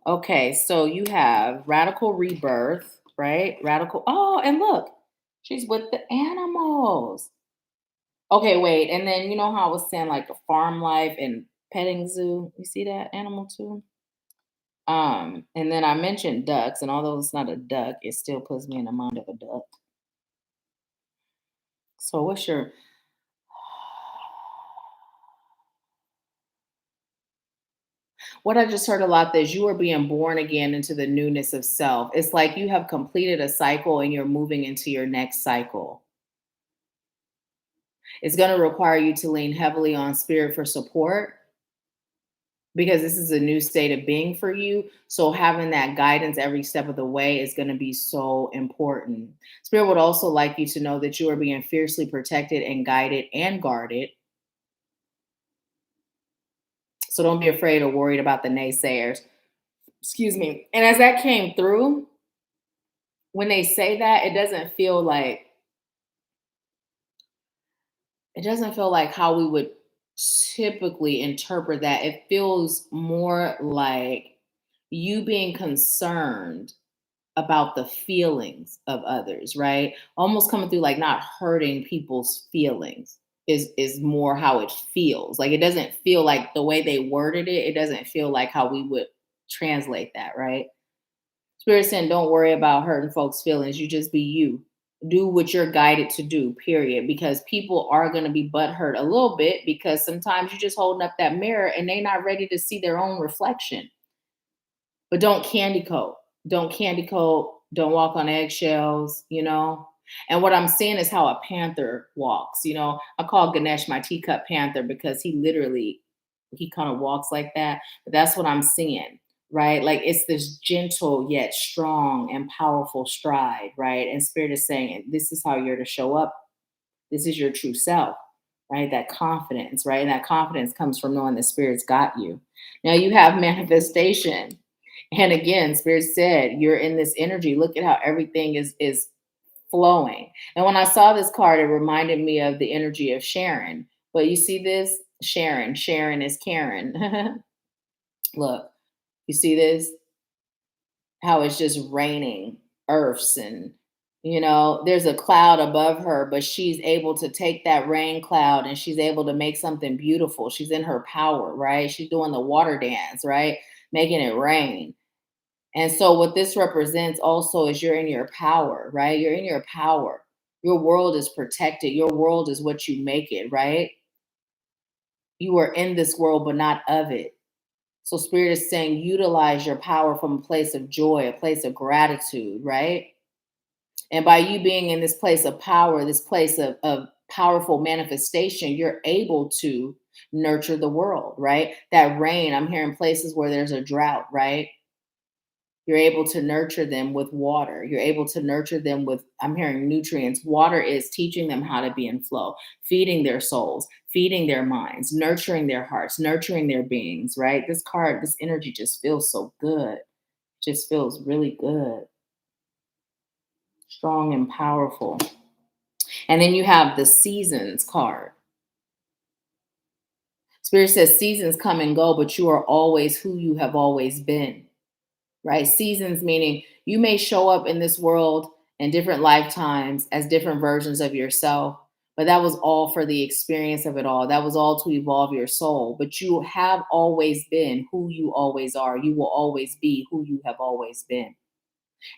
Okay, so you have radical rebirth, right? Radical. Oh, and look, she's with the animals. Okay, wait. And then you know how I was saying like a farm life and petting zoo? You see that animal too? And then I mentioned ducks, and although it's not a duck, it still puts me in the mind of a duck. So what's your what I just heard a lot is you are being born again into the newness of self. It's like you have completed a cycle and you're moving into your next cycle. It's going to require you to lean heavily on spirit for support because this is a new state of being for you. So having that guidance every step of the way is going to be so important. Spirit would also like you to know that you are being fiercely protected and guided and guarded. So don't be afraid or worried about the naysayers. Excuse me. And as that came through, when they say that, it doesn't feel like how we would typically interpret that. It feels more like you being concerned about the feelings of others, right? Almost coming through like not hurting people's feelings is more how it feels. Like it doesn't feel like the way they worded it, it doesn't feel like how we would translate that, right? Spirit saying, don't worry about hurting folks' feelings. You just be you. Do what you're guided to do, period. Because people are going to be butthurt a little bit because sometimes you're just holding up that mirror and they're not ready to see their own reflection. But don't candy coat. Don't candy coat. Don't walk on eggshells, you know? And what I'm seeing is how a panther walks. You know, I call Ganesh my teacup panther because he kind of walks like that. But that's what I'm seeing, right? Like it's this gentle yet strong and powerful stride, right? And Spirit is saying, this is how you're to show up. This is your true self, right? That confidence, right? And that confidence comes from knowing the Spirit's got you. Now you have manifestation. And again, Spirit said, you're in this energy. Look at how everything is flowing. And when I saw this card, it reminded me of the energy of Sharon. But you see this? Sharon is Karen. Look, you see this? How it's just raining earths and there's a cloud above her, but she's able to take that rain cloud and she's able to make something beautiful. She's in her power, right? She's doing the water dance, right? Making it rain. And so what this represents also is you're in your power, right? You're in your power. Your world is protected. Your world is what you make it, right? You are in this world, but not of it. So Spirit is saying utilize your power from a place of joy, a place of gratitude, right? And by you being in this place of power, this place of powerful manifestation, you're able to nurture the world, right? That rain, I'm hearing places where there's a drought, right? You're able to nurture them with water. You're able to nurture them with, I'm hearing nutrients. Water is teaching them how to be in flow, feeding their souls, feeding their minds, nurturing their hearts, nurturing their beings, right? This card, this energy just feels so good. Just feels really good, strong and powerful. And then you have the seasons card. Spirit says seasons come and go, but you are always who you have always been, right? Seasons meaning you may show up in this world in different lifetimes as different versions of yourself, but that was all for the experience of it all. That was all to evolve your soul. But you have always been who you always are. You will always be who you have always been.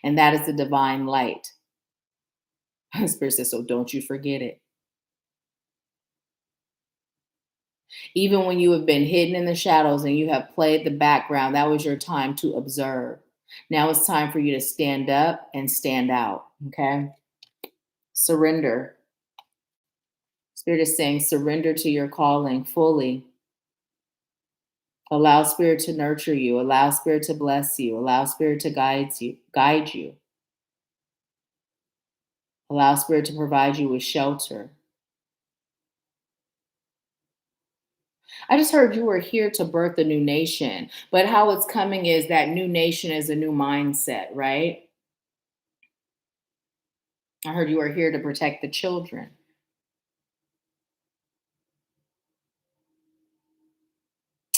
And that is the divine light. Spirit says, so don't you forget it. Even when you have been hidden in the shadows and you have played the background, that was your time to observe. Now it's time for you to stand up and stand out. Okay. Surrender. Spirit is saying, surrender to your calling fully. Allow Spirit to nurture you. Allow Spirit to bless you. Allow Spirit to guide you. Allow Spirit to provide you with shelter. I just heard you were here to birth a new nation, but how it's coming is that new nation is a new mindset, right? I heard you are here to protect the children.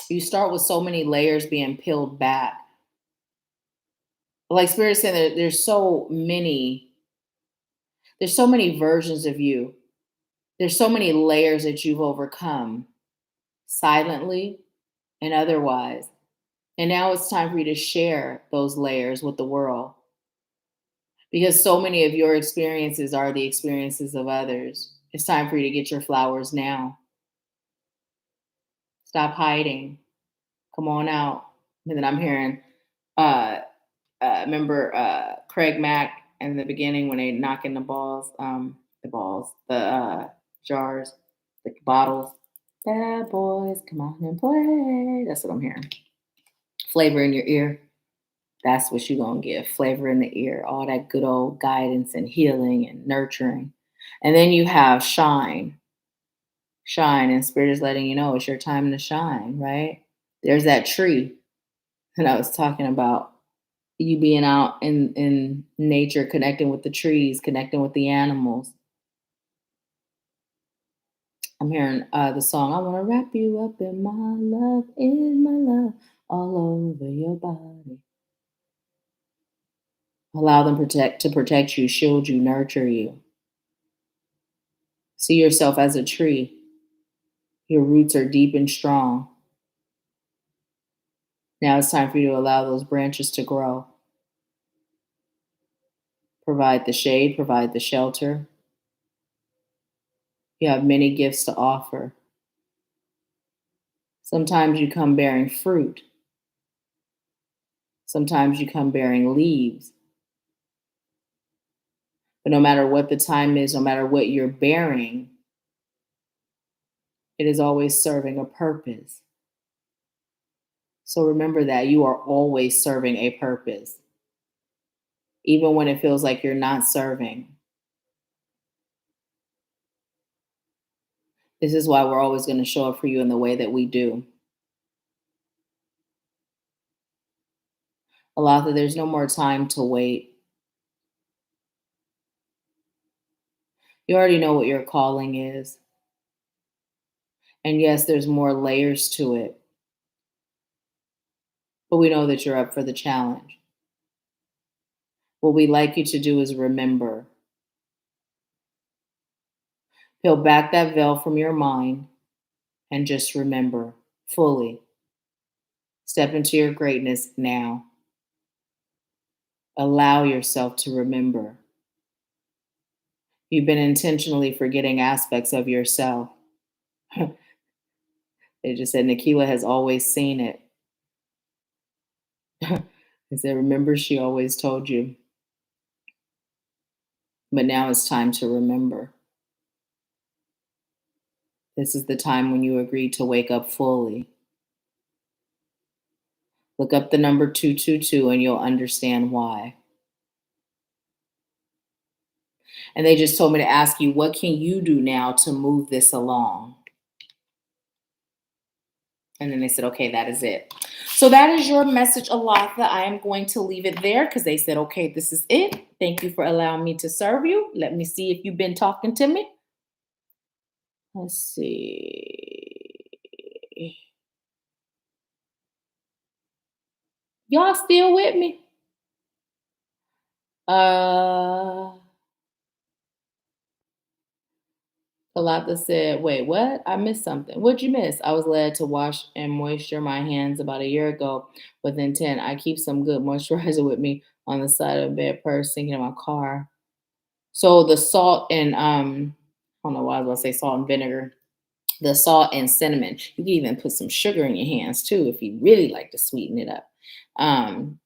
You start with so many layers being peeled back. Like Spirit said, there's so many versions of you. There's so many layers that you've overcome silently and otherwise. And now it's time for you to share those layers with the world. Because so many of your experiences are the experiences of others. It's time for you to get your flowers now. Stop hiding. Come on out. And then I'm hearing, remember Craig Mack in the beginning when they knocking the jars, the bottles. Bad boys, come on and play. That's what I'm hearing. Flavor in your ear. That's what you're going to give. Flavor in the ear. All that good old guidance and healing and nurturing. And then you have shine. Shine. And Spirit is letting you know it's your time to shine, right? There's that tree that I was talking about. You being out in nature, connecting with the trees, connecting with the animals. I'm hearing the song, I want to wrap you up in my love, all over your body. Allow them to protect you, shield you, nurture you. See yourself as a tree. Your roots are deep and strong. Now it's time for you to allow those branches to grow. Provide the shade, provide the shelter. You have many gifts to offer. Sometimes you come bearing fruit. Sometimes you come bearing leaves. But no matter what the time is, no matter what you're bearing, it is always serving a purpose. So remember that you are always serving a purpose, even when it feels like you're not serving. This is why we're always going to show up for you in the way that we do. Allow that there's no more time to wait. You already know what your calling is. And yes, there's more layers to it. But we know that you're up for the challenge. What we'd like you to do is remember. Peel back that veil from your mind and just remember fully. Step into your greatness now. Allow yourself to remember. You've been intentionally forgetting aspects of yourself. It just said Nahkila has always seen it. It said, remember, she always told you. But now it's time to remember. This is the time when you agreed to wake up fully. Look up the number 222 and you'll understand why. And they just told me to ask you, what can you do now to move this along? And then they said, okay, that is it. So that is your message, Alatha. I am going to leave it there because they said, okay, this is it. Thank you for allowing me to serve you. Let me see if you've been talking to me. Let's see. Y'all still with me? Alatha said, wait, what? I missed something. What'd you miss? I was led to wash and moisture my hands about a year ago with intent. I keep some good moisturizer with me on the side of the bed, purse, sinking in my car. So the salt and I don't know why I was gonna say salt and vinegar. The salt and cinnamon. You can even put some sugar in your hands too if you really like to sweeten it up. Um,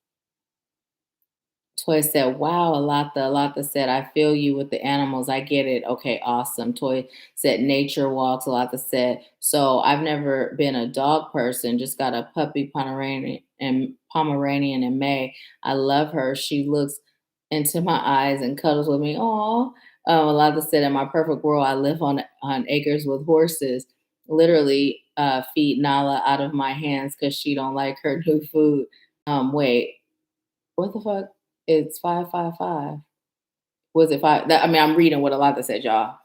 Toy said, wow, Alata. Alata said, I feel you with the animals. I get it. Okay, awesome. Toy said, nature walks. Alata said, so I've never been a dog person, just got a puppy Pomeranian in May. I love her. She looks into my eyes and cuddles with me. Aw. Alata said, in my perfect world, I live on acres with horses. Literally feed Nala out of my hands because she don't like her new food. Wait, what the fuck? It's 555. Was it five? I mean, I'm reading what Alata said, y'all.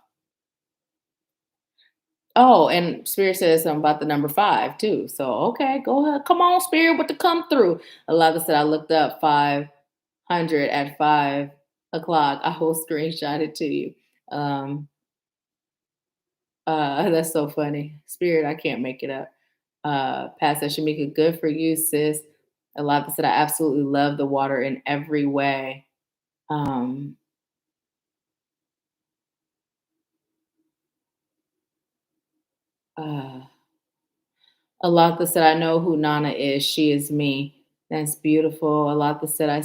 Oh, and Spirit says something about the number 5 too. So okay, go ahead. Come on, Spirit, with the come through. Alata said I looked up 500 at 5 o'clock. I will screenshot it to you. Um, that's so funny. Spirit, I can't make it up. Pastor Shamika, good for you, sis. Alata said I absolutely love the water in every way. Um, uh, Alatha said, I know who Nana is. She is me. That's beautiful. Alatha said, I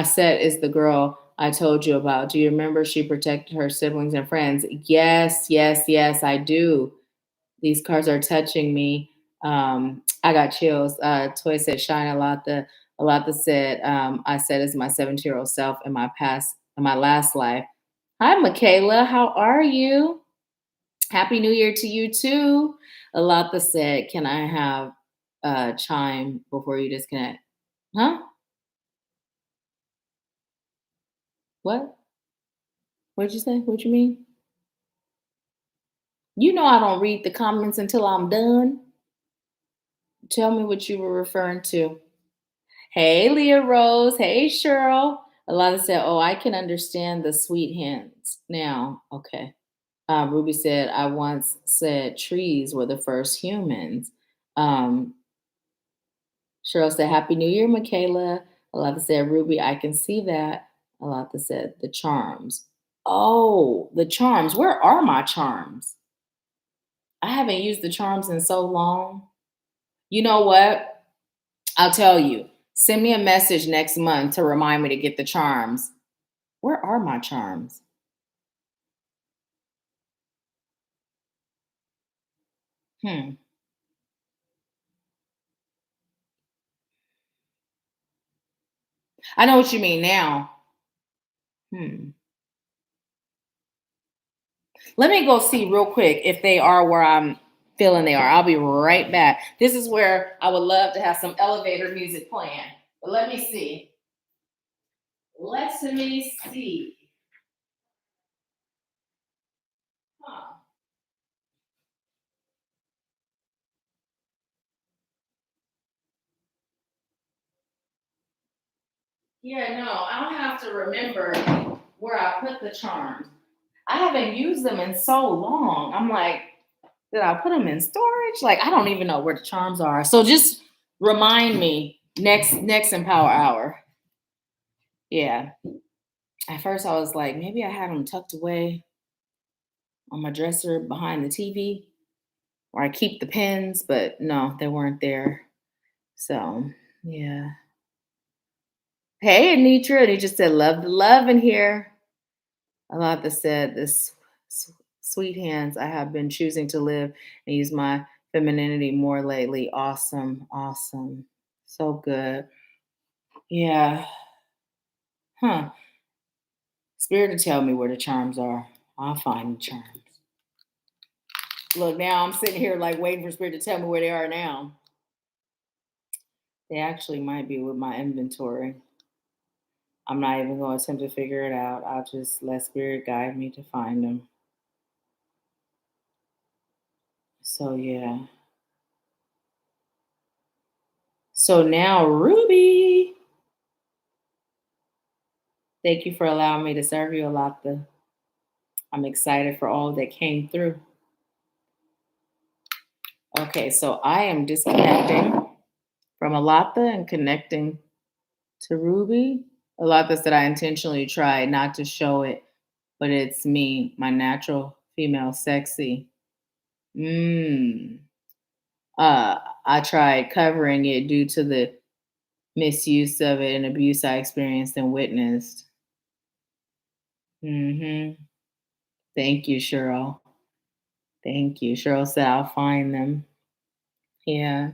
said, is the girl I told you about. Do you remember she protected her siblings and friends? Yes, yes, yes, I do. These cards are touching me. I got chills. Toy said, shine Alatha. Alatha said, I said it's my 17-year-old self in my last life. Hi, Michaela. How are you? Happy New Year to you too. Alatha said, can I have a chime before you disconnect? Huh? What? What'd you say? What you mean? You know I don't read the comments until I'm done. Tell me what you were referring to. Hey, Leah Rose. Hey, Cheryl. Alatha said, oh, I can understand the sweet hints now. Okay. Ruby said, I once said trees were the first humans. Um, Cheryl said, Happy New Year, Michaela. Alatha said, Ruby, I can see that. Alatha said, the charms. Oh, the charms. Where are my charms? I haven't used the charms in so long. You know what? I'll tell you. Send me a message next month to remind me to get the charms. Where are my charms? Hmm. I know what you mean now. Hmm. Let me go see real quick if they are where I'm feeling they are. I'll be right back. This is where I would love to have some elevator music playing. But let me see. Let me see. Huh. Yeah, no, I'll have to remember where I put the charms. I haven't used them in so long. I'm like, did I put them in storage? Like, I don't even know where the charms are. So just remind me next Empower Hour. Yeah. At first, I was like, maybe I had them tucked away on my dresser behind the TV where I keep the pens, but no, they weren't there. So, yeah. Hey, Anitra. They just said, love the love in here. Alata said, this sweet hands. I have been choosing to live and use my femininity more lately. Awesome. Awesome. So good. Yeah. Huh. Spirit to tell me where the charms are. I'll find the charms. Look, now I'm sitting here like waiting for Spirit to tell me where they are now. They actually might be with my inventory. I'm not even going to attempt to figure it out. I'll just let Spirit guide me to find them. So, yeah. So now, Ruby, thank you for allowing me to serve you, Alata. I'm excited for all that came through. Okay, so I am disconnecting from Alata and connecting to Ruby. Alata said I intentionally tried not to show it, but it's me, my natural female sexy. I tried covering it due to the misuse of it and abuse I experienced and witnessed. Thank you, Cheryl. Thank you. Cheryl said I'll find them. Yeah.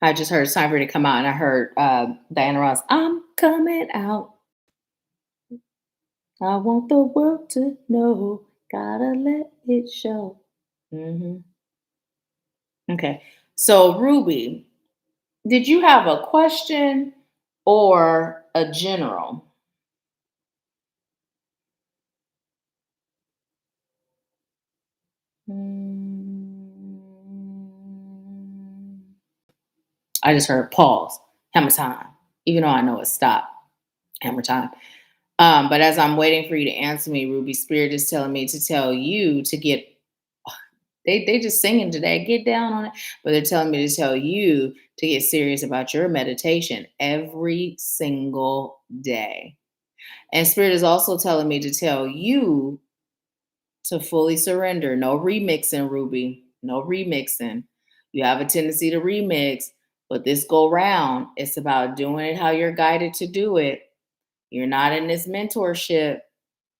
I just heard it's time for it to come out, and I heard Diana Ross, I'm coming out. I want the world to know. Gotta let it show. Okay. So, Ruby, did you have a question or a general? I just heard pause, hammer time, even though I know it stopped, hammer time. But as I'm waiting for you to answer me, Ruby, Spirit is telling me to tell you to get, they just singing today, get down on it. But they're telling me to tell you to get serious about your meditation every single day. And Spirit is also telling me to tell you to fully surrender. No remixing, Ruby. No remixing. You have a tendency to remix, but this go round, it's about doing it how you're guided to do it. You're not in this mentorship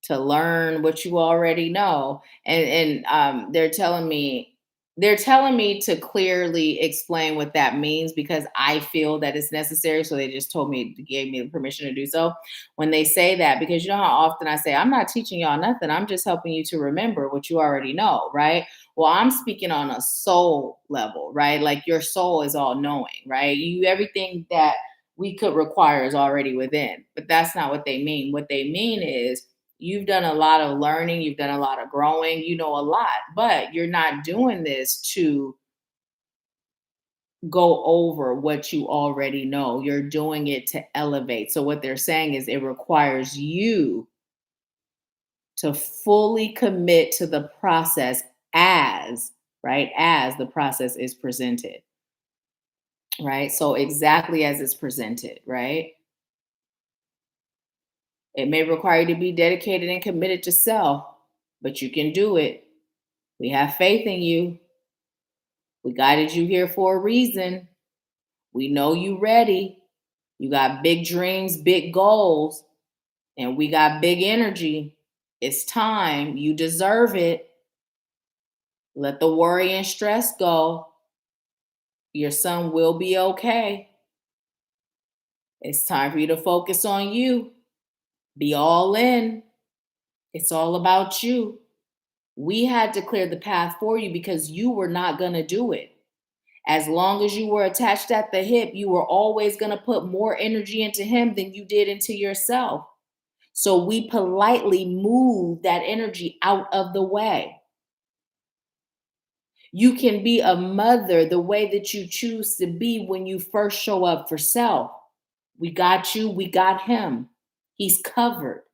to learn what you already know. And they're telling me to clearly explain what that means because I feel that it's necessary. So they just gave me the permission to do so. When they say that, because you know how often I say, I'm not teaching y'all nothing. I'm just helping you to remember what you already know, right? Well, I'm speaking on a soul level, right? Like your soul is all knowing, right? Everything that we could require is already within. But that's not what they mean. What they mean is you've done a lot of learning, you've done a lot of growing, you know a lot, but you're not doing this to go over what you already know. You're doing it to elevate. So what they're saying is it requires you to fully commit to the process as the process is presented. Right? So exactly as it's presented, right? It may require you to be dedicated and committed to self, but you can do it. We have faith in you. We guided you here for a reason. We know you ready. You got big dreams, big goals, and we got big energy. It's time. You deserve it. Let the worry and stress go. Your son will be okay. It's time for you to focus on you. Be all in. It's all about you. We had to clear the path for you because you were not going to do it. As long as you were attached at the hip, you were always going to put more energy into him than you did into yourself. So we politely move that energy out of the way. You can be a mother the way that you choose to be when you first show up for self. We got you, we got him. He's covered.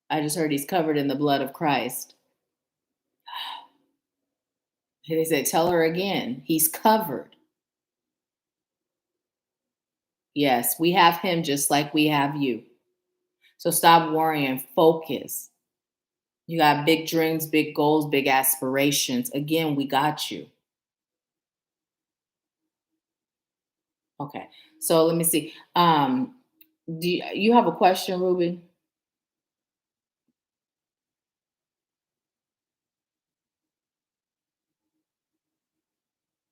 I just heard he's covered in the blood of Christ. They said, tell her again, he's covered. Yes, we have him just like we have you. So stop worrying, focus. You got big dreams, big goals, big aspirations. Again, we got you. Okay. So let me see. Do you have a question, Ruby?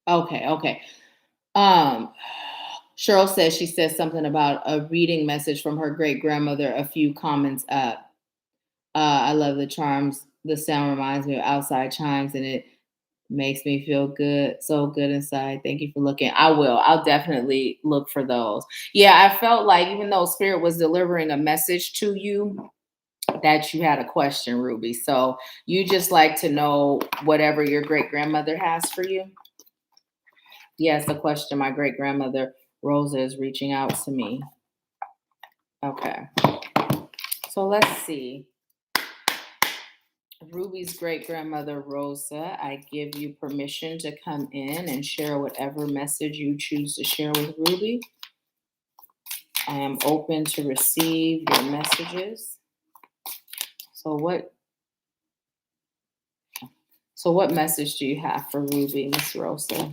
Okay, okay. Um, Cheryl says she says something about a reading message from her great grandmother a few comments up. I love the charms. The sound reminds me of outside chimes and it makes me feel good, so good inside. Thank you for looking. I will. I'll definitely look for those. Yeah, I felt like even though Spirit was delivering a message to you, that you had a question, Ruby. So you just like to know whatever your great grandmother has for you. Yes, a question. My great grandmother Rosa is reaching out to me. Okay. So let's see. Ruby's great grandmother Rosa, I give you permission to come in and share whatever message you choose to share with Ruby. I am open to receive your messages. So what message do you have for Ruby, Miss Rosa?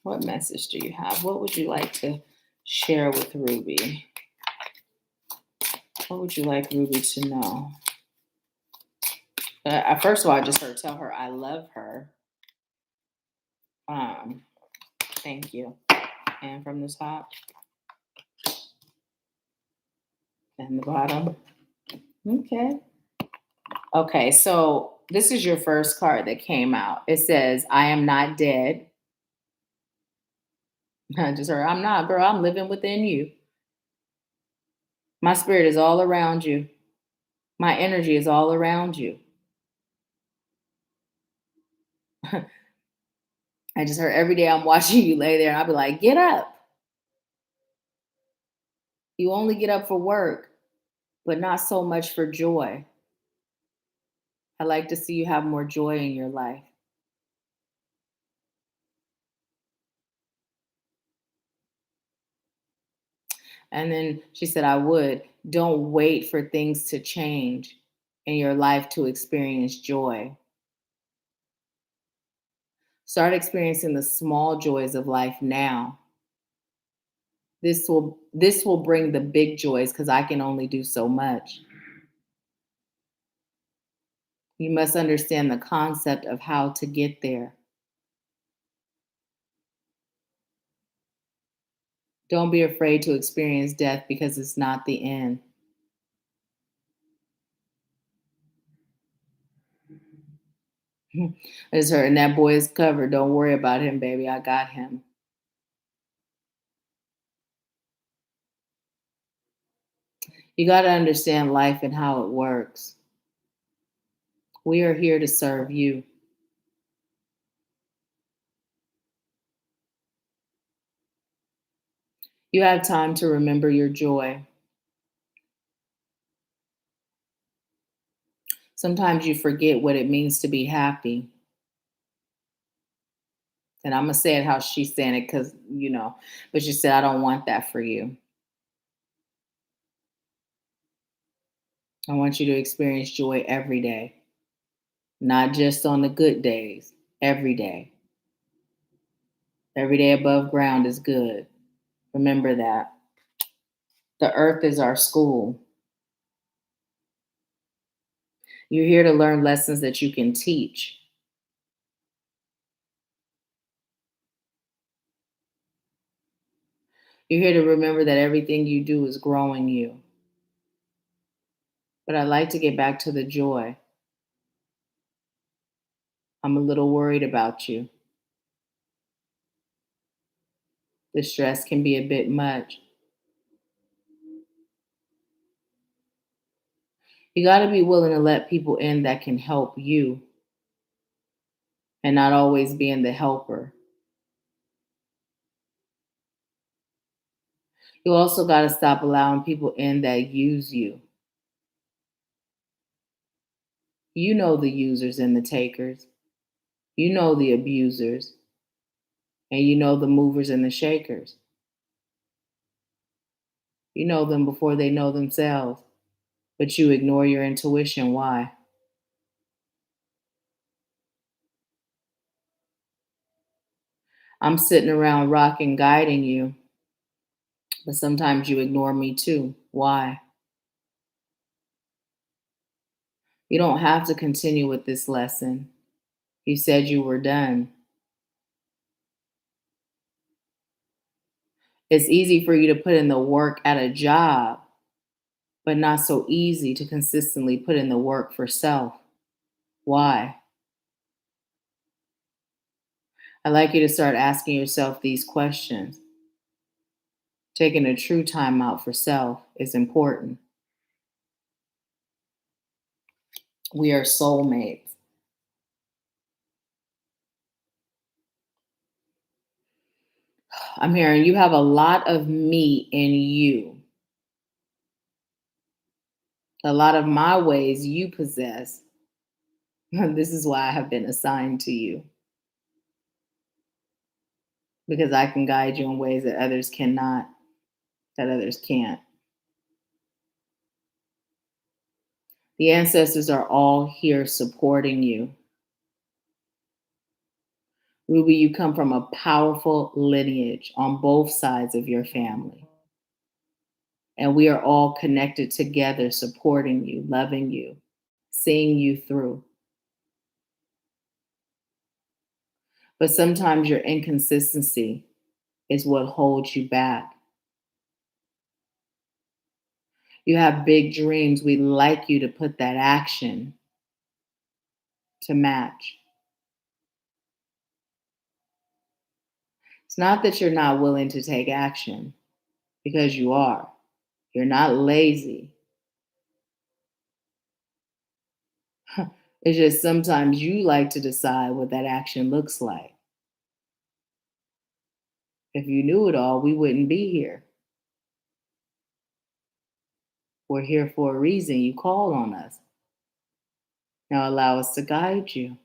What message do you have? What would you like to share with Ruby? What would you like Ruby to know? First of all, I just heard tell her I love her. Thank you. And from the top and the bottom. Okay. Okay, so this is your first card that came out. It says, I am not dead. I just heard, I'm not, girl. I'm living within you. My spirit is all around you. My energy is all around you. I just heard every day I'm watching you lay there and I'll be like, get up. You only get up for work, but not so much for joy. I like to see you have more joy in your life. And then she said, I would. Don't wait for things to change in your life to experience joy. Start experiencing the small joys of life now. This will bring the big joys because I can only do so much. You must understand the concept of how to get there. Don't be afraid to experience death because it's not the end. It's her, and that boy is covered. Don't worry about him, baby. I got him. You got to understand life and how it works. We are here to serve you. You have time to remember your joy. Sometimes you forget what it means to be happy. And I'm going to say it how she's saying it because, but she said, I don't want that for you. I want you to experience joy every day, not just on the good days, every day. Every day above ground is good. Remember that. The earth is our school. You're here to learn lessons that you can teach. You're here to remember that everything you do is growing you. But I'd like to get back to the joy. I'm a little worried about you. The stress can be a bit much. You got to be willing to let people in that can help you and not always being the helper. You also got to stop allowing people in that use you. You know the users and the takers. You know the abusers. And you know the movers and the shakers. You know them before they know themselves, but you ignore your intuition. Why? I'm sitting around rocking, guiding you, but sometimes you ignore me too. Why? You don't have to continue with this lesson. You said you were done. It's easy for you to put in the work at a job, but not so easy to consistently put in the work for self. Why? I'd like you to start asking yourself these questions. Taking a true time out for self is important. We are soulmates. I'm hearing you have a lot of me in you. A lot of my ways you possess. This is why I have been assigned to you, because I can guide you in ways that others cannot, that others can't. The ancestors are all here supporting you. Ruby, you come from a powerful lineage on both sides of your family. And we are all connected together, supporting you, loving you, seeing you through. But sometimes your inconsistency is what holds you back. You have big dreams. We'd like you to put that action to match. It's not that you're not willing to take action, because you are. You're not lazy. It's just sometimes you like to decide what that action looks like. If you knew it all, we wouldn't be here. We're here for a reason. You called on us. Now allow us to guide you.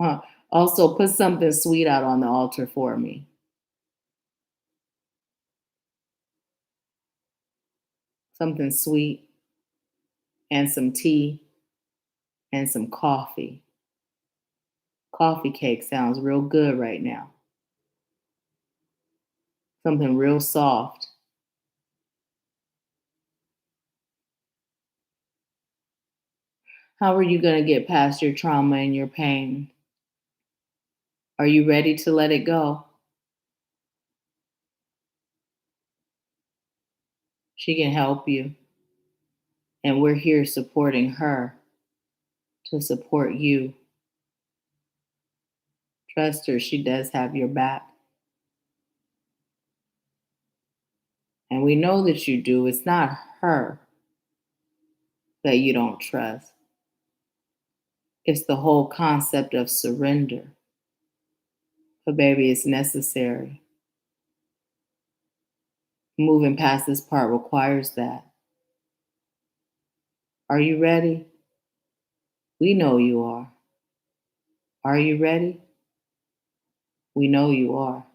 Huh. Also, put something sweet out on the altar for me. Something sweet and some tea and some coffee. Coffee cake sounds real good right now. Something real soft. How are you going to get past your trauma and your pain? Are you ready to let it go? She can help you. And we're here supporting her to support you. Trust her, she does have your back. And we know that you do. It's not her that you don't trust. It's the whole concept of surrender. But baby, it's necessary. Moving past this part requires that. Are you ready? We know you are. Are you ready? We know you are.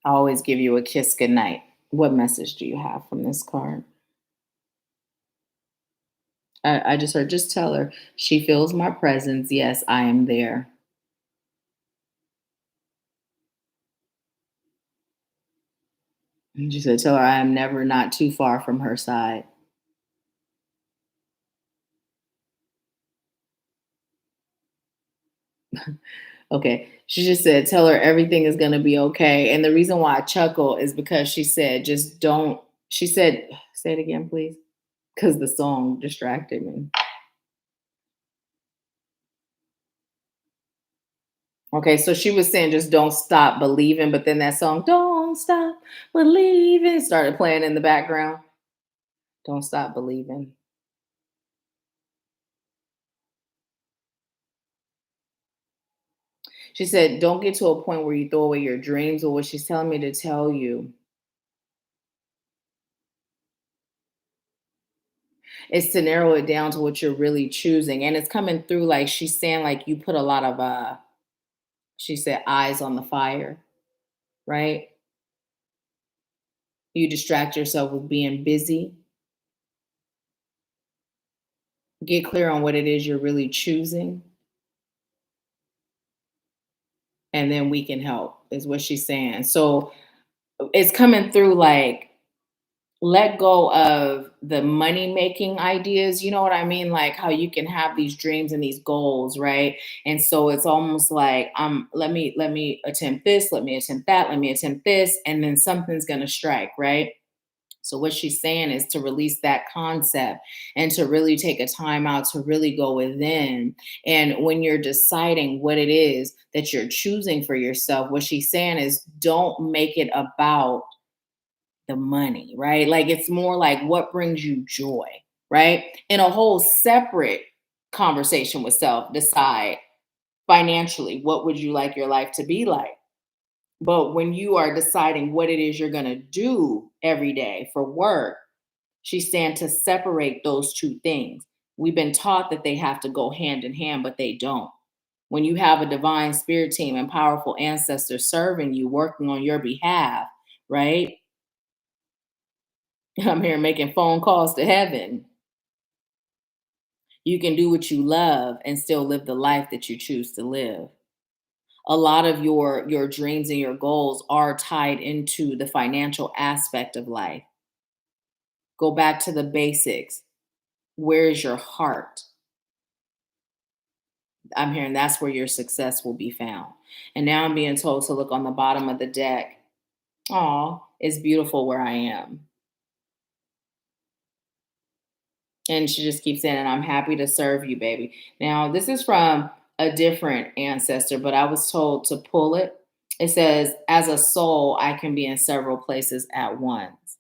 I always give you a kiss goodnight. What message do you have from this card? I just heard, just tell her, she feels my presence. Yes, I am there. And she said, tell her I am never not too far from her side. Okay. She just said, tell her everything is going to be okay. And the reason why I chuckle is because she said, just don't, she said, say it again, please. Because the song distracted me. Okay, so she was saying just don't stop believing, but then that song, Don't Stop Believing, started playing in the background. Don't stop believing. She said, don't get to a point where you throw away your dreams, or what she's telling me to tell you It's to narrow it down to what you're really choosing. And it's coming through like she's saying, like you put a lot of she said eyes on the fire, right? You distract yourself with being busy. Get clear on what it is you're really choosing, and then we can help, is what she's saying. So it's coming through like let go of the money making ideas. You know what I mean? Like how you can have these dreams and these goals, right? And so it's almost like let me attempt this, let me attempt that, let me attempt this, and then something's gonna strike, right? So what she's saying is to release that concept and to really take a time out to really go within. And when you're deciding what it is that you're choosing for yourself, what she's saying is don't make it about the money, right? Like it's more like what brings you joy, right? In a whole separate conversation with self, decide financially what would you like your life to be like. But when you are deciding what it is you're going to do every day for work, she's saying to separate those two things. We've been taught that they have to go hand in hand, but they don't. When you have a divine spirit team and powerful ancestors serving you, working on your behalf, right? I'm here making phone calls to heaven. You can do what you love and still live the life that you choose to live. A lot of your dreams and your goals are tied into the financial aspect of life. Go back to the basics. Where is your heart? I'm hearing that's where your success will be found. And now I'm being told to look on the bottom of the deck. Oh, it's beautiful where I am. And she just keeps saying, and I'm happy to serve you, baby. Now, this is from a different ancestor, but I was told to pull it. It says, as a soul, I can be in several places at once.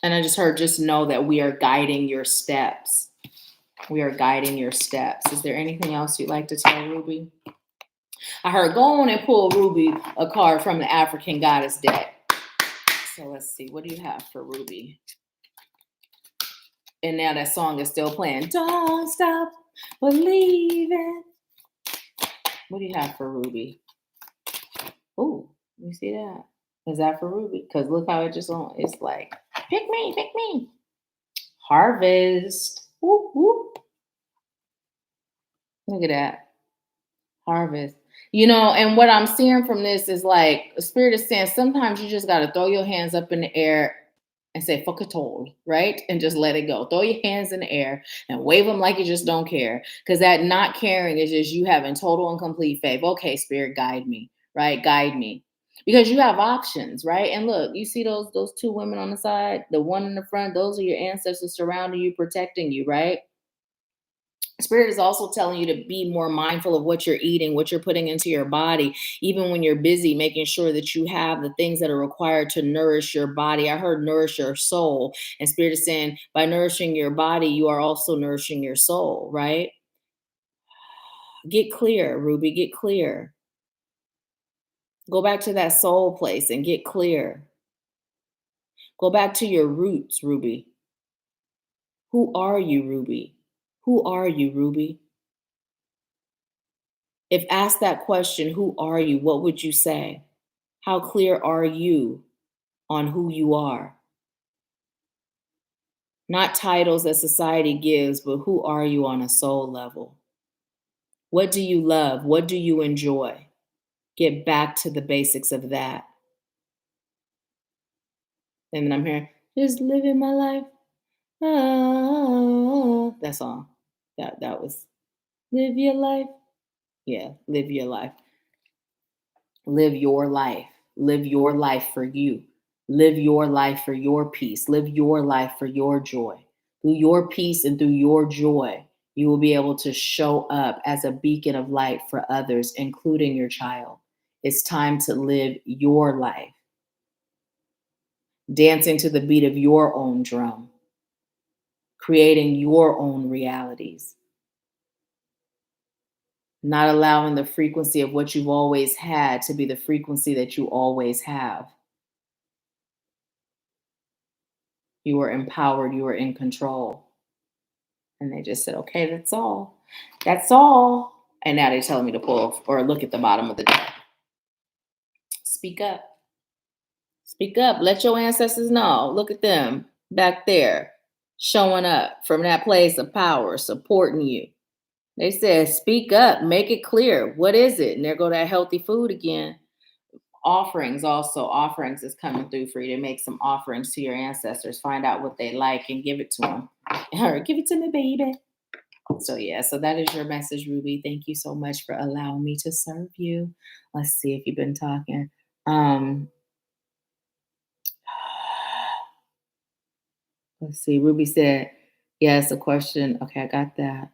And I just heard, just know that we are guiding your steps. We are guiding your steps. Is there anything else you'd like to tell Ruby? I heard, go on and pull Ruby a card from the African Goddess deck. So let's see. What do you have for Ruby? And now that song is still playing. Don't stop believing. What do you have for Ruby? Oh, you see that? Is that for Ruby? Because look how it just on. It's like, pick me, pick me. Harvest. Whoop, whoop. Look at that. Harvest. You know, and what I'm seeing from this is like, Spirit is saying sometimes you just got to throw your hands up in the air and say, fuck it all, right? And just let it go. Throw your hands in the air and wave them like you just don't care. Because that not caring is just you having total and complete faith. Okay, Spirit, guide me, right? Guide me. Because you have options, right? And look, you see those two women on the side, the one in the front, those are your ancestors surrounding you, protecting you, right? Spirit is also telling you to be more mindful of what you're eating, what you're putting into your body, even when you're busy, making sure that you have the things that are required to nourish your body. I heard nourish your soul. And Spirit is saying by nourishing your body, you are also nourishing your soul, right? Get clear, Ruby, get clear. Go back to that soul place and get clear. Go back to your roots, Ruby. Who are you, Ruby? Who are you, Ruby? If asked that question, who are you? What would you say? How clear are you on who you are? Not titles that society gives, but who are you on a soul level? What do you love? What do you enjoy? Get back to the basics of that. And then I'm here, just living my life. Ah, that song. That was live your life. Yeah, live your life. Live your life. Live your life for you. Live your life for your peace. Live your life for your joy. Through your peace and through your joy, you will be able to show up as a beacon of light for others, including your child. It's time to live your life, dancing to the beat of your own drum, creating your own realities, not allowing the frequency of what you've always had to be the frequency that you always have. You were empowered. You were in control. And they just said, okay, that's all. That's all. And now they're telling me to pull or look at the bottom of the deck. Speak up. Speak up. Let your ancestors know. Look at them back there showing up from that place of power, supporting you. They said, speak up, make it clear. What is it? And there go that healthy food again. Offerings also. Offerings is coming through for you to make some offerings to your ancestors. Find out what they like and give it to them. Or give it to me, baby. So yeah, so that is your message, Ruby. Thank you so much for allowing me to serve you. Let's see if you've been talking. Let's see. Ruby said, yes, a question. Okay, I got that.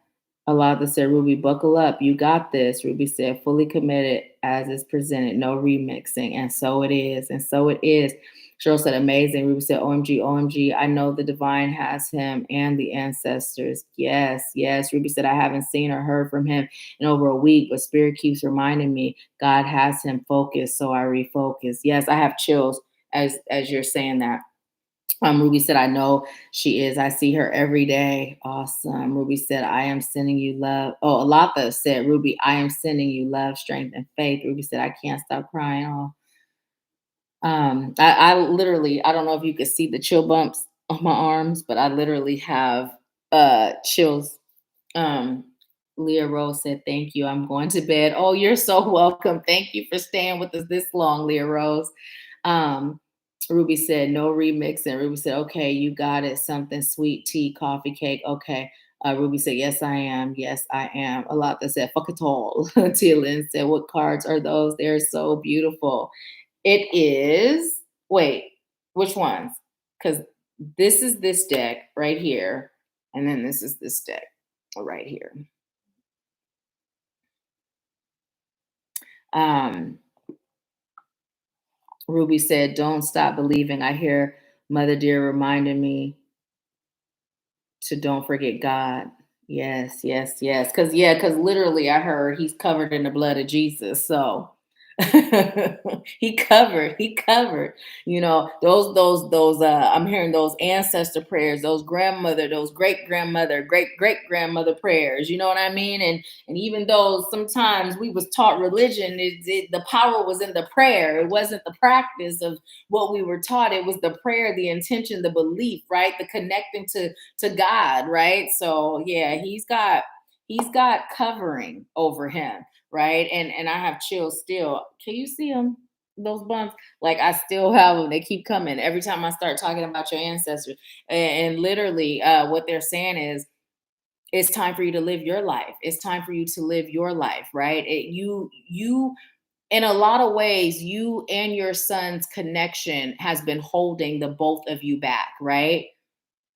Alada said, Ruby, buckle up. You got this. Ruby said, fully committed as is presented. No remixing. And so it is. And so it is. Cheryl said, amazing. Ruby said, OMG, OMG. I know the divine has him and the ancestors. Yes, yes. Ruby said, I haven't seen or heard from him in over a week, but Spirit keeps reminding me God has him focused. So I refocus. Yes, I have chills as you're saying that. Ruby said, I know she is. I see her every day. Awesome. Ruby said, I am sending you love. Oh, Alatha said, Ruby, I am sending you love, strength, and faith. Ruby said, I can't stop crying. Oh. I literally, I don't know if you could see the chill bumps on my arms, but I literally have chills. Leah Rose said, thank you. I'm going to bed. Oh, you're so welcome. Thank you for staying with us this long, Leah Rose. Ruby said, no remix. And Ruby said, okay, you got it. Something sweet, tea, coffee, cake. Okay. Ruby said, yes, I am. Yes, I am. A lot that said, fuck it all. Tia Lynn said, what cards are those? They're so beautiful. It is, wait, which ones? Because this is this deck right here. And then this is this deck right here. Ruby said, don't stop believing. I hear Mother Dear reminding me to don't forget God. Yes, yes, yes. Because literally I heard he's covered in the blood of Jesus. So he covered, those I'm hearing those ancestor prayers, those grandmother, those great grandmother, great grandmother prayers, you know what I mean? And even though sometimes we was taught religion, the power was in the prayer. It wasn't the practice of what we were taught. It was the prayer, the intention, the belief, right? The connecting to God, right? So yeah, he's got covering over him, right? And I have chills still. Can you see them? Those bumps? Like I still have them. They keep coming every time I start talking about your ancestors. And literally, what they're saying is, it's time for you to live your life. It's time for you to live your life, right? You in a lot of ways, you and your son's connection has been holding the both of you back, right?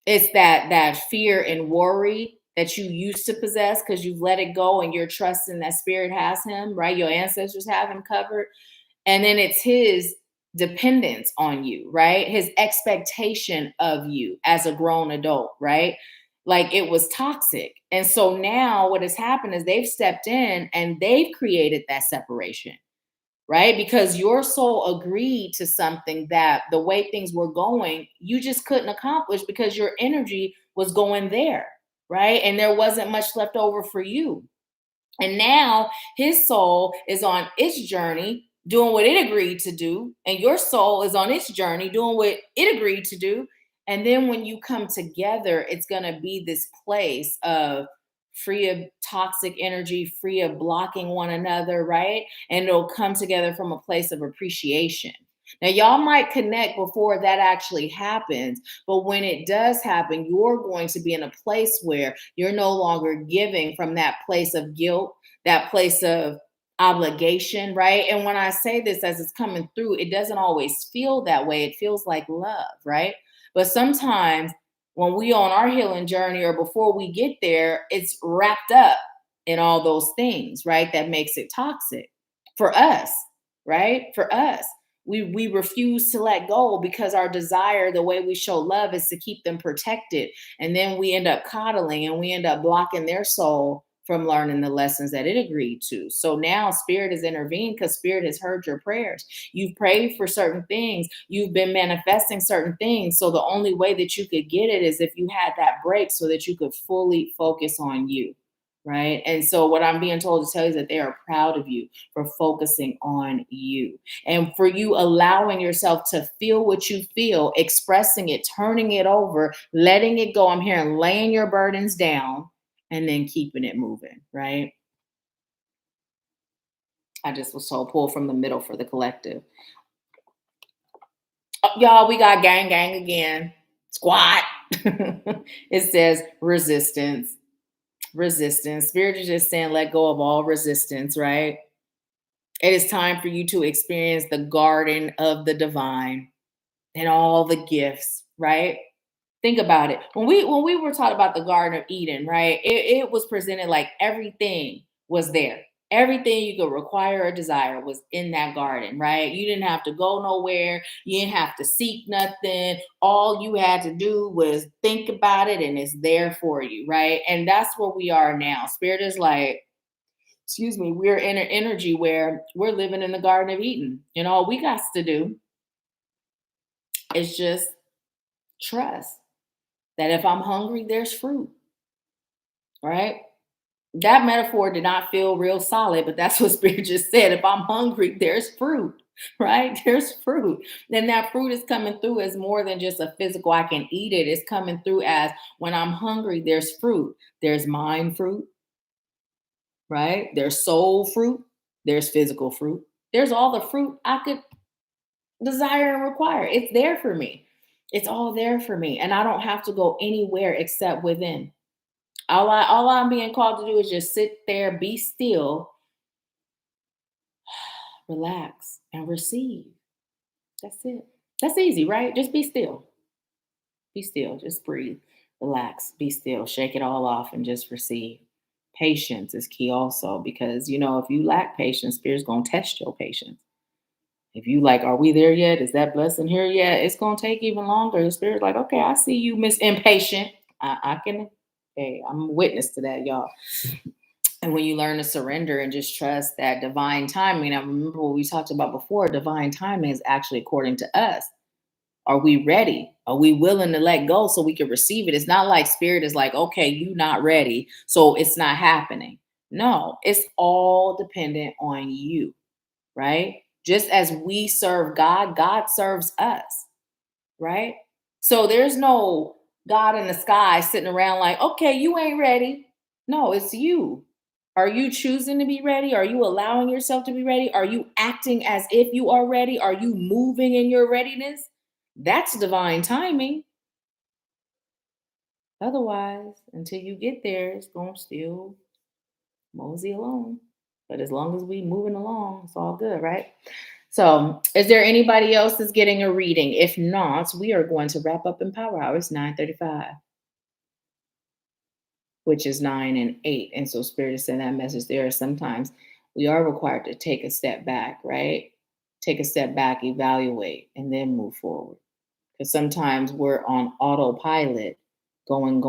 It's that fear and worry that you used to possess because you've let it go and you're trusting that spirit has him, right? Your ancestors have him covered. And then it's his dependence on you, right? His expectation of you as a grown adult, right? Like it was toxic. And so now what has happened is they've stepped in and they've created that separation, right? Because your soul agreed to something that the way things were going, you just couldn't accomplish because your energy was going there, right? And there wasn't much left over for you. And now his soul is on its journey doing what it agreed to do. And your soul is on its journey doing what it agreed to do. And then when you come together, it's going to be this place of free of toxic energy, free of blocking one another, right? And it'll come together from a place of appreciation. Now, y'all might connect before that actually happens, but when it does happen, you're going to be in a place where you're no longer giving from that place of guilt, that place of obligation, right? And when I say this as it's coming through, it doesn't always feel that way. It feels like love, right? But sometimes when we on our healing journey or before we get there, it's wrapped up in all those things, right? That makes it toxic for us, right? For us. We refuse to let go because our desire, the way we show love is to keep them protected. And then we end up coddling and we end up blocking their soul from learning the lessons that it agreed to. So now spirit has intervened because spirit has heard your prayers. You've prayed for certain things. You've been manifesting certain things. So the only way that you could get it is if you had that break so that you could fully focus on you. Right. And so what I'm being told to tell you is that they are proud of you for focusing on you and for you allowing yourself to feel what you feel, expressing it, turning it over, letting it go. I'm hearing laying your burdens down and then keeping it moving, right? I just was told pull from the middle for the collective. Y'all, we got gang gang again. Squat. It says resistance. Resistance. Spirit is just saying let go of all resistance, right? It is time for you to experience the garden of the divine and all the gifts, right? Think about it. When we were taught about the Garden of Eden, right? It was presented like everything was there. Everything you could require or desire was in that garden, right? You didn't have to go nowhere. You didn't have to seek nothing. All you had to do was think about it and it's there for you, right? And that's where we are now. Spirit is like, excuse me, we're in an energy where we're living in the Garden of Eden. And all we got to do is just trust that if I'm hungry, there's fruit, right? That metaphor did not feel real solid, but that's what Spirit just said. If I'm hungry, there's fruit, right? There's fruit. Then that fruit is coming through as more than just a physical, I can eat it. It's coming through as when I'm hungry, there's fruit. There's mind fruit, right? There's soul fruit. There's physical fruit. There's all the fruit I could desire and require. It's there for me. It's all there for me. And I don't have to go anywhere except within. All I'm being called to do is just sit there, be still, relax, and receive. That's it. That's easy, right? Just be still. Be still. Just breathe. Relax. Be still. Shake it all off and just receive. Patience is key also because if you lack patience, spirit's gonna test your patience. If you like, are we there yet? Is that blessing here yet? It's gonna take even longer. The spirit's like, okay, I see you, Miss Impatient. I can. Hey, I'm a witness to that, y'all. And when you learn to surrender and just trust that divine timing, I remember what we talked about before. Divine timing is actually according to us. Are we ready? Are we willing to let go so we can receive it? It's not like spirit is like, okay, you not ready, so it's not happening. No, it's all dependent on you, right? Just as we serve God, God serves us, right? So there's no God in the sky sitting around like, okay, you ain't ready. No, it's you. Are you choosing to be ready? Are you allowing yourself to be ready? Are you acting as if you are ready? Are you moving in your readiness? That's divine timing. Otherwise, until you get there, it's going to still mosey along. But as long as we moving along, it's all good, right? So, is there anybody else that's getting a reading? If not, we are going to wrap up in Power Hour. It's 9:35, which is 9 and 8. And so Spirit is sending that message there. Sometimes we are required to take a step back, right? Take a step back, evaluate, and then move forward. Because sometimes we're on autopilot, going,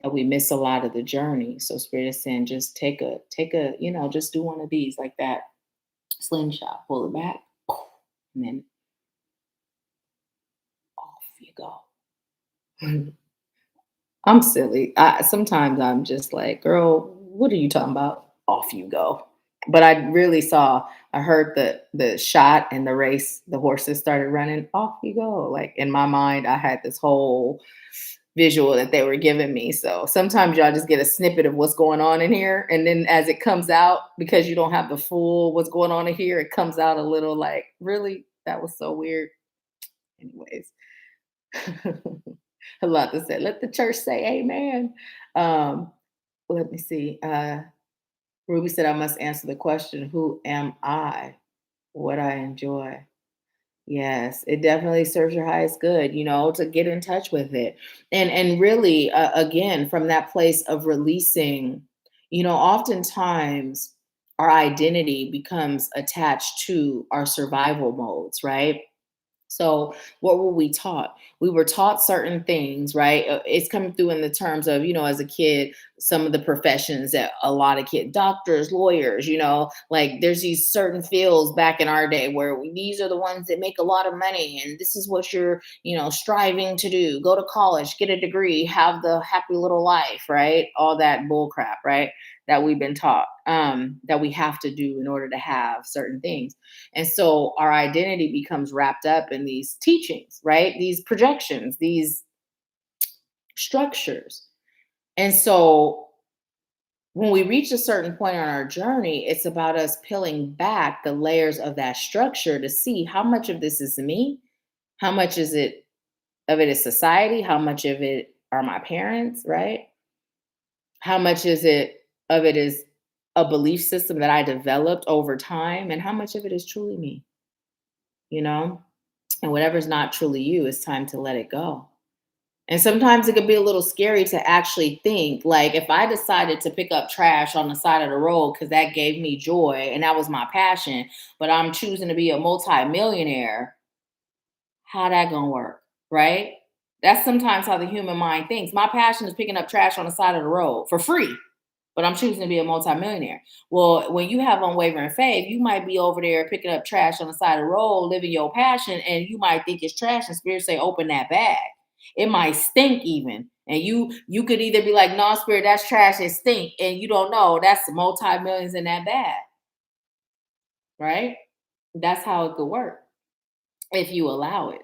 and we miss a lot of the journey. So Spirit is saying, just take a, just do one of these like that slingshot, pull it back, and then off you go. I'm silly. Sometimes I'm just like, girl, what are you talking about? Off you go. But I heard the shot and the race, the horses started running, off you go. Like in my mind, I had this whole visual that they were giving me. So sometimes y'all just get a snippet of what's going on in here. And then as it comes out, because you don't have the full what's going on in here, it comes out a little like, really? That was so weird. Anyways. A lot to say. Let the church say amen. Um, let me see. Ruby said, I must answer the question, who am I? What I enjoy. Yes, it definitely serves your highest good, to get in touch with it. And really, again, from that place of releasing, oftentimes our identity becomes attached to our survival modes, right? So, what were we taught? We were taught certain things, right? It's coming through in the terms of, as a kid, some of the professions that a lot of kids, doctors, lawyers, like there's these certain fields back in our day where these are the ones that make a lot of money and this is what you're, striving to do. Go to college, get a degree, have the happy little life, right? All that bull crap, right? That we've been taught, that we have to do in order to have certain things. And so our identity becomes wrapped up in these teachings, right? These projections, these structures. And so when we reach a certain point on our journey, it's about us peeling back the layers of that structure to see how much of this is me, how much of it is society, how much of it are my parents, right? How much of it is a belief system that I developed over time, and how much of it is truly me, you know? And whatever's not truly you, it's time to let it go. And sometimes it could be a little scary to actually think, like, if I decided to pick up trash on the side of the road because that gave me joy and that was my passion, but I'm choosing to be a multimillionaire, how that gonna work, right? That's sometimes how the human mind thinks. My passion is picking up trash on the side of the road for free, but I'm choosing to be a multimillionaire. Well, when you have unwavering faith, you might be over there picking up trash on the side of the road, living your passion, and you might think it's trash, and spirit say, open that bag. It might stink even. And you could either be like, no, spirit, that's trash, it stink. And you don't know that's multi-millions in that bag, right? That's how it could work if you allow it.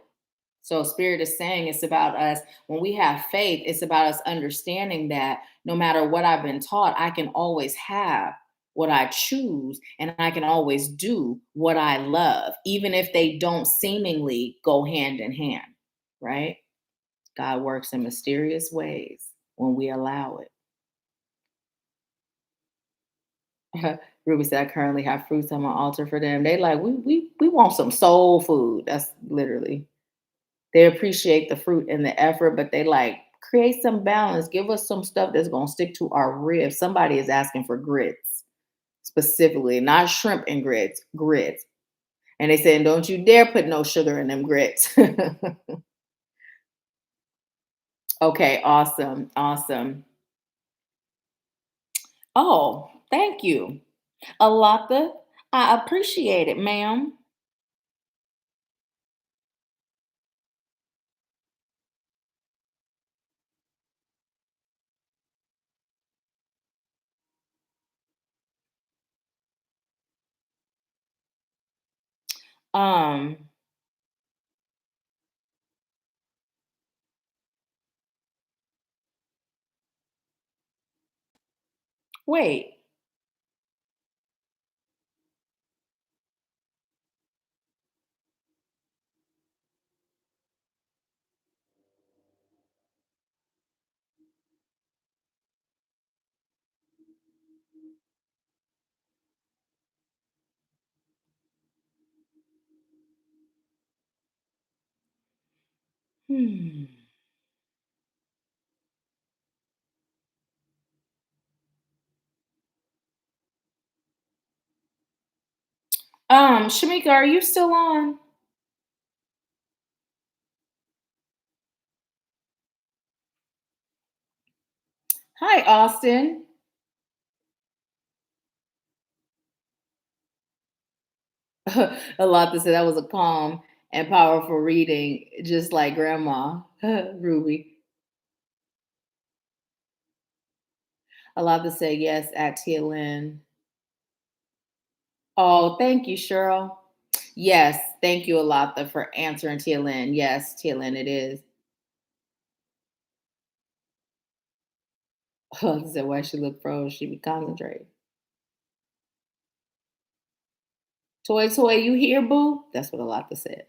So spirit is saying it's about us. When we have faith, it's about us understanding that no matter what I've been taught, I can always have what I choose and I can always do what I love, even if they don't seemingly go hand in hand, right? God works in mysterious ways when we allow it. Ruby said, I currently have fruits on my altar for them. They like, we want some soul food. That's literally. They appreciate the fruit and the effort, but they like create some balance. Give us some stuff that's gonna stick to our ribs. Somebody is asking for grits specifically, not shrimp and grits, grits. And they saying, don't you dare put no sugar in them grits. Okay, awesome, awesome. Oh, thank you. Alatha, I appreciate it, ma'am. Um, wait. Hmm. Shamika, are you still on? Hi, Austin. A lot to say that was a calm and powerful reading, just like Grandma Ruby. A lot to say yes at TLN. Oh, thank you, Cheryl. Yes, thank you, Alata, for answering TLN. Yes, TLN it is. Oh, said why she look froze, she be concentrating. Toy, toy, you here, boo? That's what Alata said.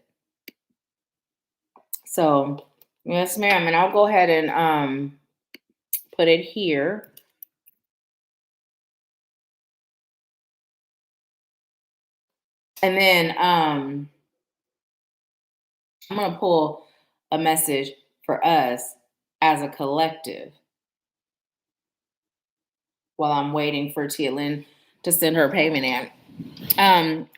So, yes, ma'am, and I'll go ahead and put it here. And then I'm gonna pull a message for us as a collective while I'm waiting for Tia Lynn to send her payment in.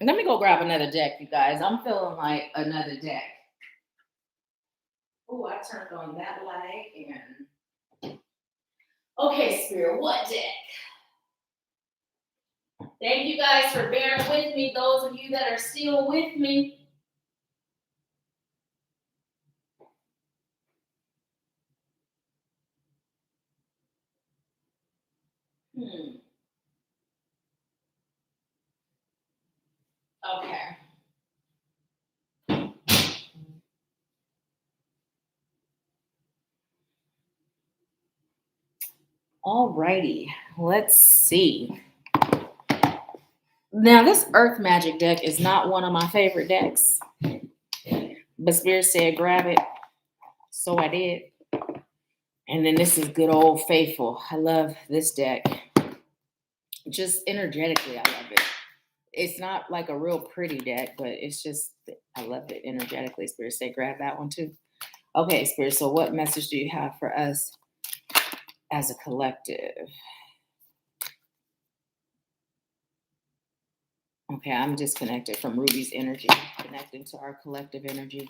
Let me go grab another deck, you guys. I'm feeling like another deck. Oh, I turned on that light and Okay, Spirit, what deck? Thank you guys for bearing with me. Those of you that are still with me. Okay. All righty. Let's see. Now, this Earth Magic deck is not one of my favorite decks, but Spirit said grab it. So I did. And then this is good old Faithful. I love this deck. Just energetically, I love it. It's not like a real pretty deck, but it's just, I love it energetically. Spirit said grab that one too. Okay, Spirit, so what message do you have for us as a collective? Okay, I'm disconnected from Ruby's energy, connecting to our collective energy.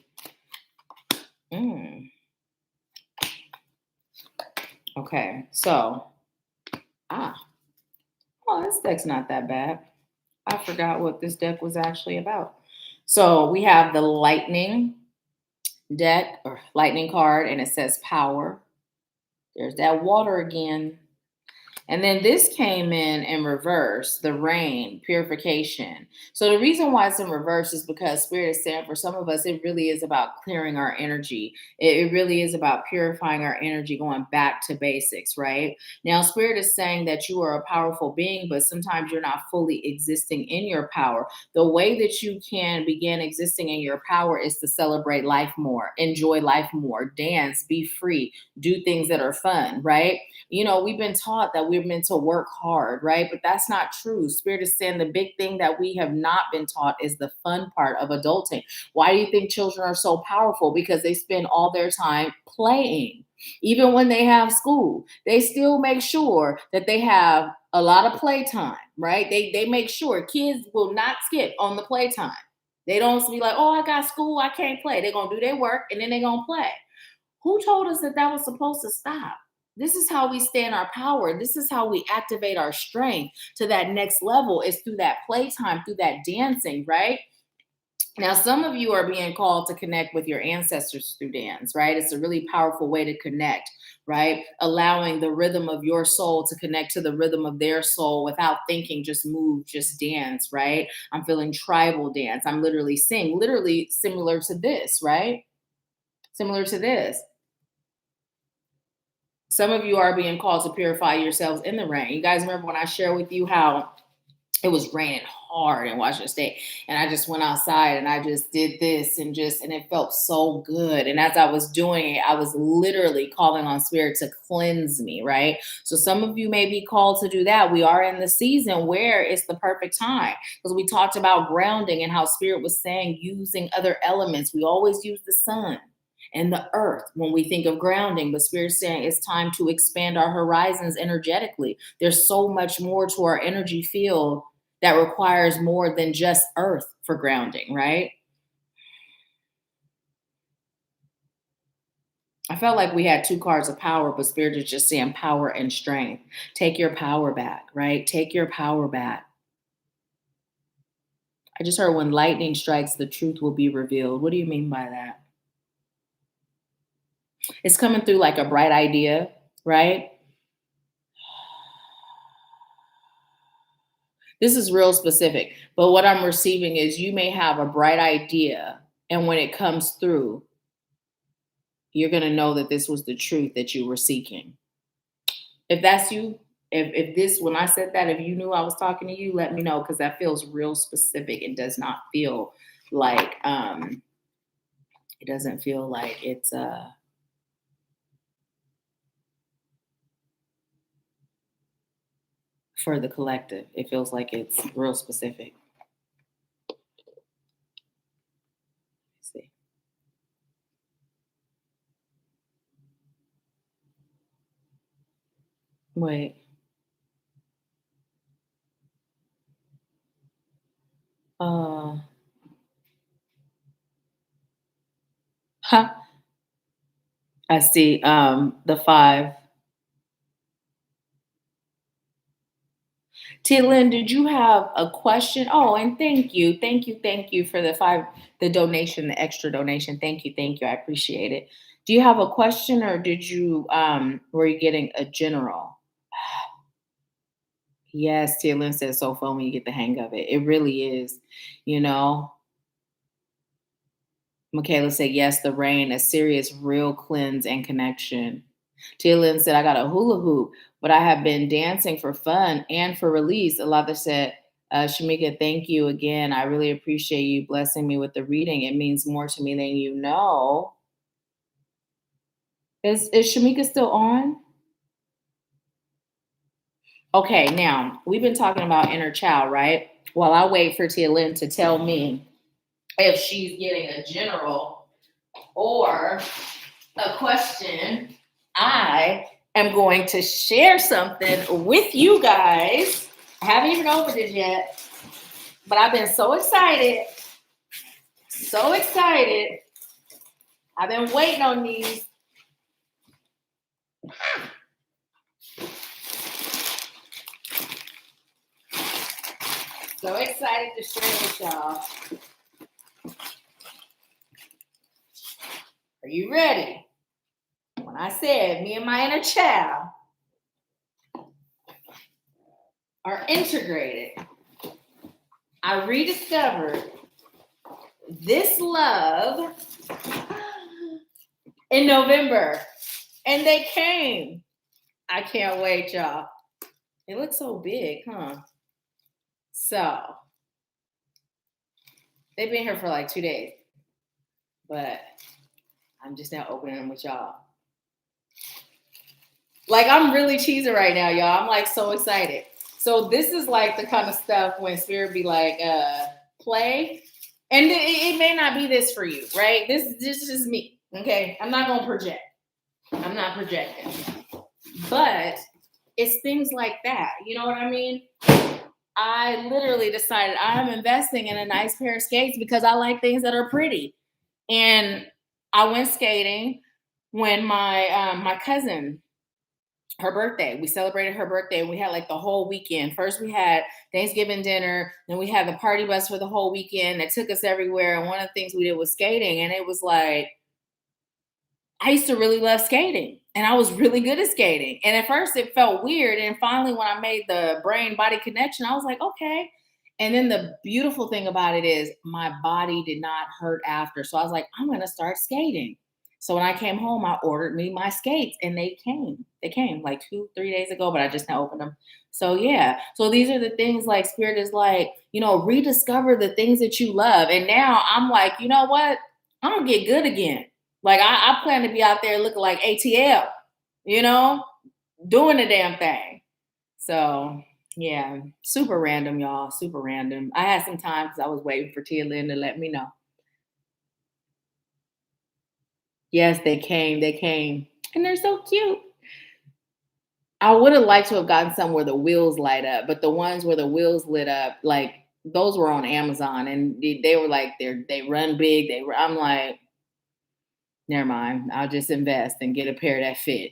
Okay, so, well, this deck's not that bad. I forgot what this deck was actually about. So we have the lightning deck or lightning card, and it says power. There's that water again. And then this came in reverse, the rain, purification. So the reason why it's in reverse is because Spirit is saying for some of us, it really is about clearing our energy. It really is about purifying our energy, going back to basics, right? Now, Spirit is saying that you are a powerful being, but sometimes you're not fully existing in your power. The way that you can begin existing in your power is to celebrate life more, enjoy life more, dance, be free, do things that are fun, right? You know, we've been taught that we're meant to work hard, right? But that's not true. Spirit is saying the big thing that we have not been taught is the fun part of adulting. Why do you think children are so powerful? Because they spend all their time playing. Even when they have school, they still make sure that they have a lot of playtime, right? They make sure kids will not skip on the playtime. They don't be like, oh, I got school, I can't play. They're going to do their work and then they're going to play. Who told us that that was supposed to stop? This is how we stay in our power. This is how we activate our strength to that next level. It's through that playtime, through that dancing, right? Now, some of you are being called to connect with your ancestors through dance, right? It's a really powerful way to connect, right? Allowing the rhythm of your soul to connect to the rhythm of their soul without thinking, just move, just dance, right? I'm feeling tribal dance. I'm literally sing, literally similar to this, right? Similar to this. Some of you are being called to purify yourselves in the rain. You guys remember when I shared with you how it was raining hard in Washington State, and I just went outside and I just did this and it felt so good. And as I was doing it, I was literally calling on Spirit to cleanse me, right? So some of you may be called to do that. We are in the season where it's the perfect time, because we talked about grounding and how Spirit was saying using other elements. We always use the sun and the earth when we think of grounding, but Spirit's saying it's time to expand our horizons energetically. There's so much more to our energy field that requires more than just earth for grounding, right? I felt like we had two cards of power, but Spirit is just saying power and strength. Take your power back, right? Take your power back. I just heard when lightning strikes, the truth will be revealed. What do you mean by that? It's coming through like a bright idea, right? This is real specific, but what I'm receiving is you may have a bright idea, and when it comes through, you're going to know that this was the truth that you were seeking. If that's you, if this, when I said that, if you knew I was talking to you, let me know, because that feels real specific. It does not feel like, it doesn't feel like it's, for the collective. It feels like it's real specific. Let's see. Wait. Uh, huh. I see. The five. Tia Lynn, did you have a question? Oh, and thank you for the donation, the extra donation. Thank you. I appreciate it. Do you have a question, or did you were you getting a general? Yes, Tia Lynn says so fun when you get the hang of it. It really is, you know. Michaela said, yes, the rain, a serious, real cleanse and connection. Tia Lynn said, I got a hula hoop, but I have been dancing for fun and for release. Alava said, Shamika, thank you again. I really appreciate you blessing me with the reading. It means more to me than you know. Is Shamika still on? Okay, now we've been talking about inner child, right? While I wait for Tia Lynn to tell me if she's getting a general or a question, I am going to share something with you guys. I haven't even opened it yet, but I've been so excited. So excited. I've been waiting on these. So excited to share with y'all. Are you ready? When I said me and my inner child are integrated, I rediscovered this love in November, and they came. I can't wait, y'all. It looks so big, huh? So they've been here for like 2 days, but I'm just now opening them with y'all. Like, I'm really cheesing right now, y'all. I'm like so excited. So this is like the kind of stuff when Spirit be like, play. And it may not be this for you, right? This is me. Okay. I'm not gonna project. I'm not projecting. But it's things like that. You know what I mean? I literally decided I'm investing in a nice pair of skates because I like things that are pretty. And I went skating when my cousin, her birthday. We celebrated her birthday and we had like the whole weekend. First we had Thanksgiving dinner, then we had the party bus for the whole weekend that took us everywhere. And one of the things we did was skating. And it was like, I used to really love skating and I was really good at skating. And at first it felt weird. And finally, when I made the brain body connection, I was like, okay. And then the beautiful thing about it is my body did not hurt after. So I was like, I'm going to start skating. So when I came home, I ordered me my skates and they came. They came like 2-3 days ago, but I just now opened them. So yeah. So these are the things like Spirit is like, you know, rediscover the things that you love. And now I'm like, you know what? I'm going to get good again. Like I plan to be out there looking like ATL, you know, doing the damn thing. So yeah, super random, y'all. Super random. I had some time because I was waiting for Tia Lynn to let me know. Yes, they came. They came. And they're so cute. I would have liked to have gotten some where the wheels light up, but the ones where the wheels lit up, like those were on Amazon and they were like they run big. I'm like, never mind. I'll just invest and get a pair that fit.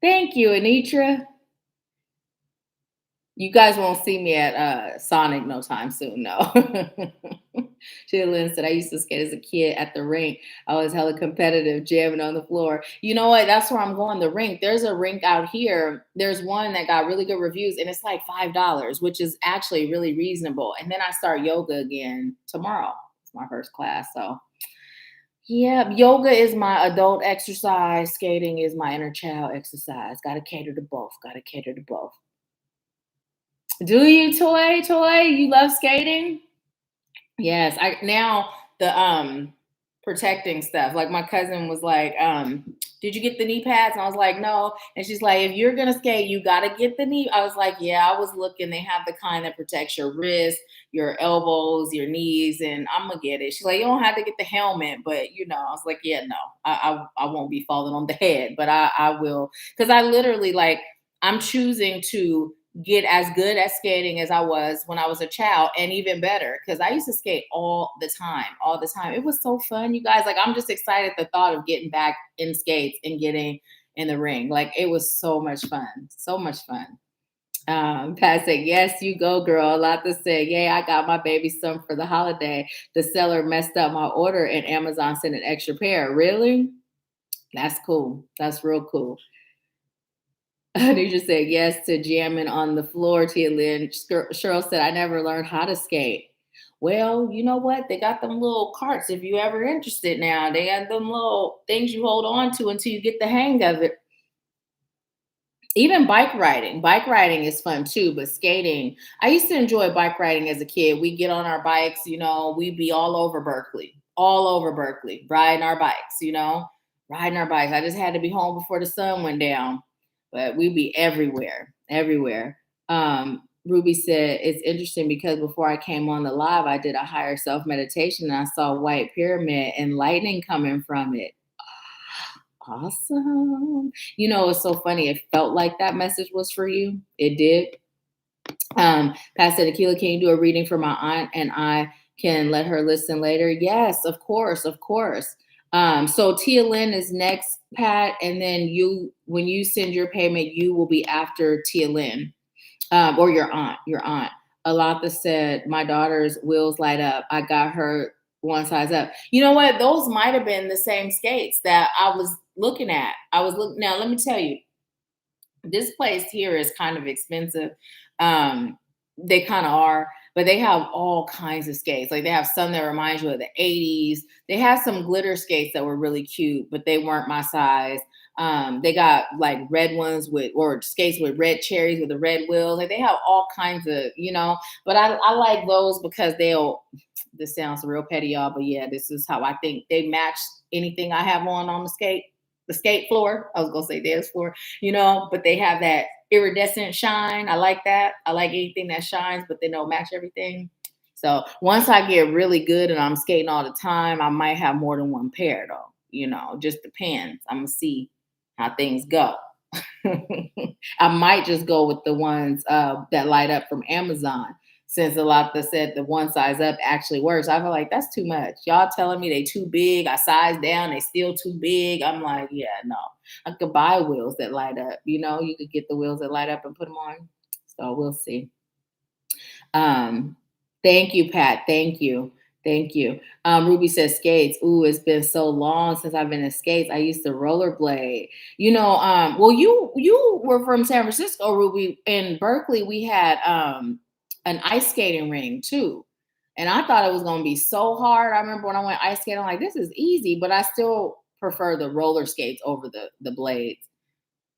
Thank you, Anitra. You guys won't see me at Sonic no time soon, no. Lynn said, I used to skate as a kid at the rink. I was hella competitive, jamming on the floor. You know what? That's where I'm going, the rink. There's a rink out here. There's one that got really good reviews, and it's like $5, which is actually really reasonable. And then I start yoga again tomorrow. It's my first class, so. Yeah, yoga is my adult exercise. Skating is my inner child exercise. Got to cater to both. Got to cater to both. Do you, Toy? Toy, you love skating? Yes. I now the protecting stuff. Like my cousin was like, did you get the knee pads? And I was like, no. And she's like, if you're gonna skate, you gotta get the knee. I was like, yeah, I was looking. They have the kind that protects your wrist, your elbows, your knees, and I'm gonna get it. She's like, you don't have to get the helmet, but you know, I was like, yeah, no, I won't be falling on the head, but I will, because I literally like I'm choosing to get as good at skating as I was when I was a child and even better because I used to skate all the time. It was so fun, you guys. Like, I'm just excited at the thought of getting back in skates and getting, in the ring. Like it was so much fun. So much fun. Pat said, yes, you go, girl. Lata said, yay, I got my baby some for the holiday. The seller messed up my order and Amazon sent an extra pair. Really? That's cool. That's real cool. You just said yes to jamming on the floor, Tia Lynn. Cheryl said, I never learned how to skate. Well, you know what? They got them little carts if you ever interested now. They got them little things you hold on to until you get the hang of it. Even bike riding. Bike riding is fun too, but skating. I used to enjoy bike riding as a kid. We get on our bikes, we'd be all over Berkeley, riding our bikes, riding our bikes. I just had to be home before the sun went down, but we'd be everywhere, everywhere. Ruby said, it's interesting because before I came on the live, I did a higher self meditation and I saw a white pyramid and lightning coming from it. Awesome. It's so funny. It felt like that message was for you. It did. Pastor Nahkila, can you do a reading for my aunt and I can let her listen later? Yes, of course. So Tia Lynn is next, Pat, and then when you send your payment, you will be after Tia Lynn, or your aunt. Alatha said, my daughter's wheels light up. I got her one size up. You know what? Those might have been the same skates that I was looking at. Now, let me tell you, this place here is kind of expensive. They kind of are, but they have all kinds of skates. Like they have some that remind you of the 80s. They have some glitter skates that were really cute, but they weren't my size. They got like red ones or skates with red cherries with the red wheels. Like they have all kinds of, but I like those because this sounds real petty, y'all, but yeah, this is how I think they match anything I have on the skate floor. I was going to say dance floor, but they have that iridescent shine. I like that. I like anything that shines, but they don't match everything. So once I get really good and I'm skating all the time, I might have more than one pair though, just depends. I'm going to see how things go. I might just go with the ones that light up from Amazon. Since a lot that said the one size up actually works, I feel like that's too much. Y'all telling me they too big. I size down, they still too big. I'm like, yeah, no. I could buy wheels that light up. You could get the wheels that light up and put them on. So we'll see. Thank you, Pat. Thank you. Ruby says skates. Ooh, it's been so long since I've been in skates. I used to rollerblade. Well, you were from San Francisco, Ruby. In Berkeley, we had an ice skating ring too. And I thought it was going to be so hard. I remember when I went ice skating, I'm like, this is easy, but I still prefer the roller skates over the blades.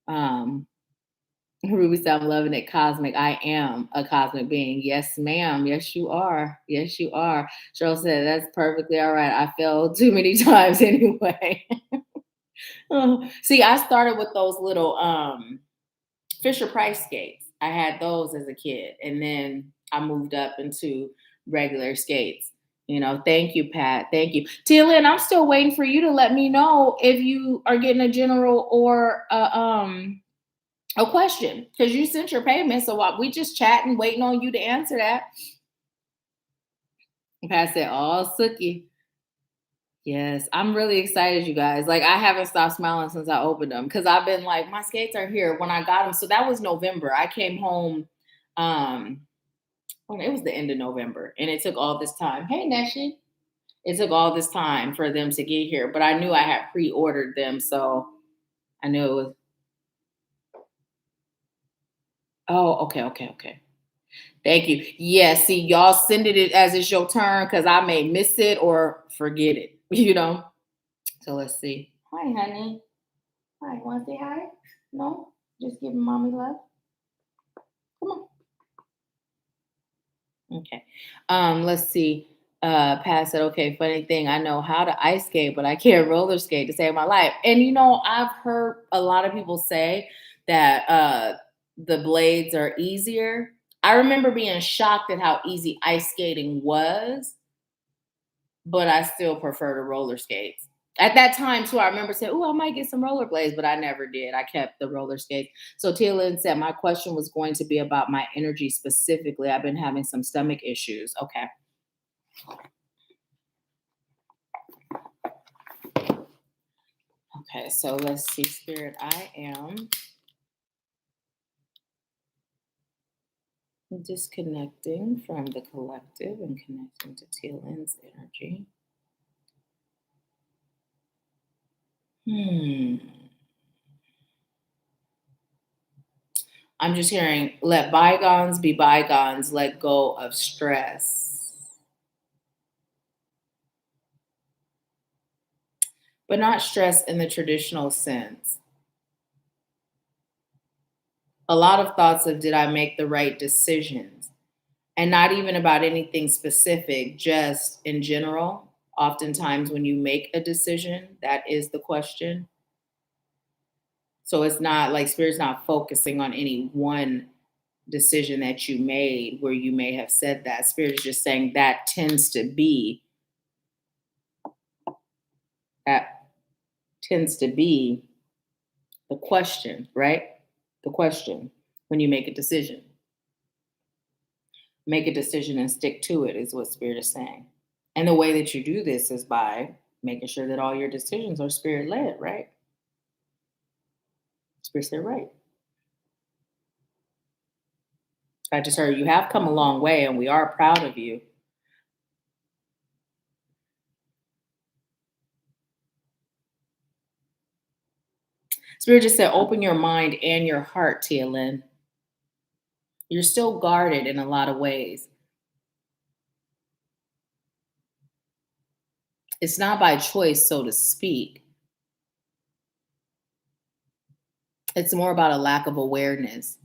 Ruby said, I'm loving it. Cosmic. I am a cosmic being. Yes, ma'am. Yes, you are. Cheryl said, that's perfectly all right. I fell too many times anyway. See, I started with those little Fisher Price skates. I had those as a kid. And then I moved up into regular skates. Thank you, Pat. Thank you. Tia Lynn, I'm still waiting for you to let me know if you are getting a general or a question, because you sent your payment. So we just chatting, waiting on you to answer that. Pat said, oh, Suki. Yes, I'm really excited, you guys. Like, I haven't stopped smiling since I opened them because I've been like, my skates are here when I got them. So that was November. I came home. It was the end of November, and it took all this time. Hey, Neshi. It took all this time for them to get here, but I knew I had pre-ordered them, so I knew it was. Oh, okay. Thank you. Yeah, see, y'all send it as it's your turn because I may miss it or forget it, So let's see. Hi, honey. Hi, want to say hi? No? Just giving mommy love? Come on. Okay. Let's see. Pat said, okay, funny thing, I know how to ice skate, but I can't roller skate to save my life. And I've heard a lot of people say that the blades are easier. I remember being shocked at how easy ice skating was, but I still prefer to roller skates. At that time, too, I remember saying, oh, I might get some rollerblades, but I never did. I kept the roller skates. So Tia Lynn said, my question was going to be about my energy specifically. I've been having some stomach issues. Okay. Okay, so let's see, Spirit. I am disconnecting from the collective and connecting to TLN's energy. I'm just hearing, let bygones be bygones, let go of stress. But not stress in the traditional sense. A lot of thoughts of, did I make the right decisions? And not even about anything specific, just in general. Oftentimes, when you make a decision, that is the question. So it's not like Spirit's not focusing on any one decision that you made where you may have said that. Spirit is just saying that that tends to be the question, right? The question when you make a decision. Make a decision and stick to it is what Spirit is saying. And the way that you do this is by making sure that all your decisions are Spirit led, right? Spirit said, right. I just heard you have come a long way and we are proud of you. Spirit just said, open your mind and your heart, TLN. You're still guarded in a lot of ways. It's not by choice, so to speak. It's more about a lack of awareness.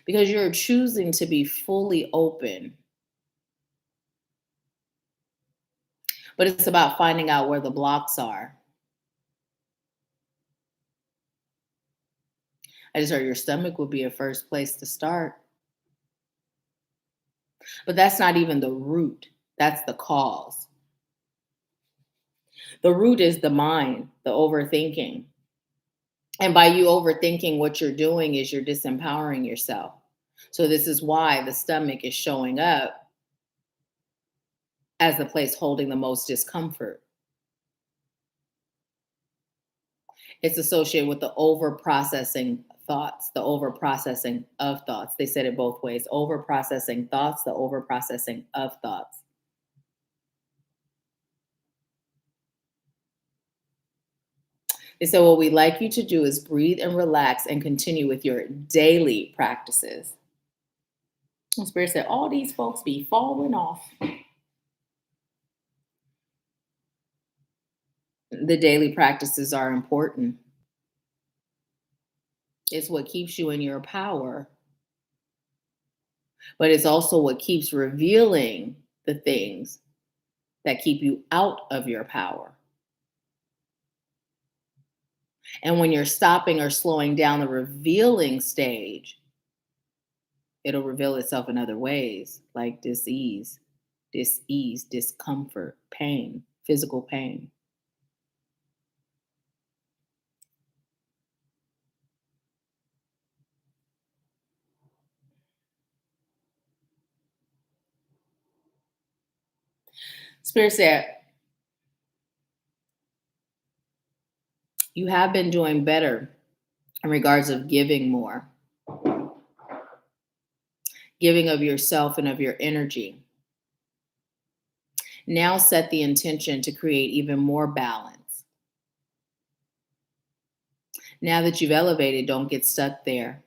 Because you're choosing to be fully open. But it's about finding out where the blocks are. I just heard your stomach would be a first place to start. But that's not even the root. That's the cause. The root is the mind, the overthinking. And by you overthinking, what you're doing is you're disempowering yourself. So this is why the stomach is showing up as the place holding the most discomfort. It's associated with the over-processing thoughts, the over-processing of thoughts. They said it both ways. Over-processing thoughts, the over-processing of thoughts. They said, what we'd like you to do is breathe and relax and continue with your daily practices. And Spirit said, all these folks be falling off. The daily practices are important. It's what keeps you in your power. But it's also what keeps revealing the things that keep you out of your power. And when you're stopping or slowing down the revealing stage, it'll reveal itself in other ways, like dis-ease, discomfort, pain, physical pain. Spirit said, you have been doing better in regards of giving more. Giving of yourself and of your energy. Now set the intention to create even more balance. Now that you've elevated, don't get stuck there.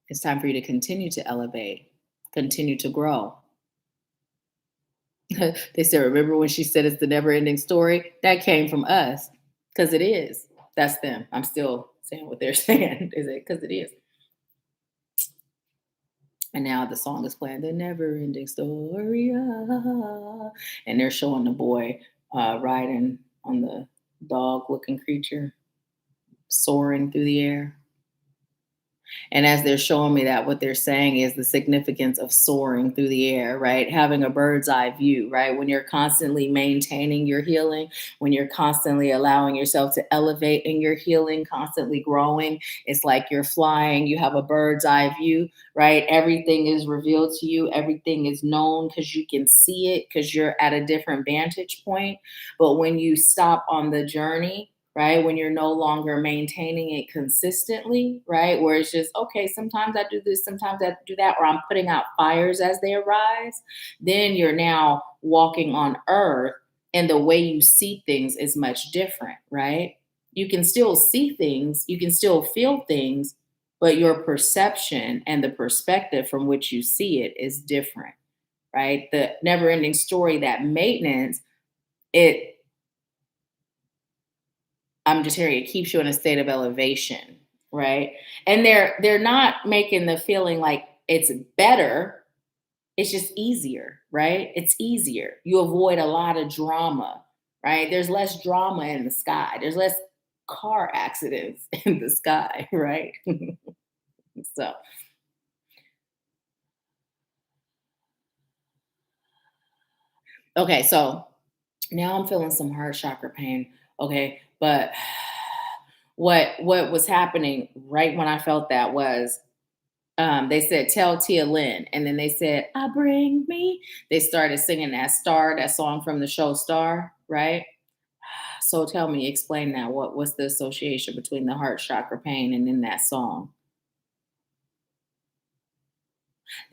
It's time for you to continue to elevate, continue to grow. They said, remember when she said it's the never ending story? That came from us because it is. That's them. I'm still saying what they're saying. Is it? Because it is. And now the song is playing, the never ending story. And they're showing the boy riding on the dog looking creature, soaring through the air. And as they're showing me that, what they're saying is the significance of soaring through the air, right? Having a bird's eye view, right? When you're constantly maintaining your healing, when you're constantly allowing yourself to elevate in your healing, constantly growing, it's like you're flying, you have a bird's eye view, right? Everything is revealed to you, everything is known because you can see it because you're at a different vantage point. But when you stop on the journey, right? When you're no longer maintaining it consistently, right? Where it's just, okay, sometimes I do this, sometimes I do that, or I'm putting out fires as they arise, then you're now walking on earth and the way you see things is much different, right? You can still see things, you can still feel things, but your perception and the perspective from which you see it is different, right? The never ending story, that maintenance, it I'm just hearing it keeps you in a state of elevation, right? And they're not making the feeling like it's better. It's just easier, right? It's easier. You avoid a lot of drama, right? There's less drama in the sky. There's less car accidents in the sky, right? So, okay, so now I'm feeling some heart chakra pain. Okay, but what was happening right when I felt that was they said, tell Tia Lynn. And then they said, I bring me. They started singing that Star, that song from the show Star, right? So tell me, explain that. What's the association between the heart chakra pain and then that song?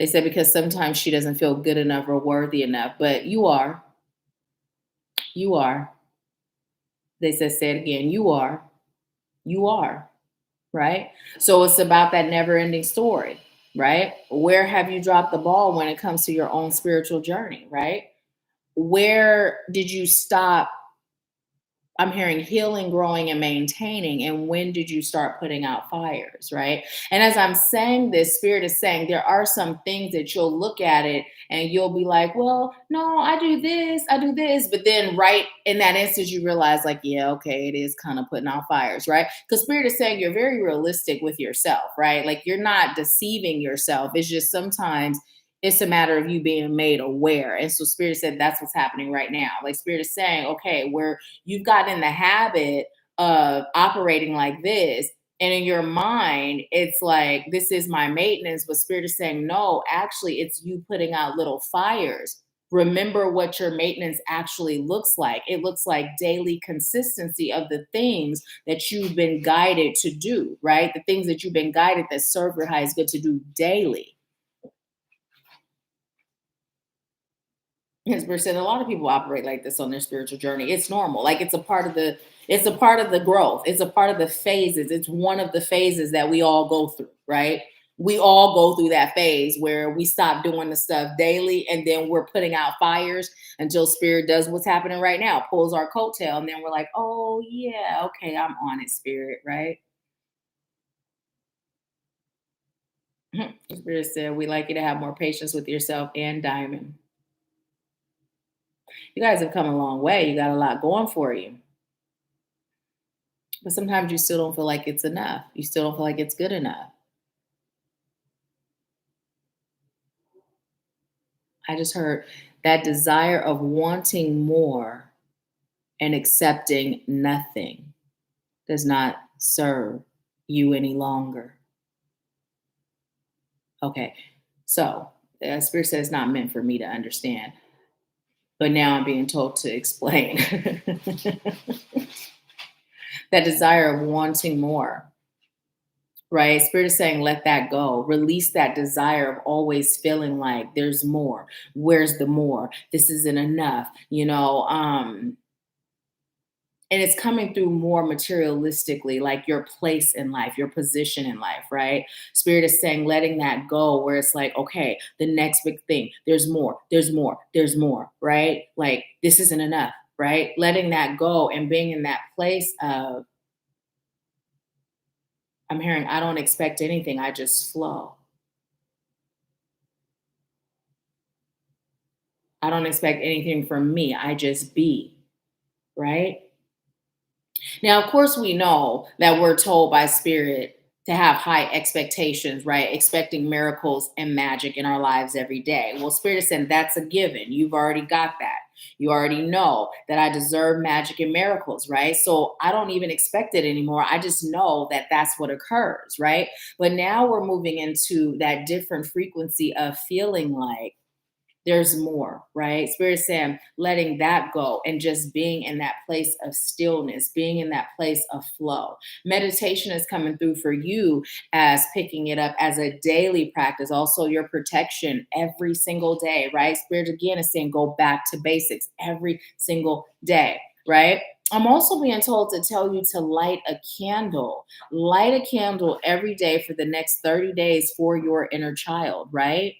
They said, because sometimes she doesn't feel good enough or worthy enough, but you are. You are. They said, say it again. You are. You are. Right? So it's about that never ending story, right? Where have you dropped the ball when it comes to your own spiritual journey, right? Where did you stop? I'm hearing healing, growing, and maintaining. And when did you start putting out fires, right? And as I'm saying this, Spirit is saying there are some things that you'll look at it and you'll be like, well, no, I do this, I do this. But then right in that instance, you realize, like, yeah, okay, it is kind of putting out fires, right? Because Spirit is saying you're very realistic with yourself, right? Like you're not deceiving yourself. It's just sometimes it's a matter of you being made aware. And so Spirit said that's what's happening right now. Like Spirit is saying, okay, where you've gotten in the habit of operating like this, and in your mind, it's like, this is my maintenance. But Spirit is saying, no, actually, it's you putting out little fires. Remember what your maintenance actually looks like. It looks like daily consistency of the things that you've been guided to do, right? The things that you've been guided that serve your highest good to do daily. His percent. A lot of people operate like this on their spiritual journey. It's normal. Like it's a part of the growth. It's a part of the phases. It's one of the phases that we all go through, right? We all go through that phase where we stop doing the stuff daily and then we're putting out fires until Spirit does what's happening right now, pulls our coattail, and then we're like, oh yeah, okay, I'm on it, Spirit, right? Spirit said, we like you to have more patience with yourself and Diamond. You guys have come a long way. You got a lot going for you. But sometimes you still don't feel like it's enough. You still don't feel like it's good enough. I just heard that desire of wanting more and accepting nothing does not serve you any longer. Okay. So, Spirit says it's not meant for me to understand. But now I'm being told to explain that desire of wanting more, right? Spirit is saying, let that go. Release that desire of always feeling like there's more. Where's the more? This isn't enough, and it's coming through more materialistically, like your place in life, your position in life, right? Spirit is saying, letting that go, where it's like, okay, the next big thing, there's more, there's more, there's more, right? Like, this isn't enough, right? Letting that go and being in that place of, I'm hearing, I don't expect anything, I just flow. I don't expect anything from me, I just be, right? Now, of course, we know that we're told by Spirit to have high expectations, right? Expecting miracles and magic in our lives every day. Well, Spirit is saying that's a given. You've already got that. You already know that I deserve magic and miracles, right? So I don't even expect it anymore. I just know that that's what occurs, right? But now we're moving into that different frequency of feeling like there's more, right? Spirit saying, letting that go and just being in that place of stillness, being in that place of flow. Meditation is coming through for you as picking it up as a daily practice, also your protection every single day, right? Spirit again is saying, go back to basics every single day, right? I'm also being told to tell you to light a candle. Light a candle every day for the next 30 days for your inner child, right?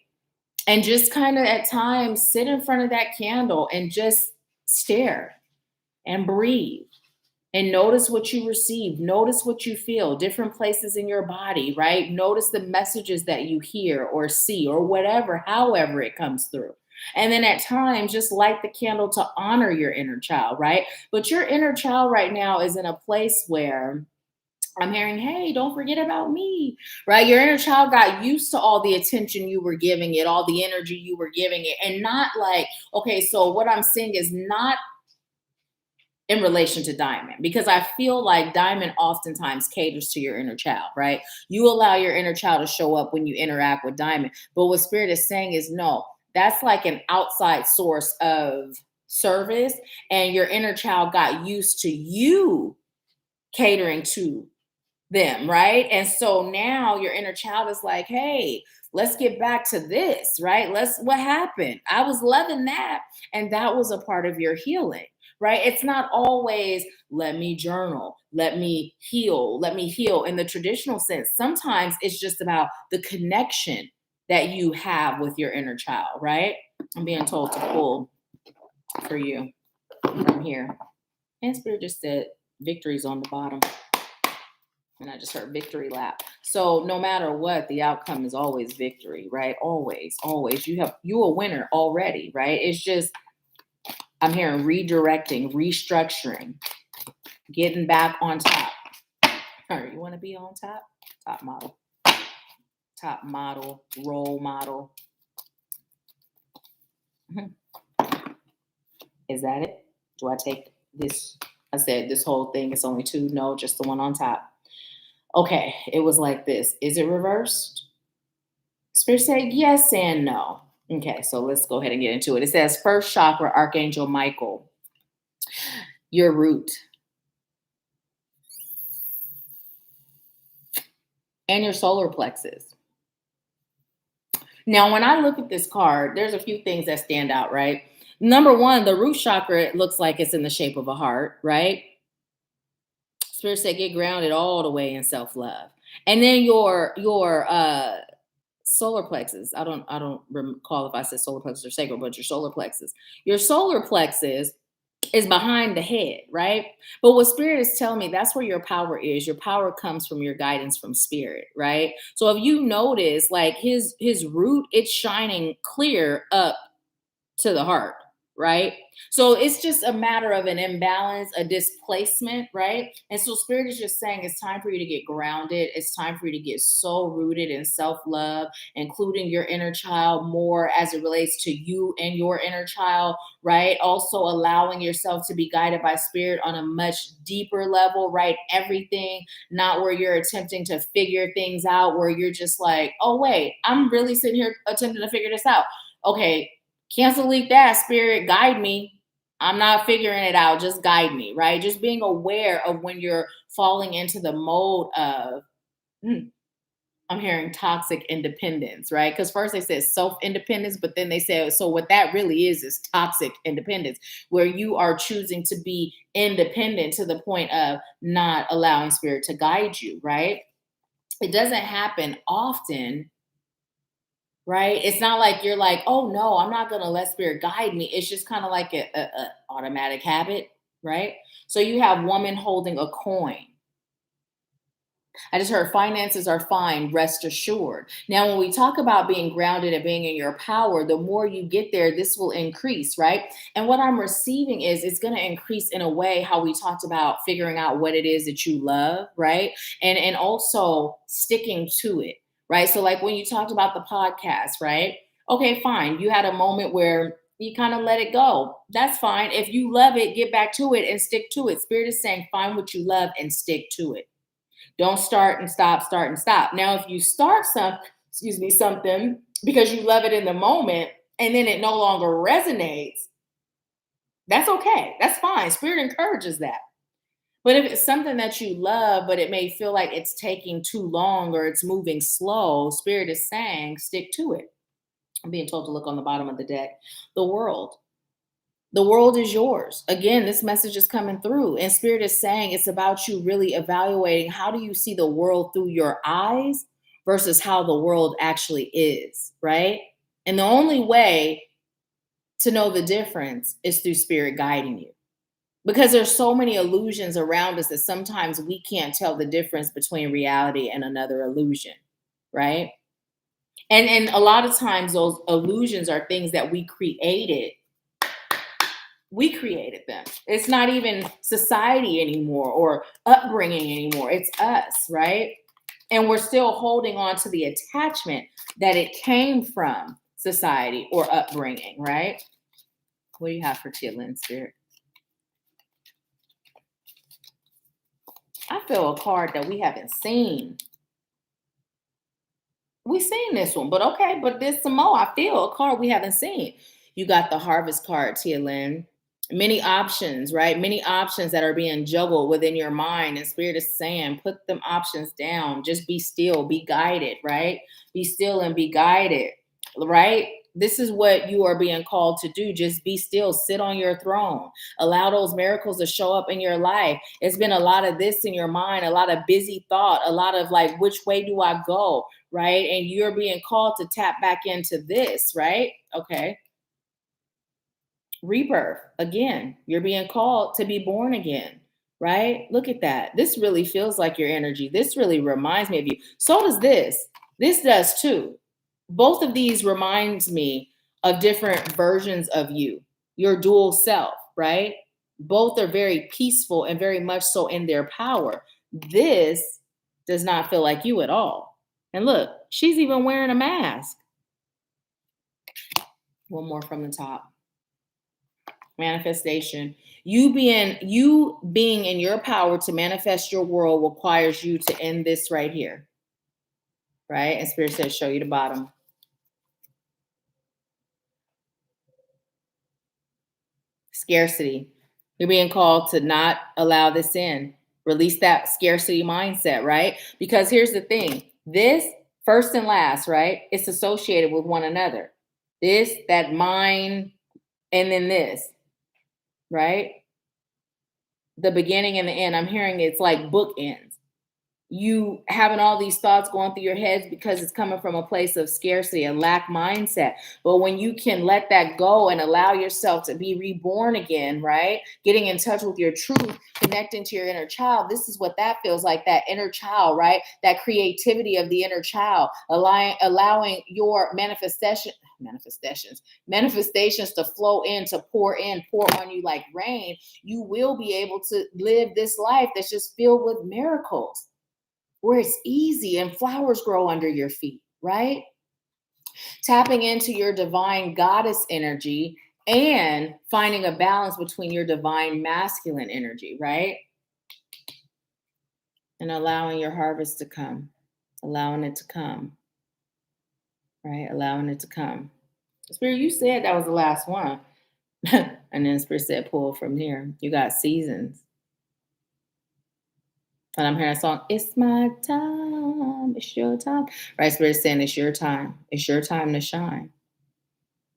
And just kind of at times sit in front of that candle and just stare and breathe and notice what you receive. Notice what you feel, different places in your body, right? Notice the messages that you hear or see or whatever, however it comes through. And then at times, just light the candle to honor your inner child, right? But your inner child right now is in a place where I'm hearing, hey, don't forget about me, right? Your inner child got used to all the attention you were giving it, all the energy you were giving it, and not like, okay, so what I'm seeing is not in relation to Diamond, because I feel like Diamond oftentimes caters to your inner child, right? You allow your inner child to show up when you interact with Diamond. But what Spirit is saying is, no, that's like an outside source of service, and your inner child got used to you catering to them, right? And so now your inner child is like, hey, let's get back to this, right? What happened? I was loving that. And that was a part of your healing, right? It's not always, let me journal, let me heal in the traditional sense. Sometimes it's just about the connection that you have with your inner child, right? I'm being told to pull for you from here. And Spirit just said, victory's on the bottom. And I just heard victory lap. So no matter what, the outcome is always victory, right? Always, always. You a winner already, right? It's just, I'm hearing redirecting, restructuring, getting back on top. All right, you want to be on top? Top model, role model. Is that it? Do I take this? I said this whole thing is only two. No, just the one on top. Okay, it was like this. Is it reversed? Spirit said yes and no. Okay, so let's go ahead and get into it. It says first chakra, Archangel Michael, your root. And your solar plexus. Now, when I look at this card, there's a few things that stand out, right? Number one, the root chakra, it looks like it's in the shape of a heart, right? Spirit said get grounded all the way in self-love. And then your solar plexus. I don't recall if I said solar plexus or sacral, but your solar plexus. Your solar plexus is behind the head, right? But what Spirit is telling me, that's where your power is. Your power comes from your guidance from Spirit, right? So if you notice, like his root, it's shining clear up to the heart, right? So it's just a matter of an imbalance, a displacement, right? And so Spirit is just saying it's time for you to get grounded. It's time for you to get so rooted in self-love, including your inner child more as it relates to you and your inner child, right? Also allowing yourself to be guided by Spirit on a much deeper level, right? Everything, not where you're attempting to figure things out, where you're just like, oh, wait, I'm really sitting here attempting to figure this out. Okay, cancel that, Spirit, guide me. I'm not figuring it out. Just guide me, right? Just being aware of when you're falling into the mode of, I'm hearing toxic independence, right? Because first they said self-independence, but then they said, so what that really is toxic independence, where you are choosing to be independent to the point of not allowing Spirit to guide you, right? It doesn't happen often, right? It's not like you're like, oh no, I'm not gonna let Spirit guide me. It's just kind of like a automatic habit, right? So you have woman holding a coin. I just heard finances are fine, rest assured. Now, when we talk about being grounded and being in your power, the more you get there, this will increase, right? And what I'm receiving is it's going to increase in a way how we talked about figuring out what it is that you love, right? And also sticking to it, right? So like when you talked about the podcast, right? Okay, fine. You had a moment where you kind of let it go. That's fine. If you love it, get back to it and stick to it. Spirit is saying find what you love and stick to it. Don't start and stop, start and stop. Now, if you start something because you love it in the moment and then it no longer resonates, that's okay. That's fine. Spirit encourages that. But if it's something that you love, but it may feel like it's taking too long or it's moving slow, Spirit is saying stick to it. I'm being told to look on the bottom of the deck. The world. The world is yours. Again, this message is coming through, and Spirit is saying it's about you really evaluating how do you see the world through your eyes versus how the world actually is, right? And the only way to know the difference is through Spirit guiding you. Because there's so many illusions around us that sometimes we can't tell the difference between reality and another illusion, right? And a lot of times those illusions are things that we created. We created them. It's not even society anymore or upbringing anymore. It's us, right? And we're still holding on to the attachment that it came from society or upbringing, right? What do you have for Gillian, Spirit? I feel a card that we haven't seen. We've seen this one, but okay, but there's some more. I feel a card we haven't seen. You got the Harvest card, Tia Lynn. Many options, right? Many options that are being juggled within your mind. And Spirit is saying, put them options down. Just be still, be guided, right? Be still and be guided, right? This is what you are being called to do. Just be still, sit on your throne, allow those miracles to show up in your life. It's been a lot of this in your mind, a lot of busy thought, a lot of like, which way do I go, right? And you're being called to tap back into this, right? Okay. Rebirth. Again, you're being called to be born again, right? Look at that. This really feels like your energy. This really reminds me of you. So does this. This does too. Both of these reminds me of different versions of you, your dual self, right? Both are very peaceful and very much so in their power. This does not feel like you at all. And look, she's even wearing a mask. One more from the top. Manifestation. You being in your power to manifest your world requires you to end this right here. Right? And Spirit says, show you the bottom. Scarcity. You're being called to not allow this in. Release that scarcity mindset, right? Because here's the thing. This, first and last, right? It's associated with one another. This, that, mine, and then this. Right? The beginning and the end. I'm hearing it's like bookends. You having all these thoughts going through your heads because it's coming from a place of scarcity, a lack mindset. But when you can let that go and allow yourself to be reborn again, right? Getting in touch with your truth, connecting to your inner child. This is what that feels like, that inner child, right? That creativity of the inner child, allowing your manifestations to flow in, pour on you like rain. You will be able to live this life that's just filled with miracles, where it's easy and flowers grow under your feet, right? Tapping into your divine goddess energy and finding a balance between your divine masculine energy, right? And allowing your harvest to come, allowing it to come, right? Allowing it to come. Spirit, you said that was the last one. And then Spirit said, pull from here. You got seasons. And I'm hearing a song, it's my time, it's your time. Right, Spirit saying it's your time. It's your time to shine.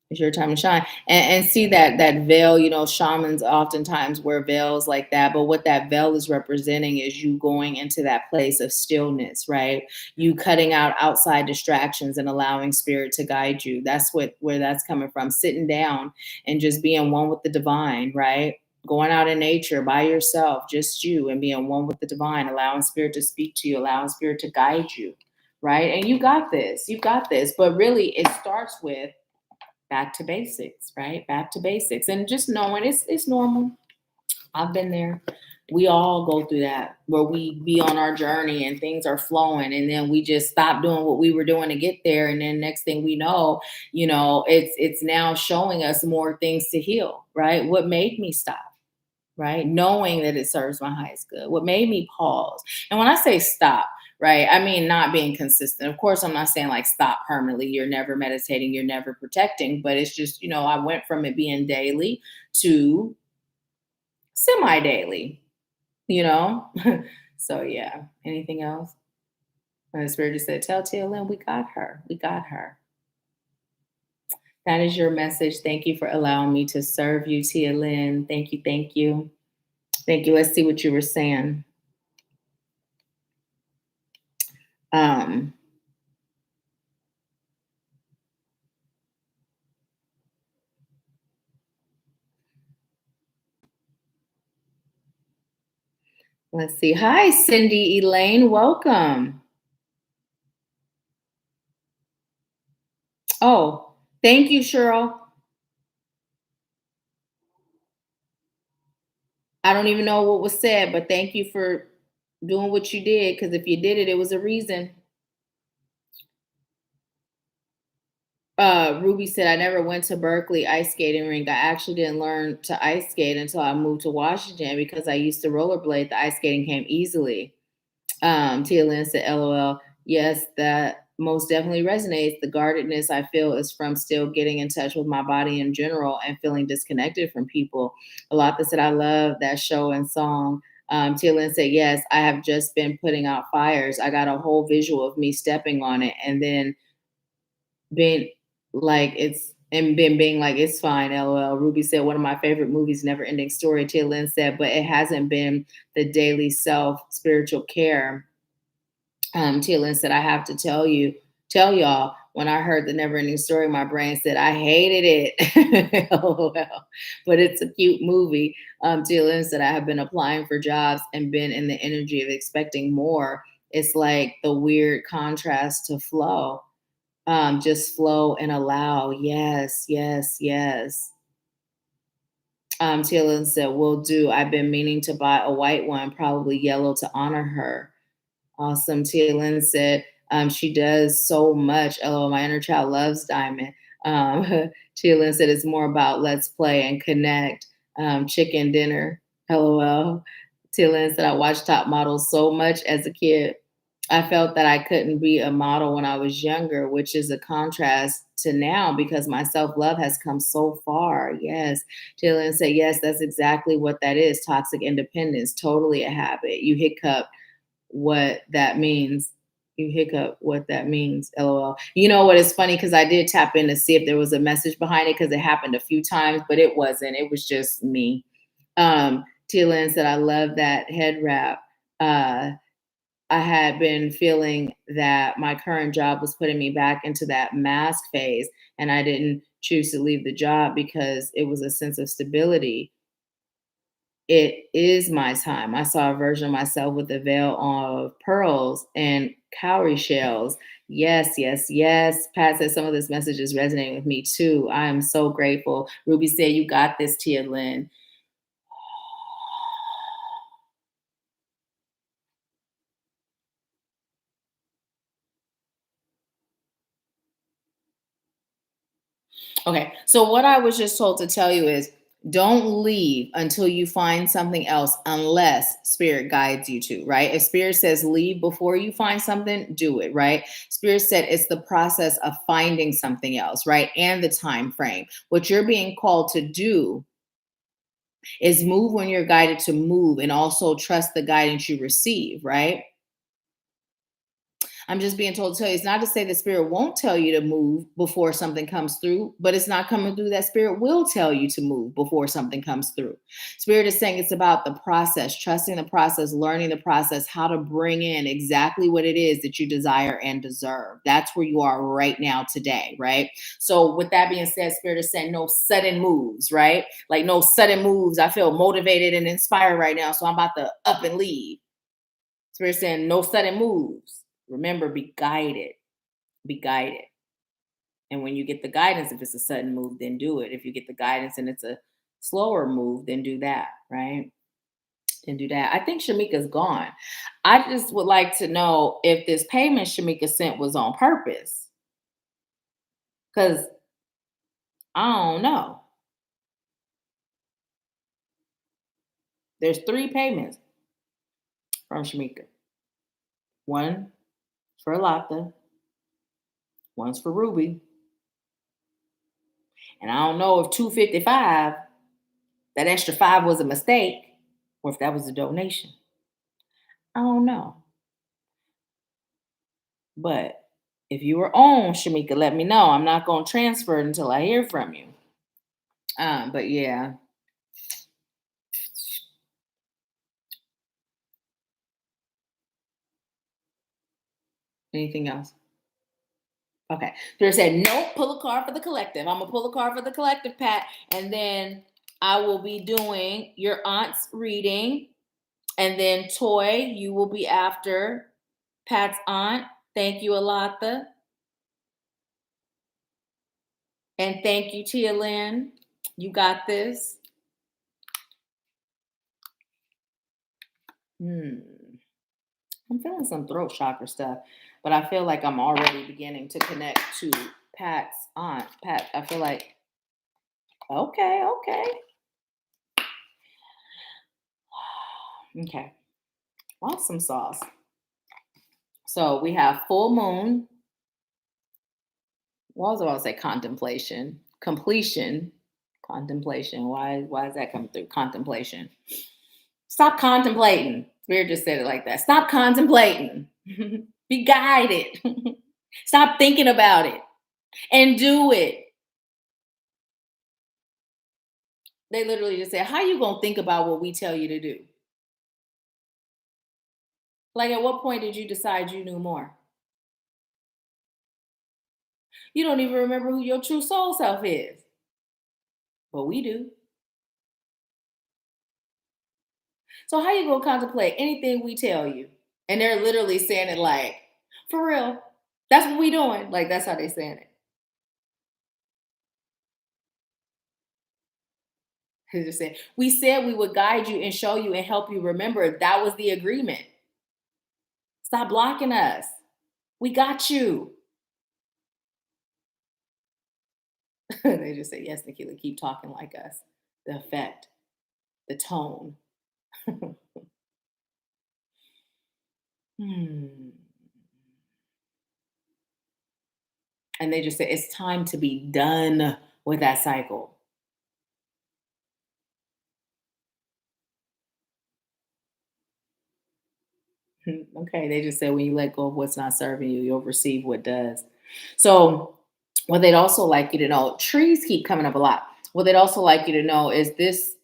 It's your time to shine. And see that veil, shamans oftentimes wear veils like that. But what that veil is representing is you going into that place of stillness, right? You cutting out outside distractions and allowing Spirit to guide you. That's where that's coming from. Sitting down and just being one with the divine, right? going out in nature by yourself, just you, and being one with the divine, allowing spirit to speak to you, allowing spirit to guide you, right? And you got this, you got this. But really, it starts with back to basics, right? Back to basics, and just knowing it's normal. I've been there. We all go through that where we be on our journey and things are flowing, and then we just stop doing what we were doing to get there, and then next thing we know, it's now showing us more things to heal, right? What made me stop? Right? Knowing that it serves my highest good. What made me pause? And when I say stop, right, I mean not being consistent. Of course, I'm not saying like stop permanently. You're never meditating, you're never protecting, but it's just, I went from it being daily to semi daily, you know? So, yeah. Anything else? And the spirit just said, tell Tia Lynn, we got her. We got her. That is your message. Thank you for allowing me to serve you, Tia Lynn. Thank you. Thank you. Thank you. Let's see what you were saying. Um, let's see. Hi, Cindy Elaine. Welcome. Oh, thank you, Cheryl. I don't even know what was said, but thank you for doing what you did. Because if you did it, it was a reason. Ruby said, I never went to Berkeley ice skating rink. I actually didn't learn to ice skate until I moved to Washington because I used to rollerblade. The ice skating came easily. Tia Lynn said, LOL. Yes, that most definitely resonates. The guardedness I feel is from still getting in touch with my body in general and feeling disconnected from people. A lot that said, I love that show and song. Tia Lynn said, yes, I have just been putting out fires. I got a whole visual of me stepping on it and then being like, being like, it's fine, LOL. Ruby said, one of my favorite movies, Never Ending Story. Tia Lynn said, but it hasn't been the daily self spiritual care. Tia Lynn said, I have to tell y'all, when I heard the Never Ending Story, my brain said, I hated it. LOL. But it's a cute movie. Tia Lynn said, I have been applying for jobs and been in the energy of expecting more. It's like the weird contrast to flow. Just flow and allow. Yes, yes, yes. Tia Lynn said, will do. I've been meaning to buy a white one, probably yellow to honor her. Awesome. Tia Lynn said, she does so much. LOL, my inner child loves Diamond. Tia Lynn said, it's more about let's play and connect. Chicken dinner. LOL. Tia Lynn said, I watched Top Models so much as a kid. I felt that I couldn't be a model when I was younger, which is a contrast to now because my self love has come so far. Yes. Tia Lynn said, yes, that's exactly what that is. Toxic independence, totally a habit. You hiccup what that means. You hiccup what that means. LOL. You know what? It's funny because I did tap in to see if there was a message behind it because it happened a few times, but it wasn't. It was just me. Tia Lynn said, I love that head wrap. I had been feeling that my current job was putting me back into that mask phase, and I didn't choose to leave the job because it was a sense of stability. It is my time. I saw a version of myself with a veil of pearls and cowrie shells. Yes, yes, yes. Pat said some of this message is resonating with me too. I am so grateful. Ruby said, you got this, Tia Lynn. Okay, so what I was just told to tell you is don't leave until you find something else unless spirit guides you to, right? If spirit says leave before you find something, do it, right? Spirit said it's the process of finding something else, right? And the time frame. What you're being called to do is move when you're guided to move and also trust the guidance you receive, right? I'm just being told to tell you, it's not to say the spirit won't tell you to move before something comes through, but it's not coming through. That spirit will tell you to move before something comes through. Spirit is saying it's about the process, trusting the process, learning the process, how to bring in exactly what it is that you desire and deserve. That's where you are right now today, right? So with that being said, spirit is saying no sudden moves, right? Like no sudden moves. I feel motivated and inspired right now, so I'm about to up and leave. Spirit saying no sudden moves. Remember, be guided. Be guided. And when you get the guidance, if it's a sudden move, then do it. If you get the guidance and it's a slower move, then do that, right? Then do that. I think Shamika's gone. I just would like to know if this payment Shamika sent was on purpose. Because I don't know. There's 3 payments from Shamika. One for Alata, one's for Ruby. And I don't know if 255, that extra 5 was a mistake, or if that was a donation. I don't know. But if you were on, Shamika, let me know. I'm not going to transfer it until I hear from you. But yeah. Anything else? Okay. They said, nope, pull a card for the collective. I'm going to pull a card for the collective, Pat. And then I will be doing your aunt's reading. And then Toy, you will be after Pat's aunt. Thank you, Alata. And thank you, Tia Lynn. You got this. I'm feeling some throat chakra stuff, but I feel like I'm already beginning to connect to Pat's aunt. Pat, I feel like, okay. Okay. Awesome sauce. So we have full moon. What was I about to say? Contemplation. Completion. Contemplation. Why is that coming through? Contemplation. Stop contemplating. Spirit just said it like that. Stop contemplating. Be guided. Stop thinking about it and do it. They literally just said, how you gonna think about what we tell you to do? Like, at what point did you decide you knew more? You don't even remember who your true soul self is. But we do. So how you gonna contemplate anything we tell you? And they're literally saying it like, for real. That's what we doing. Like, that's how they saying it. He just said, we said we would guide you and show you and help you remember. That was the agreement. Stop blocking us. We got you. They just say, yes, Nahkila, keep talking like us. The effect, the tone. And they just say, it's time to be done with that cycle. Okay, they just say when you let go of what's not serving you, you'll receive what does. So what they'd also like you to know, trees keep coming up a lot. What they'd also like you to know is this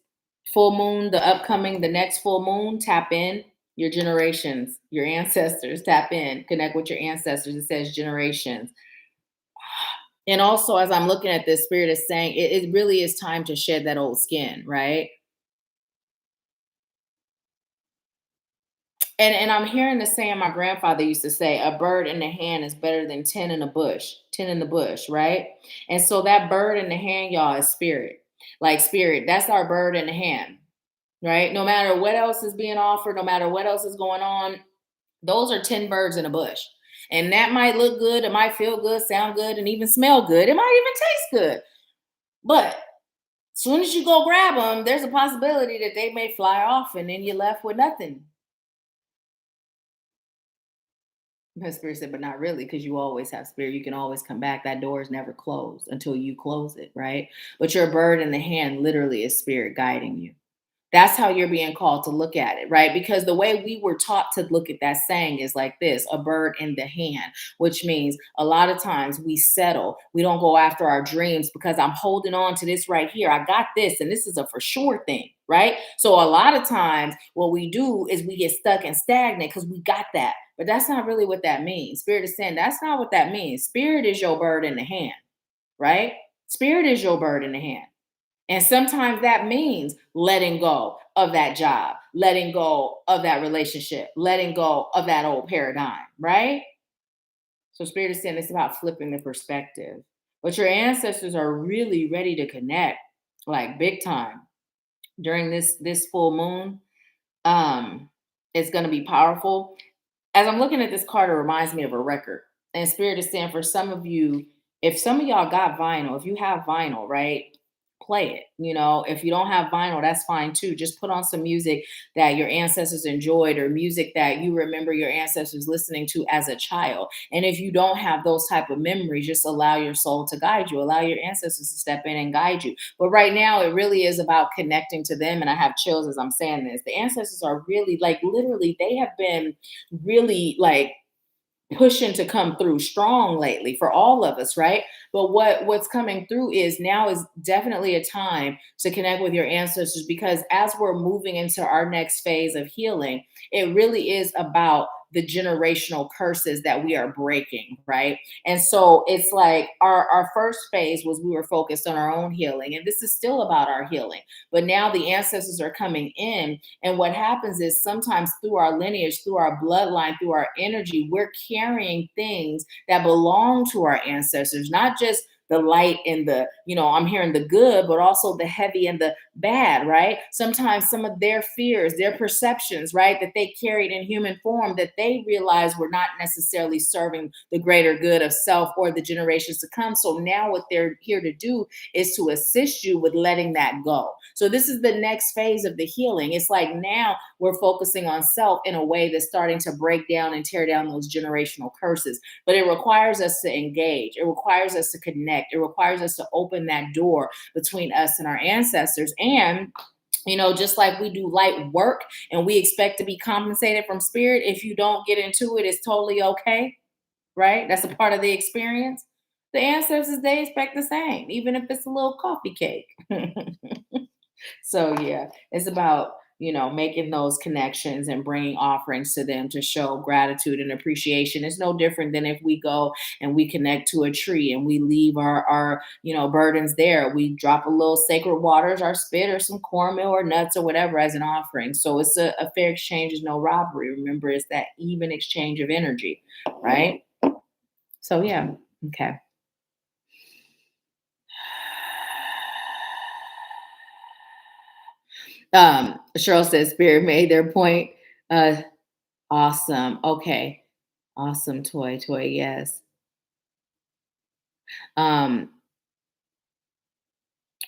full moon, the next full moon, tap in your generations, your ancestors, tap in, connect with your ancestors. It says generations. And also, as I'm looking at this, spirit is saying it really is time to shed that old skin, right? And I'm hearing the saying my grandfather used to say, a bird in the hand is better than 10 in the bush, 10 in the bush, right? And so that bird in the hand, y'all, is spirit. Like spirit, that's our bird in the hand, right? No matter what else is being offered, no matter what else is going on, those are 10 birds in a bush. And that might look good, it might feel good, sound good, and even smell good. It might even taste good. But as soon as you go grab them, there's a possibility that they may fly off and then you're left with nothing. My spirit said, but not really, because you always have spirit. You can always come back. That door is never closed until you close it, right? But your bird in the hand literally is spirit guiding you. That's how you're being called to look at it, right? Because the way we were taught to look at that saying is like this: a bird in the hand, which means a lot of times we settle. We don't go after our dreams because I'm holding on to this right here. I got this, and this is a for sure thing, right? So a lot of times what we do is we get stuck and stagnant because we got that. But that's not really what that means. Spirit is saying that's not what that means. Spirit is your bird in the hand, right? Spirit is your bird in the hand. And sometimes that means letting go of that job, letting go of that relationship, letting go of that old paradigm, right? So Spirit is saying it's about flipping the perspective. But your ancestors are really ready to connect, like big time, during this full moon. It's going to be powerful. As I'm looking at this card, it reminds me of a record. And Spirit is saying for some of you, if some of y'all got vinyl, if you have vinyl, right, play it. You know, if you don't have vinyl, that's fine too. Just put on some music that your ancestors enjoyed or music that you remember your ancestors listening to as a child. And if you don't have those type of memories, just allow your soul to guide you. Allow your ancestors to step in and guide you. But right now, it really is about connecting to them. And I have chills as I'm saying this. The ancestors are really, like, literally, they have been really like pushing to come through strong lately for all of us, right? But what's coming through is now is definitely a time to connect with your ancestors, because as we're moving into our next phase of healing, it really is about the generational curses that we are breaking, right? And so it's like our first phase was we were focused on our own healing, and this is still about our healing. But now the ancestors are coming in, and what happens is sometimes through our lineage, through our bloodline, through our energy, we're carrying things that belong to our ancestors, not just the light and the, I'm hearing the good, but also the heavy and the bad, right? Sometimes some of their fears, their perceptions, right, that they carried in human form that they realized were not necessarily serving the greater good of self or the generations to come. So now what they're here to do is to assist you with letting that go. So this is the next phase of the healing. It's like now we're focusing on self in a way that's starting to break down and tear down those generational curses. But it requires us to engage. It requires us to connect. It requires us to open that door between us and our ancestors. And just like we do light work and we expect to be compensated from spirit, if you don't get into it, it's totally okay, right? That's a part of the experience. The ancestors, they expect the same, even if it's a little coffee cake. So yeah, it's about, making those connections and bringing offerings to them to show gratitude and appreciation. It's no different than if we go and we connect to a tree and we leave our burdens there. We drop a little sacred waters, our spit or some cornmeal or nuts or whatever as an offering. So it's a fair exchange is no robbery. Remember, it's that even exchange of energy, right? So yeah, okay. Cheryl says Spirit made their point. Uh, awesome. Okay. Awesome. Toy. Yes. Um,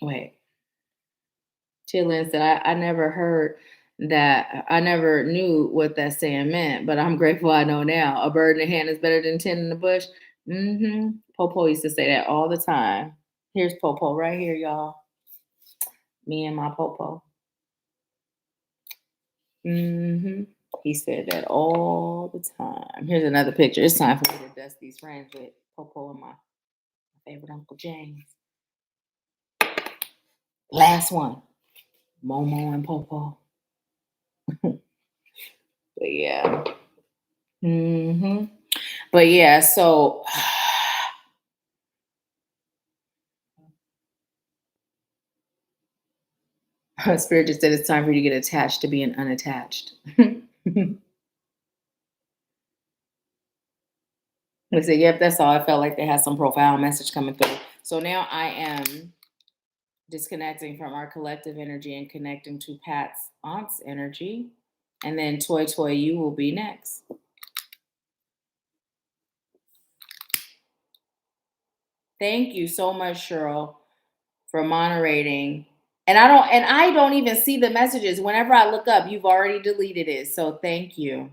wait. Chillin said, I never heard that. I never knew what that saying meant, but I'm grateful I know now. A bird in the hand is better than 10 in the bush. Mm-hmm. Popo used to say that all the time. Here's Popo right here, y'all. Me and my Popo. Mm-hmm. He said that all the time. Here's another picture. It's time for me to dust these frames with Popo and my favorite Uncle James. Last one. Momo and Popo. But yeah. Mm-hmm. But yeah, so Spirit just said it's time for you to get attached to being unattached. I said, yep, that's all. I felt like they had some profound message coming through. So now I am disconnecting from our collective energy and connecting to Pat's aunt's energy. And then Toy, you will be next. Thank you so much, Cheryl, for moderating. And I don't even see the messages. Whenever I look up, you've already deleted it. So thank you.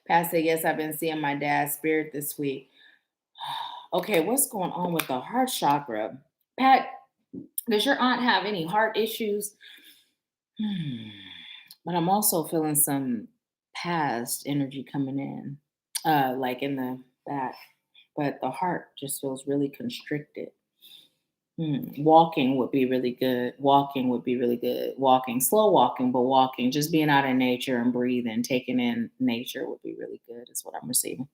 Pat said, yes, I've been seeing my dad's spirit this week. Okay, what's going on with the heart chakra? Pat, Does your aunt have any heart issues? Hmm. But I'm also feeling some past energy coming in, like in the back. But the heart just feels really constricted. Walking would be really good. Walking would be really good. Walking, slow walking, but walking, just being out in nature and breathing, taking in nature would be really good, is what I'm receiving.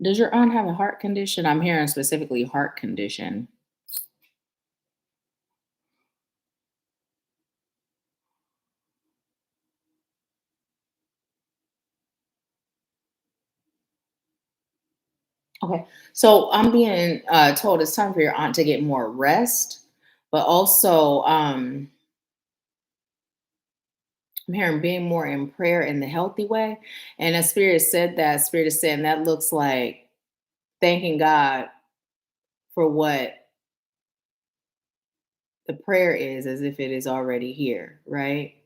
Does your aunt have a heart condition? I'm hearing specifically heart condition. Okay. So I'm being told it's time for your aunt to get more rest, but also I'm hearing being more in prayer in the healthy way. And a spirit said that, spirit is saying that looks like thanking God for what the prayer is as if it is already here, right?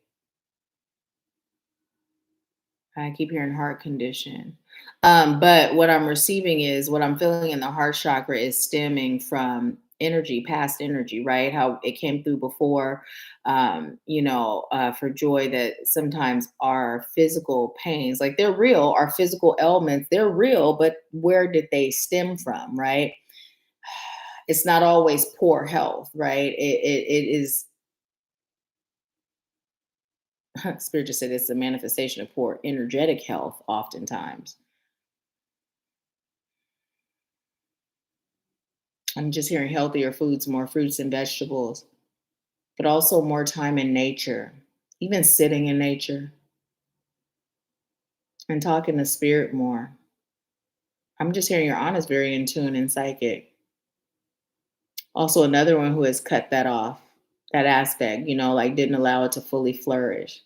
I keep hearing heart condition. But what I'm receiving is what I'm feeling in the heart chakra is stemming from energy, past energy, right? How it came through before, for joy that sometimes our physical pains, like they're real, our physical ailments, they're real, but where did they stem from, right? It's not always poor health, right? It is, Spirit just said it's a manifestation of poor energetic health, oftentimes. I'm just hearing healthier foods, more fruits and vegetables, but also more time in nature, even sitting in nature and talking to spirit more. I'm just hearing your aunt is very in tune and psychic. Also, another one who has cut that off, that aspect, like didn't allow it to fully flourish.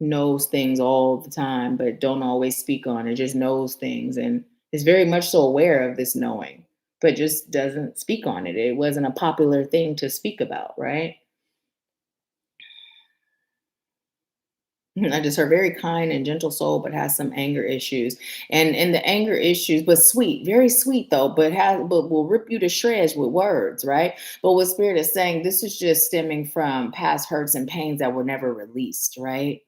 Knows things all the time, but don't always speak on it, just knows things and is very much so aware of this knowing, but just doesn't speak on it. It wasn't a popular thing to speak about, right? I just heard very kind and gentle soul, but has some anger issues. And the anger issues, but sweet, very sweet though, but will rip you to shreds with words, right? But what spirit is saying, this is just stemming from past hurts and pains that were never released, right?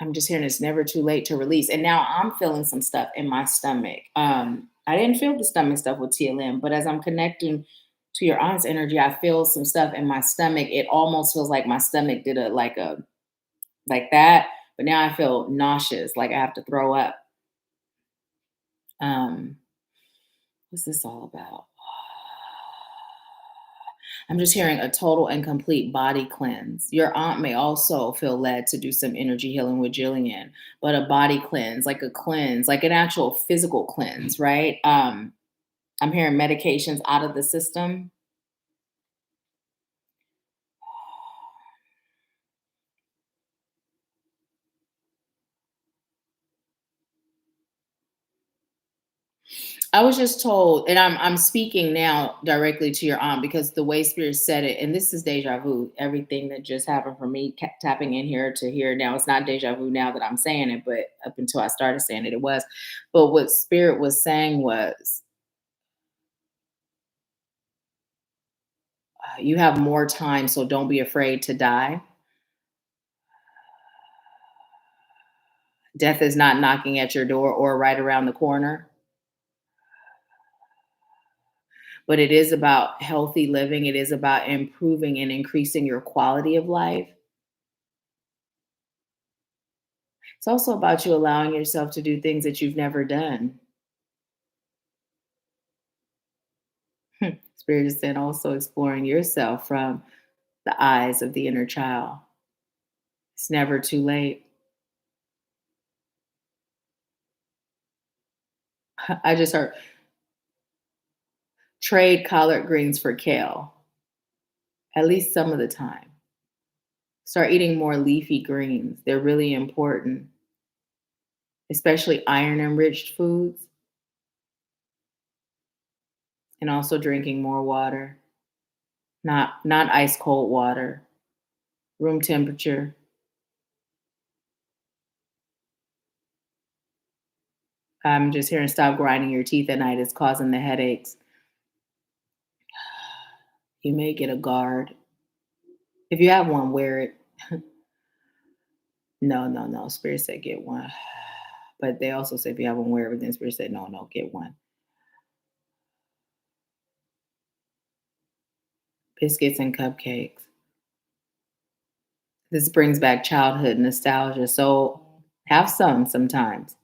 I'm just hearing it's never too late to release. And now I'm feeling some stuff in my stomach. I didn't feel the stomach stuff with TLM, but as I'm connecting to your aunt's energy, I feel some stuff in my stomach. It almost feels like my stomach did a like that, but now I feel nauseous, like I have to throw up. Um, what's this all about? I'm just hearing a total and complete body cleanse. Your aunt may also feel led to do some energy healing with Gillian, but a body cleanse, like an actual physical cleanse, right? I'm hearing medications out of the system. I was just told, and I'm speaking now directly to your aunt because the way Spirit said it, and this is deja vu. Everything that just happened for me, tapping in here to here now, it's not deja vu now that I'm saying it, but up until I started saying it, it was. But what Spirit was saying was, you have more time, so don't be afraid to die. Death is not knocking at your door or right around the corner, but it is about healthy living. It is about improving and increasing your quality of life. It's also about you allowing yourself to do things that you've never done. Spirit is then also exploring yourself from the eyes of the inner child. It's never too late. I just heard trade collard greens for kale, at least some of the time. Start eating more leafy greens. They're really important, especially iron enriched foods, and also drinking more water, not ice cold water, room temperature. I'm just hearing stop grinding your teeth at night. It's causing the headaches. You may get a guard. If you have one, wear it. No, no, no. Spirit said get one. But they also said if you have one, wear it. But then Spirit said, no, no, get one. Biscuits and cupcakes. This brings back childhood nostalgia. So have some sometimes.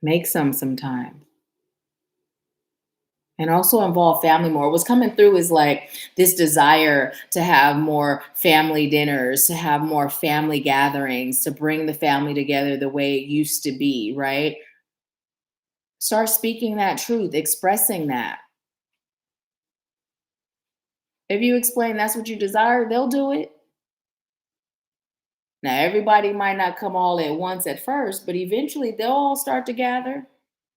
Make some sometimes. And also involve family more. What's coming through is like this desire to have more family dinners, to have more family gatherings, to bring the family together the way it used to be, right? Start speaking that truth, expressing that. If you explain that's what you desire, they'll do it. Now, everybody might not come all at once at first, but eventually they'll all start to gather.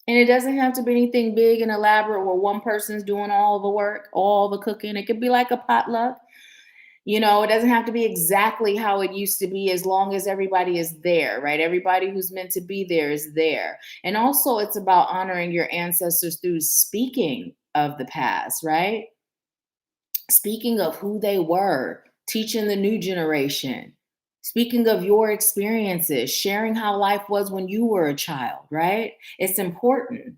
And it doesn't have to be anything big and elaborate where one person's doing all the work, all the cooking. It could be like a potluck. You know, it doesn't have to be exactly how it used to be as long as everybody is there, right? Everybody who's meant to be there is there. And also, it's about honoring your ancestors through speaking of the past, right? Speaking of who they were, teaching the new generation, speaking of your experiences, sharing how life was when you were a child, right? It's important.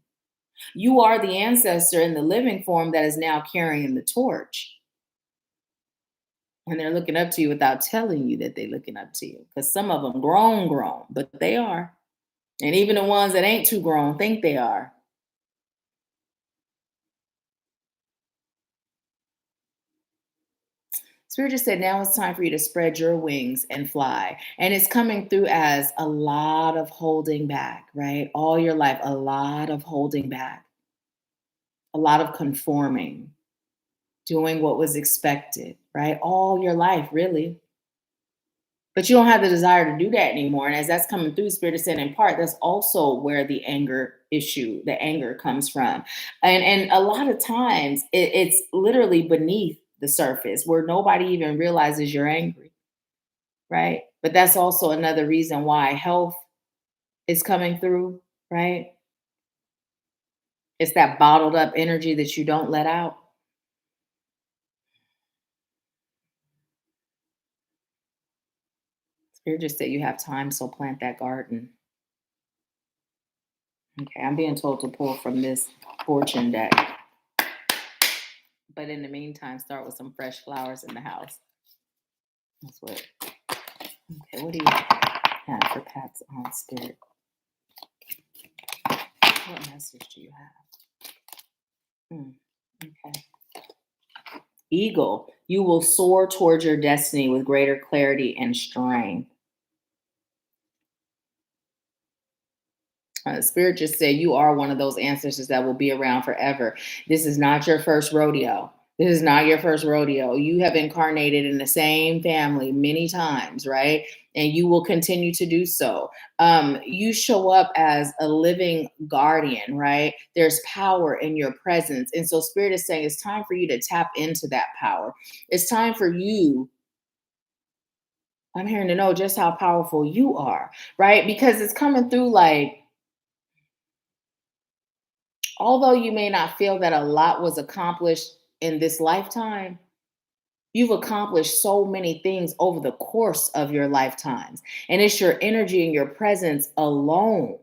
You are the ancestor in the living form that is now carrying the torch. And they're looking up to you without telling you that they're looking up to you. Because some of them grown, but they are. And even the ones that ain't too grown think they are. Spirit just said, now it's time for you to spread your wings and fly. And it's coming through as a lot of holding back, right? All your life, a lot of holding back, a lot of conforming, doing what was expected, right? All your life, really. But you don't have the desire to do that anymore. And as that's coming through, Spirit is saying in part, that's also where the anger issue, the anger comes from. And a lot of times it's literally beneath the surface where nobody even realizes you're angry, right? But that's also another reason why health is coming through, right? It's that bottled up energy that you don't let out. Spirit just said you have time, so plant that garden. Okay, I'm being told to pull from this fortune deck. But in the meantime, start with some fresh flowers in the house. That's what. Okay, what do you have for Pat's on Spirit? What message do you have? Okay. Eagle, you will soar towards your destiny with greater clarity and strength. Spirit just said you are one of those ancestors that will be around forever. This is not your first rodeo. This is not your first rodeo. You have incarnated in the same family many times, right? And you will continue to do so. You show up as a living guardian, right? There's power in your presence. And so Spirit is saying it's time for you to tap into that power. It's time for you. I'm hearing to know just how powerful you are, right? Because it's coming through like, although you may not feel that a lot was accomplished in this lifetime, you've accomplished so many things over the course of your lifetimes. And it's your energy and your presence alone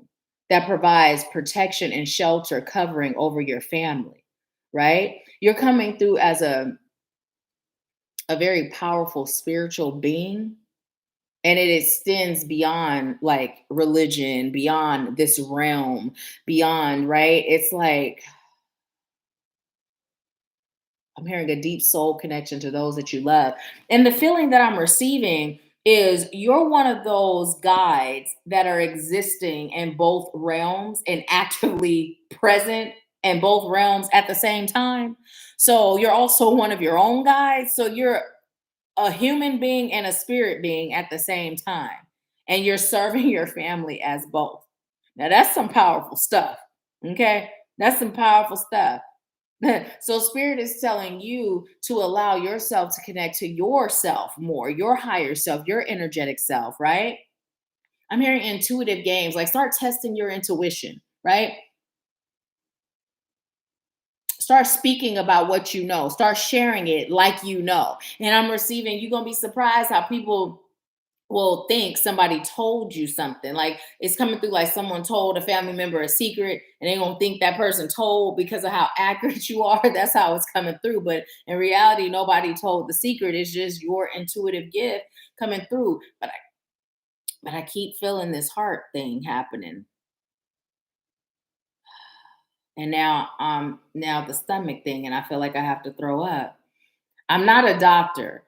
that provides protection and shelter covering over your family, right? You're coming through as a very powerful spiritual being. And it extends beyond like religion, beyond this realm, beyond, right? It's like, I'm hearing a deep soul connection to those that you love. And the feeling that I'm receiving is you're one of those guides that are existing in both realms and actively present in both realms at the same time. So you're also one of your own guides. So you're a human being and a spirit being at the same time. And you're serving your family as both. Now, that's some powerful stuff. Okay. That's some powerful stuff. So Spirit is telling you to allow yourself to connect to yourself more, your higher self, your energetic self, right? I'm hearing intuitive games, like start testing your intuition, right? Start speaking about what you know. Start sharing it like you know. And I'm receiving, you're going to be surprised how people will think somebody told you something. Like it's coming through like someone told a family member a secret and they gonna think that person told because of how accurate you are. That's how it's coming through. But in reality, nobody told the secret. It's just your intuitive gift coming through. But I keep feeling this heart thing happening. And now the stomach thing, and I feel like I have to throw up. I'm not a doctor,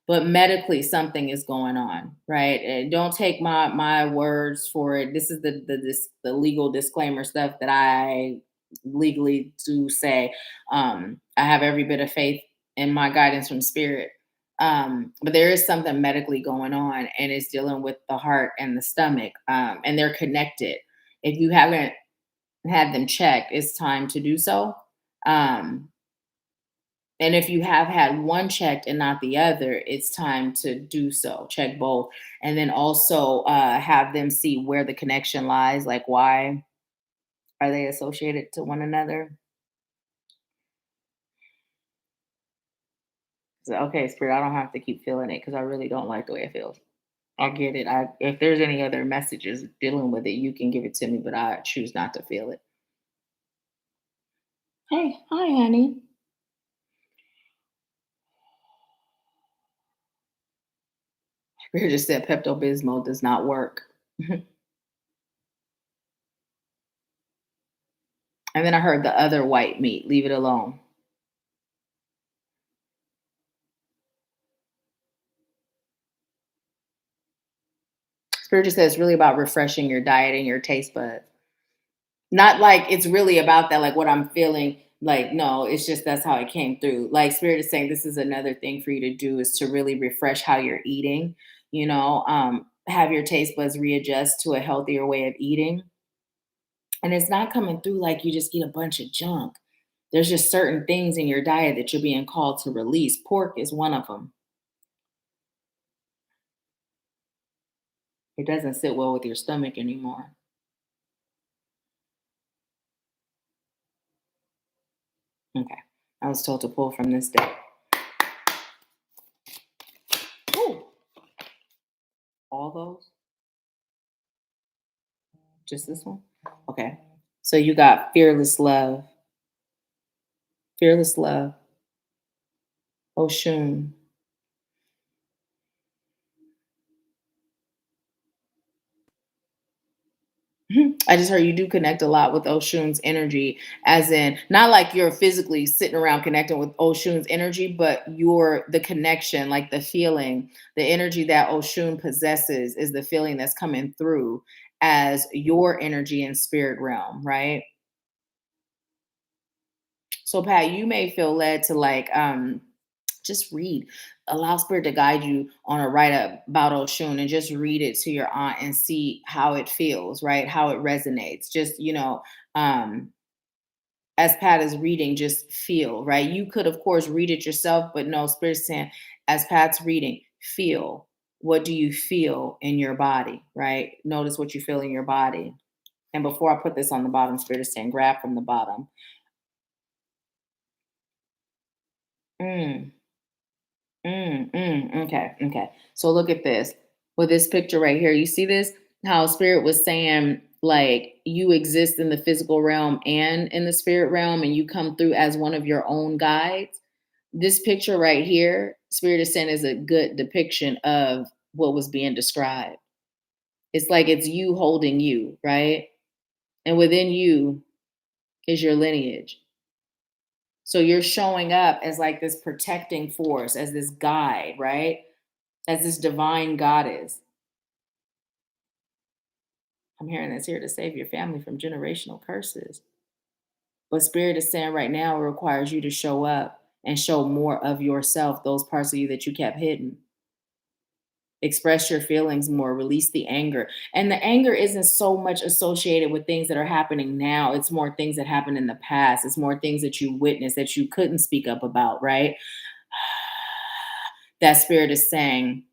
but medically something is going on, right? And don't take my words for it. This is the legal disclaimer stuff that I legally do say. I have every bit of faith in my guidance from spirit. But there is something medically going on, and it's dealing with the heart and the stomach, and they're connected. If you haven't had them checked, it's time to do so. Um, and if you have had one checked and not the other, it's time to do so. Check both. And then also have them see where the connection lies. Like, why are they associated to one another? So, okay, Spirit, I don't have to keep feeling it because I really don't like the way it feels. I get it. If there's any other messages dealing with it, you can give it to me, but I choose not to feel it. Hey, hi, honey. Spirit just said Pepto Bismol does not work. And then I heard the other white meat, leave it alone. Spirit just says it's really about refreshing your diet and your taste buds. Not like it's really about that, like what I'm feeling. Like, no, it's just that's how it came through. Like Spirit is saying this is another thing for you to do is to really refresh how you're eating, have your taste buds readjust to a healthier way of eating. And it's not coming through like you just eat a bunch of junk. There's just certain things in your diet that you're being called to release. Pork is one of them. It doesn't sit well with your stomach anymore. Okay. I was told to pull from this deck. Ooh, all those? Just this one? Okay. So you got fearless love. Fearless love. Oshun. I just heard you do connect a lot with Oshun's energy, as in not like you're physically sitting around connecting with Oshun's energy, but you're the connection, like the feeling, the energy that Oshun possesses is the feeling that's coming through as your energy in spirit realm, right? So Pat, you may feel led to like just read. Allow spirit to guide you on a write up about Oshun and just read it to your aunt and see how it feels, right? How it resonates. Just, um, as Pat is reading, just feel, right? You could, of course, read it yourself, but no, spirit's saying, as Pat's reading, feel. What do you feel in your body, right? Notice what you feel in your body. And before I put this on the bottom, spirit is saying, grab from the bottom. Mm. Okay, okay. So look at this. With this picture right here, you see this? How spirit was saying, like, you exist in the physical realm and in the spirit realm, and you come through as one of your own guides. This picture right here, spirit is saying, is a good depiction of what was being described. It's like it's you holding you, right? And within you is your lineage. So you're showing up as like this protecting force, as this guide, right? As this divine goddess. I'm hearing that's here to save your family from generational curses. But Spirit is saying right now it requires you to show up and show more of yourself, those parts of you that you kept hidden. Express your feelings more, release the anger. And the anger isn't so much associated with things that are happening now. It's more things that happened in the past. It's more things that you witnessed that you couldn't speak up about, right? That spirit is saying,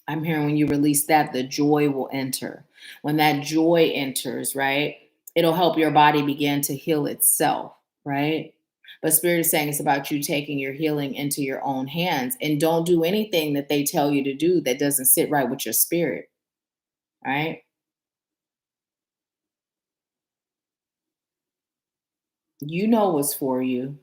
I'm hearing when you release that, the joy will enter. When that joy enters, right, it'll help your body begin to heal itself, right? But Spirit is saying it's about you taking your healing into your own hands, and don't do anything that they tell you to do that doesn't sit right with your spirit, right? You know what's for you.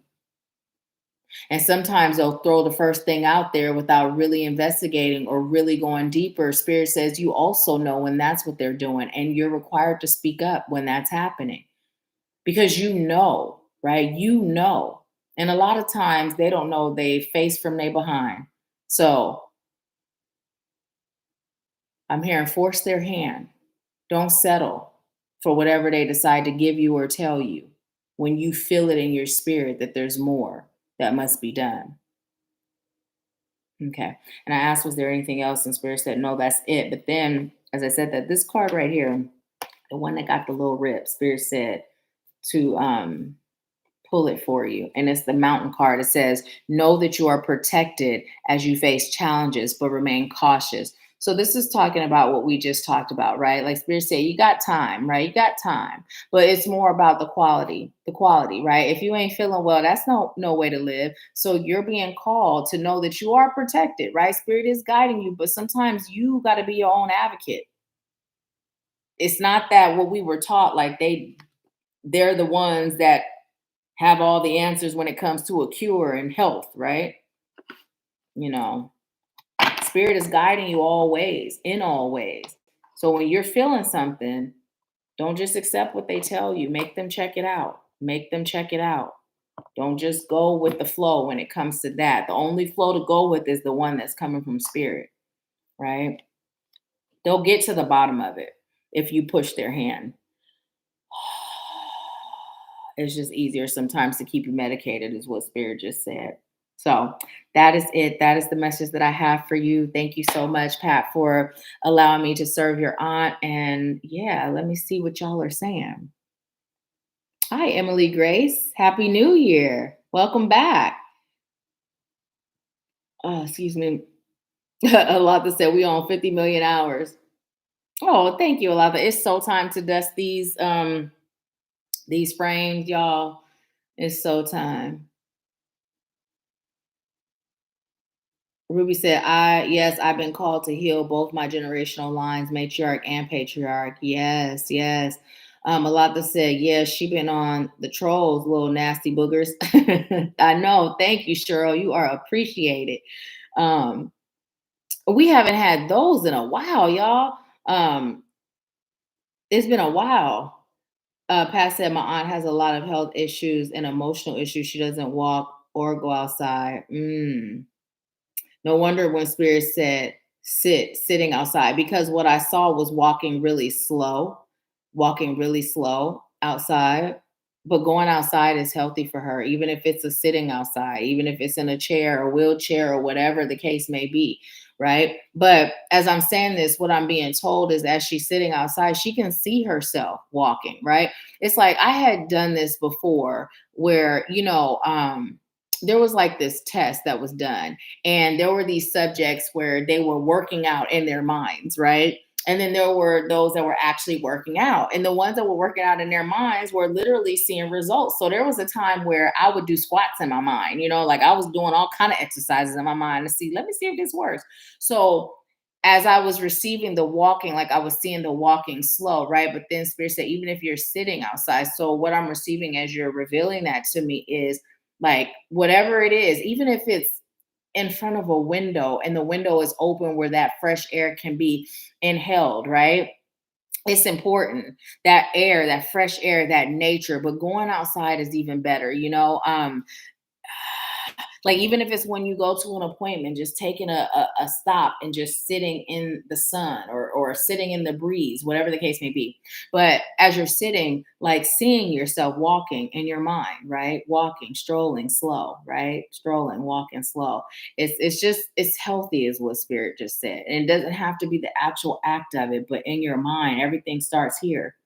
And sometimes they'll throw the first thing out there without really investigating or really going deeper. Spirit says you also know when that's what they're doing, and you're required to speak up when that's happening because you know, right? You know. And a lot of times they don't know they face from they behind. So I'm hearing force their hand. Don't settle for whatever they decide to give you or tell you when you feel it in your spirit that there's more that must be done. Okay. And I asked, was there anything else? And Spirit said, no, that's it. But then, as I said, that this card right here, the one that got the little rip, Spirit said to pull it for you. And it's the mountain card. It says, know that you are protected as you face challenges, but remain cautious. So this is talking about what we just talked about, right? Like Spirit said, you got time, right? You got time, but it's more about the quality, right? If you ain't feeling well, that's no way to live. So you're being called to know that you are protected, right? Spirit is guiding you, but sometimes you got to be your own advocate. It's not that what we were taught, like they're the ones that have all the answers when it comes to a cure and health, right? You know, Spirit is guiding you all ways, in all ways. So when you're feeling something, don't just accept what they tell you. Make them check it out. Make them check it out. Don't just go with the flow when it comes to that. The only flow to go with is the one that's coming from Spirit, right? They'll get to the bottom of it if you push their hand. It's just easier sometimes to keep you medicated, is what Spirit just said. So that is it. That is the message that I have for you. Thank you so much, Pat, for allowing me to serve your aunt. And yeah, let me see what y'all are saying. Hi, Emily Grace. Happy New Year. Welcome back. Oh, excuse me. A lot to say. We on 50 million hours. Oh, thank you, Alava. It's so time to dust these frames, y'all. It's so time. Ruby said, yes, I've been called to heal both my generational lines, matriarch and patriarch. Yes, yes. Alata said, yes, she been on the trolls, little nasty boogers. I know. Thank you, Cheryl. You are appreciated. Um, we haven't had those in a while, y'all. It's been a while. Pat said, my aunt has a lot of health issues and emotional issues. She doesn't walk or go outside. No wonder when Spirit said sitting outside, because what I saw was walking really slow outside. But going outside is healthy for her, even if it's a sitting outside, even if it's in a chair or wheelchair or whatever the case may be. Right. But as I'm saying this, what I'm being told is as she's sitting outside, she can see herself walking. Right. It's like I had done this before where, there was like this test that was done, and there were these subjects where they were working out in their minds, right? And then there were those that were actually working out. And the ones that were working out in their minds were literally seeing results. So there was a time where I would do squats in my mind, like I was doing all kind of exercises in my mind to let me see if this works. So as I was receiving the walking, like I was seeing the walking slow, right? But then Spirit said, even if you're sitting outside, so what I'm receiving as you're revealing that to me is like whatever it is, even if it's in front of a window and the window is open where that fresh air can be inhaled, right? It's important, that air, that fresh air, that nature, but going outside is even better, like even if it's when you go to an appointment, just taking a stop and just sitting in the sun or sitting in the breeze, whatever the case may be. But as you're sitting, like seeing yourself walking in your mind, right? Walking, strolling slow, right? Strolling, walking slow. It's healthy is what Spirit just said. And it doesn't have to be the actual act of it, but in your mind, everything starts here,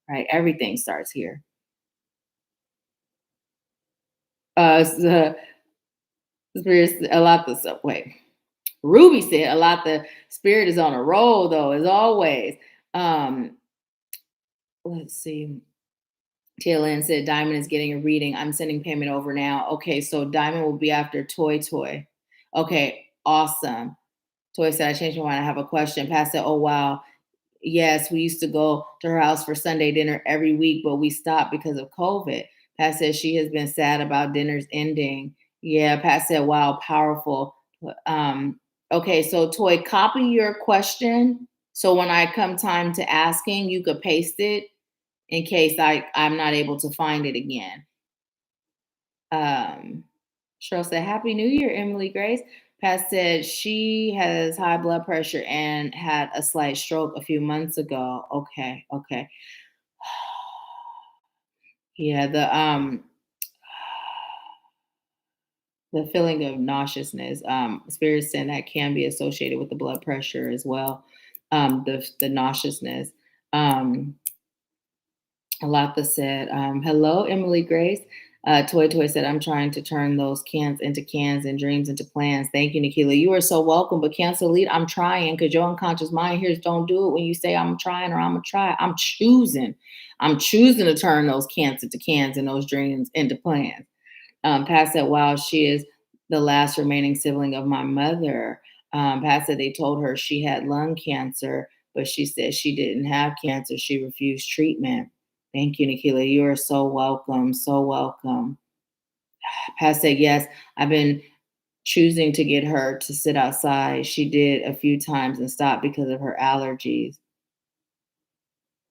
right? Everything starts here. So, Spirit, a lot of stuff. Wait. Ruby said a lot. The spirit is on a roll though, as always. Um, let's see. TLN said Diamond is getting a reading. I'm sending payment over now. Okay, so Diamond will be after Toy Toy. Okay, awesome. Toy said I changed my mind. I have a question. Pat said, oh wow. Yes, we used to go to her house for Sunday dinner every week, but we stopped because of COVID. Pat said she has been sad about dinners ending. Yeah, Pat said, wow, powerful. Okay, so Toy, copy your question. So when I come time to asking, you could paste it in case I'm not able to find it again. Um, Cheryl said, Happy New Year, Emily Grace. Pat said she has high blood pressure and had a slight stroke a few months ago. Okay, okay. Yeah, the feeling of nauseousness, spirits saying that can be associated with the blood pressure as well. The nauseousness. Um, Alaka said, hello, Emily Grace. Toy Toy said, I'm trying to turn those cans into cans and dreams into plans. Thank you, Nahkila. You are so welcome. But Cancer Lead, I'm trying because your unconscious mind hears don't do it when you say I'm trying or I'm going to try. I'm choosing. I'm choosing to turn those cans into cans and those dreams into plans. Pat said, wow, she is the last remaining sibling of my mother. Pat said they told her she had lung cancer, but she said she didn't have cancer. She refused treatment. Thank you, Nahkila. You are so welcome. So welcome. Pat said, yes, I've been choosing to get her to sit outside. She did a few times and stopped because of her allergies.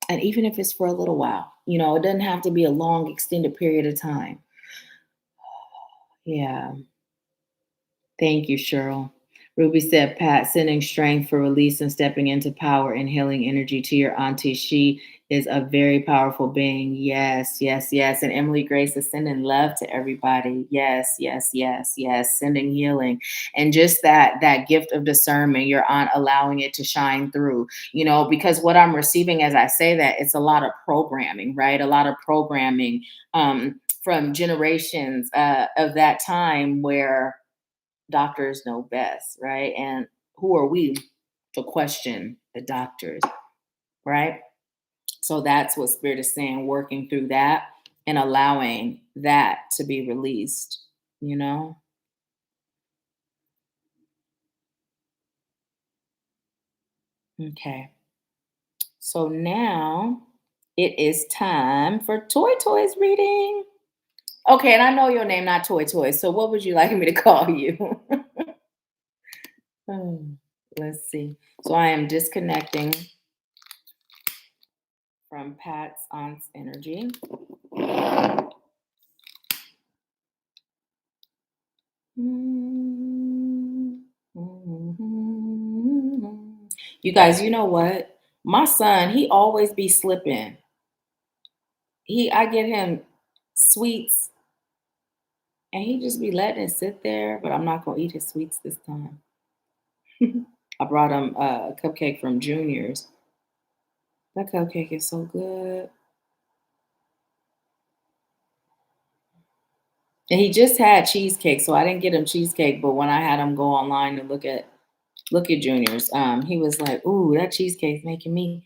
And even if it's for a little while, it doesn't have to be a long, extended period of time. Yeah. Thank you, Cheryl. Ruby said, Pat, sending strength for release and stepping into power and healing energy to your auntie. She is a very powerful being. Yes, yes, yes. And Emily Grace is sending love to everybody. Yes, yes, yes, yes. Sending healing. And just that gift of discernment, your aunt allowing it to shine through, because what I'm receiving as I say that, it's a lot of programming, right? A lot of programming from generations of that time where doctors know best, right? And who are we to question the doctors, right? So that's what Spirit is saying, working through that and allowing that to be released. Okay. So now it is time for Toy Toys reading. Okay, and I know your name, not Toy Toy. So what would you like me to call you? Let's see. So I am disconnecting from Pat's aunt's energy. You guys, you know what? My son, he always be slipping. I get him sweets and he just be letting it sit there, but I'm not gonna eat his sweets this time. I brought him a cupcake from Junior's. That cupcake is so good. And he just had cheesecake, so I didn't get him cheesecake, but when I had him go online to look at Junior's, he was like, ooh, that cheesecake's making me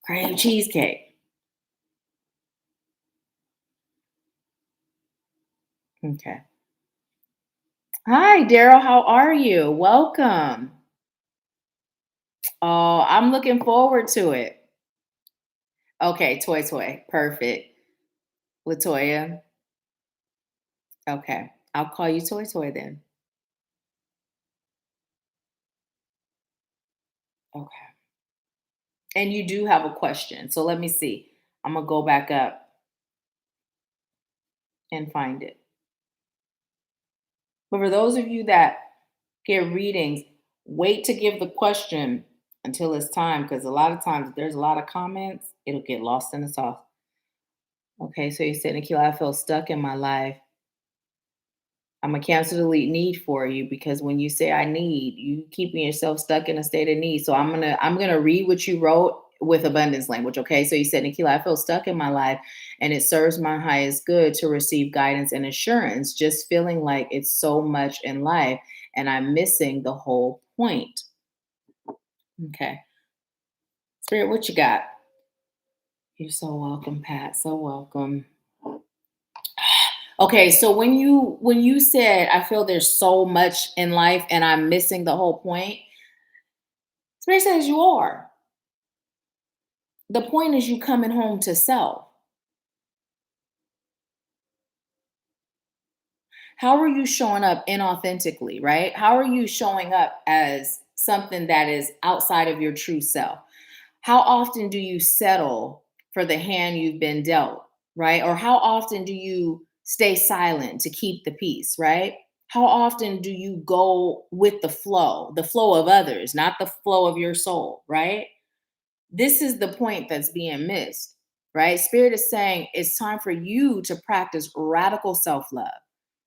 crave cheesecake. Okay. Hi, Daryl. How are you? Welcome. Oh, I'm looking forward to it. Okay, Toy Toy. Perfect. Latoya. Okay. I'll call you Toy Toy then. Okay. And you do have a question. So let me see. I'm going to go back up and find it. But for those of you that get readings, wait to give the question until it's time because a lot of times if there's a lot of comments, it'll get lost in the sauce. Okay, so you said, Nahkila, I feel stuck in my life. I'm gonna cancel delete need for you because when you say I need, you keeping yourself stuck in a state of need. So I'm gonna read what you wrote with abundance language. Okay. So you said, Nahkila, I feel stuck in my life and it serves my highest good to receive guidance and assurance, just feeling like it's so much in life and I'm missing the whole point. Okay. Spirit, what you got? You're so welcome, Pat. So welcome. Okay, so when you said I feel there's so much in life and I'm missing the whole point, Spirit says you are. The point is you coming home to self. How are you showing up inauthentically, right? How are you showing up as something that is outside of your true self? How often do you settle for the hand you've been dealt, right? Or how often do you stay silent to keep the peace, right? How often do you go with the flow of others, not the flow of your soul, right? This is the point that's being missed, right? Spirit is saying it's time for you to practice radical self love.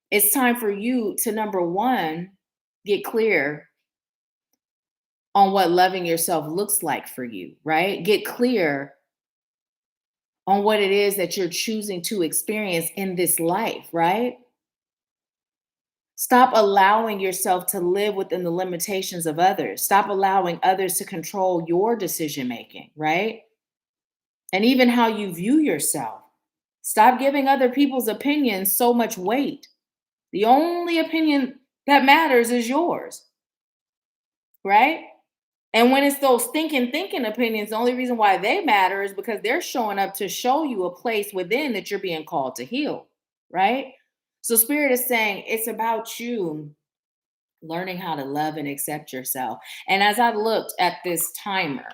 It's time for you to, number one, get clear on what loving yourself looks like for you, right? Get clear on what it is that you're choosing to experience in this life, right? Stop allowing yourself to live within the limitations of others. Stop allowing others to control your decision making, right? And even how you view yourself. Stop giving other people's opinions so much weight. The only opinion that matters is yours, right? And when it's those thinking opinions, the only reason why they matter is because they're showing up to show you a place within that you're being called to heal, right? So Spirit is saying it's about you learning how to love and accept yourself. And as I looked at this timer,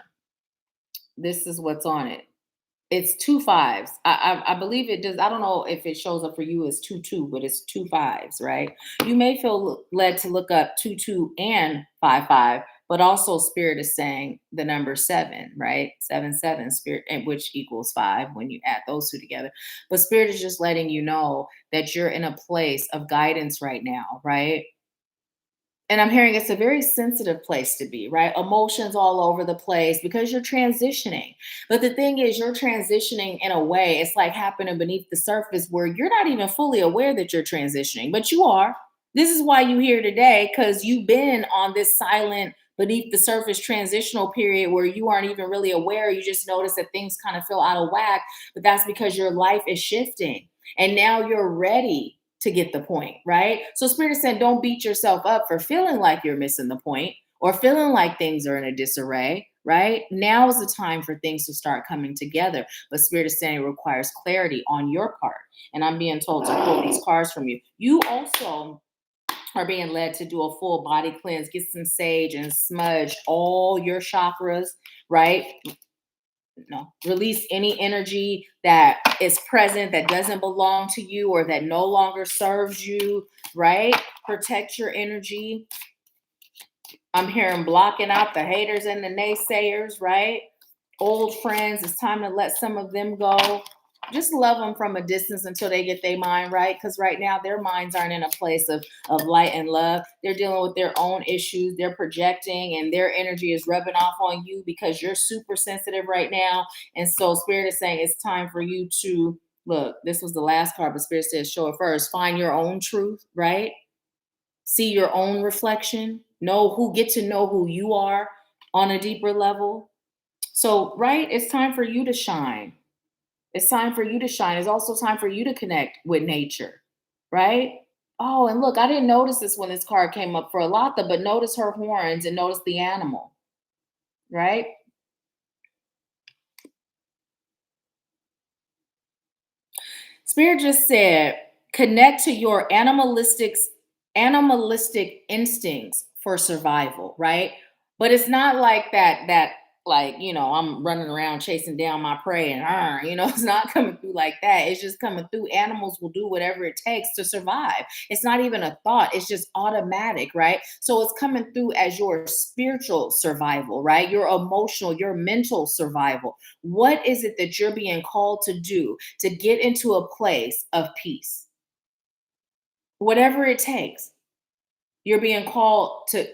this is what's on it. It's two fives. I believe it does. I don't know if it shows up for you as 2 2, but it's two fives, right? You may feel led to look up 2 2 and 5 5, but also Spirit is saying the number 7, right? 7 7 Spirit, and which equals 5 when you add those two together. But Spirit is just letting you know that you're in a place of guidance right now, right? And I'm hearing it's a very sensitive place to be, right? Emotions all over the place because you're transitioning. But the thing is, you're transitioning in a way, it's like happening beneath the surface where you're not even fully aware that you're transitioning, but you are. This is why you're here today, because you've been on this silent, beneath the surface transitional period where you aren't even really aware. You just notice that things kind of feel out of whack, but that's because your life is shifting. And now you're ready to get the point, right? So Spirit is saying, don't beat yourself up for feeling like you're missing the point or feeling like things are in a disarray, right? Now is the time for things to start coming together. But Spirit is saying it requires clarity on your part. And I'm being told to pull these cards from you. You also are being led to do a full body cleanse, get some sage and smudge all your chakras, right? No, release any energy that is present that doesn't belong to you or that no longer serves you, right? Protect your energy. I'm hearing blocking out the haters and the naysayers, right? Old friends, it's time to let some of them go. Just love them from a distance until they get their mind right, because right now their minds aren't in a place of light and love. They're dealing with their own issues. They're projecting and their energy is rubbing off on you because you're super sensitive right now. And so Spirit is saying it's time for you to look. This was the last card, but Spirit says show it first. Find your own truth, right? See your own reflection. Get to know who you are on a deeper level. So, right, it's time for you to shine. It's time for you to shine. It's also time for you to connect with nature, right? Oh, and look, I didn't notice this when this card came up for Alata, but notice her horns and notice the animal, right? Spirit just said, connect to your animalistic instincts for survival, right? But it's not like that like, I'm running around chasing down my prey and it's not coming through like that. It's just coming through. Animals will do whatever it takes to survive. It's not even a thought. It's just automatic, right? So it's coming through as your spiritual survival, right? Your emotional, your mental survival. What is it that you're being called to do to get into a place of peace? Whatever it takes, you're being called to,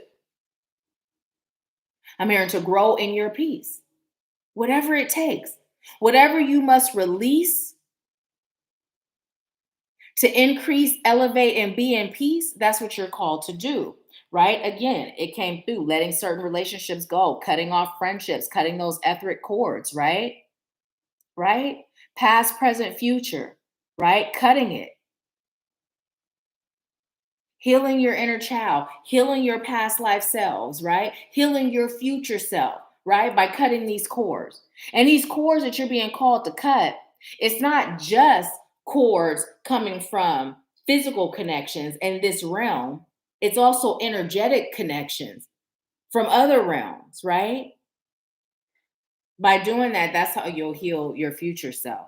I'm hearing to grow in your peace. Whatever it takes, whatever you must release to increase, elevate, and be in peace, that's what you're called to do, right? Again, it came through letting certain relationships go, cutting off friendships, cutting those etheric cords, right? Right? Past, present, future, right? Cutting it. Healing your inner child, healing your past life selves, right? Healing your future self, right? By cutting these cords. And these cords that you're being called to cut, it's not just cords coming from physical connections in this realm, it's also energetic connections from other realms, right? By doing that, that's how you'll heal your future self.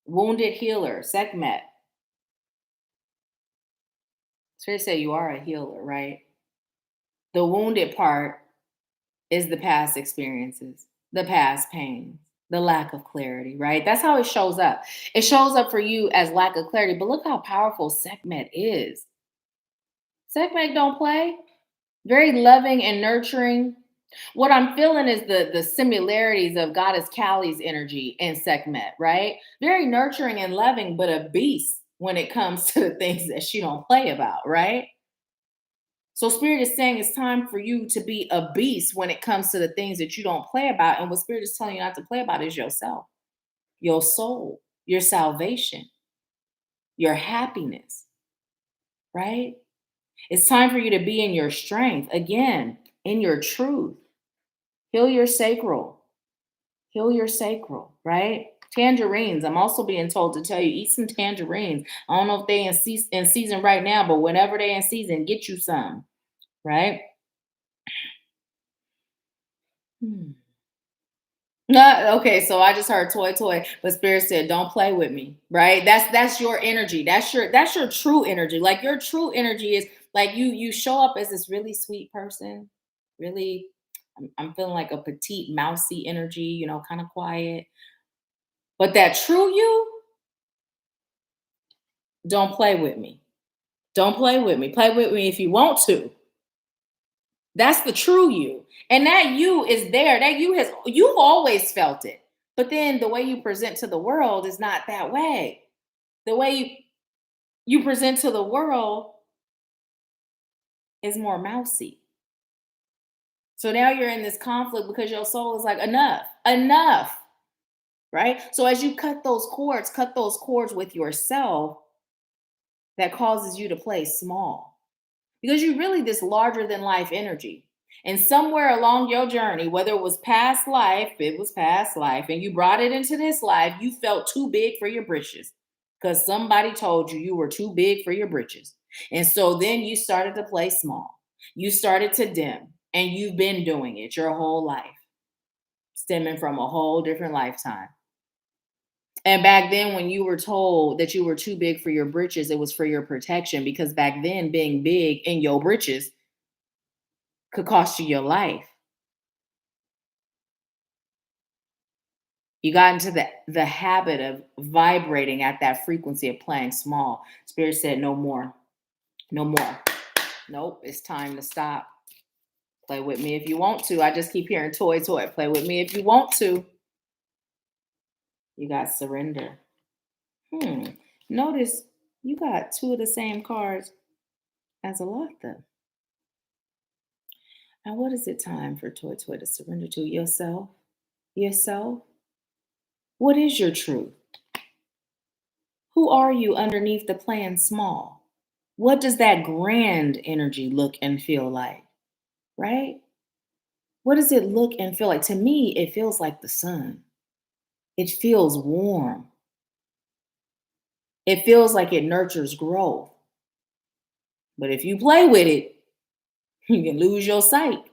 Wounded healer, Sekhmet. It's fair to say you are a healer, right? The wounded part is the past experiences, the past pains, the lack of clarity, right? That's how it shows up. It shows up for you as lack of clarity, but look how powerful Sekhmet is. Sekhmet don't play. Very loving and nurturing. What I'm feeling is the similarities of Goddess Kali's energy and Sekhmet, right? Very nurturing and loving, but a beast when it comes to the things that she don't play about, right? So Spirit is saying it's time for you to be a beast when it comes to the things that you don't play about. And what Spirit is telling you not to play about is yourself, your soul, your salvation, your happiness, right? It's time for you to be in your strength again, in your truth. Heal your sacral. Heal your sacral, right? Tangerines. I'm also being told to tell you, eat some tangerines. I don't know if they in season right now, but whenever they're in season, get you some, right? Hmm. No, okay, so I just heard toy, but Spirit said, "Don't play with me." Right? That's your energy. That's your true energy. Like your true energy is like you show up as this really sweet person, really. I'm feeling like a petite, mousy energy, kind of quiet. But that true you, don't play with me. Don't play with me. Play with me if you want to. That's the true you. And that you is there. That you've always felt it. But then the way you present to the world is not that way. The way you present to the world is more mousy. So now you're in this conflict because your soul is like, enough, enough. Right? So as you cut those cords with yourself, that causes you to play small. Because you're really this larger than life energy. And somewhere along your journey, whether it was past life, and you brought it into this life, you felt too big for your britches because somebody told you you were too big for your britches. And so then you started to play small. You started to dim, and you've been doing it your whole life, stemming from a whole different lifetime. And back then, when you were told that you were too big for your britches, it was for your protection because back then, being big in your britches could cost you your life. You got into the habit of vibrating at that frequency of playing small. Spirit said, no more, no more. Nope, it's time to stop. Play with me if you want to. I just keep hearing toy. Play with me if you want to. You got surrender. Notice you got two of the same cards as a Alotha. Now, what is it time for Toy to surrender to? Yourself? Yourself? What is your truth? Who are you underneath the plan small? What does that grand energy look and feel like? Right? What does it look and feel like? To me, it feels like the sun. It feels warm. It feels like it nurtures growth. But if you play with it, you can lose your sight.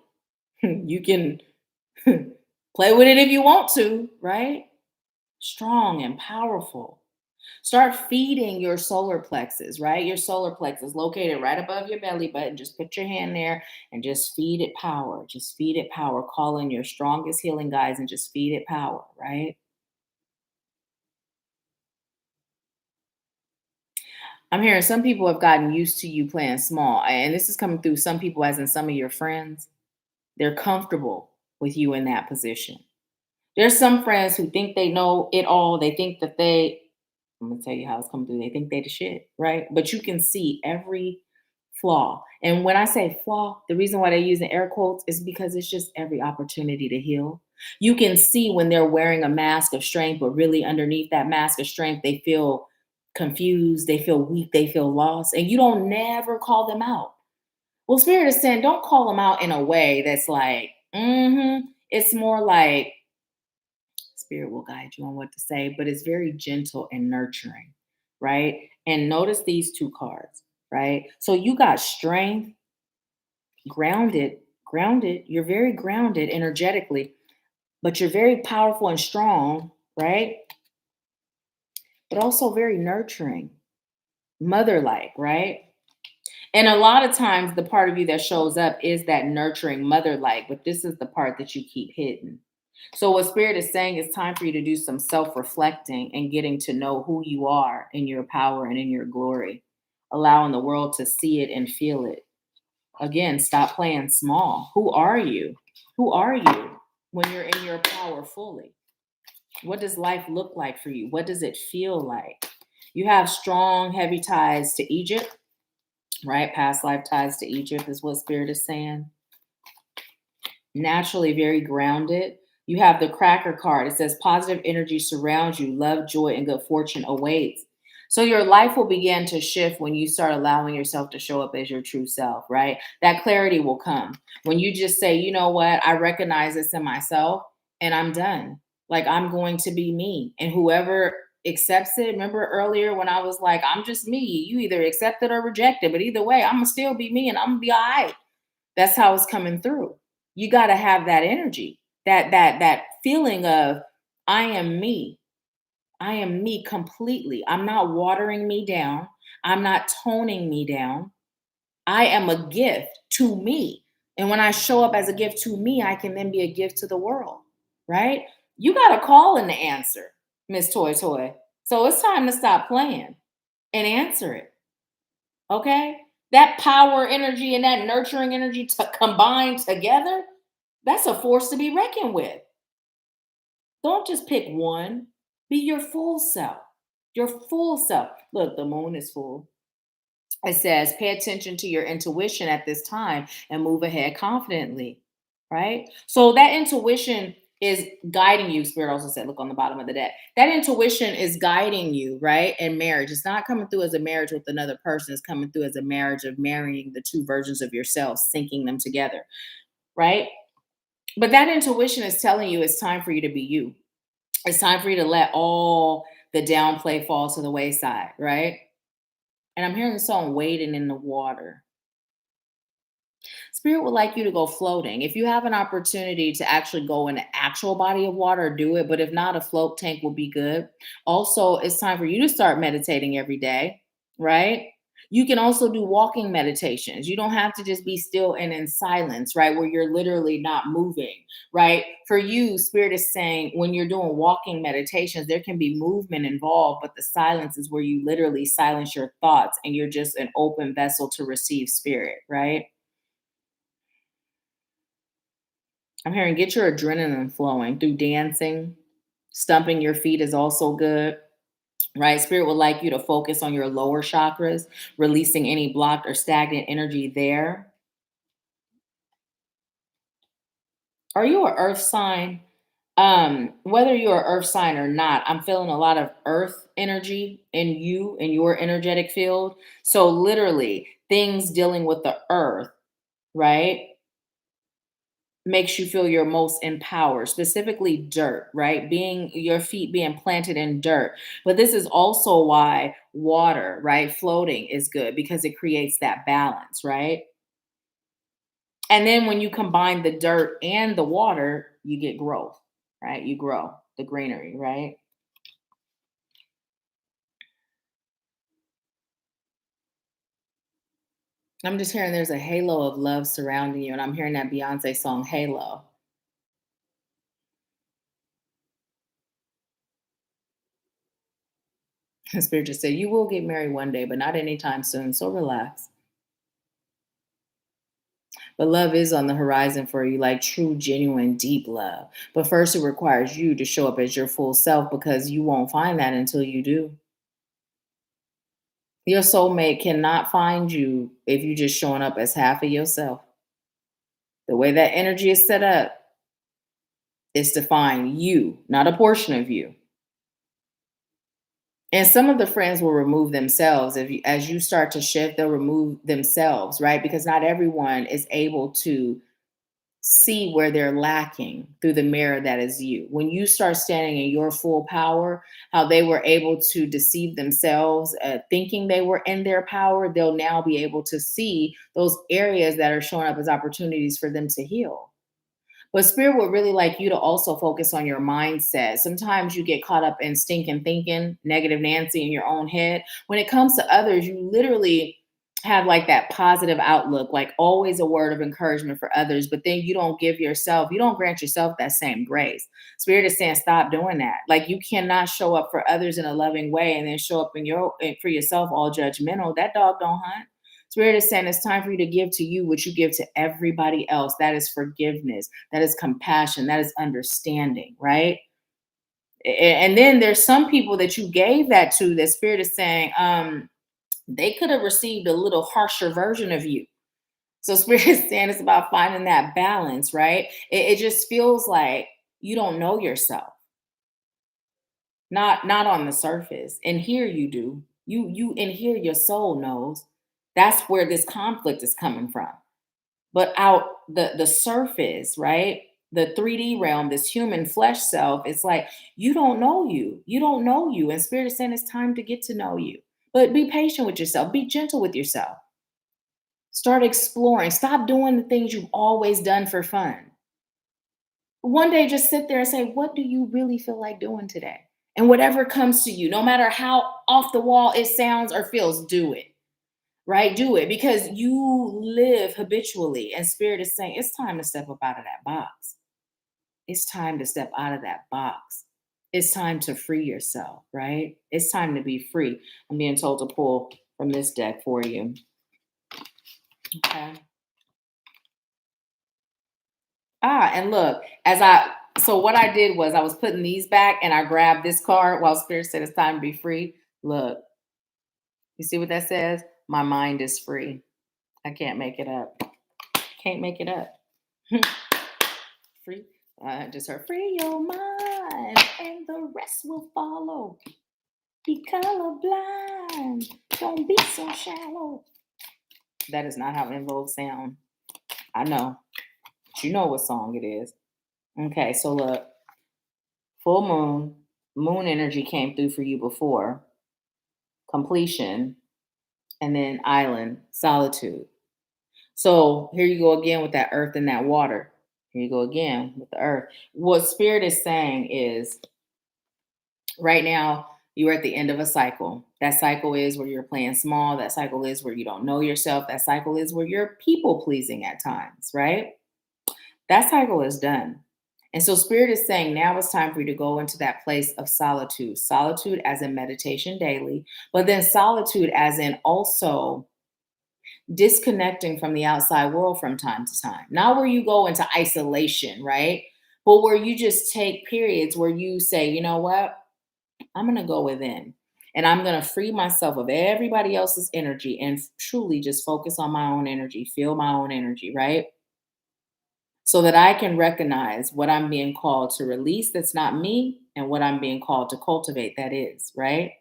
You can play with it if you want to, right? Strong and powerful. Start feeding your solar plexus, right? Your solar plexus located right above your belly button. Just put your hand there and just feed it power. Just feed it power. Call in your strongest healing guides and just feed it power, right? I'm hearing some people have gotten used to you playing small. And this is coming through some people, as in some of your friends. They're comfortable with you in that position. There's some friends who think they know it all. They think that I'm gonna tell you how it's coming through. They think they the shit, right? But you can see every flaw. And when I say flaw, the reason why they use in air quotes is because it's just every opportunity to heal. You can see when they're wearing a mask of strength, but really underneath that mask of strength, they feel confused, they feel weak, they feel lost, and you don't never call them out. Well, Spirit is saying, don't call them out in a way that's like, It's more like Spirit will guide you on what to say, but it's very gentle and nurturing, right? And notice these two cards, right? So you got strength, grounded. You're very grounded energetically, but you're very powerful and strong, right? But also very nurturing, mother like, right? And a lot of times, the part of you that shows up is that nurturing, mother like, but this is the part that you keep hidden. So, what Spirit is saying is time for you to do some self reflecting and getting to know who you are in your power and in your glory, allowing the world to see it and feel it. Again, stop playing small. Who are you? Who are you when you're in your power fully? What does life look like for you? What does it feel like? You have strong, heavy ties to Egypt, right? Past life ties to Egypt is what Spirit is saying. Naturally very grounded. You have the cracker card. It says positive energy surrounds you, love, joy, and good fortune awaits. So your life will begin to shift when you start allowing yourself to show up as your true self, right? That clarity will come when you just say, you know what, I recognize this in myself and I'm done. Like I'm going to be me. And whoever accepts it, remember earlier when I was like, I'm just me. You either accept it or reject it. But either way, I'm gonna still be me and I'm gonna be all right. That's how it's coming through. You got to have that energy, that feeling of I am me. I am me completely. I'm not watering me down. I'm not toning me down. I am a gift to me. And when I show up as a gift to me, I can then be a gift to the world, right? You got a call in the answer, Miss Toy Toy. So it's time to stop playing and answer it. Okay? That power energy and that nurturing energy combined together, that's a force to be reckoned with. Don't just pick one, be your full self. Your full self. Look, the moon is full. It says, pay attention to your intuition at this time and move ahead confidently, right? So that intuition is guiding you. Spirit also said, look on the bottom of the deck. That intuition is guiding you, right? In marriage, it's not coming through as a marriage with another person. It's coming through as a marriage of marrying the two versions of yourself, syncing them together, right? But that intuition is telling you it's time for you to be you. It's time for you to let all the downplay fall to the wayside, right? And I'm hearing the song Wading in the Water. Spirit would like you to go floating. If you have an opportunity to actually go in an actual body of water, do it. But if not, a float tank will be good. Also, it's time for you to start meditating every day, right? You can also do walking meditations. You don't have to just be still and in silence, right? Where you're literally not moving, right? For you, Spirit is saying when you're doing walking meditations, there can be movement involved, but the silence is where you literally silence your thoughts and you're just an open vessel to receive Spirit, right? I'm hearing get your adrenaline flowing through dancing. Stumping your feet is also good, right? Spirit would like you to focus on your lower chakras, releasing any blocked or stagnant energy there. Are you an earth sign? Whether you're an earth sign or not, I'm feeling a lot of earth energy in you, in your energetic field. So, literally, things dealing with the earth, right? Makes you feel your most empowered, specifically dirt, right? Being your feet being planted in dirt. But this is also why water, right? Floating is good because it creates that balance, right? And then when you combine the dirt and the water, you get growth, right? You grow the greenery, right? I'm just hearing there's a halo of love surrounding you, and I'm hearing that Beyonce song, Halo. And Spirit just said, you will get married one day, but not anytime soon. So relax. But love is on the horizon for you, like true, genuine, deep love. But first, it requires you to show up as your full self because you won't find that until you do. Your soulmate cannot find you if you're just showing up as half of yourself. The way that energy is set up is to find you, not a portion of you. And some of the friends will remove themselves if you, as you start to shift, they'll remove themselves, right? Because not everyone is able to see where they're lacking through the mirror that is you. When you start standing in your full power, how they were able to deceive themselves, thinking they were in their power, they'll now be able to see those areas that are showing up as opportunities for them to heal. But spirit would really like you to also focus on your mindset. Sometimes you get caught up in stinking thinking, negative Nancy in your own head. When it comes to others, you literally have like that positive outlook, like always a word of encouragement for others, but then you don't give yourself, you don't grant yourself that same grace. Spirit is saying, stop doing that. Like you cannot show up for others in a loving way and then show up in your for yourself all judgmental. That dog don't hunt. Spirit is saying it's time for you to give to you what you give to everybody else. That is forgiveness. That is compassion. That is understanding, right? And then there's some people that you gave that to that spirit is saying, they could have received a little harsher version of you. So spirit is saying it's about finding that balance, right? It just feels like you don't know yourself. Not on the surface. And here you do. You in here your soul knows. That's where this conflict is coming from. But out the surface, right? The 3D realm, this human flesh self, it's like you don't know you. You don't know you. And spirit is saying it's time to get to know you. But be patient with yourself. Be gentle with yourself. Start exploring. Stop doing the things you've always done for fun. One day just sit there and say, what do you really feel like doing today? And whatever comes to you, no matter how off the wall it sounds or feels, do it. Right? Do it because you live habitually. And spirit is saying it's time to step up out of that box. It's time to step out of that box. It's time to free yourself, right? It's time to be free. I'm being told to pull from this deck for you. Okay. And look, so what I did was I was putting these back and I grabbed this card while spirit said it's time to be free. Look, you see what that says? My mind is free. I can't make it up. Can't make it up. Free. Just heard free your mind and the rest will follow. Be colorblind. Don't be so shallow. That is not how enroll sound. I know. But you know what song it is. Okay, so look. Full moon. Moon energy came through for you before. Completion. And then island. Solitude. So here you go again with that earth and that water. Here you go again with the earth. What spirit is saying is right now you're at the end of a cycle. That cycle is where you're playing small. That cycle is where you don't know yourself. That cycle is where you're people pleasing at times, right? That cycle is done. And so spirit is saying now it's time for you to go into that place of solitude. Solitude as in meditation daily, but then solitude as in also disconnecting from the outside world from time to time. Not where you go into isolation, right? But where you just take periods where you say, you know what? I'm going to go within and I'm going to free myself of everybody else's energy and truly just focus on my own energy, feel my own energy, right? So that I can recognize what I'm being called to release that's not me and what I'm being called to cultivate that is, right?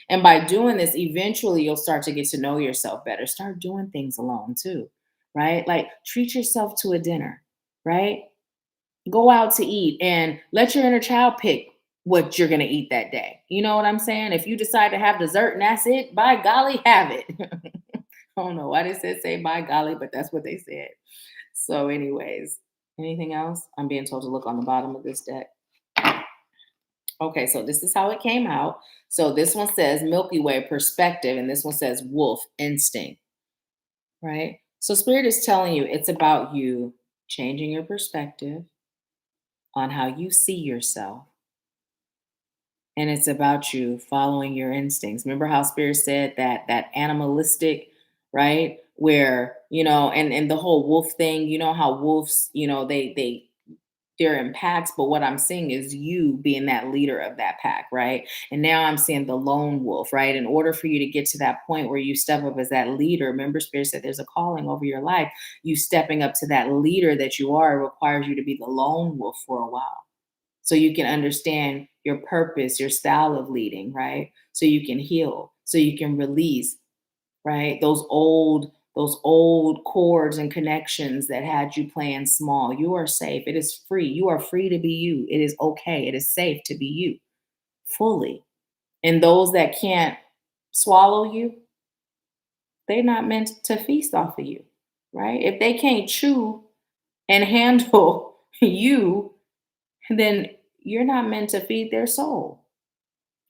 And by doing this, eventually you'll start to get to know yourself better. Start doing things alone too, right? Like treat yourself to a dinner, right? Go out to eat and let your inner child pick what you're going to eat that day. You know what I'm saying? If you decide to have dessert and that's it, by golly, have it. I don't know why they said say by golly, but that's what they said. So, anyways, anything else? I'm being told to look on the bottom of this deck. Okay, so this is how it came out. So this one says Milky Way perspective, and this one says wolf instinct, right? So Spirit is telling you it's about you changing your perspective on how you see yourself. And it's about you following your instincts. Remember how Spirit said that animalistic, right? Where, and the whole wolf thing, you know how wolves, during packs, but what I'm seeing is you being that leader of that pack, right? And now I'm seeing the lone wolf, right? In order for you to get to that point where you step up as that leader, remember, Spirit said there's a calling over your life. You stepping up to that leader that you are requires you to be the lone wolf for a while. So you can understand your purpose, your style of leading, right? So you can heal, so you can release, right? Those old cords and connections that had you playing small. You are safe. It is free. You are free to be you. It is okay. It is safe to be you fully. And those that can't swallow you, they're not meant to feast off of you, right? If they can't chew and handle you, then you're not meant to feed their soul,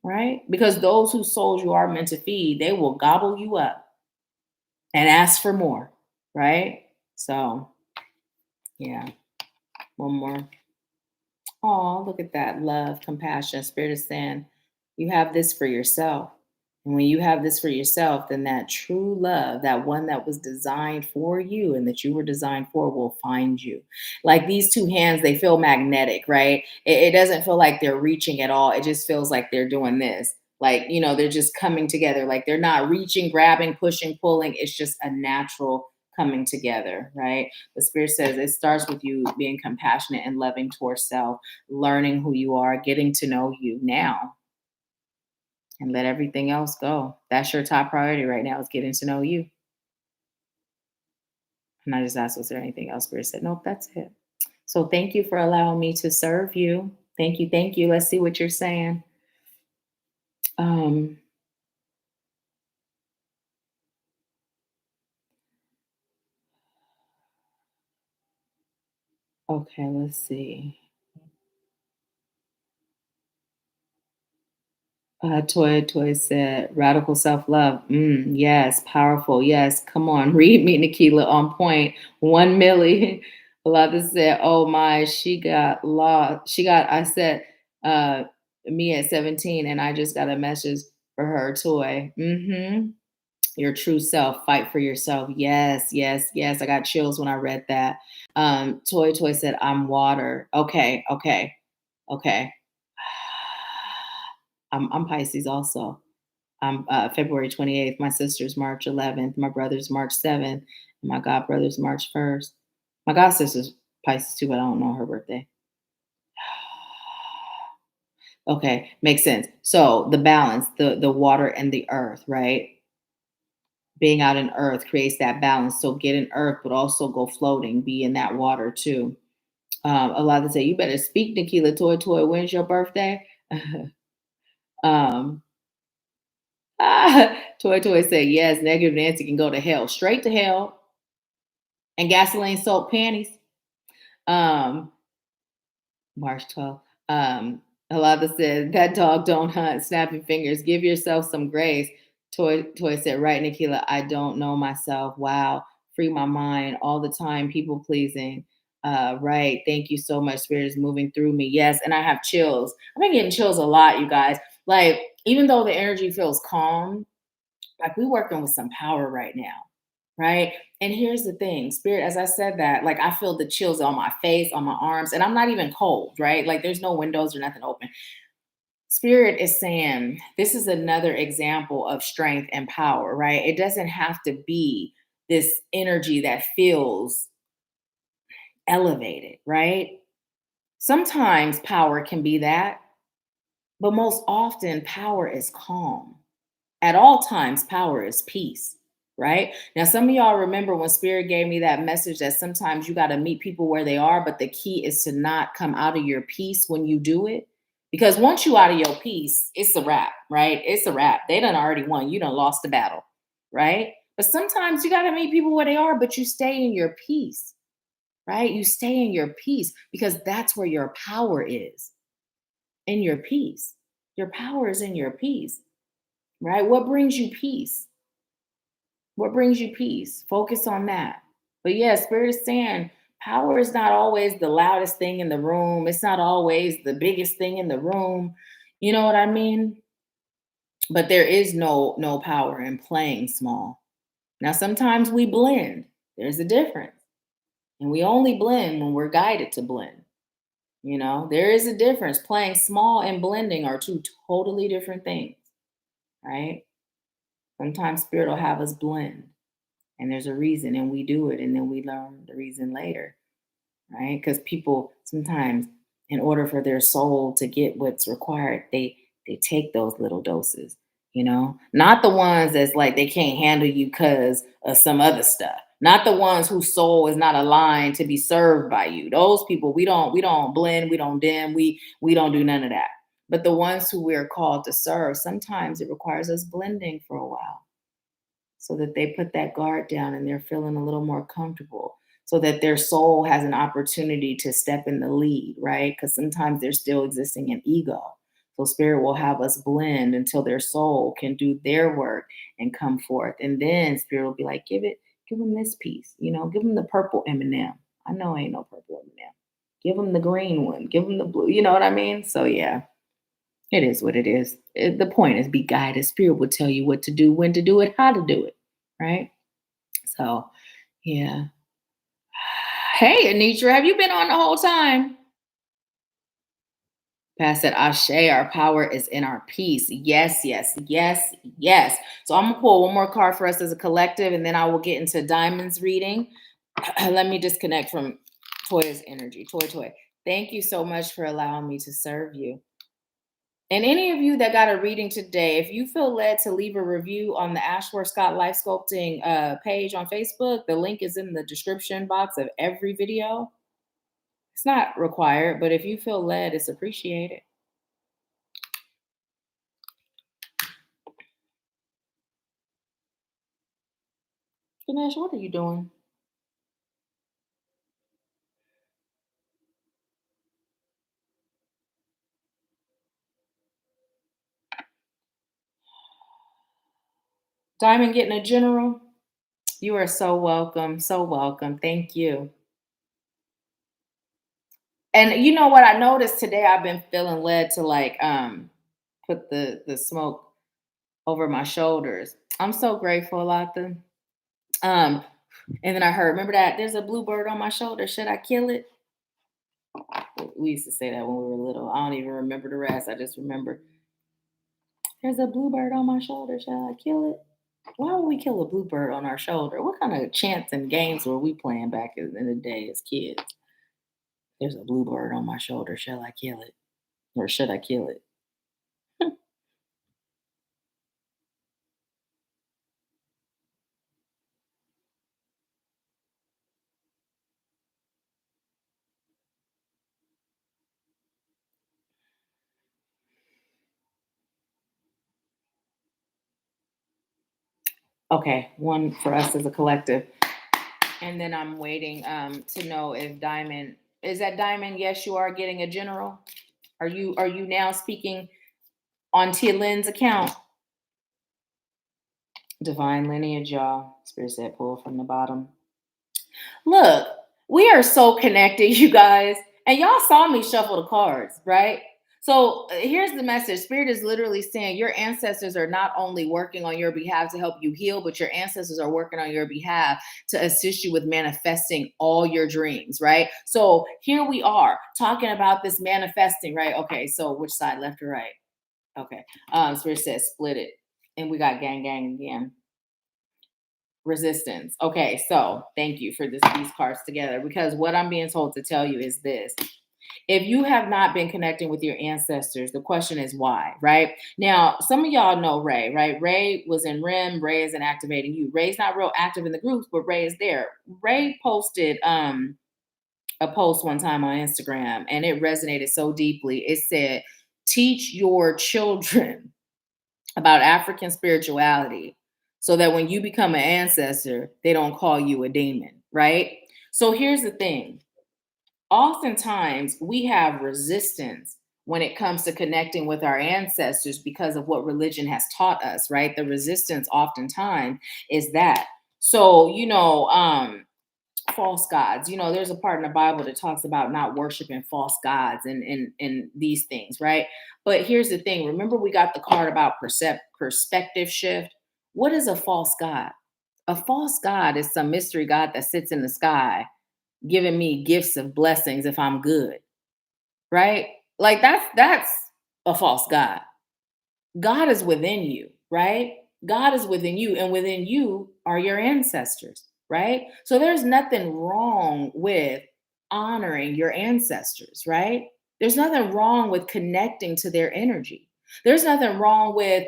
right? Because those whose souls you are meant to feed, they will gobble you up and ask for more, right? So, yeah, one more. Oh, look at that love, compassion, spirit is saying, you have this for yourself. And when you have this for yourself, then that true love, that one that was designed for you and that you were designed for, will find you. Like these two hands, they feel magnetic, right? It doesn't feel like they're reaching at all. It just feels like they're doing this. Like, they're just coming together. Like they're not reaching, grabbing, pushing, pulling. It's just a natural coming together, right? The spirit says it starts with you being compassionate and loving towards self, learning who you are, getting to know you now, and let everything else go. That's your top priority right now, is getting to know you. And I just asked, was there anything else? Spirit said, nope, that's it. So thank you for allowing me to serve you. Thank you. Thank you. Let's see what you're saying. Um, okay, let's see. Toy said, radical self love. Yes, powerful. Yes, come on. Read me, Nahkila, on point. 1 milli. Lava said, oh my, she got lost. I said, uh, me at 17, and I just got a message for her, Toy. Your true self, fight for yourself. Yes, yes, yes. I got chills when I read that. Toy said, I'm water. Okay, okay, okay. I'm Pisces also. I'm February 28th. My sister's March 11th. My brother's March 7th. And my god brother's March 1st. My god sister's Pisces too, but I don't know her birthday. Okay, makes sense. So the balance, the water and the earth, right? Being out in earth creates that balance. So get in earth, but also go floating, be in that water too. A lot of say, you better speak, Nahkila. Toy. When's your birthday? um, Toy said, yes, negative Nancy can go to hell, straight to hell, and gasoline soaked panties. Um, March 12th. Halava said, that dog don't hunt, snapping fingers. Give yourself some grace. Toy said, right, Nahkila, I don't know myself. Wow. Free my mind all the time, people pleasing. Right. Thank you so much. Spirit is moving through me. Yes. And I have chills. I've been getting chills a lot, you guys. Like, even though the energy feels calm, like we're working with some power right now, right? And here's the thing, spirit, as I said that, like I feel the chills on my face, on my arms, and I'm not even cold, right? Like there's no windows or nothing open. Spirit is saying this is another example of strength and power, right? It doesn't have to be this energy that feels elevated, right? Sometimes power can be that, but most often power is calm. At all times, power is peace, right? Now, some of y'all remember when Spirit gave me that message that sometimes you got to meet people where they are, but the key is to not come out of your peace when you do it. Because once you out of your peace, it's a wrap, right? It's a wrap. They done already won. You done lost the battle, right? But sometimes you got to meet people where they are, but you stay in your peace, right? You stay in your peace because that's where your power is, in your peace. Your power is in your peace, right? What brings you peace? What brings you peace? Focus on that. But yeah, Spirit is saying power is not always the loudest thing in the room. It's not always the biggest thing in the room. You know what I mean? But there is no power in playing small. Now sometimes we blend. There's a difference. And we only blend when we're guided to blend. There is a difference. Playing small and blending are two totally different things, right? Sometimes spirit will have us blend, and there's a reason, and we do it, and then we learn the reason later, right? Because people sometimes, in order for their soul to get what's required, they take those little doses, not the ones that's like they can't handle you because of some other stuff. Not the ones whose soul is not aligned to be served by you. Those people we don't blend, we don't dim, we don't do none of that. But the ones who we're called to serve, sometimes it requires us blending for a while so that they put that guard down and they're feeling a little more comfortable so that their soul has an opportunity to step in the lead, right? Because sometimes they're still existing in ego. So spirit will have us blend until their soul can do their work and come forth. And then spirit will be like, give them this piece, give them the purple M&M. I know ain't no purple M&M. Give them the green one, give them the blue, you know what I mean? So yeah, it is what it is. The point is be guided. Spirit will tell you what to do, when to do it, how to do it, right? So, yeah. Hey, Anitra, have you been on the whole time? Pass it, Ashe, our power is in our peace. Yes, yes, yes, yes. So I'm gonna pull one more card for us as a collective, and then I will get into Diamond's reading. Let me disconnect from Toya's energy. Toy. Thank you so much for allowing me to serve you. And any of you that got a reading today, if you feel led to leave a review on the AshworthScott Life Sculpting page on Facebook, the link is in the description box of every video. It's not required, but if you feel led, it's appreciated. Ganesh, what are you doing? Diamond getting a general? You are so welcome. So welcome. Thank you. And you know what I noticed today? I've been feeling led to like put the smoke over my shoulders. I'm so grateful, Latha. Um, and then I heard, remember that there's a bluebird on my shoulder. Should I kill it? We used to say that when we were little. I don't even remember the rest. I just remember there's a bluebird on my shoulder. Shall I kill it? Why would we kill a bluebird on our shoulder? What kind of chants and games were we playing back in the day as kids? There's a bluebird on my shoulder. Shall I kill it? Or should I kill it? Okay, one for us as a collective. And then I'm waiting to know if Diamond is that Diamond. Yes, you are getting a general. Are you now speaking on Tia Lynn's account? Divine lineage, y'all. Spirit said pull from the bottom. Look, we are so connected, you guys. And y'all saw me shuffle the cards, right? So here's the message. Spirit is literally saying your ancestors are not only working on your behalf to help you heal, but your ancestors are working on your behalf to assist you with manifesting all your dreams, right? So here we are talking about this manifesting, right? Okay, so which side, left or right? Okay. Spirit says split it. And we got gang again. Resistance. Okay, so thank you for these cards together because what I'm being told to tell you is this. If you have not been connecting with your ancestors, the question is why, right? Now, some of y'all know Ray, right? Ray was in REM, Ray is in activating you. Ray's not real active in the groups, but Ray is there. Ray posted a post one time on Instagram and it resonated so deeply. It said, teach your children about African spirituality so that when you become an ancestor, they don't call you a demon, right? So here's the thing. Oftentimes we have resistance when it comes to connecting with our ancestors because of what religion has taught us, right? The resistance oftentimes is that. So, false gods. There's a part in the Bible that talks about not worshiping false gods and these things, right? But here's the thing. Remember, we got the card about perspective shift. What is a false god? A false god is some mystery god that sits in the sky, giving me gifts of blessings if I'm good. right? Like that's a false god. God is within you, right? God is within you, and within you are your ancestors, right? So there's nothing wrong with honoring your ancestors, right? There's nothing wrong with connecting to their energy. There's nothing wrong with,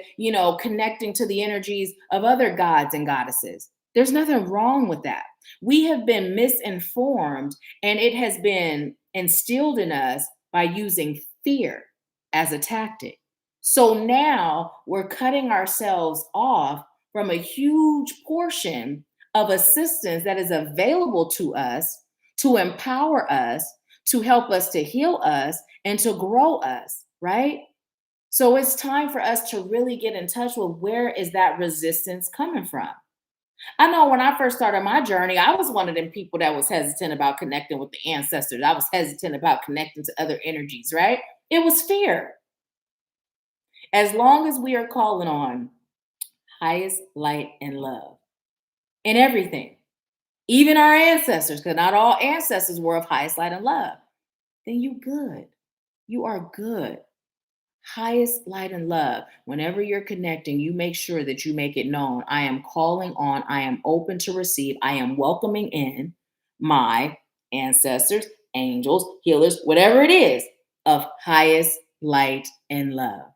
connecting to the energies of other gods and goddesses. There's nothing wrong with that. We have been misinformed, and it has been instilled in us by using fear as a tactic. So now we're cutting ourselves off from a huge portion of assistance that is available to us to empower us, to help us to heal us, and to grow us, right? So it's time for us to really get in touch with where is that resistance coming from. I know when I first started my journey, I was one of them people that was hesitant about connecting with the ancestors. I was hesitant about connecting to other energies, right? It was fear. As long as we are calling on highest light and love in everything, even our ancestors, because not all ancestors were of highest light and love, then you good. You are good. Highest light and love. Whenever you're connecting, you make sure that you make it known. I am calling on, I am open to receive, I am welcoming in my ancestors, angels, healers, whatever it is of highest light and love,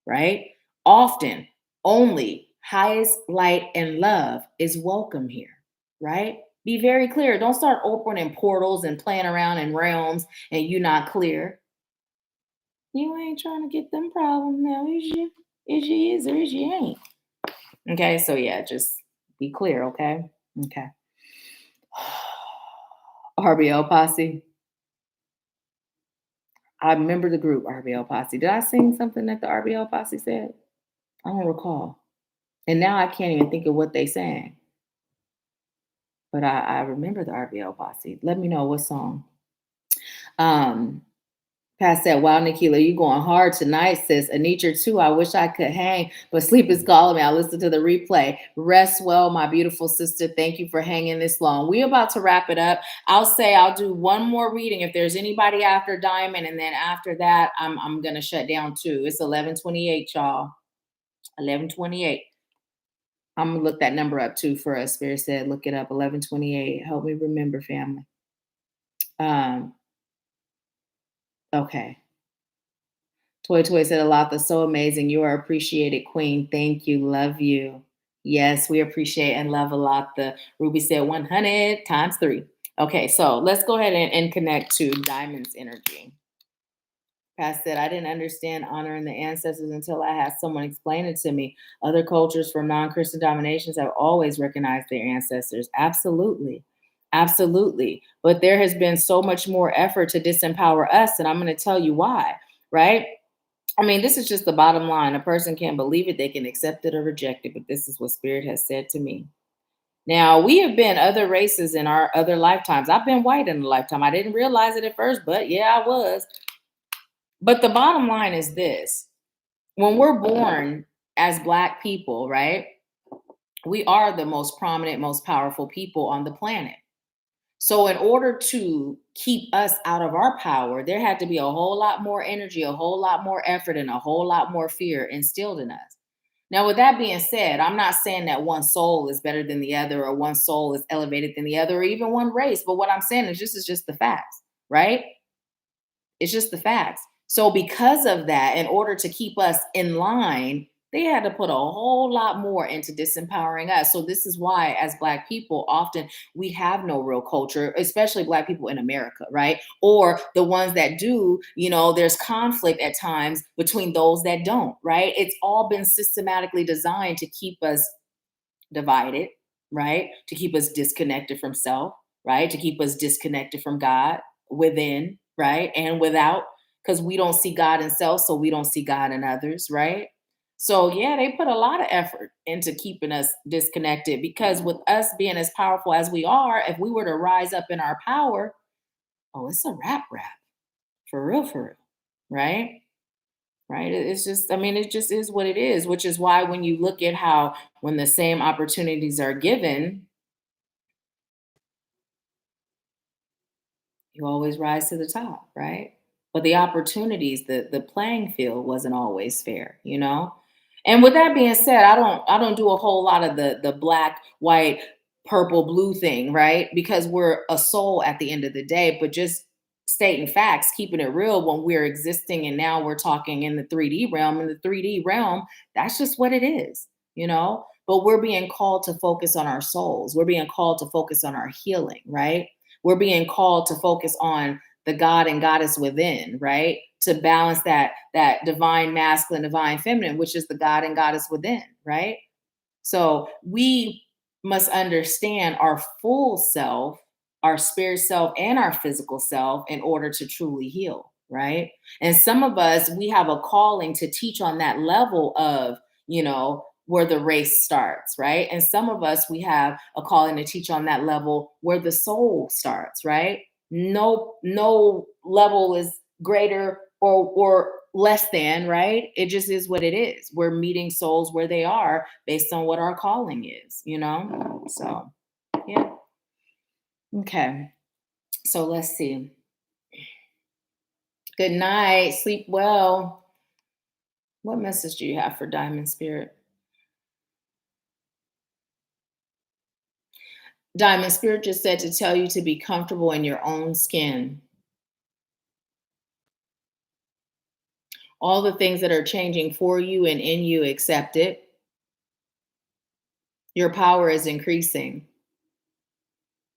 right? Often, only highest light and love is welcome here, right? Be very clear. Don't start opening portals and playing around in realms and you not clear. You ain't trying to get them problems now, is you? Is you is or is you ain't? Okay, so yeah, just be clear, okay? Okay. RBL Posse. I remember the group RBL Posse. Did I sing something that the RBL Posse said? I don't recall. And now I can't even think of what they sang. But I remember the RBL Posse. Let me know what song. Um, Past that, wow, Nahkila, you going hard tonight, sis. Anitra, too. I wish I could hang, but sleep is calling me. I'll listen to the replay. Rest well, my beautiful sister. Thank you for hanging this long. We're about to wrap it up. I'll say I'll do one more reading if there's anybody after Diamond, and then after that, I'm gonna shut down too. It's 11:28, y'all. 11:28. I'm gonna look that number up too for us. Spirit said, look it up. 11:28. Help me remember, family. Um. Okay. Toy Toy said, Alatha, so amazing. You are appreciated, Queen. Thank you. Love you. Yes, we appreciate and love Alatha. Ruby said 100 times 3. Okay, so let's go ahead and connect to Diamond's energy. Pat said, I didn't understand honoring the ancestors until I had someone explain it to me. Other cultures from non Christian dominations have always recognized their ancestors. Absolutely. Absolutely. But there has been so much more effort to disempower us. And I'm going to tell you why, right? I mean, this is just the bottom line. A person can't believe it, they can accept it or reject it, but this is what Spirit has said to me. Now, we have been other races in our other lifetimes. I've been white in a lifetime. I didn't realize it at first, but yeah, I was. But the bottom line is this: when we're born as Black people, right, we are the most prominent, most powerful people on the planet. So, in order to keep us out of our power, there had to be a whole lot more energy, a whole lot more effort, and a whole lot more fear instilled in us. Now, with that being said, I'm not saying that one soul is better than the other, or one soul is elevated than the other, or even one race. But what I'm saying is this is just the facts, right? It's just the facts. So, because of that, in order to keep us in line, they had to put a whole lot more into disempowering us. So, this is why, as Black people, often we have no real culture, especially Black people in America, right? Or the ones that do, there's conflict at times between those that don't, right? It's all been systematically designed to keep us divided, right? To keep us disconnected from self, right? To keep us disconnected from God within, right? And without, because we don't see God in self, so we don't see God in others, right? So, yeah, they put a lot of effort into keeping us disconnected because with us being as powerful as we are, if we were to rise up in our power, oh, it's a wrap for real, right? Right. It's just, I mean, it just is what it is, which is why when you look at how when the same opportunities are given, you always rise to the top, right? but the opportunities, the playing field wasn't always fair, you know? And with that being said, I don't do a whole lot of the black, white, purple, blue thing, right? Because we're a soul at the end of the day, but just stating facts, keeping it real when we're existing and now we're talking in the 3D realm. In the 3D realm, that's just what it is, you know? But we're being called to focus on our souls. We're being called to focus on our healing, right? We're being called to focus on the God and goddess within, right? To balance that divine masculine, divine feminine, which is the God and goddess within, right? So we must understand our full self, our spirit self, and our physical self in order to truly heal, right? And some of us, we have a calling to teach on that level of, where the race starts, right? And some of us, we have a calling to teach on that level where the soul starts, right? No level is greater or less than, right? It just is what it is. We're meeting souls where they are based on what our calling is, you know? So, yeah. Okay. So let's see. Good night. Sleep well. What message do you have for Diamond Spirit? Diamond Spirit just said to tell you to be comfortable in your own skin. All the things that are changing for you and in you, accept it. Your power is increasing.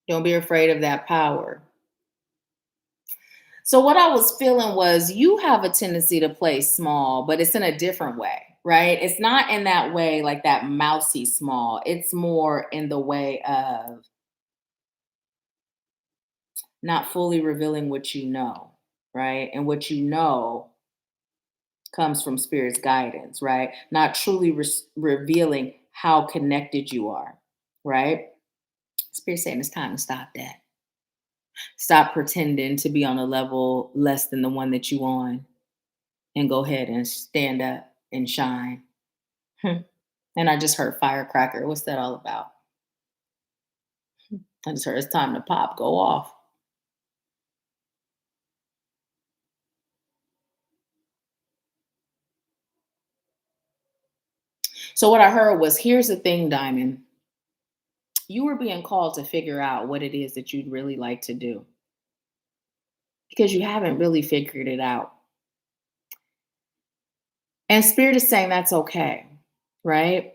Don't be afraid of that power. So what I was feeling was you have a tendency to play small, but it's in a different way, right? It's not in that way like that mousy small. It's more in the way of not fully revealing what you know, right? And what you know comes from spirit's guidance, right? Not truly revealing how connected you are, right? Spirit saying it's time to stop that. Stop pretending to be on a level less than the one that you on and go ahead and stand up and shine. And I just heard firecracker. What's that all about? I just heard it's time to pop, go off. So what I heard was, here's the thing, Diamond. You were being called to figure out what it is that you'd really like to do because you haven't really figured it out. And Spirit is saying that's okay, right?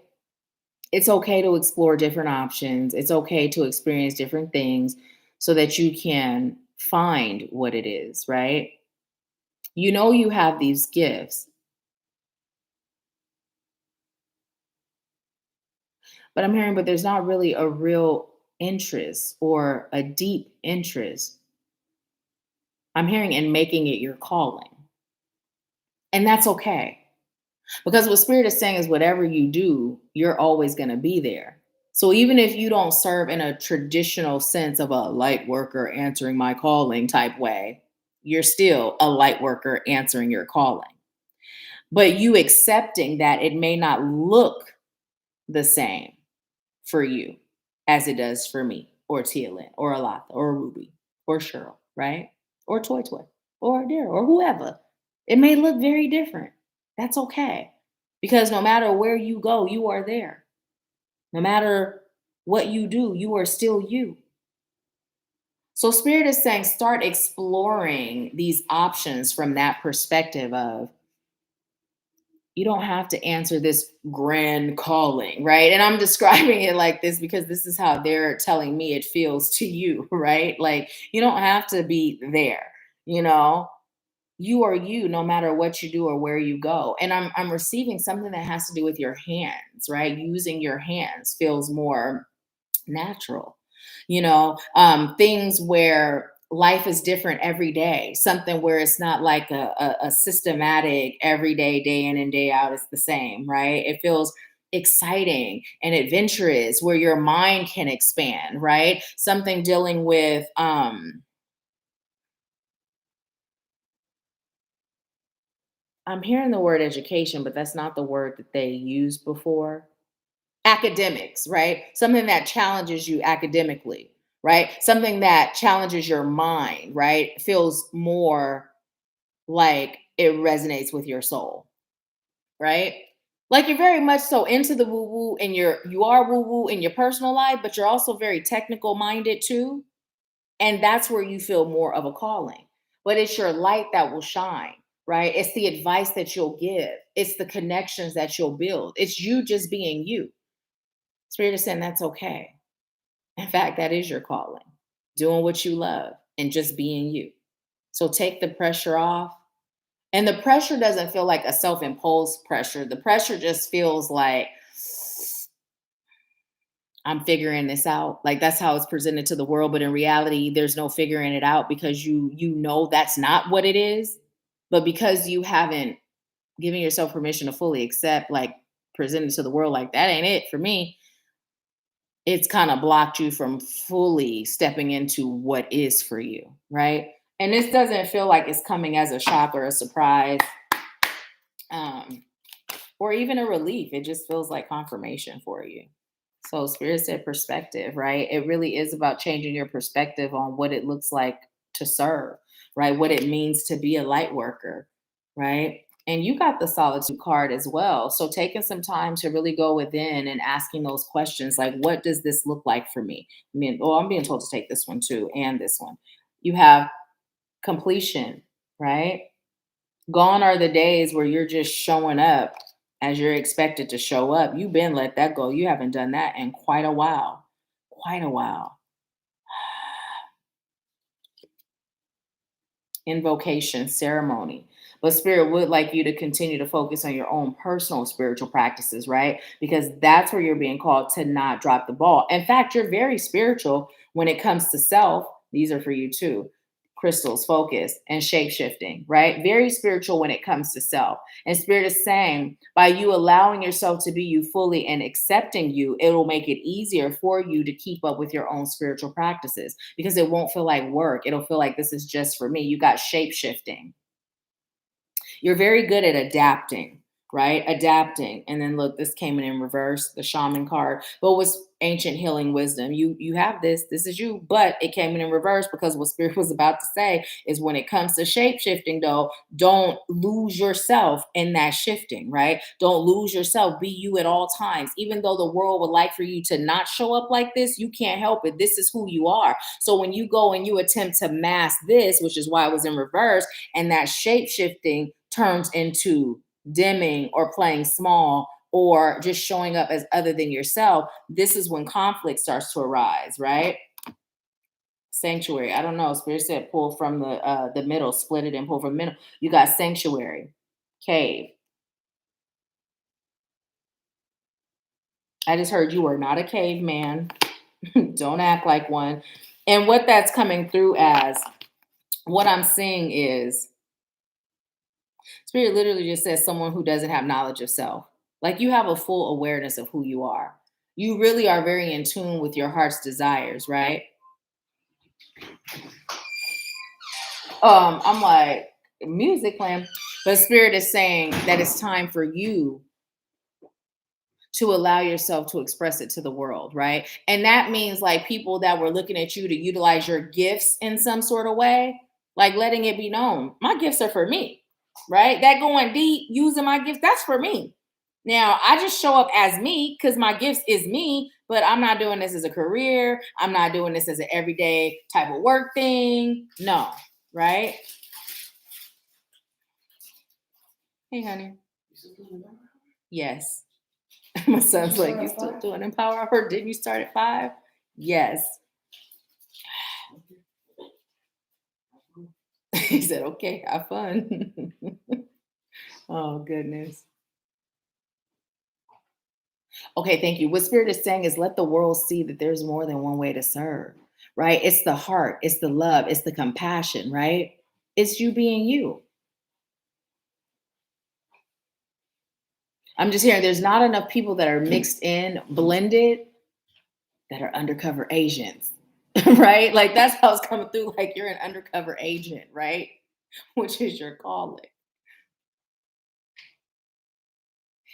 It's okay to explore different options. It's okay to experience different things so that you can find what it is, right? You know, you have these gifts, but I'm hearing, but there's not really a real interest or a deep interest. I'm hearing in making it your calling. And that's okay. Because what Spirit is saying is whatever you do, you're always going to be there. So even if you don't serve in a traditional sense of a light worker answering my calling type way, you're still a light worker answering your calling. But you accepting that it may not look the same for you as it does for me or Tia or Alatha or Ruby or Cheryl, right? Or Toy Toy or Daryl or whoever. It may look very different. That's okay. Because no matter where you go, you are there. No matter what you do, you are still you. So Spirit is saying start exploring these options from that perspective of you don't have to answer this grand calling, right? And I'm describing it like this because this is how they're telling me it feels to you, right? Like you don't have to be there, you know? You are you no matter what you do or where you go. And I'm receiving something that has to do with your hands, right? Using your hands feels more natural, things where life is different every day, something where it's not like a systematic everyday, day in and day out, it's the same, right? It feels exciting and adventurous where your mind can expand, right? Something dealing with I'm hearing the word education, but that's not the word that they used before. Academics, right? Something that challenges you academically, right? Something that challenges your mind, right? Feels more like it resonates with your soul, right? Like you're very much so into the woo woo, and you are woo woo in your personal life, but you're also very technical minded too. And that's where you feel more of a calling. But it's your light that will shine, right? It's the advice that you'll give, it's the connections that you'll build. It's you just being you. Spirit is saying that's okay. In fact, that is your calling, doing what you love and just being you. So take the pressure off. And the pressure doesn't feel like a self imposed pressure. The pressure just feels like, I'm figuring this out. Like that's how it's presented to the world, but in reality there's no figuring it out because you know that's not what it is. But because you haven't given yourself permission to fully accept, like presented to the world like that ain't it for me, it's kind of blocked you from fully stepping into what is for you, right? And this doesn't feel like it's coming as a shock or a surprise, um, or even a relief. It just feels like confirmation for you. So spirit said perspective, right? It really is about changing your perspective on what it looks like to serve, right? What it means to be a light worker, right? And you got the solitude card as well. So taking some time to really go within and asking those questions like, what does this look like for me? I mean, oh, I'm being told to take this one too, and this one. You have completion, right? Gone are the days where you're just showing up as you're expected to show up. You've been let that go. You haven't done that in quite a while. Quite a while. Invocation, ceremony. But spirit would like you to continue to focus on your own personal spiritual practices, right? Because that's where you're being called to not drop the ball. In fact, you're very spiritual when it comes to self. These are for you too. Crystals, focus, and shape shifting, right? Very spiritual when it comes to self. And spirit is saying, by you allowing yourself to be you fully and accepting you, it'll make it easier for you to keep up with your own spiritual practices because it won't feel like work. It'll feel like this is just for me. You got shape shifting. You're very good at adapting, right? Adapting. And then look, this came in reverse, the shaman card, but was ancient healing wisdom. You have this is you, but it came in reverse because what spirit was about to say is when it comes to shape shifting though, don't lose yourself in that shifting, right? Don't lose yourself. Be you at all times. Even though the world would like for you to not show up like this, you can't help it. This is who you are. So when you go and you attempt to mask this, which is why it was in reverse, and that shape shifting turns into dimming or playing small or just showing up as other than yourself, this is when conflict starts to arise, right? Sanctuary. I don't know. Spirit said pull from the middle, split it and pull from the middle. You got sanctuary, cave. I just heard you are not a caveman. Don't act like one. And what that's coming through as, what I'm seeing is spirit literally just says someone who doesn't have knowledge of self. Like you have a full awareness of who you are. You really are very in tune with your heart's desires, right? I'm like music playing, but spirit is saying that it's time for you to allow yourself to express it to the world, right? And that means like people that were looking at you to utilize your gifts in some sort of way, like letting it be known, my gifts are for me, right? That going deep, using my gifts, that's for me. Now, I just show up as me because my gifts is me, but I'm not doing this as a career. I'm not doing this as an everyday type of work thing. No, right? Hey, honey. Yes. My son's like, you still doing Empower Hour? Didn't you start at 5? Yes. He said, okay, have fun. Oh, goodness. Okay, thank you. What Spirit is saying is let the world see that there's more than one way to serve, right? It's the heart, it's the love, it's the compassion, right? It's you being you. I'm just hearing there's not enough people that are mixed in, blended, that are undercover agents, right? Like that's how it's coming through. Like you're an undercover agent, right? Which is your calling.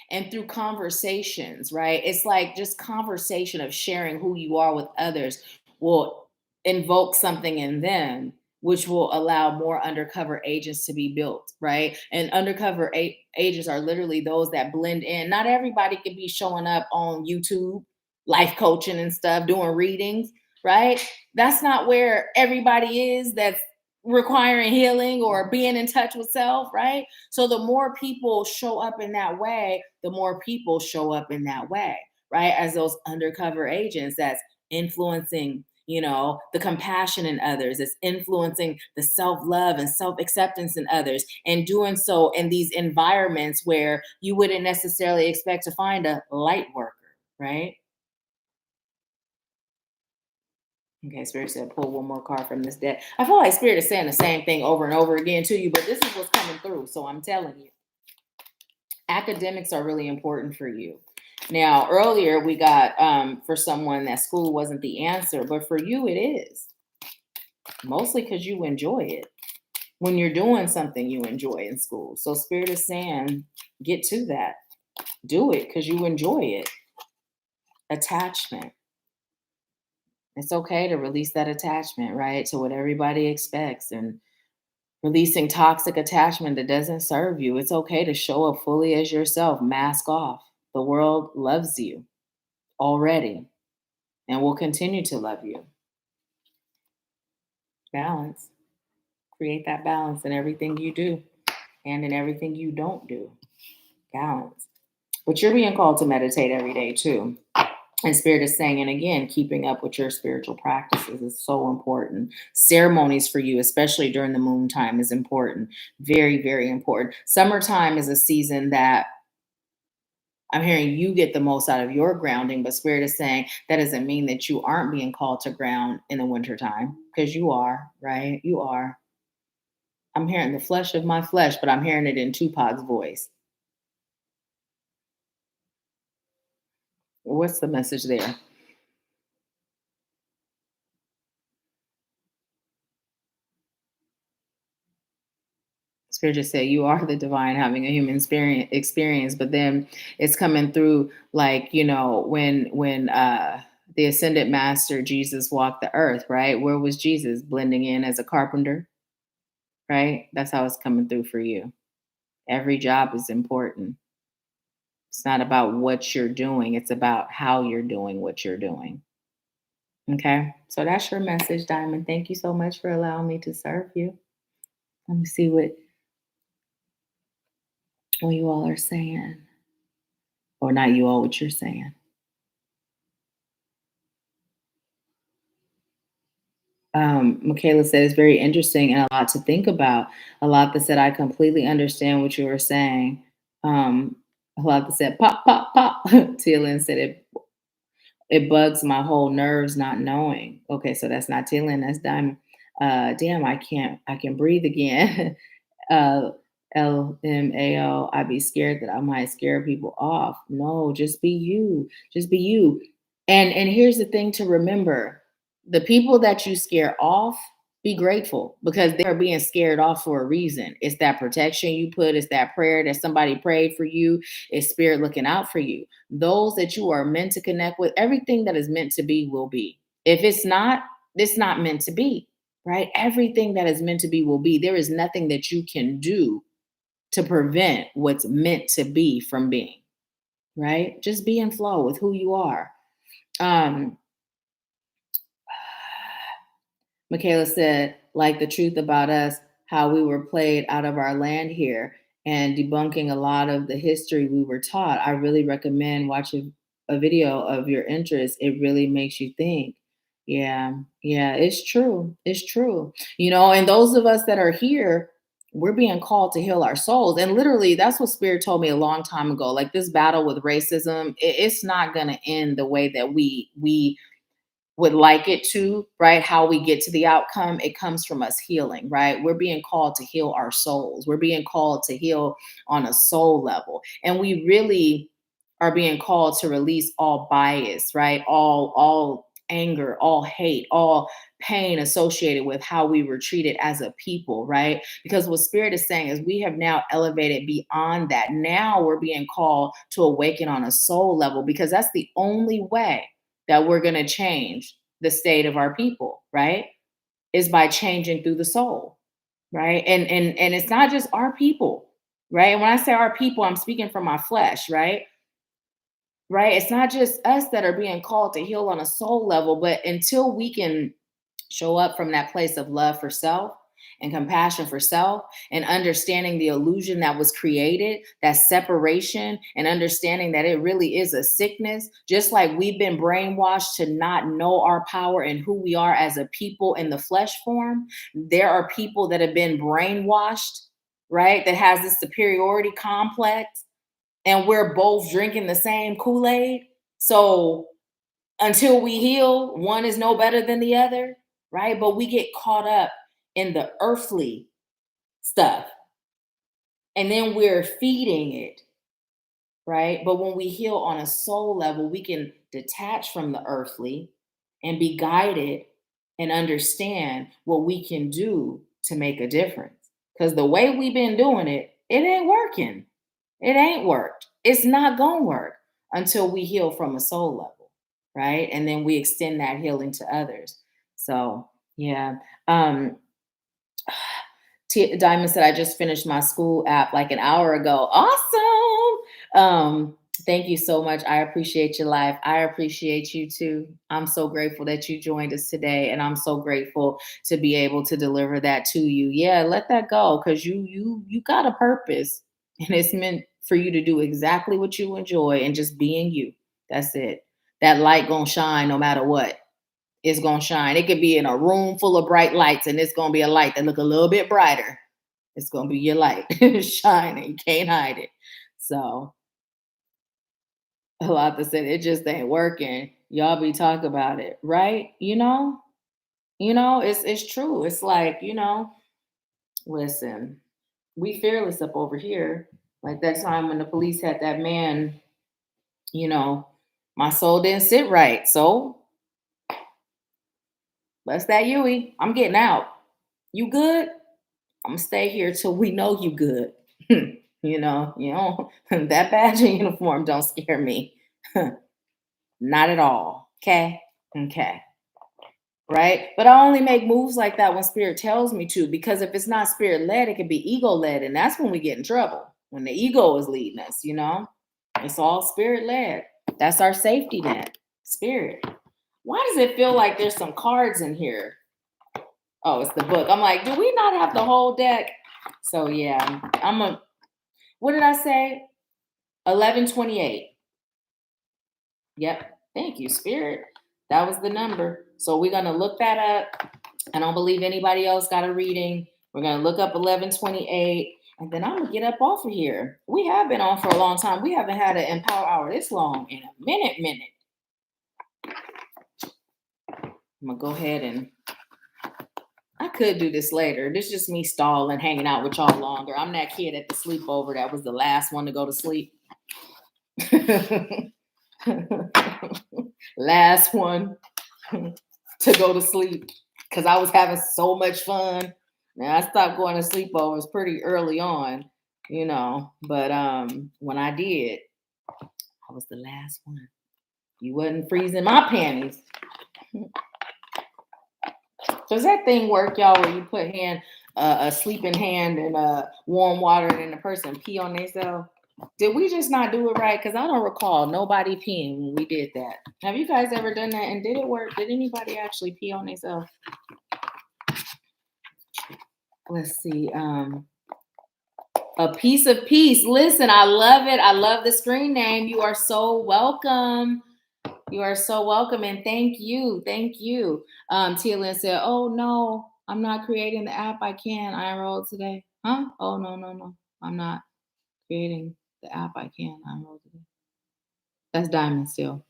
And through conversations, right? It's like just conversation of sharing who you are with others will invoke something in them which will allow more undercover agents to be built, right? And undercover agents are literally those that blend in. Not everybody can be showing up on YouTube, life coaching and stuff, doing readings, right? That's not where everybody is that's requiring healing or being in touch with self, right? So the more people show up in that way, the more people show up in that way, right? As those undercover agents that's influencing, the compassion in others. It's influencing the self-love and self-acceptance in others, and doing so in these environments where you wouldn't necessarily expect to find a light worker, right? Okay, Spirit said, pull one more card from this deck. I feel like Spirit is saying the same thing over and over again to you, but this is what's coming through. So I'm telling you, academics are really important for you. Now, earlier we got for someone that school wasn't the answer, but for you it is. Mostly because you enjoy it. When you're doing something you enjoy in school. So Spirit is saying, get to that. Do it because you enjoy it. Attachment. It's okay to release that attachment, right? To what everybody expects, and releasing toxic attachment that doesn't serve you. It's okay to show up fully as yourself, mask off. The world loves you already and will continue to love you. Balance. Create that balance in everything you do and in everything you don't do. Balance. But you're being called to meditate every day too. And Spirit is saying, and again, keeping up with your spiritual practices is so important. Ceremonies for you, especially during the moon time, is important. Very, very important. Summertime is a season that I'm hearing you get the most out of your grounding, but Spirit is saying that doesn't mean that you aren't being called to ground in the wintertime, because you are, right? You are. I'm hearing the flesh of my flesh, but I'm hearing it in Tupac's voice. What's the message there? Spirit just said you are the divine having a human experience, but then it's coming through like, when the ascended master Jesus walked the earth, right? Where was Jesus? Blending in as a carpenter, right? That's how it's coming through for you. Every job is important. It's not about what you're doing, it's about how you're doing what you're doing. Okay. So that's your message, Diamond. Thank you so much for allowing me to serve you. Let me see what you all are saying. Or not you all, what you're saying. Michaela said it's very interesting and a lot to think about. A lot that said, I completely understand what you were saying. A lot that said, pop, pop, pop. Tillin said it bugs my whole nerves not knowing. Okay, so that's not Tillin, that's Diamond. Damn, I can breathe again. uh, LMAO, I'd be scared that I might scare people off. No, just be you. Just be you. And here's the thing to remember. The people that you scare off, be grateful because they are being scared off for a reason. It's that protection you put, it's that prayer that somebody prayed for you, it's spirit looking out for you. Those that you are meant to connect with, everything that is meant to be will be. If it's not meant to be, right? Everything that is meant to be will be. There is nothing that you can do to prevent what's meant to be from being, right? Just be in flow with who you are. Um, Michaela said, like the truth about us, how we were played out of our land here and debunking a lot of the history we were taught. I really recommend watching a video of your interest. It really makes you think. Yeah, it's true. It's true. And those of us that are here, we're being called to heal our souls. And literally, that's what Spirit told me a long time ago. Like this battle with racism, it's not going to end the way that we would like it to, right? How we get to the outcome, it comes from us healing, right? We're being called to heal our souls. We're being called to heal on a soul level. And we really are being called to release all bias, right? All anger, all hate, all pain associated with how we were treated as a people, right? Because what Spirit is saying is we have now elevated beyond that. Now we're being called to awaken on a soul level because that's the only way that we're going to change the state of our people, right? is by changing through the soul, right? And it's not just our people, right? And when I say our people, I'm speaking from my flesh, right? Right? It's not just us that are being called to heal on a soul level, but until we can show up from that place of love for self and compassion for self and understanding the illusion that was created, that separation, and understanding that it really is a sickness, just like we've been brainwashed to not know our power and who we are as a people in the flesh form. There are people that have been brainwashed, right? That has this superiority complex, and we're both drinking the same Kool-Aid. So until we heal, one is no better than the other, right? But we get caught up in the earthly stuff and then we're feeding it, right? But when we heal on a soul level, we can detach from the earthly and be guided and understand what we can do to make a difference. Because the way we've been doing it, it ain't working. It ain't worked. It's not going to work until we heal from a soul level, right? And then we extend that healing to others. So, yeah. Diamond said, I just finished my school app like an hour ago. Awesome. Thank you so much. I appreciate your life. I appreciate you too. I'm so grateful that you joined us today. And I'm so grateful to be able to deliver that to you. Yeah, let that go because you got a purpose. And it's meant for you to do exactly what you enjoy and just being you. That's it. That light gonna shine no matter what. It's gonna shine. It could be in a room full of bright lights, and it's gonna be a light that look a little bit brighter. It's gonna be your light shining. You can't hide it. So a lot that said it just ain't working. Y'all be talking about it, right? It's true. It's like, listen, we fearless up over here. Like that time when the police had that man, you know, my soul didn't sit right. So that's that Yui. I'm getting out. You good? I'm gonna stay here till we know you good. That badge and uniform don't scare me. Not at all. Okay. Okay. Right. But I only make moves like that when spirit tells me to, because if it's not spirit led, it can be ego led. And that's when we get in trouble. When the ego is leading us. It's all spirit led. That's our safety net. Spirit. Why does it feel like there's some cards in here? Oh, it's the book. I'm like, do we not have the whole deck? So yeah, what did I say? 1128. Yep. Thank you, Spirit. That was the number. So we're going to look that up. I don't believe anybody else got a reading. We're going to look up 1128. And then I'm going to get up off of here. We have been on for a long time. We haven't had an Empower Hour this long in a minute. I'm going to go ahead and I could do this later. This is just me stalling, hanging out with y'all longer. I'm that kid at the sleepover that was the last one to go to sleep. Last one to go to sleep because I was having so much fun. Now I stopped going to sleepovers pretty early on, but when I did, I was the last one. You wasn't freezing my panties. Does that thing work, y'all, where you put a sleeping hand in warm water and then the person pee on themselves? Did we just not do it right? Because I don't recall nobody peeing when we did that. Have you guys ever done that? And did it work? Did anybody actually pee on themselves? Let's see. A piece of peace. Listen, I love it. I love the screen name. You are so welcome. You are so welcome. And thank you. Thank you. Tia Lynn said, oh, no, I'm not creating the app. I enrolled today. Huh? Oh, no. I'm not creating the app. I enrolled today. That's Diamond still.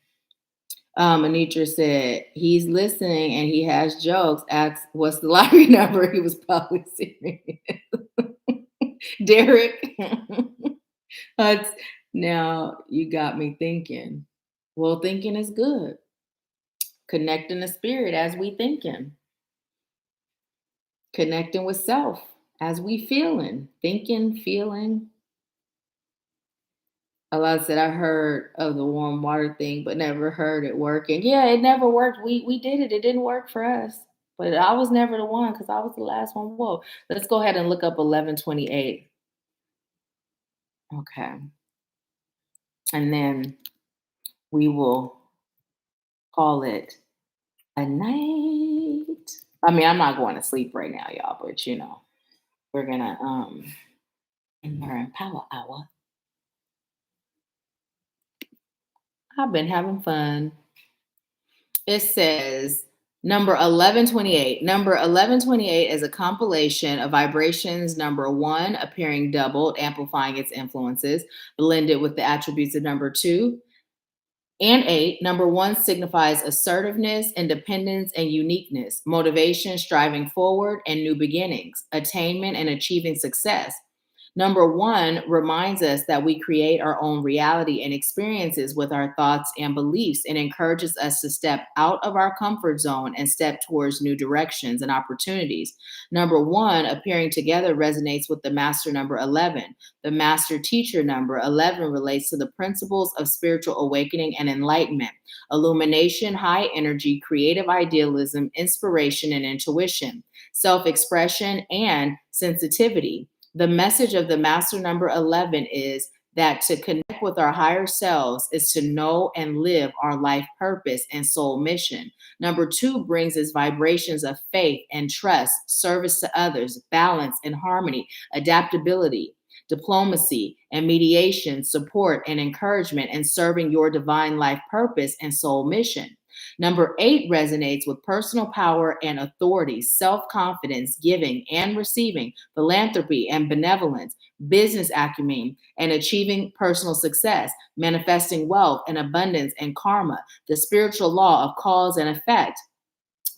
Anitra said, he's listening and he has jokes. Asked, what's the lottery number? He was probably serious. Derek. Now you got me thinking. Well, thinking is good. Connecting the spirit as we thinking. Connecting with self as we feeling. Thinking, feeling. Allah said, I heard of the warm water thing, but never heard it working. Yeah, it never worked. We did it. It didn't work for us. But I was never the one because I was the last one. Whoa. Let's go ahead and look up 1128. Okay. And then we will call it a night. I mean, I'm not going to sleep right now, y'all, but we're gonna in our power hour. I've been having fun. It says number 1128. Number 1128 is a compilation of vibrations. Number one appearing doubled, amplifying its influences, blended with the attributes of number two and eight. Number one signifies assertiveness, independence, and uniqueness, motivation, striving forward, and new beginnings, attainment, and achieving success. Number one reminds us that we create our own reality and experiences with our thoughts and beliefs, and encourages us to step out of our comfort zone and step towards new directions and opportunities. Number one appearing together resonates with the master number 11. The master teacher number 11 relates to the principles of spiritual awakening and enlightenment, illumination, high energy, creative idealism, inspiration, and intuition, self expression, and sensitivity. The message of the master number 11 is that to connect with our higher selves is to know and live our life purpose and soul mission. Number two brings us vibrations of faith and trust, service to others, balance and harmony, adaptability, diplomacy and mediation, support and encouragement, and serving your divine life purpose and soul mission. Number eight resonates with personal power and authority, self confidence, giving and receiving, philanthropy and benevolence, business acumen, and achieving personal success, manifesting wealth and abundance and karma, the spiritual law of cause and effect.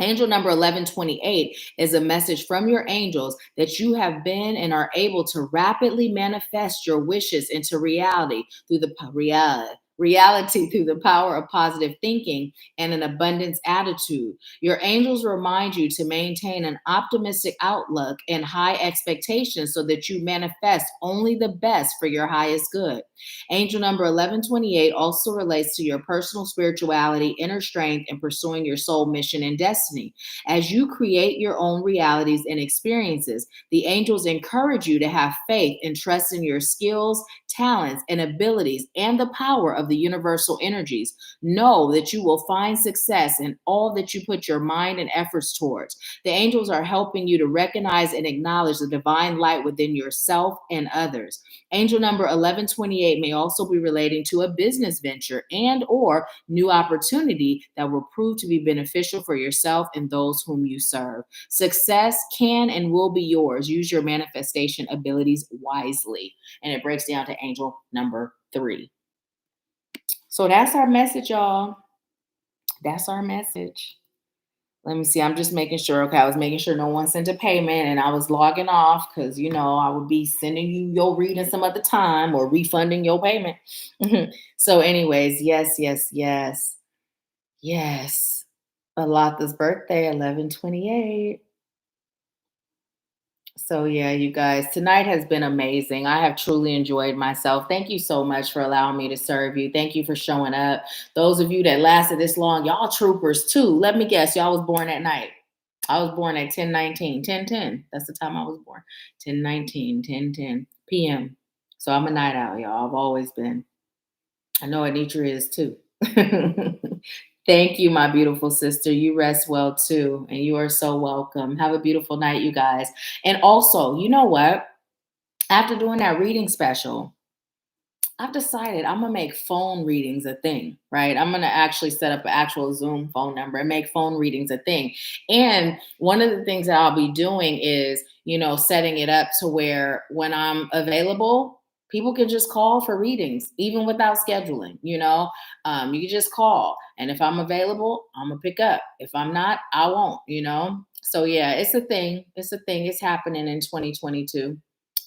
Angel number 1128 is a message from your angels that you have been and are able to rapidly manifest your wishes into reality through the reality through the power of positive thinking and an abundance attitude. Your angels remind you to maintain an optimistic outlook and high expectations so that you manifest only the best for your highest good. Angel number 1128 also relates to your personal spirituality, inner strength, and pursuing your soul mission and destiny. As you create your own realities and experiences, the angels encourage you to have faith and trust in your skills, talents, and abilities and the power of the universal energies. Know that you will find success in all that you put your mind and efforts towards. The angels are helping you to recognize and acknowledge the divine light within yourself and others. Angel number 1128 may also be relating to a business venture and or new opportunity that will prove to be beneficial for yourself and those whom you serve. Success can and will be yours. Use your manifestation abilities wisely. And it breaks down to angel number 3. So that's our message, y'all. That's our message. Let me see. I'm just making sure. Okay, I was making sure no one sent a payment and I was logging off because, I would be sending you your reading some other time or refunding your payment. So, anyways, yes, yes, yes, yes. Alatha's birthday, 11/28. So, yeah, you guys, tonight has been amazing. I have truly enjoyed myself. Thank you so much for allowing me to serve you. Thank you for showing up. Those of you that lasted this long, y'all troopers too. Let me guess, y'all was born at night. I was born at 10:19, 10:10. That's the time I was born. 10:19, 10:10 p.m. So I'm a night owl, y'all. I've always been. I know Anitra is too. Thank you, my beautiful sister. You rest well too. And you are so welcome. Have a beautiful night, you guys. And also, you know what? After doing that reading special, I've decided I'm gonna make phone readings a thing, right? I'm gonna actually set up an actual Zoom phone number and make phone readings a thing. And one of the things that I'll be doing is, setting it up to where when I'm available, people can just call for readings, even without scheduling. You can just call, and if I'm available, I'm gonna pick up. If I'm not, I won't. So yeah, it's a thing. It's a thing. It's happening in 2022.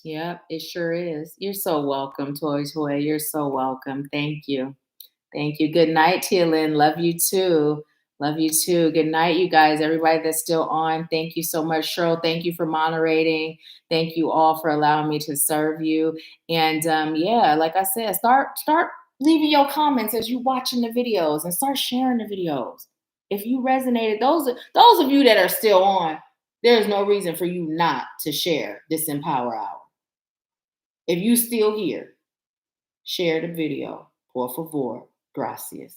Yep, it sure is. You're so welcome, Toy Toy. You're so welcome. Thank you. Thank you. Good night, Tialin. Love you too. Love you too. Good night, you guys. Everybody that's still on. Thank you so much, Cheryl. Thank you for moderating. Thank you all for allowing me to serve you. And yeah, like I said, start leaving your comments as you watching the videos and start sharing the videos. If you resonated, those of you that are still on, there's no reason for you not to share this Empower Hour. If you still here, share the video. Por favor. Gracias.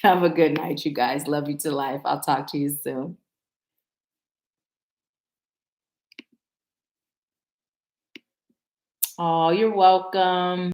Have a good night, you guys. Love you to life. I'll talk to you soon. Oh, you're welcome.